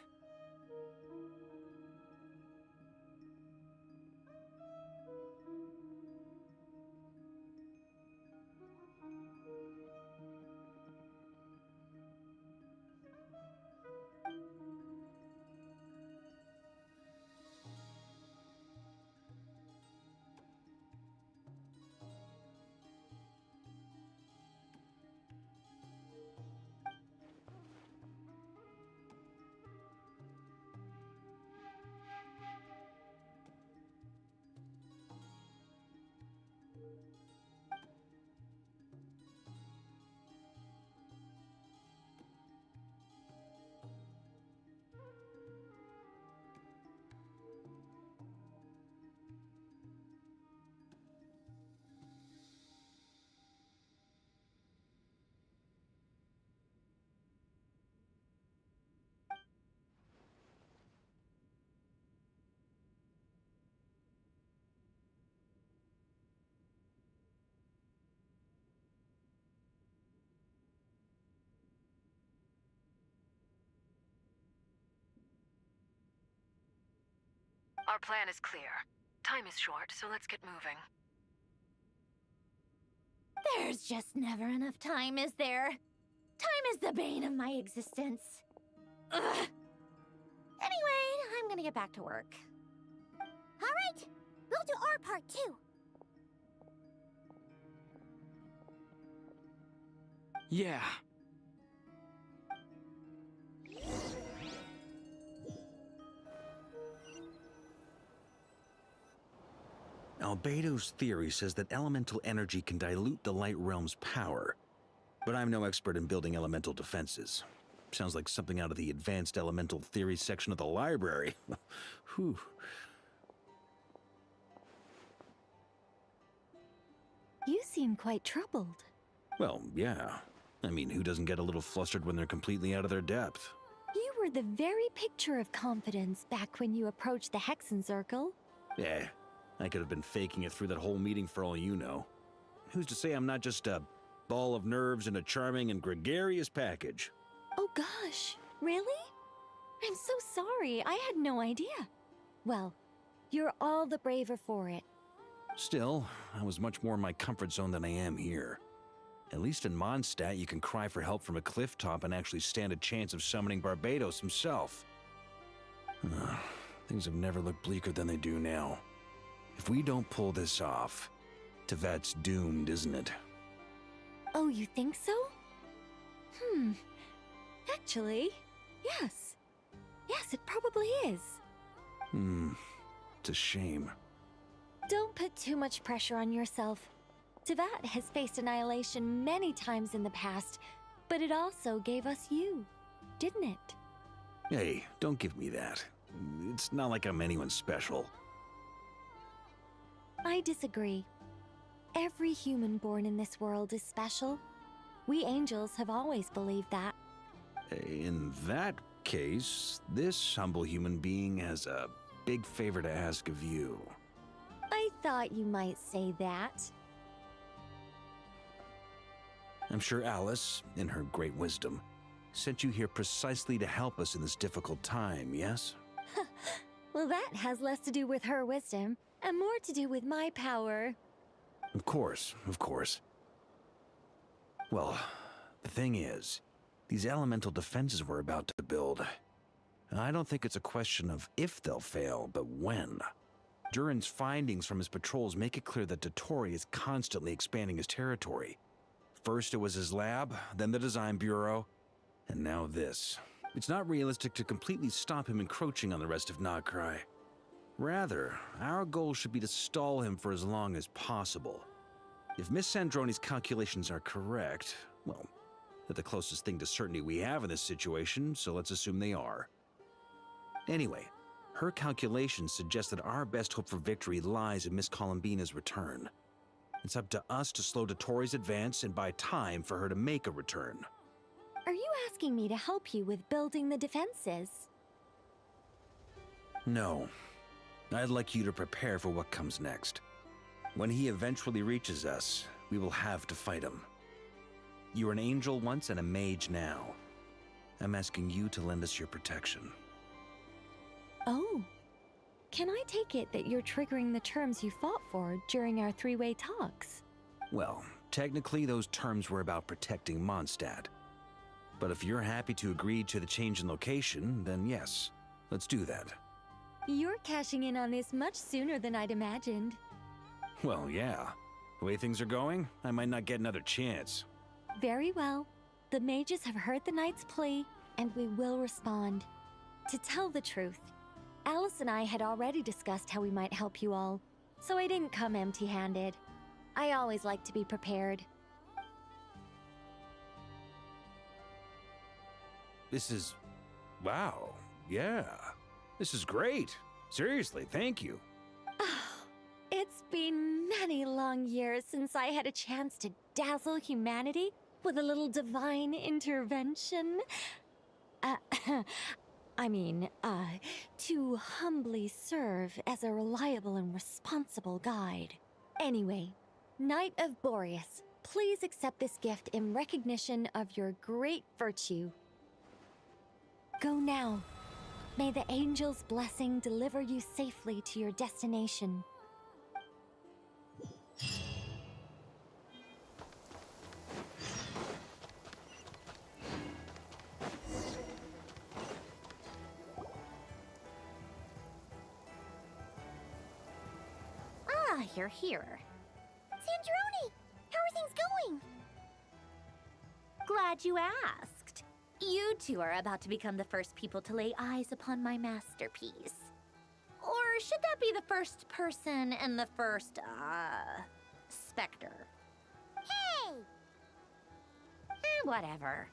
S8: Our plan is clear. Time is short, so let's get moving.
S4: There's just never enough time, is there? Time is the bane of my existence. Ugh. Anyway, I'm gonna get back to work.
S19: All right, we'll do our part too.
S12: Yeah.
S5: Albedo's theory says that elemental energy can dilute the light realm's power, but I'm no expert in building elemental defenses. Sounds like something out of the advanced elemental theory section of the library. Whew.
S21: You seem quite troubled.
S5: Well, yeah. I mean, who doesn't get a little flustered when they're completely out of their depth?
S21: You were the very picture of confidence back when you approached the Hexen Circle.
S5: Yeah, I could have been faking it through that whole meeting for all you know. Who's to say I'm not just a ball of nerves in a charming and gregarious package?
S21: Oh gosh, really? I'm so sorry, I had no idea. Well, you're all the braver for it.
S5: Still, I was much more in my comfort zone than I am here. At least in Mondstadt, you can cry for help from a cliff top and actually stand a chance of summoning Barbados himself. Things have never looked bleaker than they do now. If we don't pull this off, Tevat's doomed, isn't it?
S21: Oh, you think so? Actually, yes. Yes, it probably is.
S5: It's a shame.
S21: Don't put too much pressure on yourself. Tevat has faced annihilation many times in the past, but it also gave us you, didn't it?
S5: Hey, don't give me that. It's not like I'm anyone special.
S21: I disagree. Every human born in this world is special. We angels have always believed that.
S5: In that case, this humble human being has a big favor to ask of you.
S21: I thought you might say that.
S5: I'm sure Alice, in her great wisdom, sent you here precisely to help us in this difficult time, yes?
S21: Well, that has less to do with her wisdom and more to do with my power.
S5: Of course, of course. Well, the thing is, these elemental defenses we're about to build, I don't think it's a question of if they'll fail, but when. Durin's findings from his patrols make it clear that Dottore is constantly expanding his territory. First it was his lab, then the design bureau, and now this. It's not realistic to completely stop him encroaching on the rest of Nagcry. Rather, our goal should be to stall him for as long as possible. If Miss Sandroni's calculations are correct, well, they're the closest thing to certainty we have in this situation, so let's assume they are. Anyway, her calculations suggest that our best hope for victory lies in Miss Columbina's return. It's up to us to slow Dottore's advance and buy time for her to make a return.
S21: Are you asking me to help you with building the defenses?
S5: No. I'd like you to prepare for what comes next. When he eventually reaches us, we will have to fight him. You were an angel once and a mage now. I'm asking you to lend us your protection.
S21: Oh. Can I take it that you're triggering the terms you fought for during our three-way talks?
S5: Well, technically those terms were about protecting Mondstadt. But if you're happy to agree to the change in location, then yes, let's do that.
S21: You're cashing in on this much sooner than I'd imagined.
S5: Well, yeah. The way things are going, I might not get another chance.
S21: Very well. The mages have heard the knight's plea, and we will respond. To tell the truth, Alice and I had already discussed how we might help you all, so I didn't come empty-handed. I always like to be prepared.
S5: This is... wow. Yeah. This is great. Seriously, thank you.
S21: It's been many long years since I had a chance to dazzle humanity with a little divine intervention. To humbly serve as a reliable and responsible guide. Anyway, Knight of Boreas, please accept this gift in recognition of your great virtue. Go now. May the angel's blessing deliver you safely to your destination.
S4: Ah, you're here. Sandrone! How are things going? Glad you asked. You two are about to become the first people to lay eyes upon my masterpiece. Or should that be the first person and the first, specter? Hey! Whatever.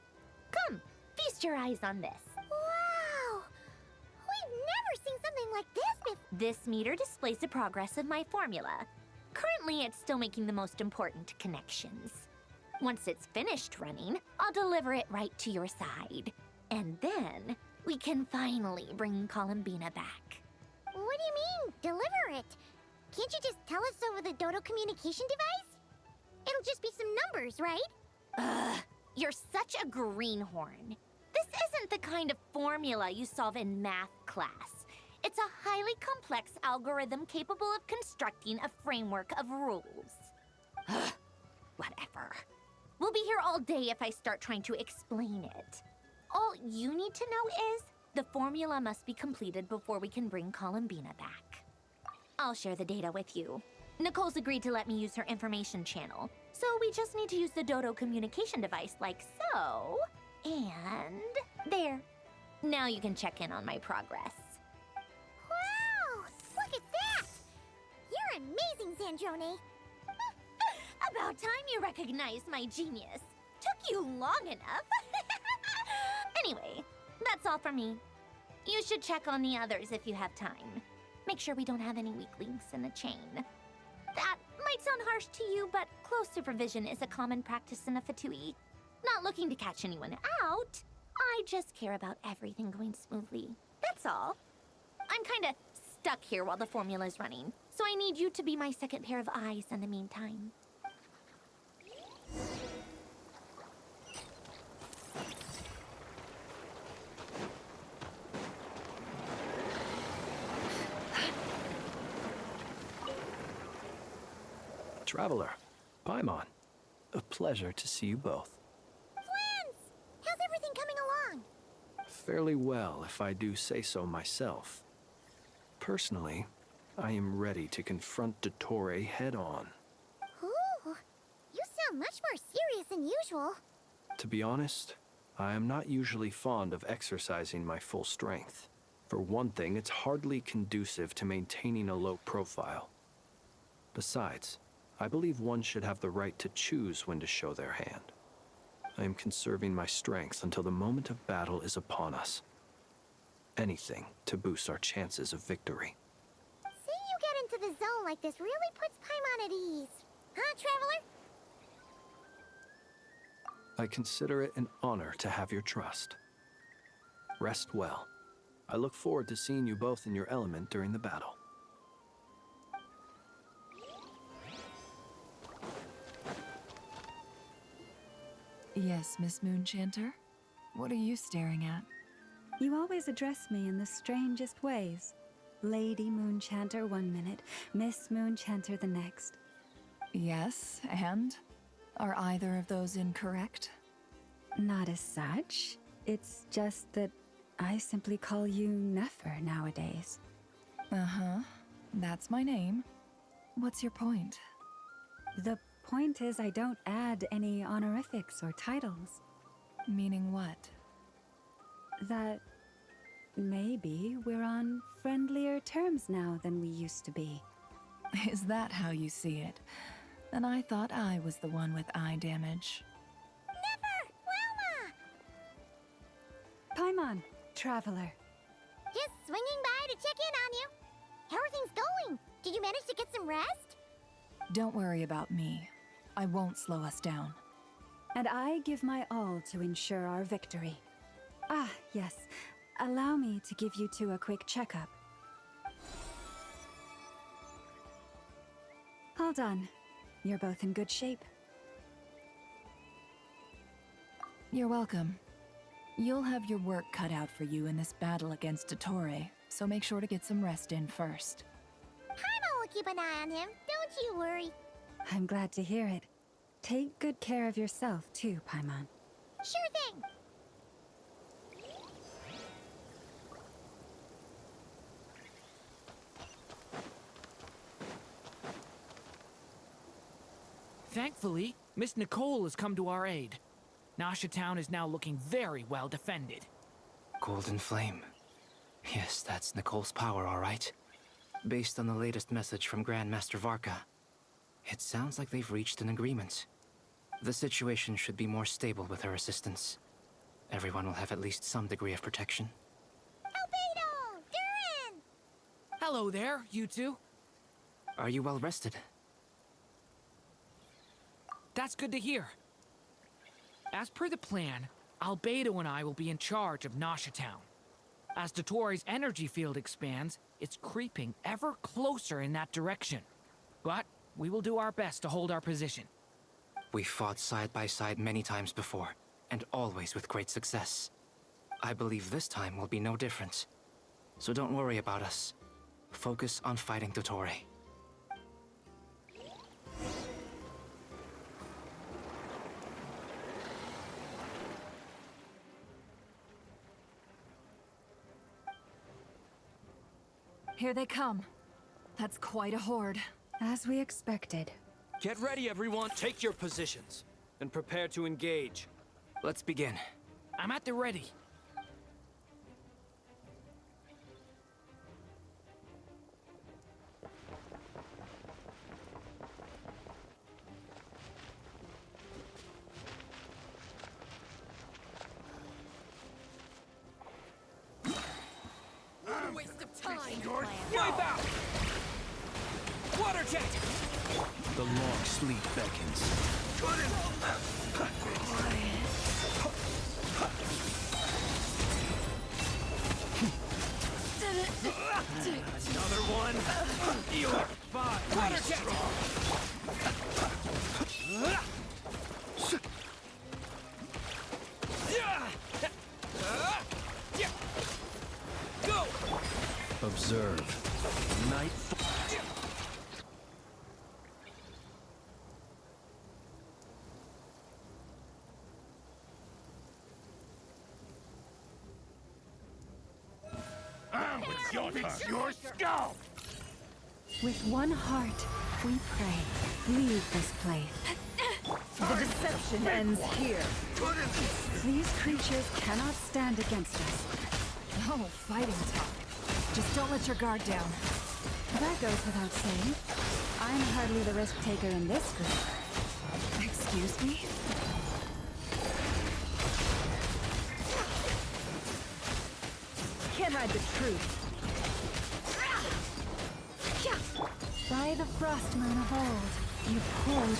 S4: Come, feast your eyes on this. Wow! We've never seen something like this before. This meter displays the progress of my formula. Currently, it's still making the most important connections. Once it's finished running, I'll deliver it right to your side. And then, we can finally bring Columbina back.
S19: What do you mean, deliver it? Can't you just tell us over the Dodo communication device? It'll just be some numbers, right?
S4: Ugh, you're such a greenhorn. This isn't the kind of formula you solve in math class. It's a highly complex algorithm capable of constructing a framework of rules. Ugh, whatever. We'll be here all day if I start trying to explain it. All you need to know is the formula must be completed before we can bring Columbina back. I'll share the data with you. Nicole's agreed to let me use her information channel, so we just need to use the Dodo communication device like so. And there. Now you can check in on my progress.
S19: Wow! Look at that! You're amazing, Sandrone.
S4: About time you recognized my genius. Took you long enough. Anyway, that's all for me. You should check on the others if you have time. Make sure we don't have any weak links in the chain. That might sound harsh to you, but close supervision is a common practice in a Fatui. Not looking to catch anyone out. I just care about everything going smoothly. That's all. I'm kinda stuck here while the formula's running, so I need you to be my second pair of eyes in the meantime.
S6: Traveler, Paimon, a pleasure to see you both.
S19: Flans! How's everything coming along?
S6: Fairly well, if I do say so myself. Personally, I am ready to confront Dottore head-on.
S19: Ooh, you sound much more serious than usual.
S6: To be honest, I am not usually fond of exercising my full strength. For one thing, it's hardly conducive to maintaining a low profile. Besides, I believe one should have the right to choose when to show their hand. I am conserving my strength until the moment of battle is upon us. Anything to boost our chances of victory.
S19: Seeing you get into the zone like this really puts Paimon at ease. Huh, Traveler?
S6: I consider it an honor to have your trust. Rest well. I look forward to seeing you both in your element during the battle.
S3: Yes, Miss Moonchanter? What are you staring at?
S9: You always address me in the strangest ways. Lady Moonchanter 1 minute, Miss Moonchanter the next.
S3: Yes, and? Are either of those incorrect?
S9: Not as such. It's just that I simply call you Nefer nowadays.
S3: Uh-huh. That's my name. What's your point?
S9: The point is I don't add any honorifics or titles.
S3: Meaning what?
S9: That maybe we're on friendlier terms now than we used to be.
S3: Is that how you see it? Then I thought I was the one with eye damage.
S9: Paimon, traveler.
S19: Just swinging by to check in on you. How are things going? Did you manage to get some rest?
S3: Don't worry about me. I won't slow us down.
S9: And I give my all to ensure our victory. Ah, yes. Allow me to give you two a quick checkup. All done. You're both in good shape.
S3: You're welcome. You'll have your work cut out for you in this battle against Dottore, so make sure to get some rest in first.
S19: Paimon will keep an eye on him, don't you worry.
S9: I'm glad to hear it. Take good care of yourself, too, Paimon.
S19: Sure thing.
S16: Thankfully, Miss Nicole has come to our aid. Nasha Town is now looking very well defended.
S20: Golden Flame. Yes, that's Nicole's power, all right. Based on the latest message from Grandmaster Varka, it sounds like they've reached an agreement. The situation should be more stable with her assistance. Everyone will have at least some degree of protection.
S19: Albedo! Durin!
S16: Hello there, you two.
S20: Are you well rested?
S16: That's good to hear. As per the plan, Albedo and I will be in charge of Nasha Town. As Dottore's energy field expands, it's creeping ever closer in that direction. But we will do our best to hold our position.
S20: We fought side by side many times before, and always with great success. I believe this time will be no different. So don't worry about us. Focus on fighting Dottore.
S3: Here they come. That's quite a horde.
S9: As we expected.
S12: Get ready, everyone. Take your positions and prepare to engage.
S20: Let's begin.
S16: I'm at the ready.
S12: Wipe out! Water jet!
S14: The long sleep beckons.
S12: Another one. You're fine. Water jet! Go!
S14: Observe. Night.
S1: It's your scalp!
S9: With one heart, we pray. Leave this place.
S3: The deception ends here.
S9: These creatures cannot stand against us.
S3: Oh, fighting talk. Just don't let your guard down.
S9: That goes without saying. I'm hardly the risk taker in this group.
S3: Excuse me? Can't hide the truth.
S9: By the frost moon of old, you poured.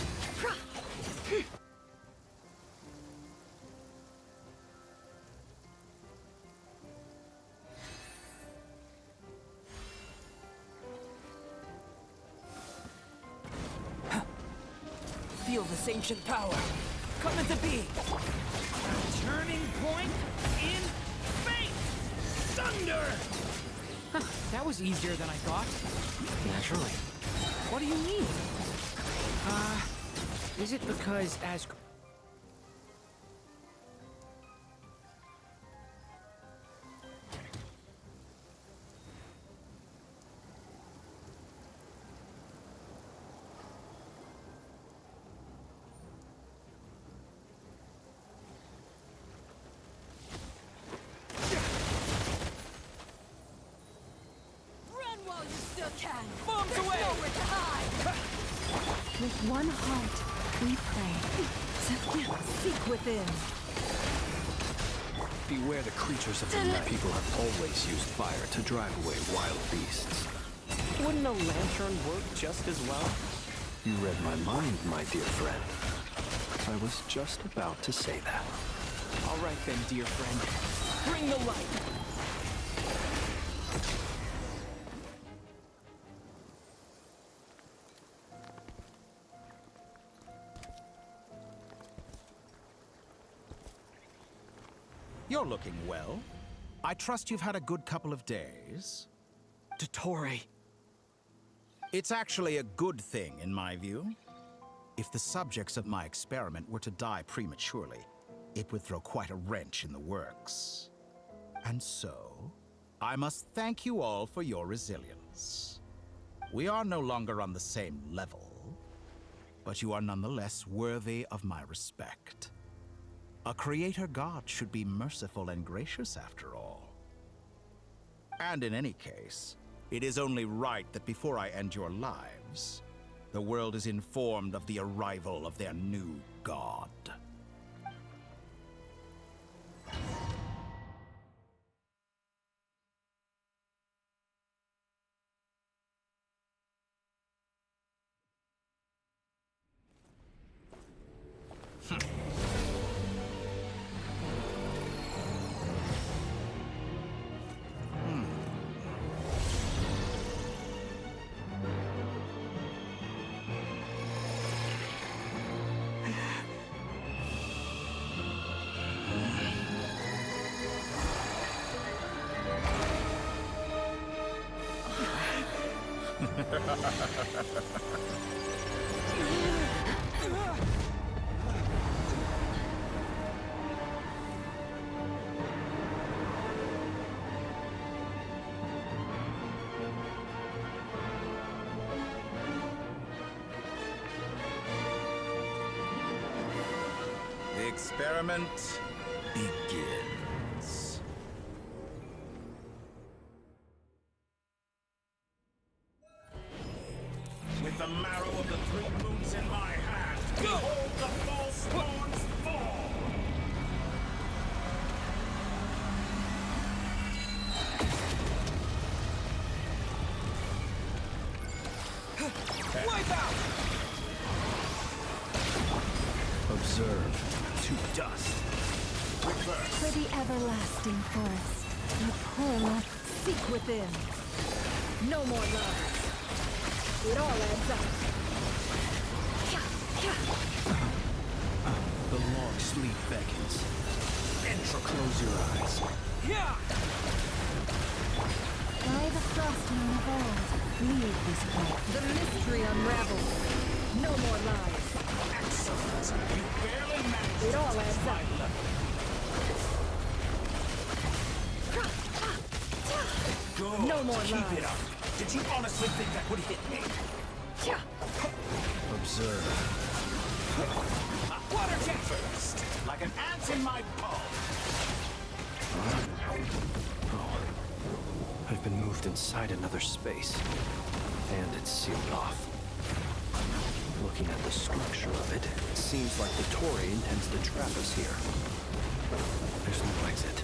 S20: Feel this ancient power.
S12: come into being.
S16: Turning point in fate! Thunder! That was easier than I thought.
S6: Naturally.
S16: What do you mean? Is it because as...
S11: Run while you still can!
S12: Bombs
S11: There's
S12: away!
S11: nowhere to hide!
S9: With one heart, we pray. Seek within.
S6: Beware the creatures of the night. People have always used fire to drive away wild beasts.
S12: Wouldn't a lantern work just as well?
S6: You read my mind, my dear friend. I was just about to say that.
S12: All right then, dear friend. Bring the light!
S13: You're looking well. I trust you've had a good couple of days.
S12: Dottore.
S13: It's actually a good thing, in my view. If the subjects of my experiment were to die prematurely, it would throw quite a wrench in the works. And so, I must thank you all for your resilience. We are no longer on the same level, but you are nonetheless worthy of my respect. A creator god should be merciful and gracious after all. And in any case, it is only right that before I end your lives, the world is informed of the arrival of their new god. The experiment begins. With the marrow of the 3 moons in my hand, behold the false thorns fall!
S12: Wipe out!
S6: Observe to dust.
S13: Reverse.
S9: For the everlasting forest, you poor lot, seek within. No more love. It all adds up.
S6: The long sleep beckons. Enter, close your eyes.
S12: Yeah!
S9: By the frost moon of old, leave this place. The mystery unravels. No more lies.
S13: Excellent. You barely managed
S9: It all
S13: to
S9: adds
S13: touch my
S9: up.
S13: level. Good.
S9: No more
S13: Keep
S9: lies.
S13: it up. Did you honestly think that would hit me?
S6: Observe.
S13: Water jet first, like an ant in my palm.
S6: Oh, I've been moved inside another space, and it's sealed off. Looking at the structure of it, it seems like the Tory intends to trap us here. There's no exit.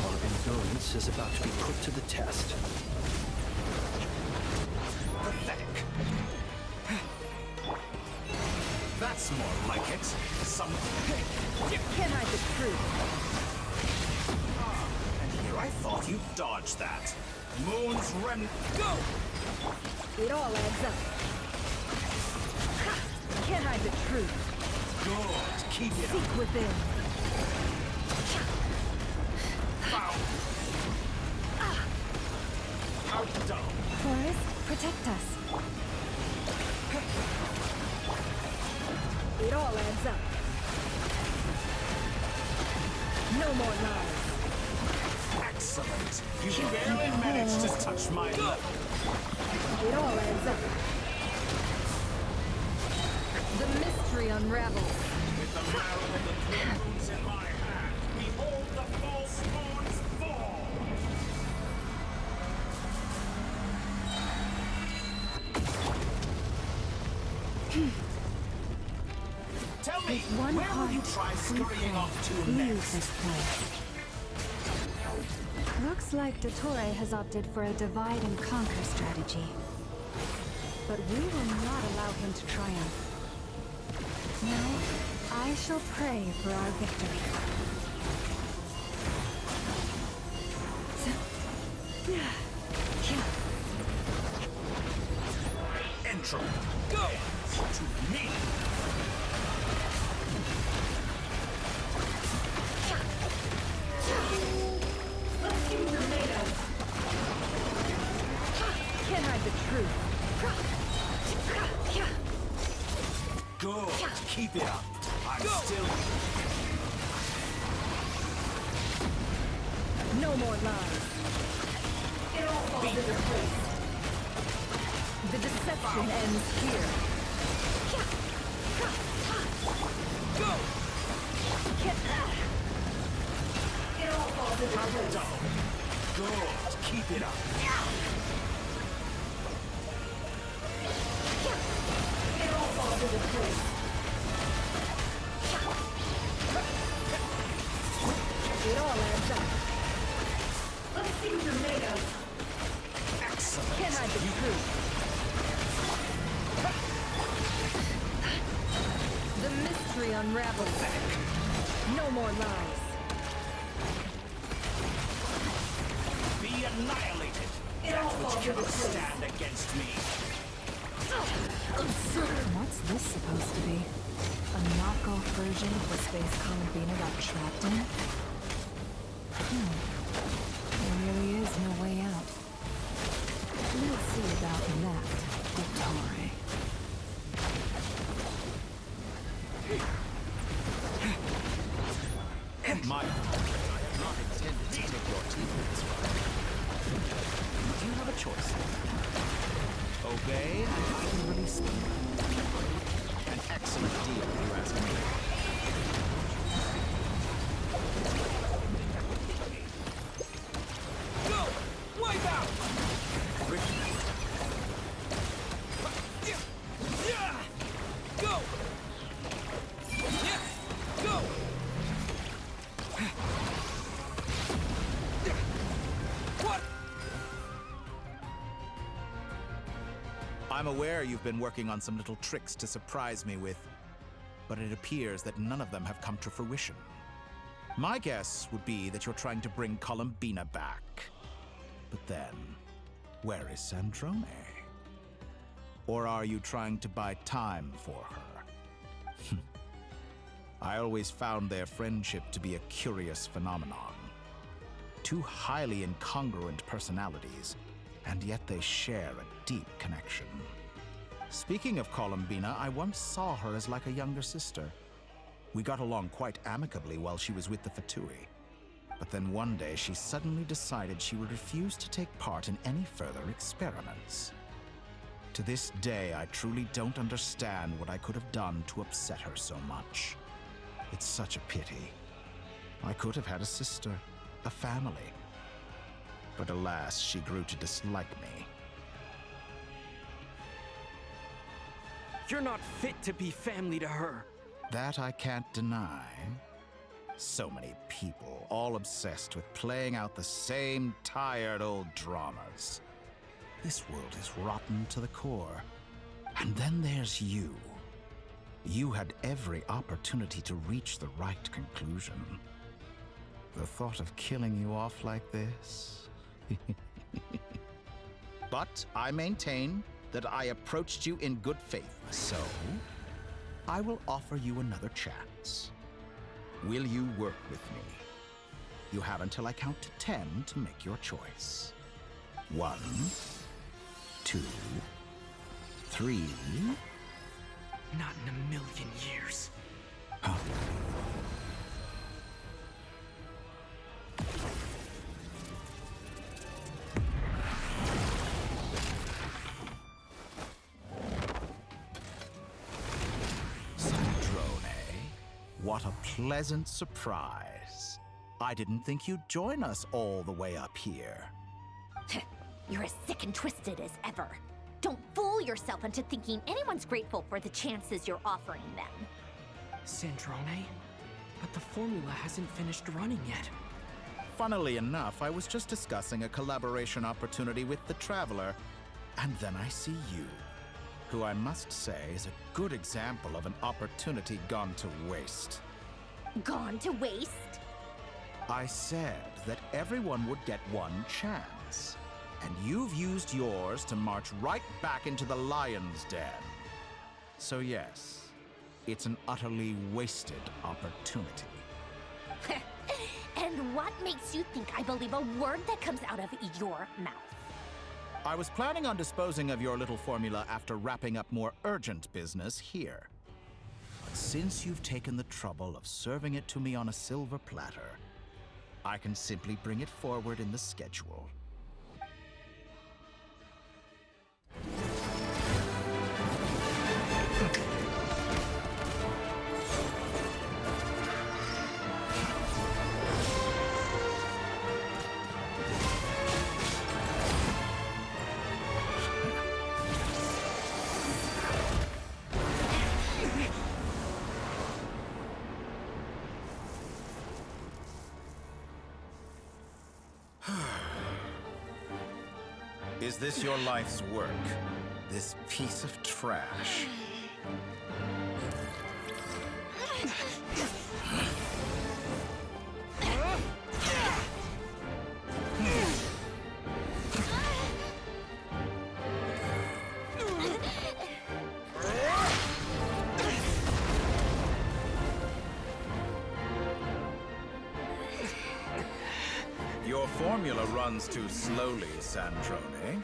S6: Our endurance is about to be put to the test.
S13: Pathetic. That's more like it. Some...
S9: You can't hide the truth.
S13: And here I thought you dodged that. Moon's Go!
S9: It all adds up. You can't hide the truth.
S13: Good. Keep it up.
S9: Seek within.
S13: Outdone.
S9: Forest, protect us. It all adds up. No more lies.
S13: Excellent. You barely managed to touch my level.
S9: It all adds up. The mystery unravels.
S13: With the marrow of the three moons in my hand, behold the false moons fall! Tell me,
S9: One
S13: where will you
S9: heart,
S13: try
S9: we
S13: scurrying
S9: pray.
S13: off to
S9: Leave
S13: next?
S9: this place. Looks like Dottore has opted for a divide and conquer strategy. But we will not allow him to triumph. No, I shall pray for our victory.
S13: Entro. Go! To me!
S9: Can't hide the truth.
S13: Good. Keep it up. I'm still...
S9: No more lies. It all falls into place. The deception ends here.
S13: Go!
S9: It all falls into place.
S13: Good. Keep it up.
S9: It all falls into place. It all adds up. Let's see what you're made of.
S13: Excellent.
S9: Can't hide the truth. The mystery unravels. No more lies.
S13: Be annihilated. That which cannot stand against me.
S3: What's this supposed to be? A knockoff version of the space Columbina got trapped in? There really is no way out. Let's see about that, Dottore.
S13: My... I have not intended to take your teeth this far. You have a choice. Obey, and I can release them. An excellent deal, if you ask me. Go! Wipe out! Go! Go! What? I'm aware you've been working on some little tricks to surprise me with, but it appears that none of them have come to fruition. My guess would be that you're trying to bring Columbina back. But then, where is Sandrone? Or are you trying to buy time for her? I always found their friendship to be a curious phenomenon. Two highly incongruent personalities, and yet they share a deep connection. Speaking of Columbina, I once saw her as like a younger sister. We got along quite amicably while she was with the Fatui. But then one day she suddenly decided she would refuse to take part in any further experiments. To this day, I truly don't understand what I could have done to upset her so much. It's such a pity. I could have had a sister, a family. But alas, she grew to dislike me.
S12: You're not fit to be family to her.
S13: That I can't deny. So many people, all obsessed with playing out the same tired old dramas. This world is rotten to the core. And then there's you. You had every opportunity to reach the right conclusion. The thought of killing you off like this? But I maintain that I approached you in good faith, so I will offer you another chance. Will you work with me? You have until I count to 10 to make your choice. 1, 2, 3.
S12: Not in a million years.
S13: Huh? What a pleasant surprise. I didn't think you'd join us all the way up here.
S4: You're as sick and twisted as ever. Don't fool yourself into thinking anyone's grateful for the chances you're offering them.
S12: Sandrone? But the formula hasn't finished running yet.
S13: Funnily enough, I was just discussing a collaboration opportunity with the Traveler, and then I see you, who I must say is a good example of an opportunity gone to waste.
S4: Gone to waste?
S13: I said that everyone would get one chance, and you've used yours to march right back into the lion's den. So yes, it's an utterly wasted opportunity.
S4: And what makes you think I believe a word that comes out of your mouth?
S13: I was planning on disposing of your little formula after wrapping up more urgent business here. But since you've taken the trouble of serving it to me on a silver platter, I can simply bring it forward in the schedule. Is this your life's work? This piece of trash? Your formula runs too slowly, Sandrone.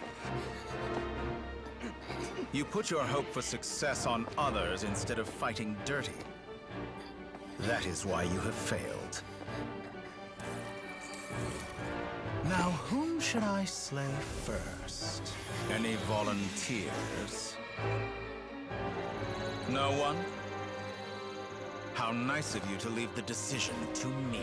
S13: You put your hope for success on others instead of fighting dirty. That is why you have failed. Now, whom should I slay first? Any volunteers? No one? How nice of you to leave the decision to me.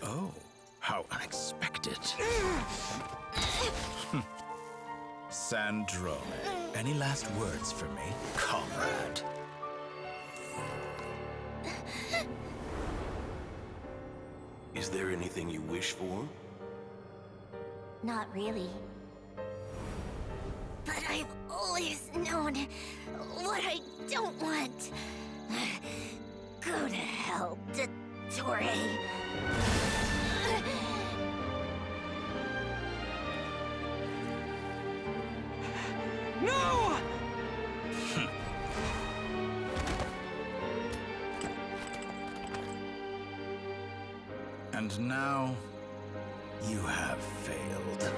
S13: Oh, how unexpected. Sandrone, any last words for me, comrade?
S2: Is there anything you wish for?
S4: Not really. But I've always known what I don't want. Go to hell, Dottore.
S12: No!
S13: And now, you have failed.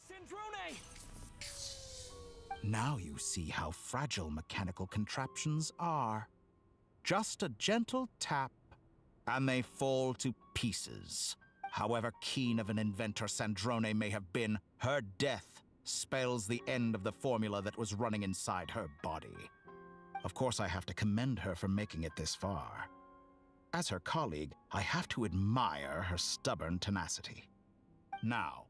S12: Sandrone!
S13: Now you see how fragile mechanical contraptions are. Just a gentle tap, and they fall to pieces. However keen of an inventor Sandrone may have been, her death spells the end of the formula that was running inside her body. Of course, I have to commend her for making it this far. As her colleague, I have to admire her stubborn tenacity. Now,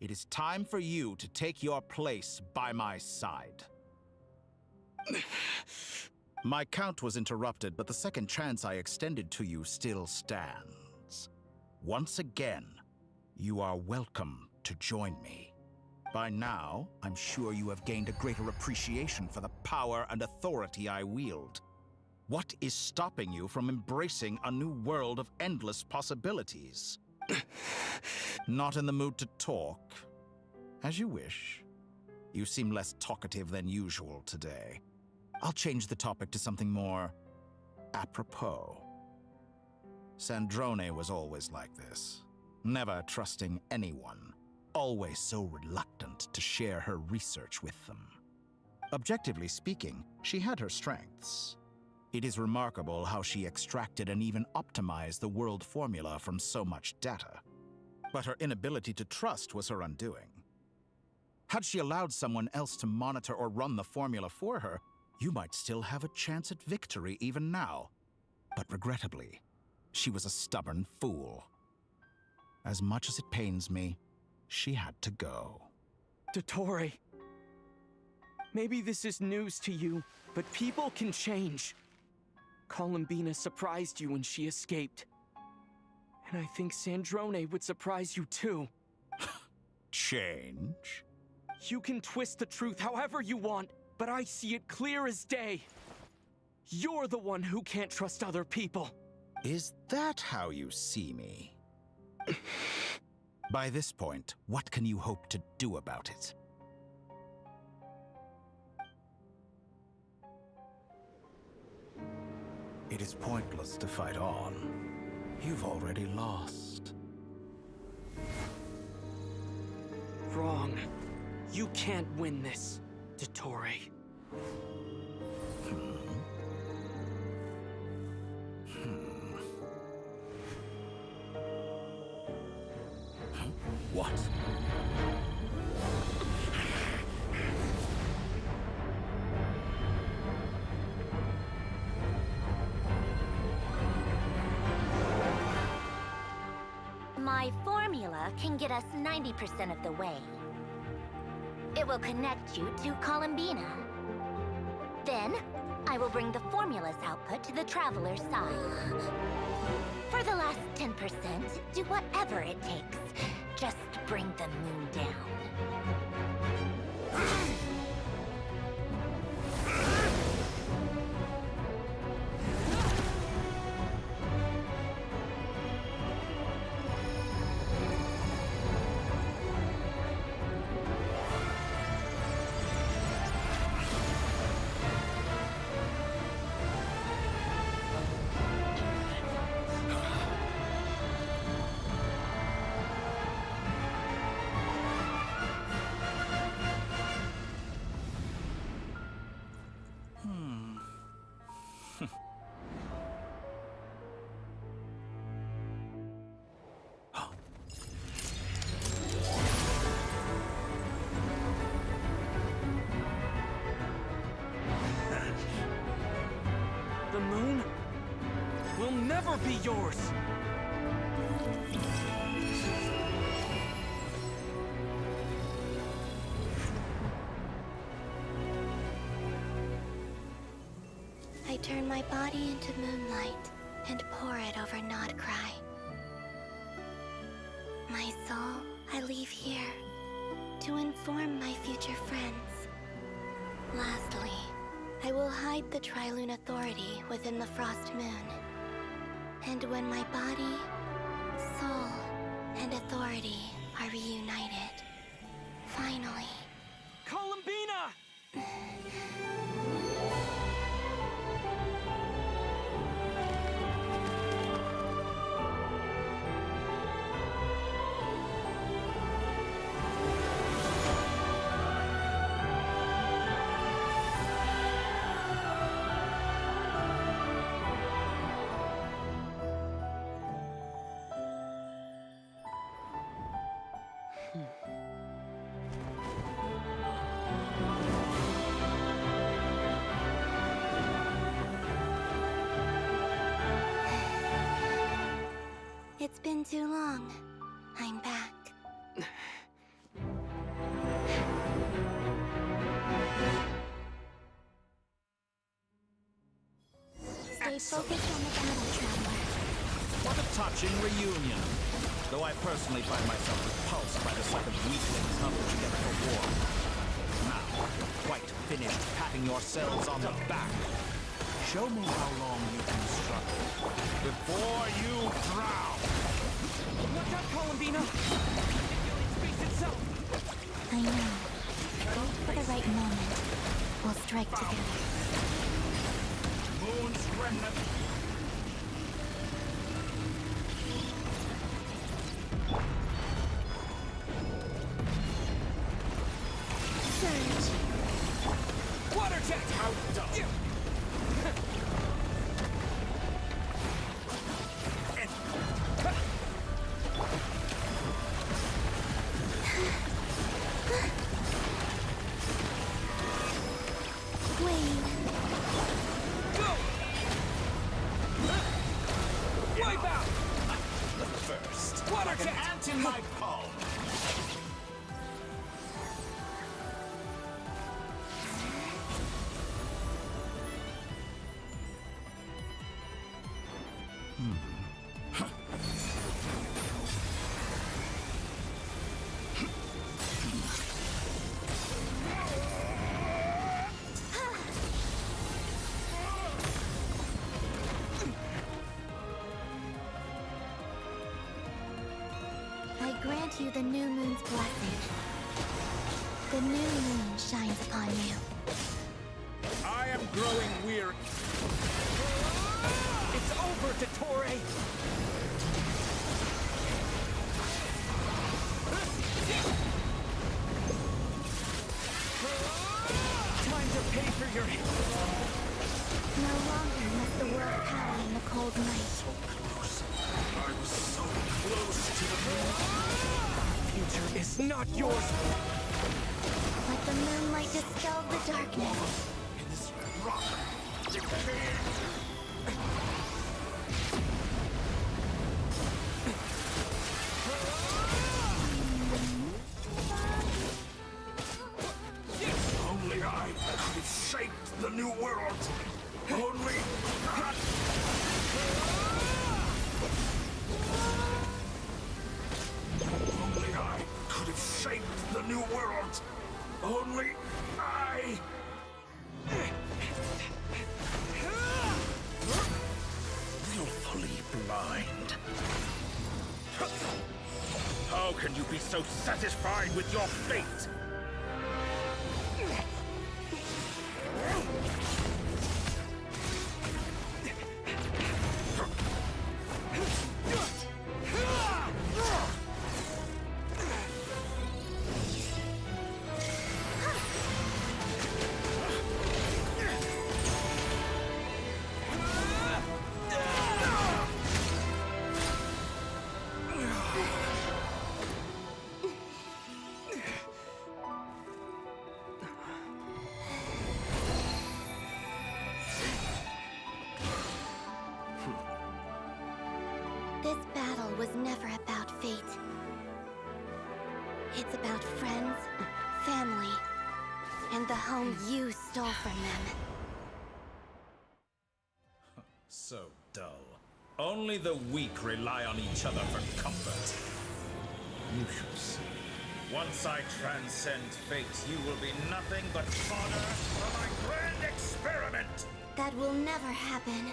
S13: it is time for you to take your place by my side. My count was interrupted, but the second chance I extended to you still stands. Once again, you are welcome to join me. By now, I'm sure you have gained a greater appreciation for the power and authority I wield. What is stopping you from embracing a new world of endless possibilities? Not in the mood to talk? As you wish. You seem less talkative than usual today. I'll change the topic to something more apropos. Sandrone was always like this, never trusting anyone, always so reluctant to share her research with them. Objectively speaking, she had her strengths. It is remarkable how she extracted and even optimized the world formula from so much data. But her inability to trust was her undoing. Had she allowed someone else to monitor or run the formula for her, you might still have a chance at victory even now. But regrettably, she was a stubborn fool. As much as it pains me, she had to go.
S12: Dottore, maybe this is news to you, but people can change. Columbina surprised you when she escaped. And I think Sandrone would surprise you too.
S13: Change?
S12: You can twist the truth however you want, but I see it clear as day. You're the one who can't trust other people.
S13: Is that how you see me? By this point, what can you hope to do about it? It is pointless to fight on. You've already lost.
S12: Wrong. You can't win this, Dottore.
S13: What?
S4: My formula can get us 90% of the way. It will connect you to Columbina. Then, I will bring the formula's output to the Traveler's side. For the last 10%, do whatever it takes. Just bring the moon down.
S12: The moon will never be yours!
S17: I turn my body into moonlight and pour it over Nodcry. My soul, I leave here to inform my future friends. Lastly, I will hide the Trilune Authority within the Frost Moon. And when my body, soul, and authority are reunited, finally...
S12: Columbina!
S17: It's been too long. I'm back.
S10: Focus on the battle, Traveler.
S13: What a touching reunion. Though I personally find myself repulsed by the sight of weaklings huddled together for war. Now, you're quite finished patting yourselves on the back. Show me how long you can struggle before you drown.
S12: Watch out, Columbina! Manipulate space itself!
S10: I know. Wait for the right moment. We'll strike together.
S13: Moon's remnant.
S10: Surge.
S12: Water jet!
S13: Outdone.
S10: Wayne.
S12: Go! Wipe out!
S13: First,
S12: Water
S13: like an
S12: jet!
S13: ant in my palm.
S10: I grant you the new moon's blessing. The new moon shines upon you.
S13: I am growing weary.
S12: It's over, Dottore! Time to pay for your...
S10: No longer must the world cower in the cold night.
S2: I was so close to the moon.
S12: Future is not yours!
S10: Let the moonlight dispel the darkness.
S2: In this rock decay. Only I could have shaped the new world. Only Only I could have shaped the new world. Only I. Willfully blind. How can you be so satisfied with your fate?
S10: This battle was never about fate. It's about friends, family, and the home you stole from them.
S13: So dull. Only the weak rely on each other for comfort. You shall see. Once I transcend fate, you will be nothing but fodder for my grand experiment!
S10: That will never happen.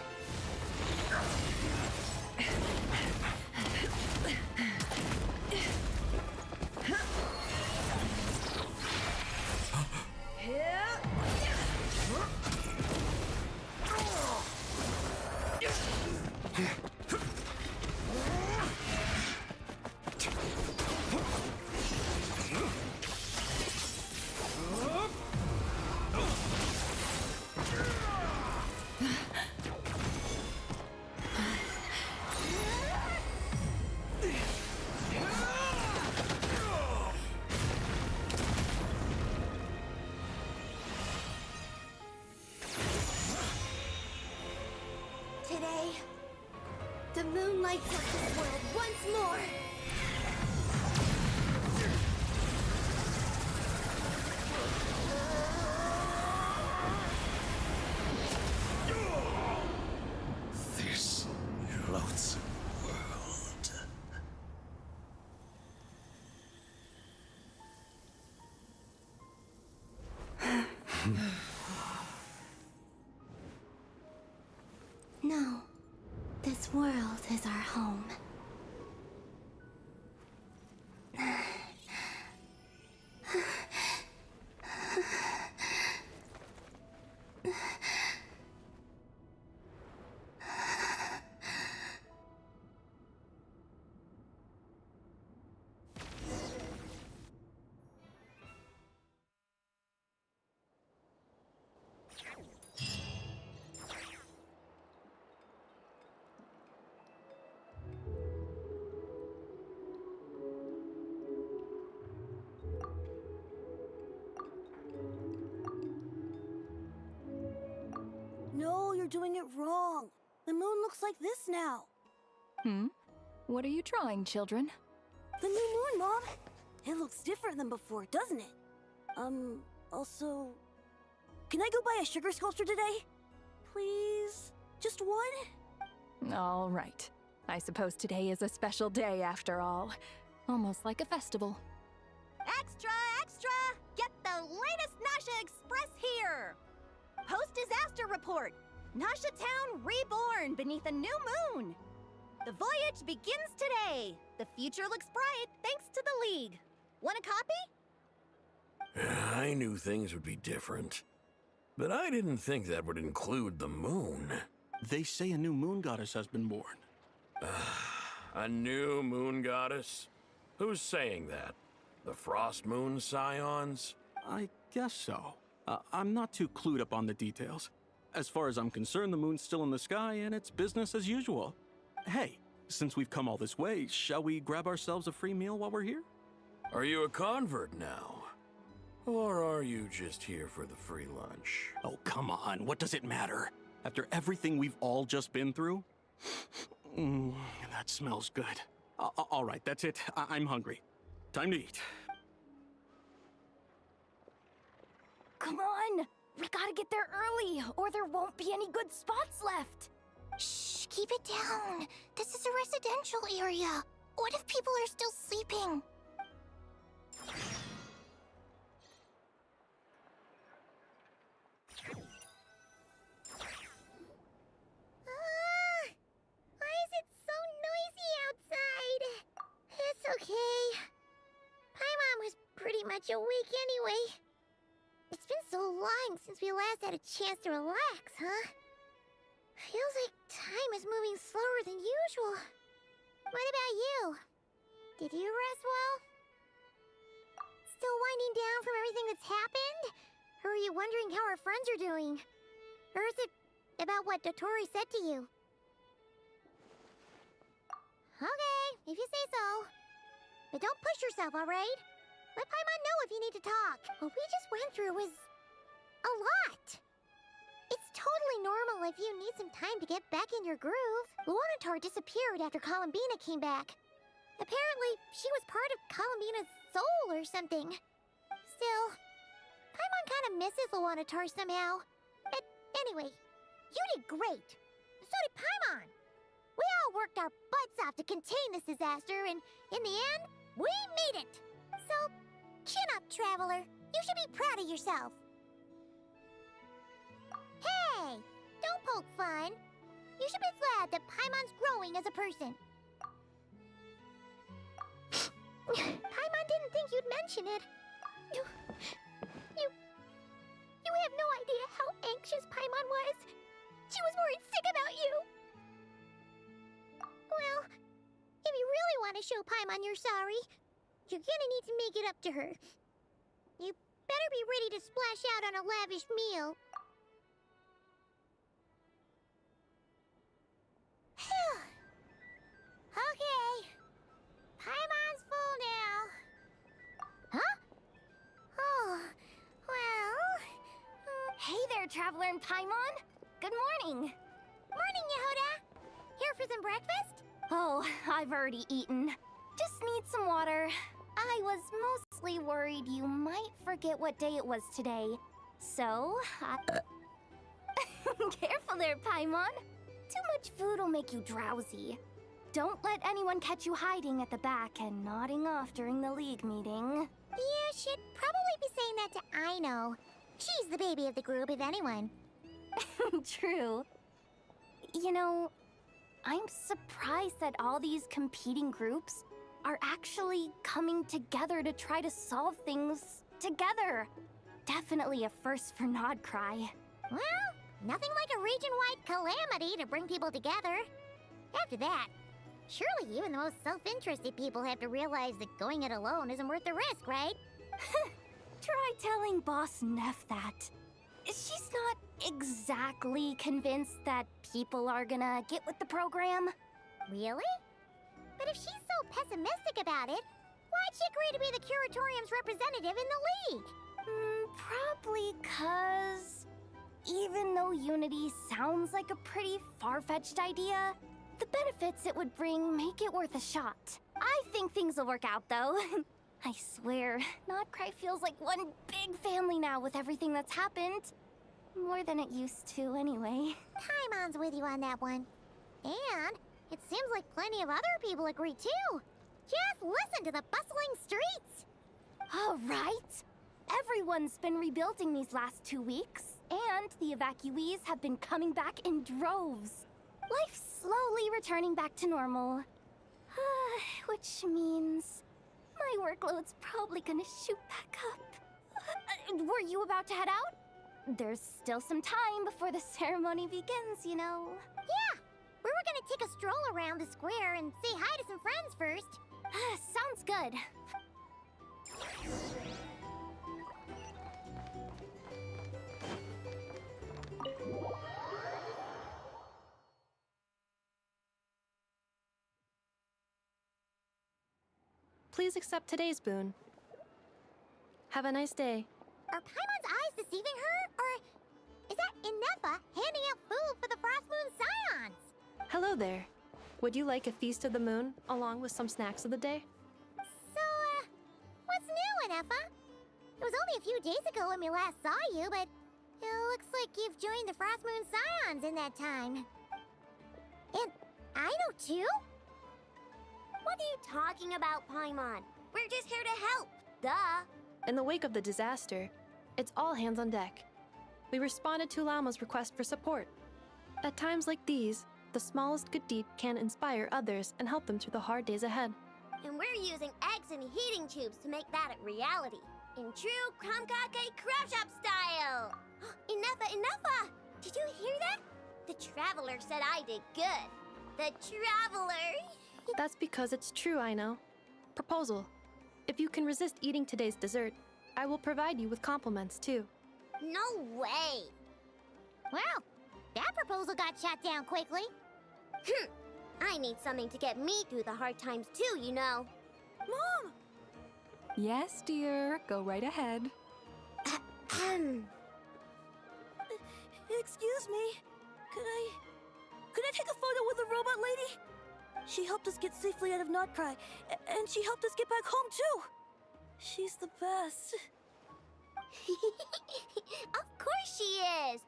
S10: Today, the moon lights up this world once more!
S17: No, this world is our home.
S7: No, you're doing it wrong. The moon looks like this now.
S15: What are you drawing, children?
S7: The new moon, Mom. It looks different than before, doesn't it? Also... Can I go buy a sugar sculpture today? Please? Just one?
S15: All right. I suppose today is a special day after all. Almost like a festival.
S23: Extra, extra! Get the latest Nasha Express here! Post-disaster report! Nasha Town reborn beneath a new moon! The voyage begins today! The future looks bright thanks to the League. Want a copy?
S2: I knew things would be different. But I didn't think that would include the moon.
S24: They say a new moon goddess has been born.
S2: A new moon goddess? Who's saying that? The Frost Moon Scions?
S24: I guess so. I'm not too clued up on the details. As far as I'm concerned, the moon's still in the sky and it's business as usual. Hey, since we've come all this way, shall we grab ourselves a free meal while we're here?
S2: Are you a convert now? Or are you just here for the free lunch?
S24: Oh, come on. What does it matter? After everything we've all just been through? That smells good. All right, that's it. I'm hungry. Time to eat.
S11: Come on! We gotta get there early, or there won't be any good spots left!
S19: Shh, keep it down. This is a residential area. What if people are still sleeping? Why is it so noisy outside? It's okay. Paimon was pretty much awake anyway. It's been so long since we last had a chance to relax, huh? Feels like time is moving slower than usual. What about you? Did you rest well? Still winding down from everything that's happened? Or are you wondering how our friends are doing? Or is it about what Dotori said to you? Okay, if you say so. But don't push yourself, alright? Let Paimon know if you need to talk. What we just went through was a lot. It's totally normal if you need some time to get back in your groove. Luanatar disappeared after Columbina came back. Apparently, she was part of Columbina's soul or something. Still, Paimon kind of misses Luanatar somehow. But anyway, you did great. So did Paimon. We all worked our butts off to contain this disaster, and in the end, we made it. So, chin up, Traveler. You should be proud of yourself. Hey! Don't poke fun. You should be glad that Paimon's growing as a person. Paimon didn't think you'd mention it. You have no idea how anxious Paimon was. She was worried sick about you. Well, if you really want to show Paimon you're sorry, you're gonna need to make it up to her. You better be ready to splash out on a lavish meal. Phew. Okay. Paimon's full now. Huh? Oh, well...
S11: Hey there, Traveler and Paimon! Good morning!
S19: Morning, Yehuda! Here for some breakfast?
S11: Oh, I've already eaten. Just need some water. I was mostly worried you might forget what day it was today. So, Careful there, Paimon. Too much food will make you drowsy. Don't let anyone catch you hiding at the back and nodding off during the League meeting.
S19: Yeah, she'd probably be saying that to Aino. She's the baby of the group, if anyone.
S11: True. You know, I'm surprised that all these competing groups are actually coming together to try to solve things together. Definitely a first for Nodcry.
S19: Well, nothing like a region-wide calamity to bring people together. After that, surely even the most self-interested people have to realize that going it alone isn't worth the risk, right?
S11: Try telling Boss Neff that. She's not exactly convinced that people are gonna get with the program.
S19: Really? But if she's so pessimistic about it, why'd she agree to be the Curatorium's representative in the League?
S11: Probably 'cause even though Unity sounds like a pretty far-fetched idea, the benefits it would bring make it worth a shot. I think things will work out, though. I swear, Nodcry feels like one big family now with everything that's happened. More than it used to, anyway.
S19: Paimon's with you on that one. And it seems like plenty of other people agree, too. Just listen to the bustling streets.
S11: All right. Everyone's been rebuilding these last 2 weeks, and the evacuees have been coming back in droves. Life's slowly returning back to normal. Which means my workload's probably gonna shoot back up. Were you about to head out? There's still some time before the ceremony begins, you know.
S19: Yeah, we were gonna take a stroll around the square and say hi to some friends first.
S11: Sounds good.
S5: Please accept today's boon. Have a nice day.
S19: Are Paimon's eyes deceiving her? Or is that Inefa handing out food for the Frost Moon Scions?
S5: Hello there. Would you like a feast of the moon, along with some snacks of the day?
S19: So, what's new, Inefa? It was only a few days ago when we last saw you, but it looks like you've joined the Frost Moon Scions in that time. And I know too?
S8: What are you talking about, Paimon? We're just here to help, duh.
S5: In the wake of the disaster, it's all hands on deck. We responded to Lama's request for support. At times like these, the smallest good deed can inspire others and help them through the hard days ahead.
S8: And we're using eggs and heating tubes to make that a reality. In true Krumkake Crab Shop style! Inefa! Did you hear that? The Traveler said I did good. The Traveler!
S5: That's because it's true, I know. Proposal. If you can resist eating today's dessert, I will provide you with compliments, too.
S8: No way!
S19: Well, that proposal got shot down quickly.
S8: I need something to get me through the hard times, too, you know.
S7: Mom!
S9: Yes, dear. Go right ahead.
S7: Excuse me. Could I take a photo with the robot lady? She helped us get safely out of Nodcry, and she helped us get back home, too. She's the best.
S8: Of course she is!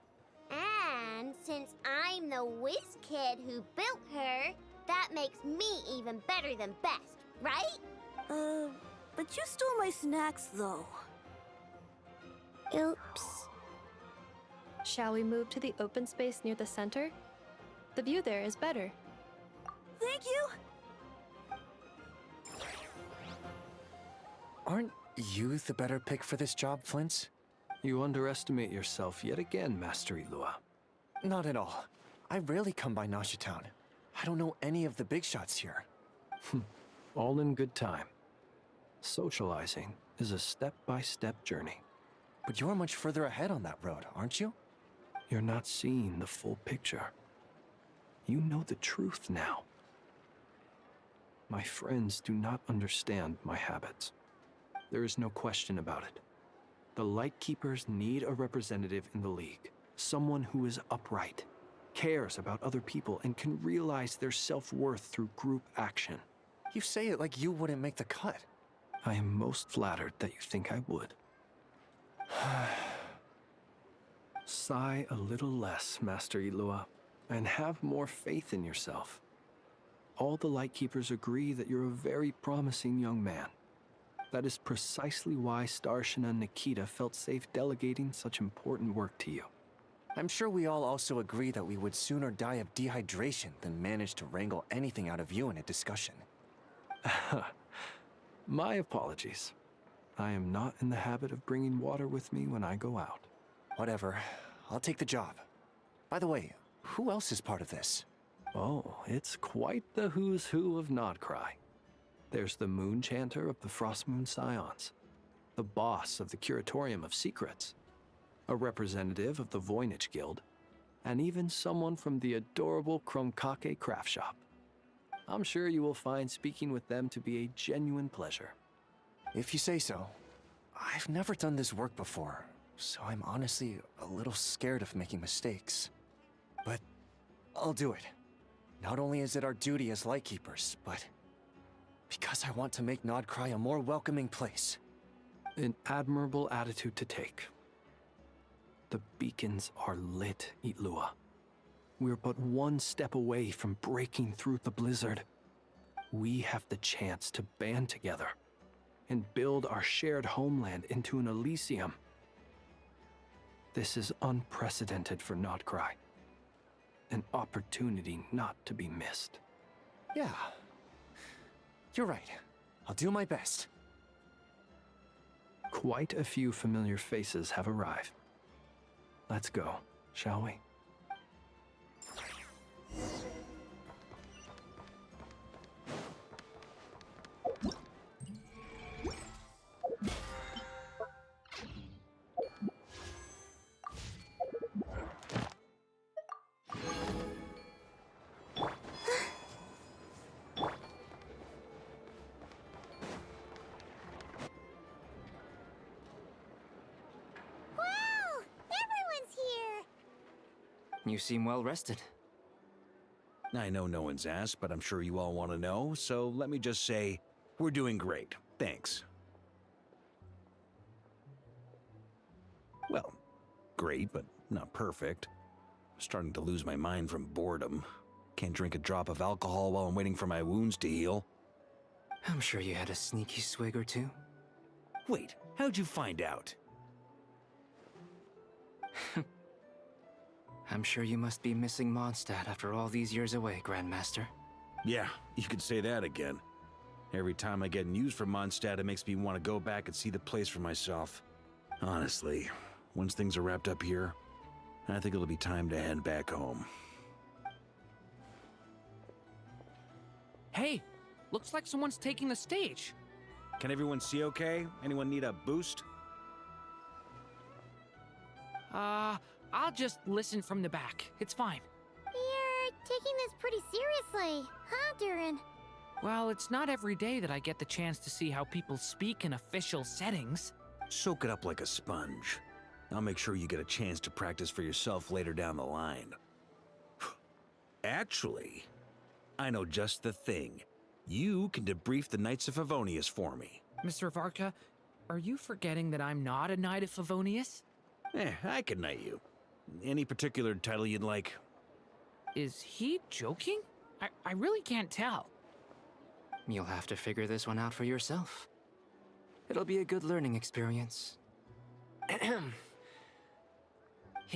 S8: And since I'm the whiz kid who built her, that makes me even better than best, right?
S7: But you stole my snacks, though.
S8: Oops.
S5: Shall we move to the open space near the center? The view there is better.
S7: Thank you!
S18: Aren't you the better pick for this job, Flint's?
S6: You underestimate yourself yet again, Master Ilua.
S18: Not at all. I rarely come by Nasha Town. I don't know any of the big shots here.
S6: All in good time. Socializing is a step-by-step journey.
S18: But you're much further ahead on that road, aren't you?
S6: You're not seeing the full picture. You know the truth now. My friends do not understand my habits. There is no question about it. The Lightkeepers need a representative in the League. Someone who is upright, cares about other people, and can realize their self-worth through group action.
S18: You say it like you wouldn't make the cut.
S6: I am most flattered that you think I would. Sigh a little less, Master Ilua, and have more faith in yourself. All the Lightkeepers agree that you're a very promising young man. That is precisely why Starshina and Nikita felt safe delegating such important work to you.
S18: I'm sure we all also agree that we would sooner die of dehydration than manage to wrangle anything out of you in a discussion.
S6: My apologies. I am not in the habit of bringing water with me when I go out.
S18: Whatever. I'll take the job. By the way, who else is part of this?
S6: Oh, it's quite the who's who of Nodcry. There's the Moon Chanter of the Frost Moon Scions, the boss of the Curatorium of Secrets, a representative of the Voynich Guild, and even someone from the adorable Kromkake craft shop. I'm sure you will find speaking with them to be a genuine pleasure.
S18: If you say so. I've never done this work before, so I'm honestly a little scared of making mistakes. But I'll do it. Not only is it our duty as Lightkeepers, but because I want to make Nodcry a more welcoming place.
S6: An admirable attitude to take. The beacons are lit, Itlua. We're but one step away from breaking through the blizzard. We have the chance to band together and build our shared homeland into an Elysium. This is unprecedented for Nodcry. An opportunity not to be missed.
S18: Yeah. You're right. I'll do my best.
S6: Quite a few familiar faces have arrived. Let's go, shall we?
S20: You seem well rested.
S1: I know no one's asked, but I'm sure you all want to know, so let me just say, we're doing great. Thanks. Well, great, but not perfect. I'm starting to lose my mind from boredom. Can't drink a drop of alcohol while I'm waiting for my wounds to heal.
S20: I'm sure you had a sneaky swig or two.
S1: Wait, how'd you find out?
S20: I'm sure you must be missing Mondstadt after all these years away, Grandmaster.
S1: Yeah, you could say that again. Every time I get news from Mondstadt, it makes me want to go back and see the place for myself. Honestly, once things are wrapped up here, I think it'll be time to head back home.
S16: Hey, looks like someone's taking the stage.
S1: Can everyone see okay? Anyone need a boost?
S16: I'll just listen from the back. It's fine.
S19: You're taking this pretty seriously, huh, Durin?
S16: Well, it's not every day that I get the chance to see how people speak in official settings.
S1: Soak it up like a sponge. I'll make sure you get a chance to practice for yourself later down the line. Actually, I know just the thing. You can debrief the Knights of Favonius for me.
S16: Mr. Varka, are you forgetting that I'm not a Knight of Favonius?
S1: I can knight you. Any particular title you'd like?
S16: Is he joking? I really can't tell.
S20: You'll have to figure this one out for yourself. It'll be a good learning experience.
S14: It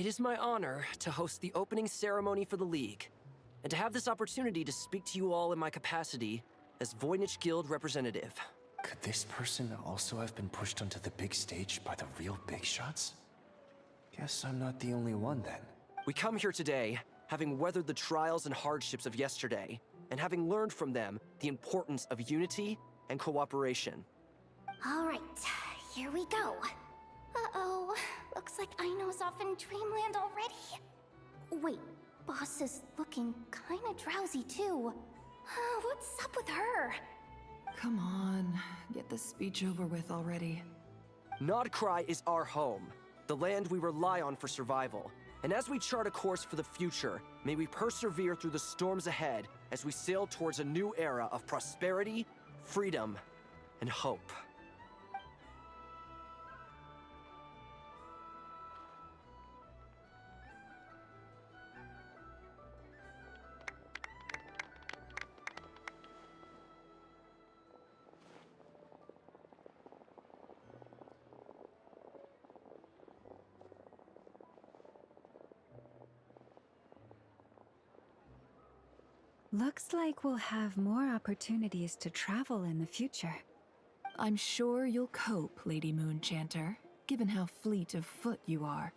S14: is my honor to host the opening ceremony for the League, and to have this opportunity to speak to you all in my capacity as Voynich Guild representative.
S18: Could this person also have been pushed onto the big stage by the real big shots? Guess I'm not the only one then.
S14: We come here today, having weathered the trials and hardships of yesterday, and having learned from them the importance of unity and cooperation.
S11: All right, here we go. Uh-oh, looks like Aino's off in Dreamland already. Wait, Boss is looking kinda drowsy too. What's up with her?
S3: Come on, get this speech over with already.
S14: Nodcry is our home, the land we rely on for survival. And as we chart a course for the future, may we persevere through the storms ahead as we sail towards a new era of prosperity, freedom, and hope.
S9: Looks like we'll have more opportunities to travel in the future.
S3: I'm sure you'll cope, Lady Moonchanter, given how fleet of foot you are.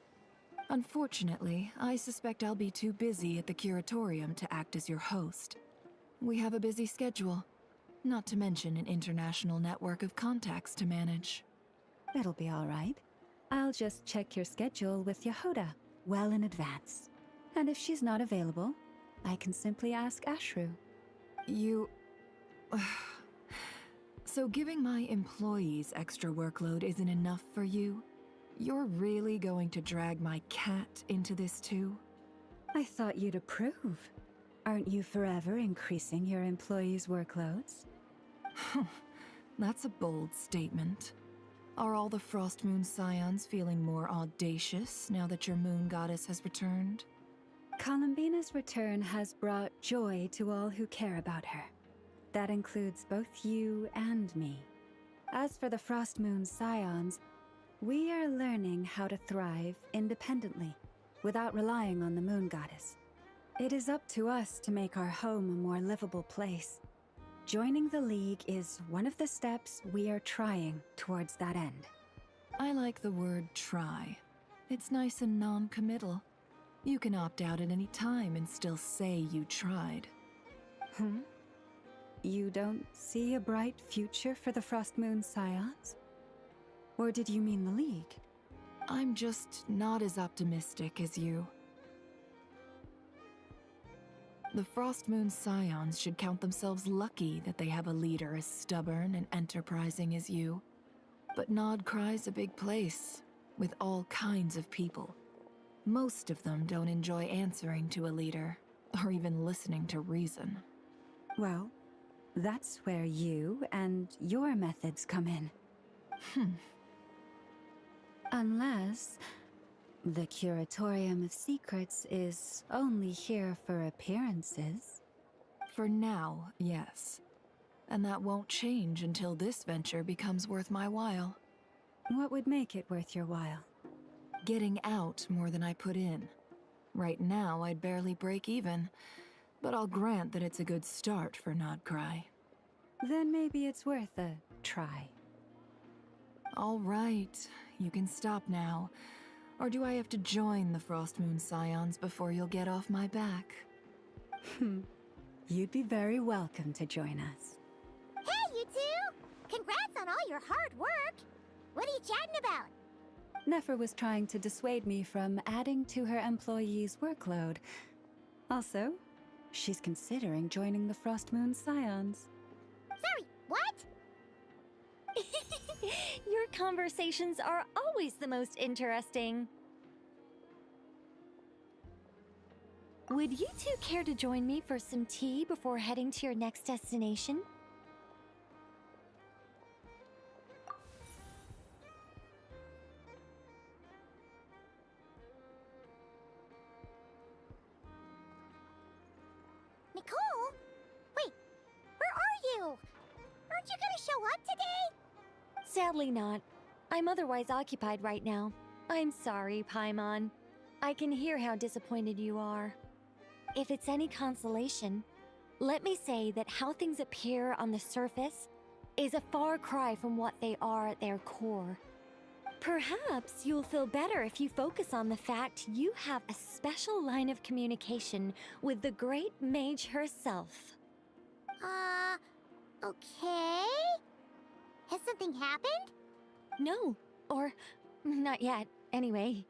S3: Unfortunately, I suspect I'll be too busy at the curatorium to act as your host. We have a busy schedule, not to mention an international network of contacts to manage.
S9: It'll be all right. I'll just check your schedule with Yehoda well in advance. And if she's not available, I can simply ask Ashru.
S3: You... So giving my employees extra workload isn't enough for you? You're really going to drag my cat into this too?
S9: I thought you'd approve. Aren't you forever increasing your employees' workloads?
S3: That's a bold statement. Are all the Frost Moon Scions feeling more audacious now that your moon goddess has returned?
S9: Columbina's return has brought joy to all who care about her. That includes both you and me. As for the Frost Moon Scions, we are learning how to thrive independently, without relying on the moon goddess. It is up to us to make our home a more livable place. Joining the League is one of the steps we are trying towards that end.
S3: I like the word try. It's nice and non-committal. You can opt out at any time and still say you tried.
S9: You don't see a bright future for the Frost Moon Scions? Or did you mean the League?
S3: I'm just not as optimistic as you. The Frost Moon Scions should count themselves lucky that they have a leader as stubborn and enterprising as you. But Nodcry's a big place, with all kinds of people. Most of them don't enjoy answering to a leader, or even listening to reason.
S9: Well, that's where you and your methods come in. Unless the Curatorium of Secrets is only here for appearances.
S3: For now, yes. And that won't change until this venture becomes worth my while.
S9: What would make it worth your while?
S3: Getting out more than I put in. Right now, I'd barely break even, but I'll grant that it's a good start for Nodcry.
S9: Then maybe it's worth a try.
S3: All right, you can stop now. Or do I have to join the Frost Moon Scions before you'll get off my back?
S9: You'd be very welcome to join us.
S19: Hey, you two! Congrats on all your hard work! What are you chatting about?
S9: Nefer was trying to dissuade me from adding to her employees' workload. Also, she's considering joining the Frost Moon Scions.
S19: Sorry, what?
S11: Your conversations are always the most interesting. Would you two care to join me for some tea before heading to your next destination?
S19: Nicole? Wait, where are you? Aren't you gonna show up today?
S11: Sadly not. I'm otherwise occupied right now. I'm sorry, Paimon. I can hear how disappointed you are. If it's any consolation, let me say that how things appear on the surface is a far cry from what they are at their core. Perhaps you'll feel better if you focus on the fact you have a special line of communication with the great mage herself.
S19: Okay? Has something happened?
S11: No, or not yet, anyway.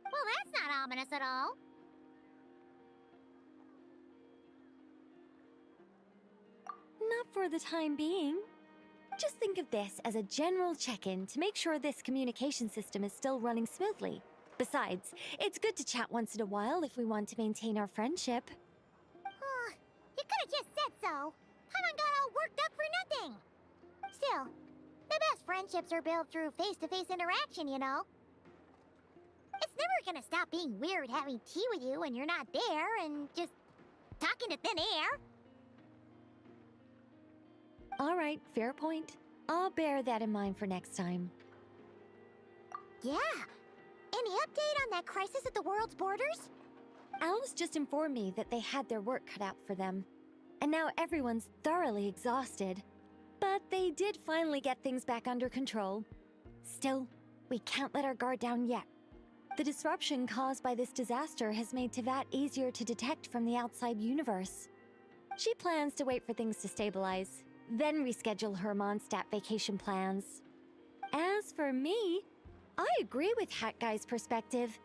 S19: Well, that's not ominous at all.
S11: Not for the time being. Just think of this as a general check-in to make sure this communication system is still running smoothly. Besides, it's good to chat once in a while if we want to maintain our friendship.
S19: You could've just said so. Paimon got all worked up for nothing. Still, the best friendships are built through face-to-face interaction, you know? It's never gonna stop being weird having tea with you when you're not there and just talking to thin air.
S11: All right, fair point. I'll bear that in mind for next time.
S19: Yeah. Any update on that crisis at the world's borders?
S11: Alice just informed me that they had their work cut out for them.
S4: and now everyone's thoroughly exhausted. But they did finally get things back under control. Still, we can't let our guard down yet. The disruption caused by this disaster has made Teyvat easier to detect from the outside universe. She plans to wait for things to stabilize, then reschedule her Mondstadt vacation plans. As for me, I agree with Hat Guy's perspective.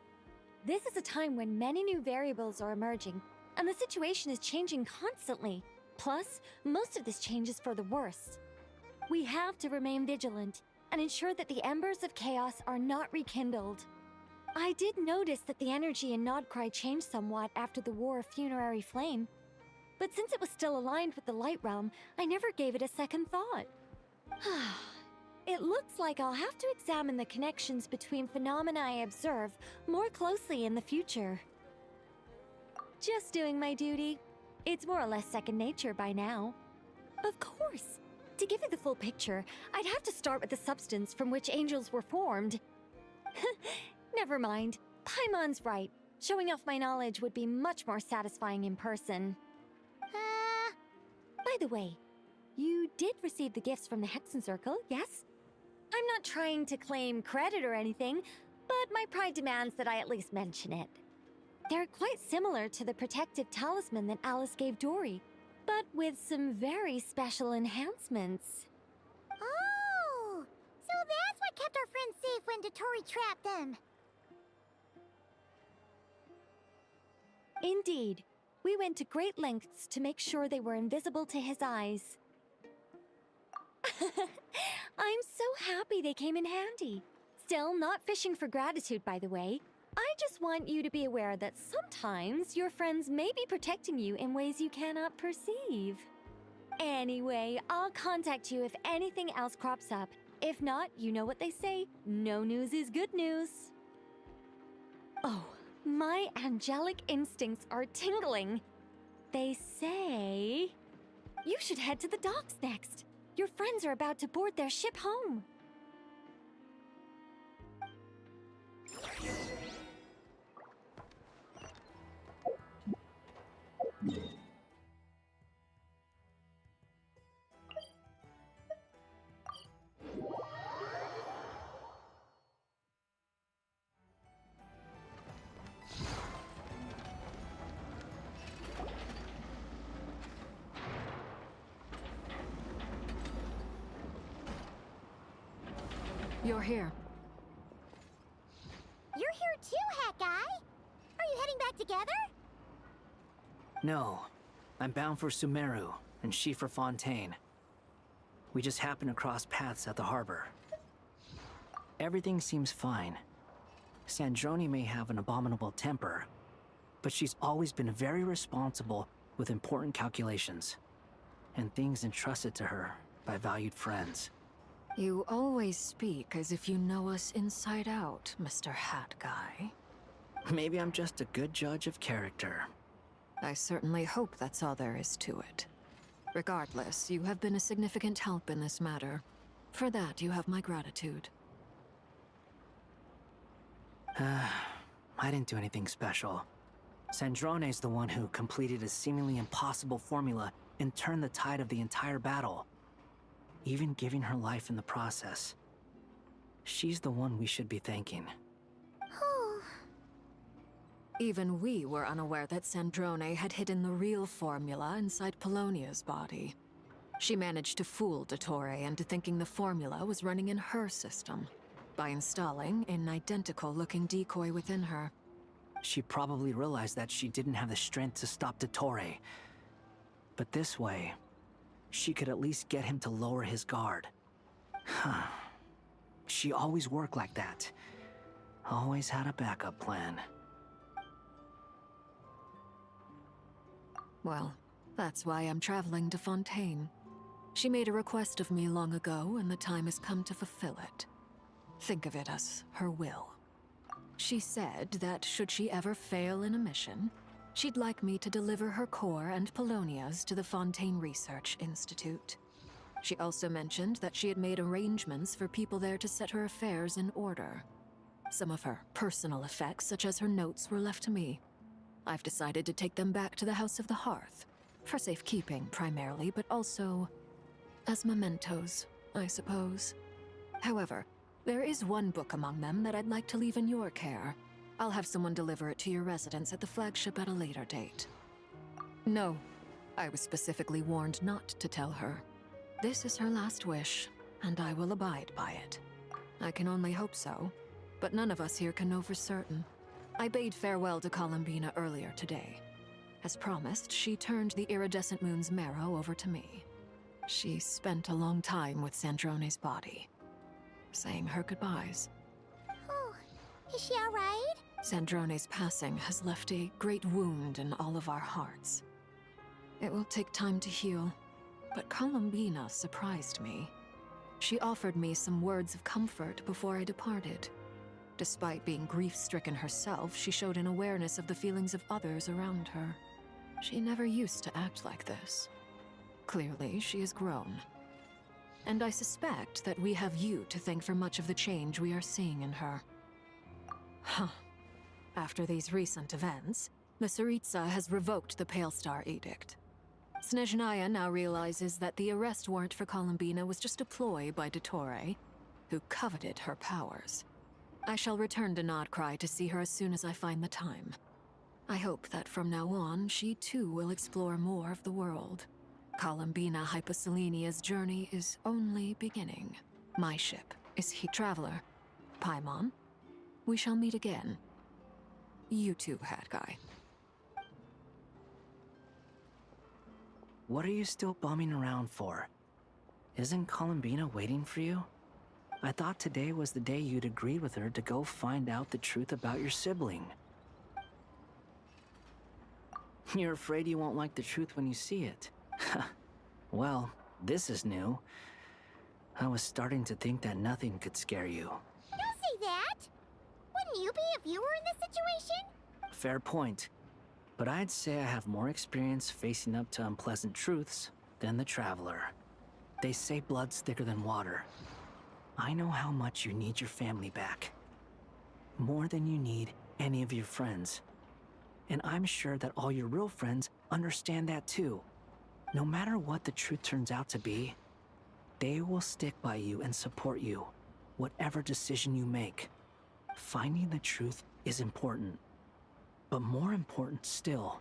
S4: This is a time when many new variables are emerging, and the situation is changing constantly. Plus, most of this change is for the worse. We have to remain vigilant and ensure that the embers of chaos are not rekindled. I did notice that the energy in Nodcry changed somewhat after the War of Funerary Flame, but since it was still aligned with the Light Realm, I never gave it a second thought. It looks like I'll have to examine the connections between phenomena I observe more closely in the future. Just doing my duty. It's more or less second nature by now. Of course! To give you the full picture, I'd have to start with the substance from which angels were formed. Never mind. Paimon's right. Showing off my knowledge would be much more satisfying in person. By the way, you did receive the gifts from the Hexen Circle, yes? I'm not trying to claim credit or anything, but my pride demands that I at least mention it. They're quite similar to the protective talisman that Alice gave Dory, but with some very special enhancements.
S19: Oh! So that's what kept our friends safe when Dotori trapped them.
S4: Indeed. We went to great lengths to make sure they were invisible to his eyes. I'm so happy they came in handy. Still, not fishing for gratitude, by the way. I just want you to be aware that sometimes your friends may be protecting you in ways you cannot perceive. Anyway, I'll contact you if anything else crops up. If not, you know what they say, no news is good news. Oh, my angelic instincts are tingling. They say you should head to the docks next. Your friends are about to board their ship home.
S3: You're here.
S19: You're here too, Hat Guy! Are you heading back together?
S20: No. I'm bound for Sumeru, and she for Fontaine. We just happened to cross paths at the harbor. Everything seems fine. Sandrone may have an abominable temper, but she's always been very responsible with important calculations, and things entrusted to her by valued friends.
S3: You always speak as if you know us inside out, Mr. Hat Guy.
S20: Maybe I'm just a good judge of character.
S3: I certainly hope that's all there is to it. Regardless, you have been a significant help in this matter. For that, you have my gratitude.
S20: I didn't do anything special. Sandrone's the one who completed a seemingly impossible formula and turned the tide of the entire battle, even giving her life in the process. She's the one we should be thanking.
S3: Even we were unaware that Sandrone had hidden the real formula inside Polonia's body. She managed to fool Dottore into thinking the formula was running in her system by installing an identical-looking decoy within her.
S20: She probably realized that she didn't have the strength to stop Dottore. But this way, she could at least get him to lower his guard. She always worked like that. Always had a backup plan.
S3: Well, that's why I'm traveling to Fontaine. She made a request of me long ago, and the time has come to fulfill it. Think of it as her will. She said that should she ever fail in a mission, she'd like me to deliver her core and Polonia's to the Fontaine Research Institute. She also mentioned that she had made arrangements for people there to set her affairs in order. Some of her personal effects, such as her notes, were left to me. I've decided to take them back to the House of the Hearth, For safekeeping, primarily, but also as mementos, I suppose. However, there is one book among them that I'd like to leave in your care. I'll have someone deliver it to your residence at the flagship at a later date. No, I was specifically warned not to tell her. This is her last wish, and I will abide by it. I can only hope so, but none of us here can know for certain. I bade farewell to Columbina earlier today. As promised, she turned the iridescent moon's marrow over to me. She spent a long time with Sandrone's body, saying her goodbyes.
S19: Oh, is she alright?
S3: Sandrone's passing has left a great wound in all of our hearts. It will take time to heal, but Columbina surprised me. She offered me some words of comfort before I departed. Despite being grief-stricken herself, she showed an awareness of the feelings of others around her. She never used to act like this. Clearly, she has grown. And I suspect that we have you to thank for much of the change we are seeing in her. Huh. After these recent events, the Tsaritsa has revoked the Pale Star Edict. Snezhnaya now realizes that the arrest warrant for Columbina was just a ploy by Dottore, who coveted her powers. I shall return to Nodcry to see her as soon as I find the time. I hope that from now on, she too will explore more of the world. Columbina Hyposelenia's journey is only beginning. My ship is Heat Traveler. Paimon, we shall meet again. You too, Hat Guy.
S20: What are you still bumming around for? Isn't Columbina waiting for you? I thought today was the day you'd agreed with her to go find out the truth about your sibling. You're afraid you won't like the truth when you see it. Well, this is new. I was starting to think that nothing could scare you.
S19: Don't say that! Wouldn't you be if you were in this situation?
S20: Fair point. But I'd say I have more experience facing up to unpleasant truths than the Traveler. They say blood's thicker than water. I know how much you need your family back. More than you need any of your friends. And I'm sure that all your real friends understand that too. No matter what the truth turns out to be, they will stick by you and support you, whatever decision you make. Finding the truth is important. But more important still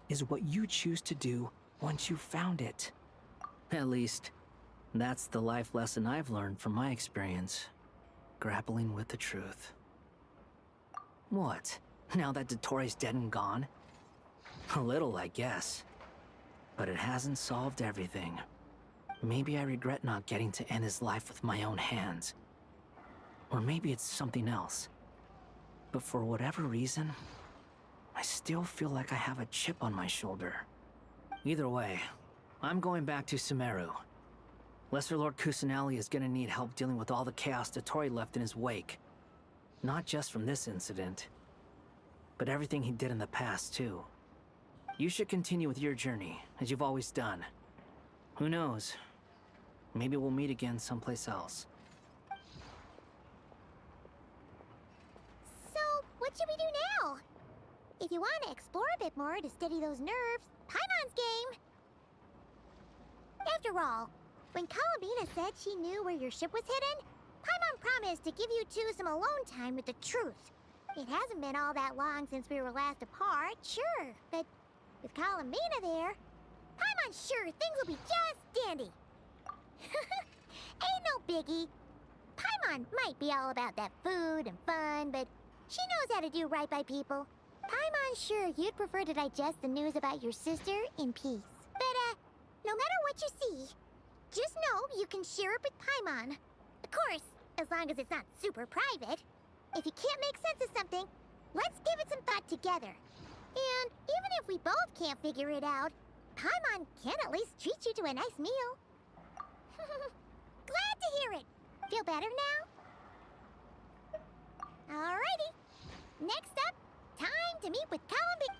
S20: is what you choose to do once you've found it. At least, that's the life lesson I've learned from my experience, grappling with the truth. What? Now that Dottore's dead and gone? A little, I guess. But it hasn't solved everything. Maybe I regret not getting to end his life with my own hands. Or maybe it's something else. But for whatever reason, I still feel like I have a chip on my shoulder. Either way, I'm going back to Sumeru. Lesser Lord Kusanali is gonna need help dealing with all the chaos Dottore left in his wake. Not just from this incident, but everything he did in the past, too. You should continue with your journey, as you've always done. Who knows? Maybe we'll meet again someplace else.
S19: So, what should we do now? If you want to explore a bit more to steady those nerves, Paimon's game! After all, when Columbina said she knew where your ship was hidden, Paimon promised to give you two some alone time with the truth. It hasn't been all that long since we were last apart, sure, but with Columbina there, Paimon's sure things will be just dandy. Ain't no biggie. Paimon might be all about that food and fun, but she knows how to do right by people. Paimon's sure you'd prefer to digest the news about your sister in peace. But, no matter what you see, just know you can share it with Paimon. Of course, as long as it's not super private. If you can't make sense of something, let's give it some thought together. And even if we both can't figure it out, Paimon can at least treat you to a nice meal. Glad to hear it. Feel better now? Alrighty. Next up, time to meet with Columbina.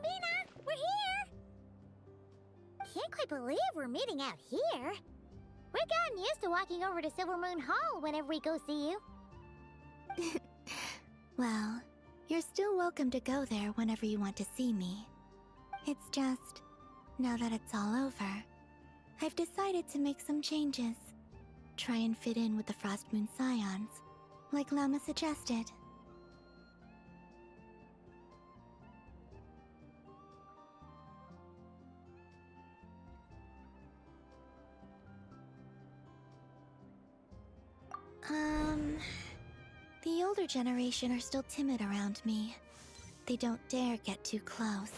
S19: Columbina! We're here! Can't quite believe we're meeting out here. We've gotten used to walking over to Silver Moon Hall whenever we go see you.
S17: Well, you're still welcome to go there whenever you want to see me. It's just, now that it's all over, I've decided to make some changes. Try and fit in with the Frost Moon Scions, like Llama suggested. The older generation are still timid around me. They don't dare get too close,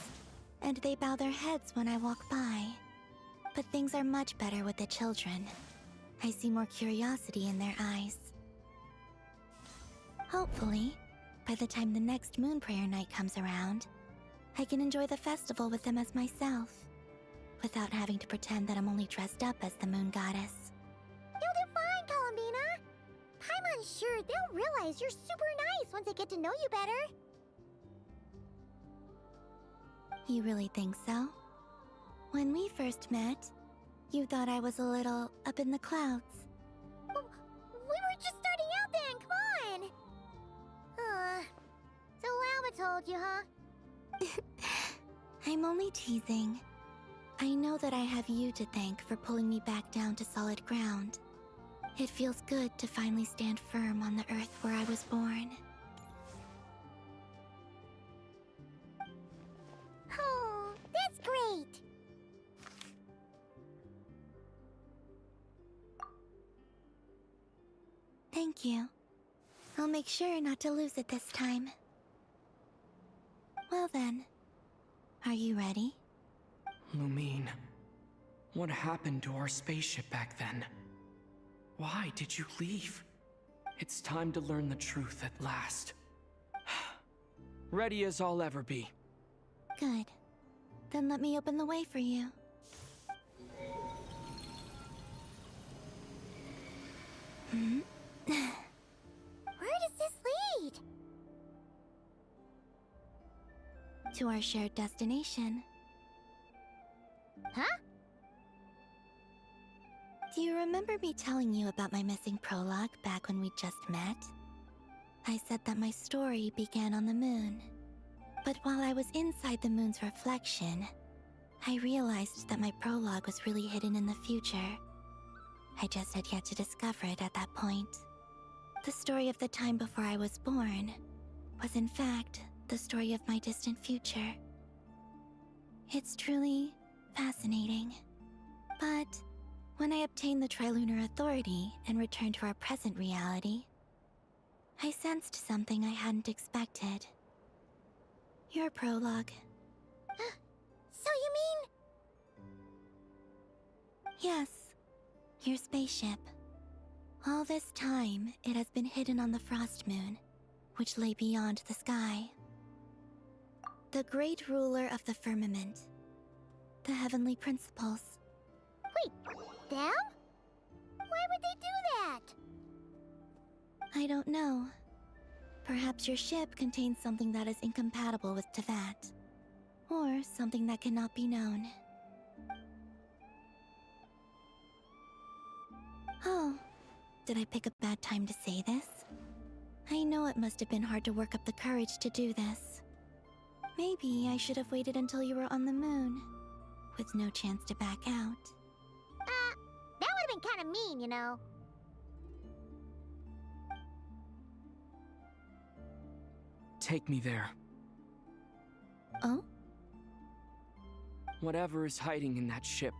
S17: and they bow their heads when I walk by. But things are much better with the children. I see more curiosity in their eyes. Hopefully, by the time the next Moon Prayer night comes around, I can enjoy the festival with them as myself, without having to pretend that I'm only dressed up as the Moon Goddess.
S19: You'll do fine, Columbina. Paimon's sure they'll realize you're super nice once they get to know you better.
S17: You really think so? When we first met, you thought I was a little up in the clouds.
S19: We were just starting out then, come on! So Llama told you, huh?
S17: I'm only teasing. I know that I have you to thank for pulling me back down to solid ground. It feels good to finally stand firm on the earth where I was born.
S19: Oh, that's great!
S17: Thank you. I'll make sure not to lose it this time. Well then, are you ready?
S14: Lumine, what happened to our spaceship back then? Why did you leave? It's time to learn the truth at last. Ready as I'll ever be.
S17: Good. Then let me open the way for you.
S19: Where does this lead?
S17: To our shared destination.
S19: Huh?
S17: Do you remember me telling you about my missing prologue back when we just met? I said that my story began on the moon. But while I was inside the moon's reflection, I realized that my prologue was really hidden in the future. I just had yet to discover it at that point. The story of the time before I was born was in fact the story of my distant future. It's truly fascinating. But when I obtained the Trilunar Authority and returned to our present reality, I sensed something I hadn't expected. Your prologue.
S19: So you mean...
S17: Yes, your spaceship. All this time, it has been hidden on the Frost Moon, which lay beyond the sky. The great ruler of the firmament. The heavenly principles.
S19: Wait, them? Why would they do that?
S17: I don't know. Perhaps your ship contains something that is incompatible with Tevat. Or something that cannot be known. Oh, did I pick a bad time to say this? I know it must have been hard to work up the courage to do this. Maybe I should have waited until you were on the moon, with no chance to back out.
S19: That would have been kind of mean, you know.
S14: Take me there.
S17: Oh?
S14: Whatever is hiding in that ship,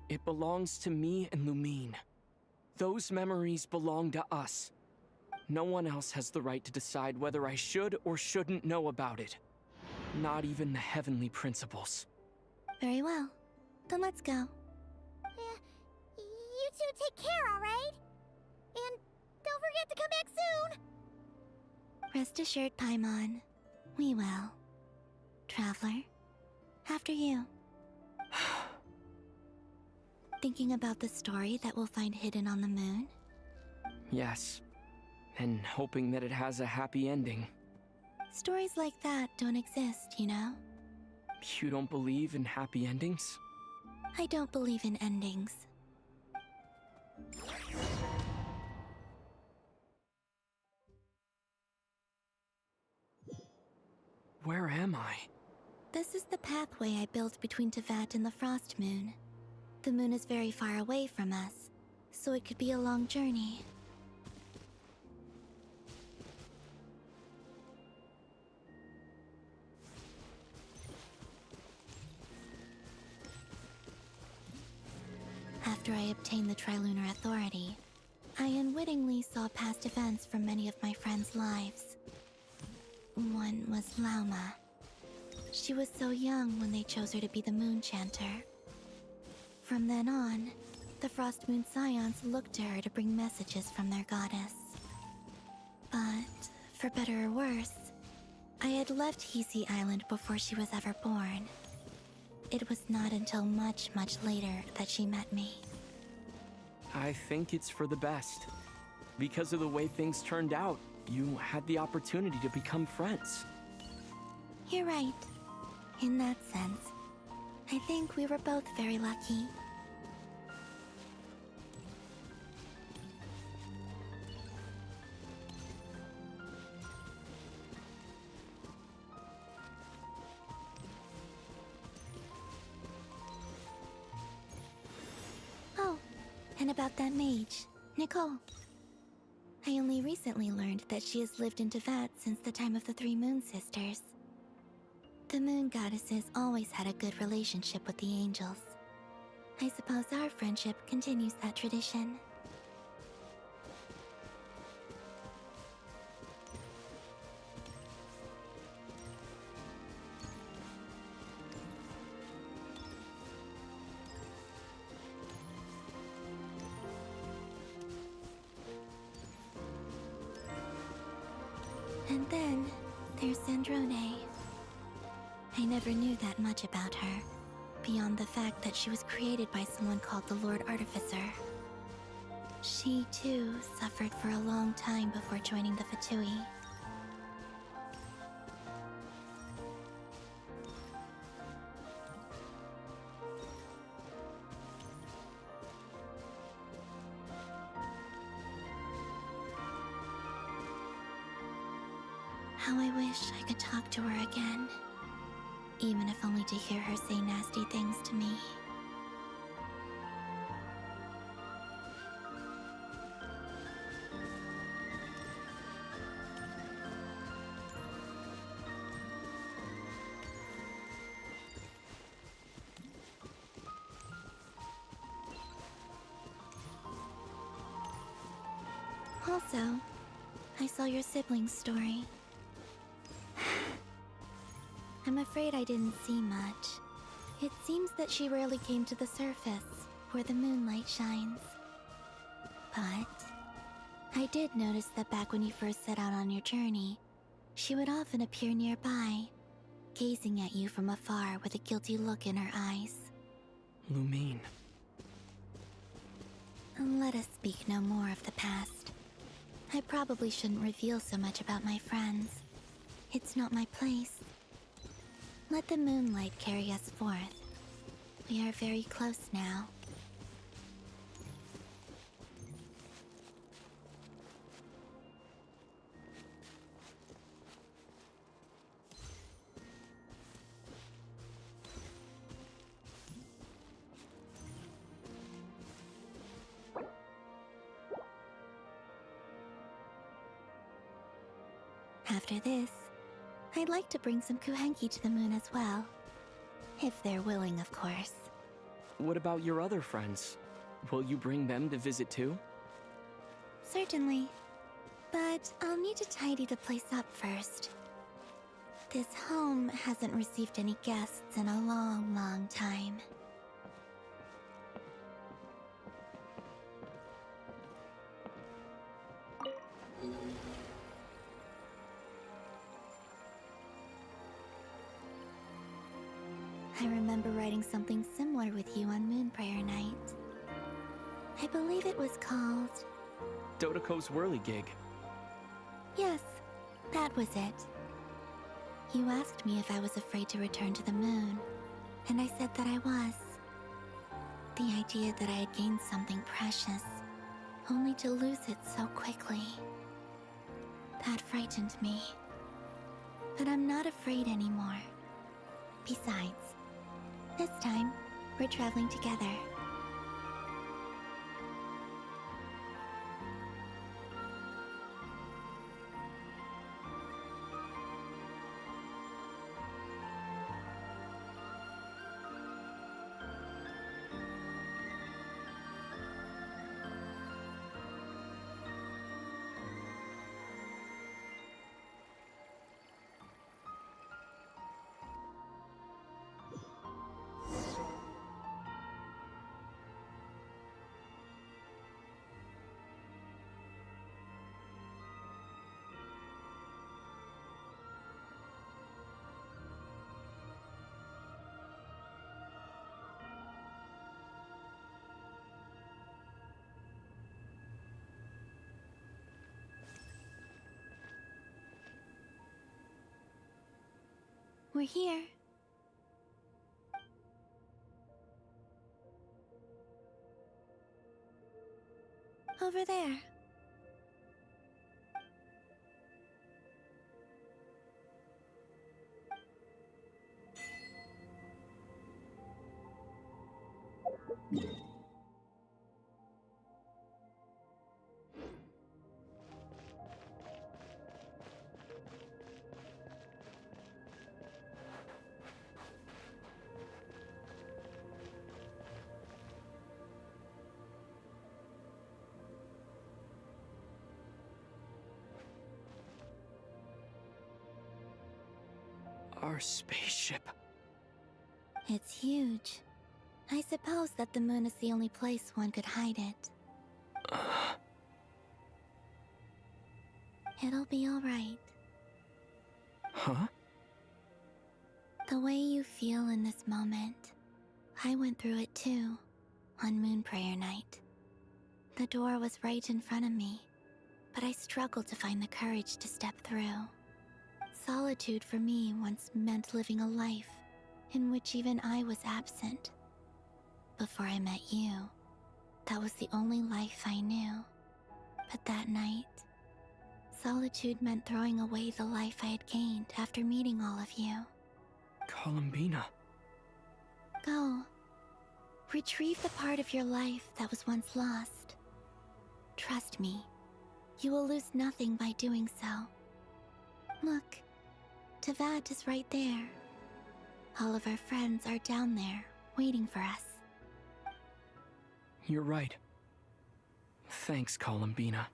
S14: it belongs to me and Lumine. Those memories belong to us. No one else has the right to decide whether I should or shouldn't know about it. Not even the heavenly principles.
S17: Very well. Then let's go.
S19: You two take care, alright? And don't forget to come back soon!
S17: Rest assured, Paimon. We will. Traveler, after you. Thinking about the story that we'll find hidden on the moon?
S14: Yes. And hoping that it has a happy ending.
S17: Stories like that don't exist, you know?
S14: You don't believe in happy endings?
S17: I don't believe in endings.
S14: Where am I?
S17: This is the pathway I built between Tevat and the Frost Moon. The moon is very far away from us, so it could be a long journey. After I obtained the Trilunar Authority, I unwittingly saw past events from many of my friends' lives. One was Lauma. She was so young when they chose her to be the Moon Chanter. From then on, the Frost Moon Scions looked to her to bring messages from their goddess. But, for better or worse, I had left Hisi Island before she was ever born. It was not until much, much later that she met me.
S14: I think it's for the best. Because of the way things turned out, you had the opportunity to become friends.
S17: You're right. In that sense, I think we were both very lucky. Oh, and about that mage, Nicole. I only recently learned that she has lived in Tevat since the time of the Three Moon Sisters. The Moon Goddesses always had a good relationship with the angels. I suppose our friendship continues that tradition. And then, there's Sandrone. I never knew that much about her, beyond the fact that she was created by someone called the Lord Artificer. She, too, suffered for a long time before joining the Fatui. How I wish I could talk to her again. Even if only to hear her say nasty things to me. Also, I saw your sibling's story. I'm afraid I didn't see much. It seems that she rarely came to the surface, where the moonlight shines. But I did notice that back when you first set out on your journey, she would often appear nearby, gazing at you from afar with a guilty look in her eyes.
S14: Lumine.
S17: Let us speak no more of the past. I probably shouldn't reveal so much about my friends. It's not my place. Let the moonlight carry us forth. We are very close now. After this, I'd like to bring some Kuhenki to the moon as well. If they're willing, of course.
S14: What about your other friends? Will you bring them to visit too?
S17: Certainly. But I'll need to tidy the place up first. This home hasn't received any guests in a long, long time. I remember writing something similar with you on Moon Prayer Night. I believe it was called...
S14: Dodoko's Whirligig.
S17: Yes, that was it. You asked me if I was afraid to return to the moon, and I said that I was. The idea that I had gained something precious, only to lose it so quickly. That frightened me. But I'm not afraid anymore. Besides, this time, we're traveling together. We're here. Over there.
S6: Our spaceship.
S17: It's huge. I suppose that the moon is the only place one could hide it. It'll be all right.
S6: Huh?
S17: The way you feel in this moment, I went through it too, on Moon Prayer Night. The door was right in front of me, but I struggled to find the courage to step through. Solitude for me once meant living a life in which even I was absent. Before I met you, that was the only life I knew. But that night, solitude meant throwing away the life I had gained after meeting all of you.
S6: Columbina.
S17: Go. Retrieve the part of your life that was once lost. Trust me, you will lose nothing by doing so. Look, Teyvat is right there. All of our friends are down there, waiting for us.
S6: You're right. Thanks, Columbina.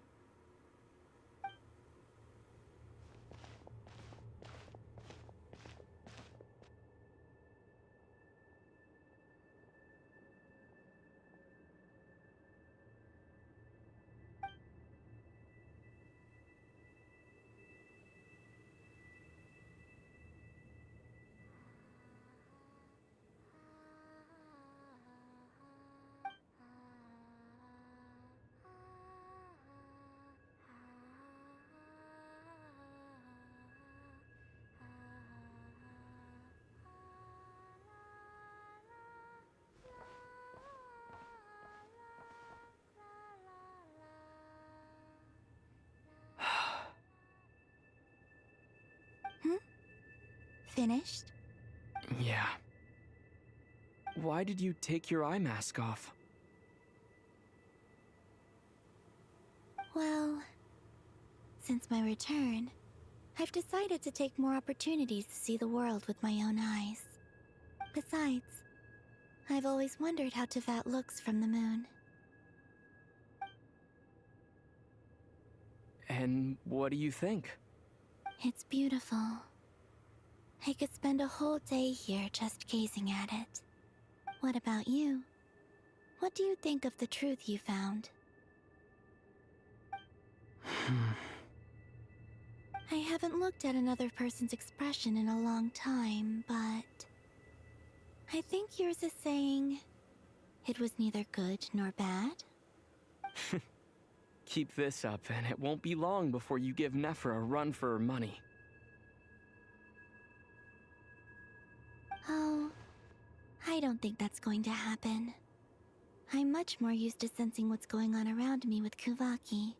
S17: Finished?
S6: Yeah. Why did you take your eye mask off?
S17: Well, since my return, I've decided to take more opportunities to see the world with my own eyes. Besides, I've always wondered how Teyvat looks from the moon.
S6: And what do you think?
S17: It's beautiful. I could spend a whole day here just gazing at it. What about you? What do you think of the truth you found? I haven't looked at another person's expression in a long time, but I think yours is saying it was neither good nor bad.
S6: Keep this up, and it won't be long before you give Nephra a run for her money.
S17: Oh, I don't think that's going to happen. I'm much more used to sensing what's going on around me with Kuvaki.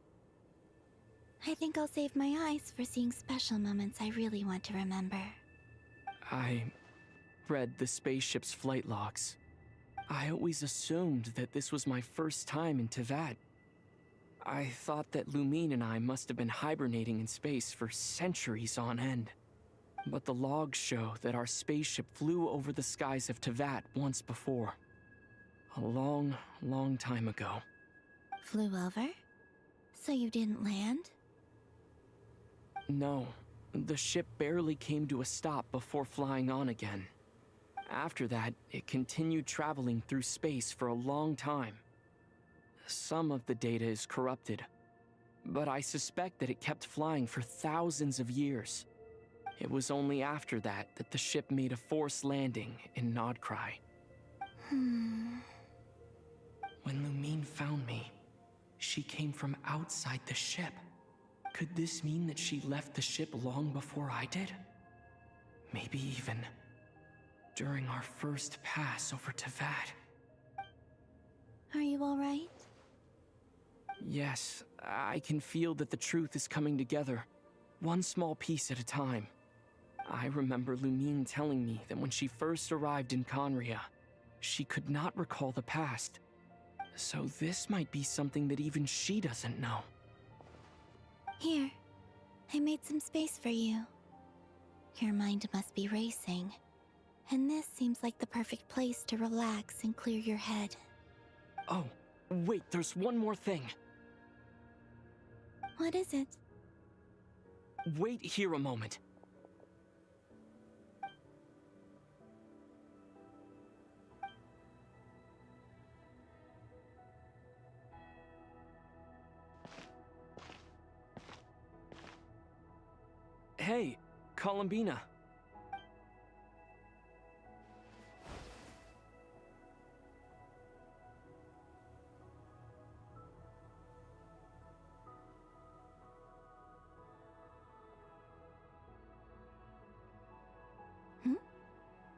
S17: I think I'll save my eyes for seeing special moments I really want to remember.
S14: I read the spaceship's flight logs. I always assumed that this was my first time in Tevat. I thought that Lumine and I must have been hibernating in space for centuries on end. But the logs show that our spaceship flew over the skies of Tevat once before. A long, long time ago.
S17: Flew over? So you didn't land?
S14: No, the ship barely came to a stop before flying on again. After that, it continued traveling through space for a long time. Some of the data is corrupted, but I suspect that it kept flying for thousands of years. It was only after that that the ship made a forced landing in Nodcry. When Lumine found me, she came from outside the ship. Could this mean that she left the ship long before I did? Maybe even during our first pass over Tevat.
S17: Are you alright?
S14: Yes, I can feel that the truth is coming together, one small piece at a time. I remember Lumine telling me that when she first arrived in Conria, she could not recall the past. So this might be something that even she doesn't know.
S17: Here, I made some space for you. Your mind must be racing, and this seems like the perfect place to relax and clear your head.
S14: Oh, wait, there's one more thing.
S17: What is it?
S14: Wait here a moment. Hey, Columbina.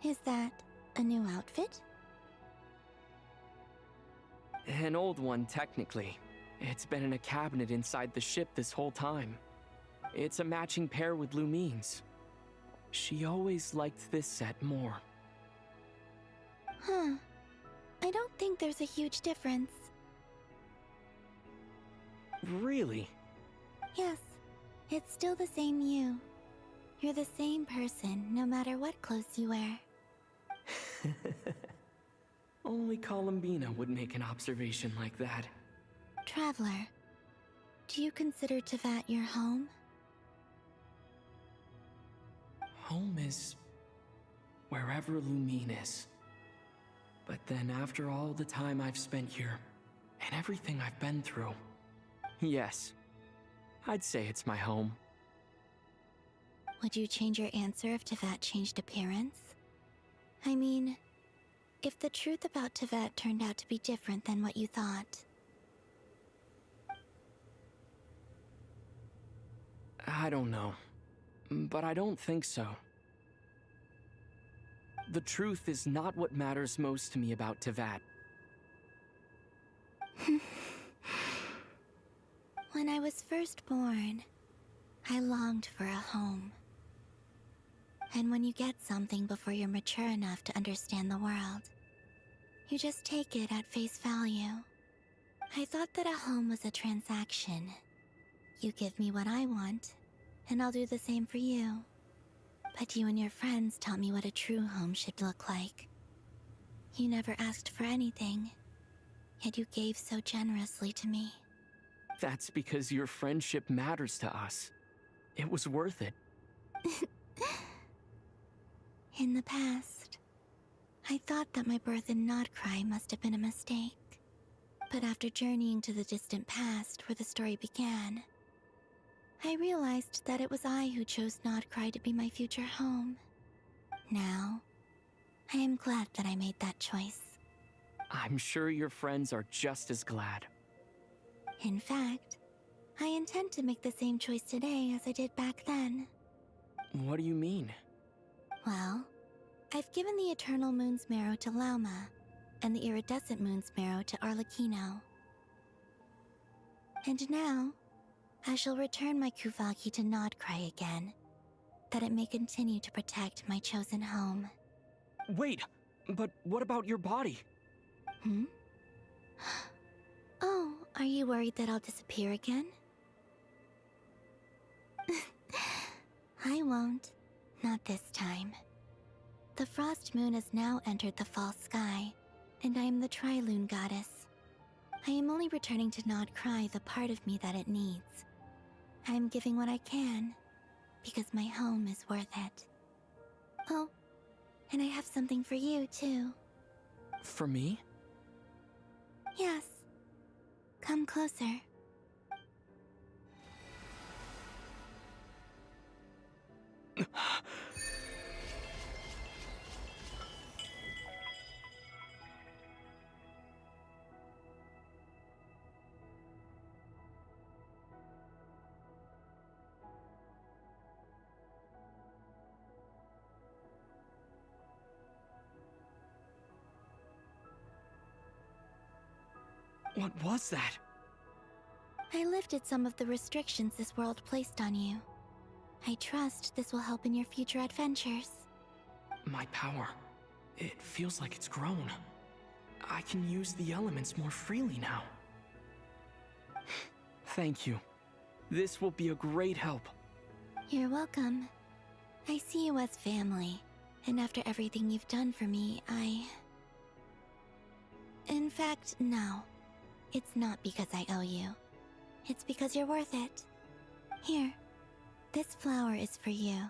S17: Is that a new outfit?
S14: An old one, technically. It's been in a cabinet inside the ship this whole time. It's a matching pair with Lumine's. She always liked this set more.
S17: Huh. I don't think there's a huge difference.
S14: Really?
S17: Yes, it's still the same you. You're the same person, no matter what clothes you wear.
S14: Only Columbina would make an observation like that.
S17: Traveler, do you consider Tevat your home?
S14: Home is wherever Lumine is. But then after all the time I've spent here, and everything I've been through, yes, I'd say it's my home.
S17: Would you change your answer if Tevat changed appearance? I mean, if the truth about Tevat turned out to be different than what you thought.
S14: I don't know, but I don't think so. The truth is not what matters most to me about Tevat.
S17: When I was first born, I longed for a home. And when you get something before you're mature enough to understand the world, you just take it at face value. I thought that a home was a transaction. You give me what I want, and I'll do the same for you. But you and your friends taught me what a true home should look like. You never asked for anything, yet you gave so generously to me.
S14: That's because your friendship matters to us. It was worth it.
S17: In the past, I thought that my birth in Nodcry must have been a mistake. But after journeying to the distant past where the story began, I realized that it was I who chose Nodcry to be my future home. Now, I am glad that I made that choice.
S14: I'm sure your friends are just as glad.
S17: In fact, I intend to make the same choice today as I did back then.
S14: What do you mean?
S17: Well, I've given the Eternal Moon's Marrow to Lauma, and the Iridescent Moon's Marrow to Arlecchino. And now, I shall return my Kuvagi to Nodcry again, that it may continue to protect my chosen home.
S14: Wait, but what about your body?
S17: Hmm? Oh, are you worried that I'll disappear again? I won't. Not this time. The Frost Moon has now entered the fall sky, and I am the Trilune Goddess. I am only returning to Nodcry the part of me that it needs. I am giving what I can, because my home is worth it. Oh, and I have something for you, too.
S14: For me?
S17: Yes. Come closer.
S14: What was that?
S17: I lifted some of the restrictions this world placed on you. I trust this will help in your future adventures.
S14: My power. It feels like it's grown. I can use the elements more freely now. Thank you. This will be a great help.
S17: You're welcome. I see you as family, and after everything you've done for me, In fact, no. It's not because I owe you. It's because you're worth it. Here, this flower is for you.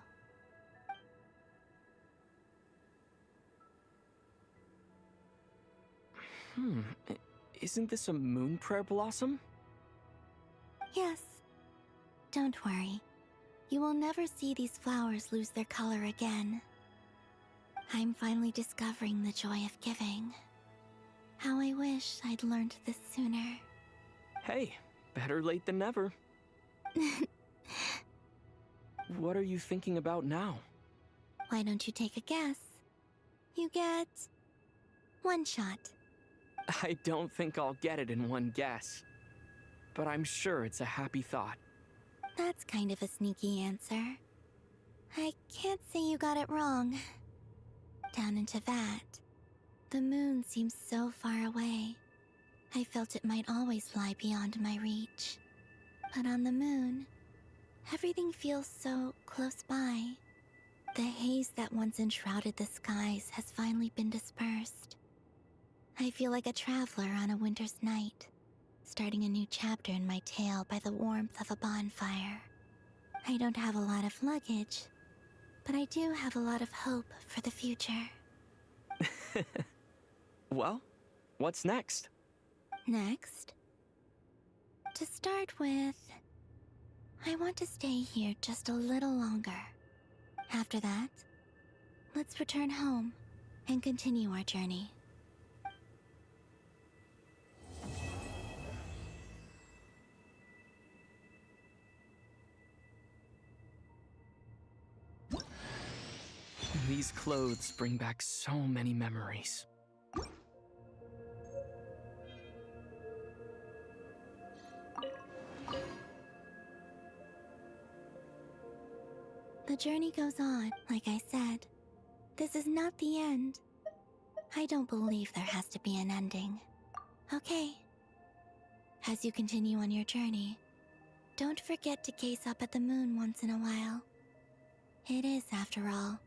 S14: Isn't this a moon prayer blossom?
S17: Yes. Don't worry. You will never see these flowers lose their color again. I'm finally discovering the joy of giving. How I wish I'd learned this sooner.
S14: Hey, better late than never. What are you thinking about now?
S17: Why don't you take a guess? You get... one shot.
S14: I don't think I'll get it in one guess. But I'm sure it's a happy thought.
S17: That's kind of a sneaky answer. I can't say you got it wrong. Down into that, the moon seems so far away. I felt it might always lie beyond my reach. But on the moon, everything feels so close by. The haze that once enshrouded the skies has finally been dispersed. I feel like a traveler on a winter's night, starting a new chapter in my tale by the warmth of a bonfire. I don't have a lot of luggage, but I do have a lot of hope for the future.
S14: Well, what's next?
S17: Next? To start with, I want to stay here just a little longer. After that, let's return home and continue our journey.
S14: These clothes bring back so many memories.
S17: The journey goes on, like I said. This is not the end. I don't believe there has to be an ending. Okay. As you continue on your journey, don't forget to gaze up at the moon once in a while. It is, after all,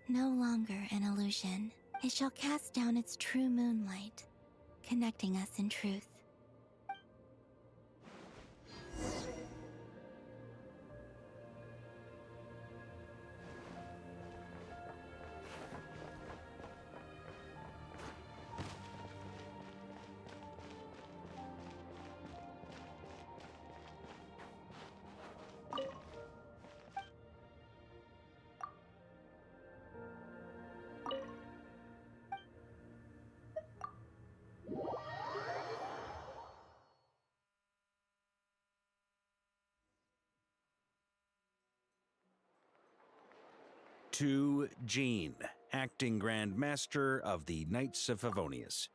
S17: no longer an illusion. It shall cast down its true moonlight, connecting us in truth.
S1: To Jean, acting Grand Master of the Knights of Favonius.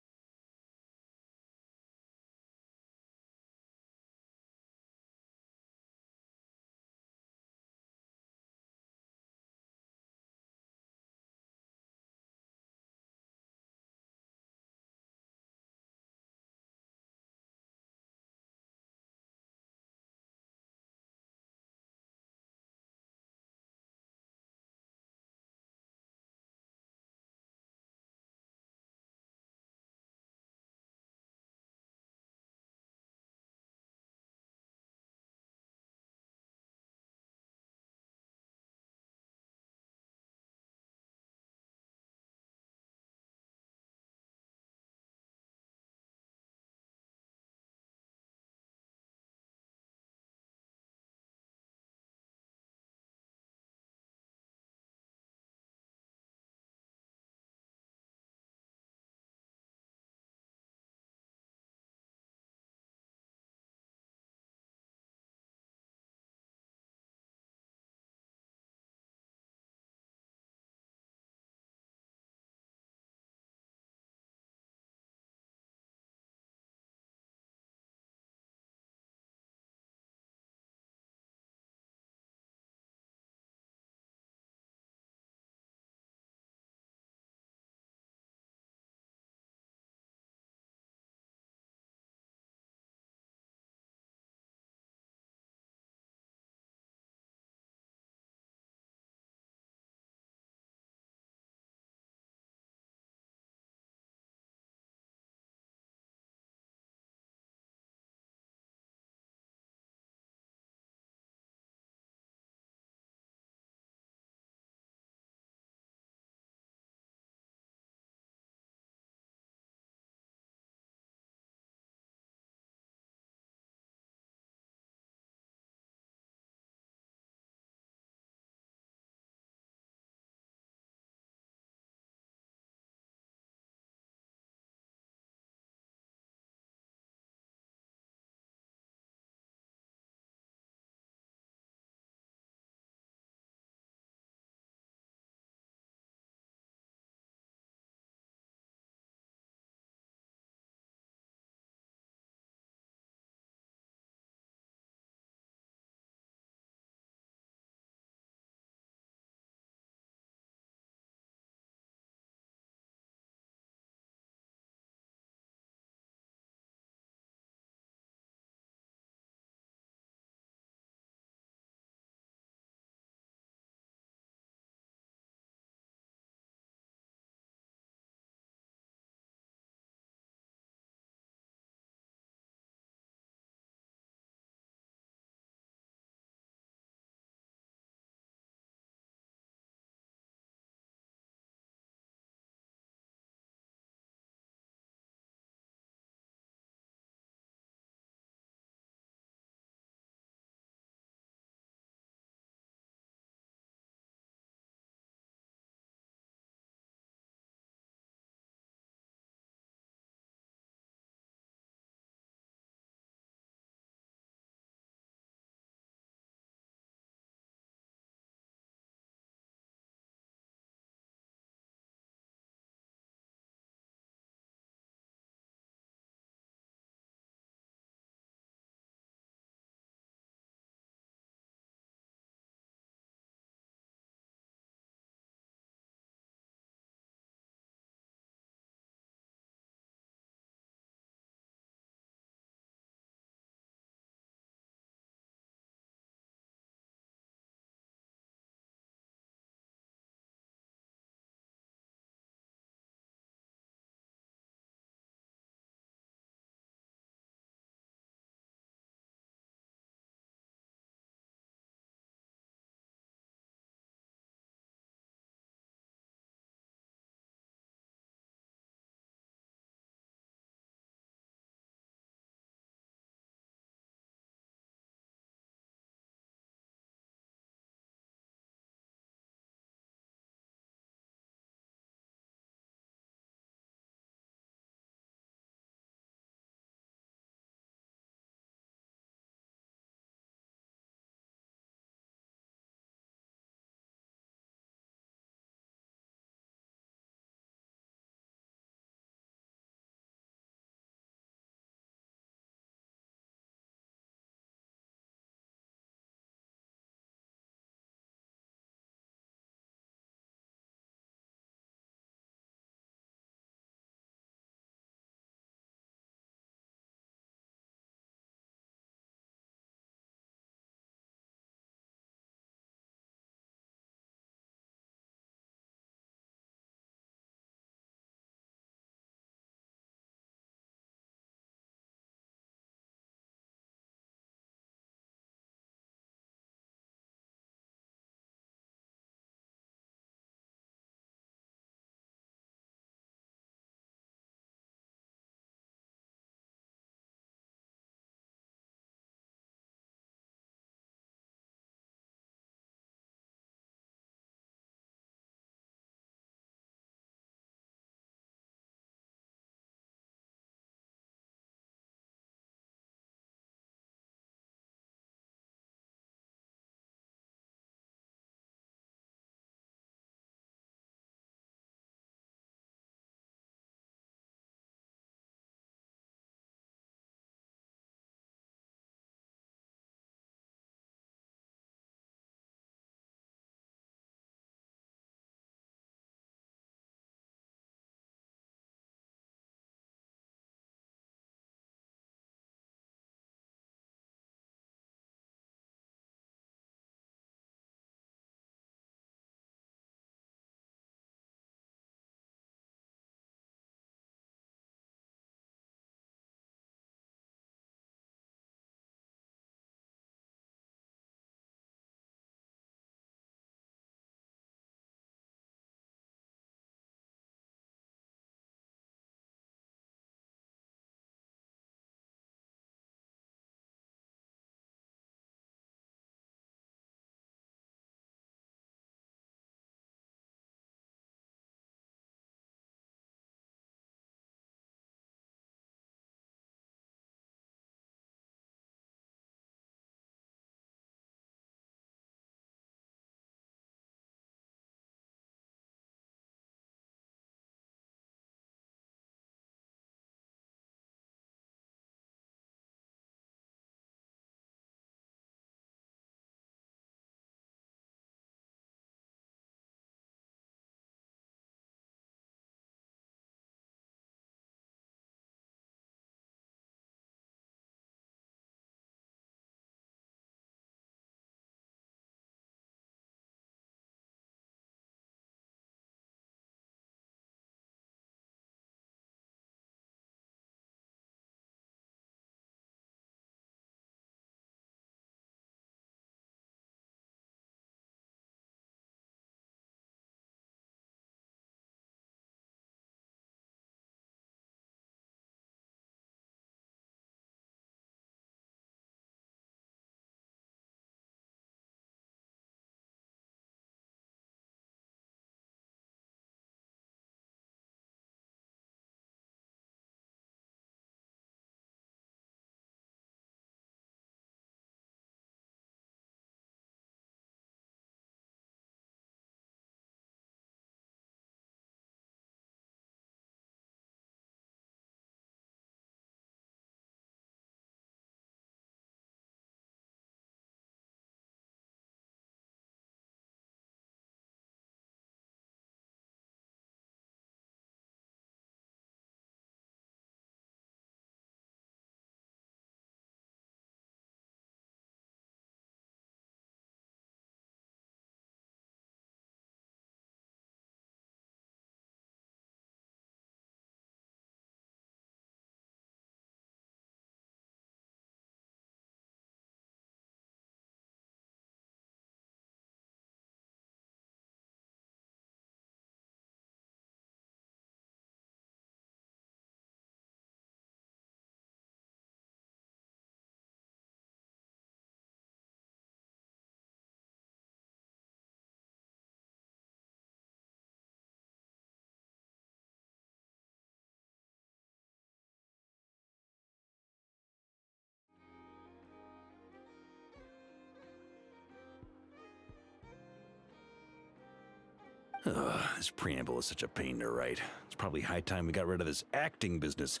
S1: This preamble is such a pain to write. It's probably high time we got rid of this acting business.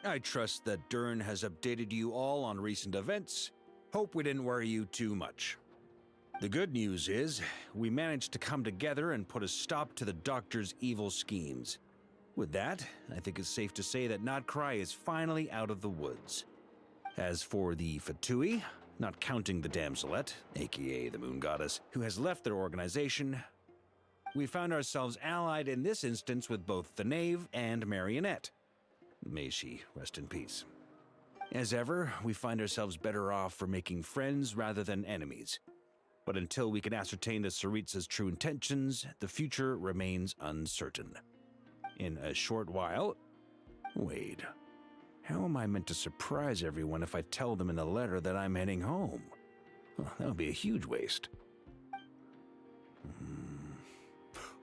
S1: I trust that Dern has updated you all on recent events. Hope we didn't worry you too much. The good news is, we managed to come together and put a stop to the Doctor's evil schemes. With that, I think it's safe to say that Notcry is finally out of the woods. As for the Fatui, not counting the Damselette, aka the Moon Goddess, who has left their organization, we found ourselves allied in this instance with both the Knave and Marionette. May she rest in peace. As ever, we find ourselves better off for making friends rather than enemies. But until we can ascertain the Tsaritsa's true intentions, the future remains uncertain. In a short while... Wait. How am I meant to surprise everyone if I tell them in the letter that I'm heading home? Well, that would be a huge waste.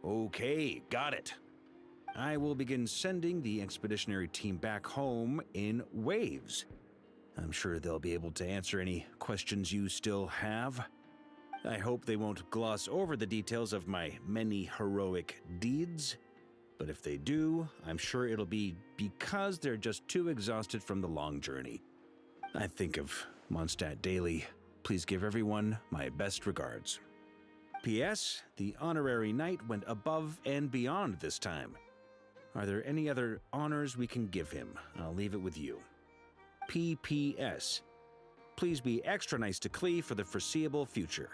S1: Okay, got it. I will begin sending the expeditionary team back home in waves. I'm sure they'll be able to answer any questions you still have. I hope they won't gloss over the details of my many heroic deeds. But if they do, I'm sure it'll be because they're just too exhausted from the long journey. I think of Mondstadt daily. Please give everyone my best regards. P.S. The honorary knight went above and beyond this time. Are there any other honors we can give him? I'll leave it with you. P.P.S. Please be extra nice to Klee for the foreseeable future.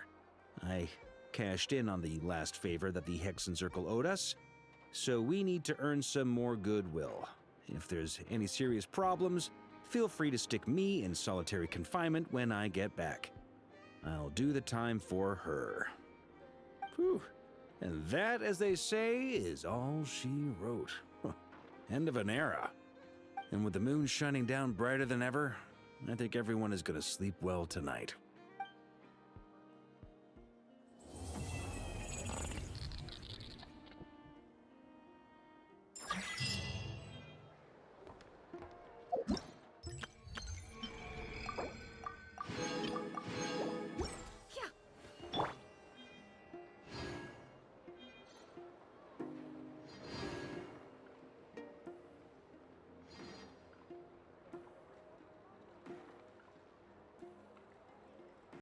S1: I cashed in on the last favor that the Hexen Circle owed us, so we need to earn some more goodwill. If there's any serious problems, feel free to stick me in solitary confinement when I get back. I'll do the time for her. Whew. And that, as they say, is all she wrote. End of an era. And with the moon shining down brighter than ever, I think everyone is going to sleep well tonight.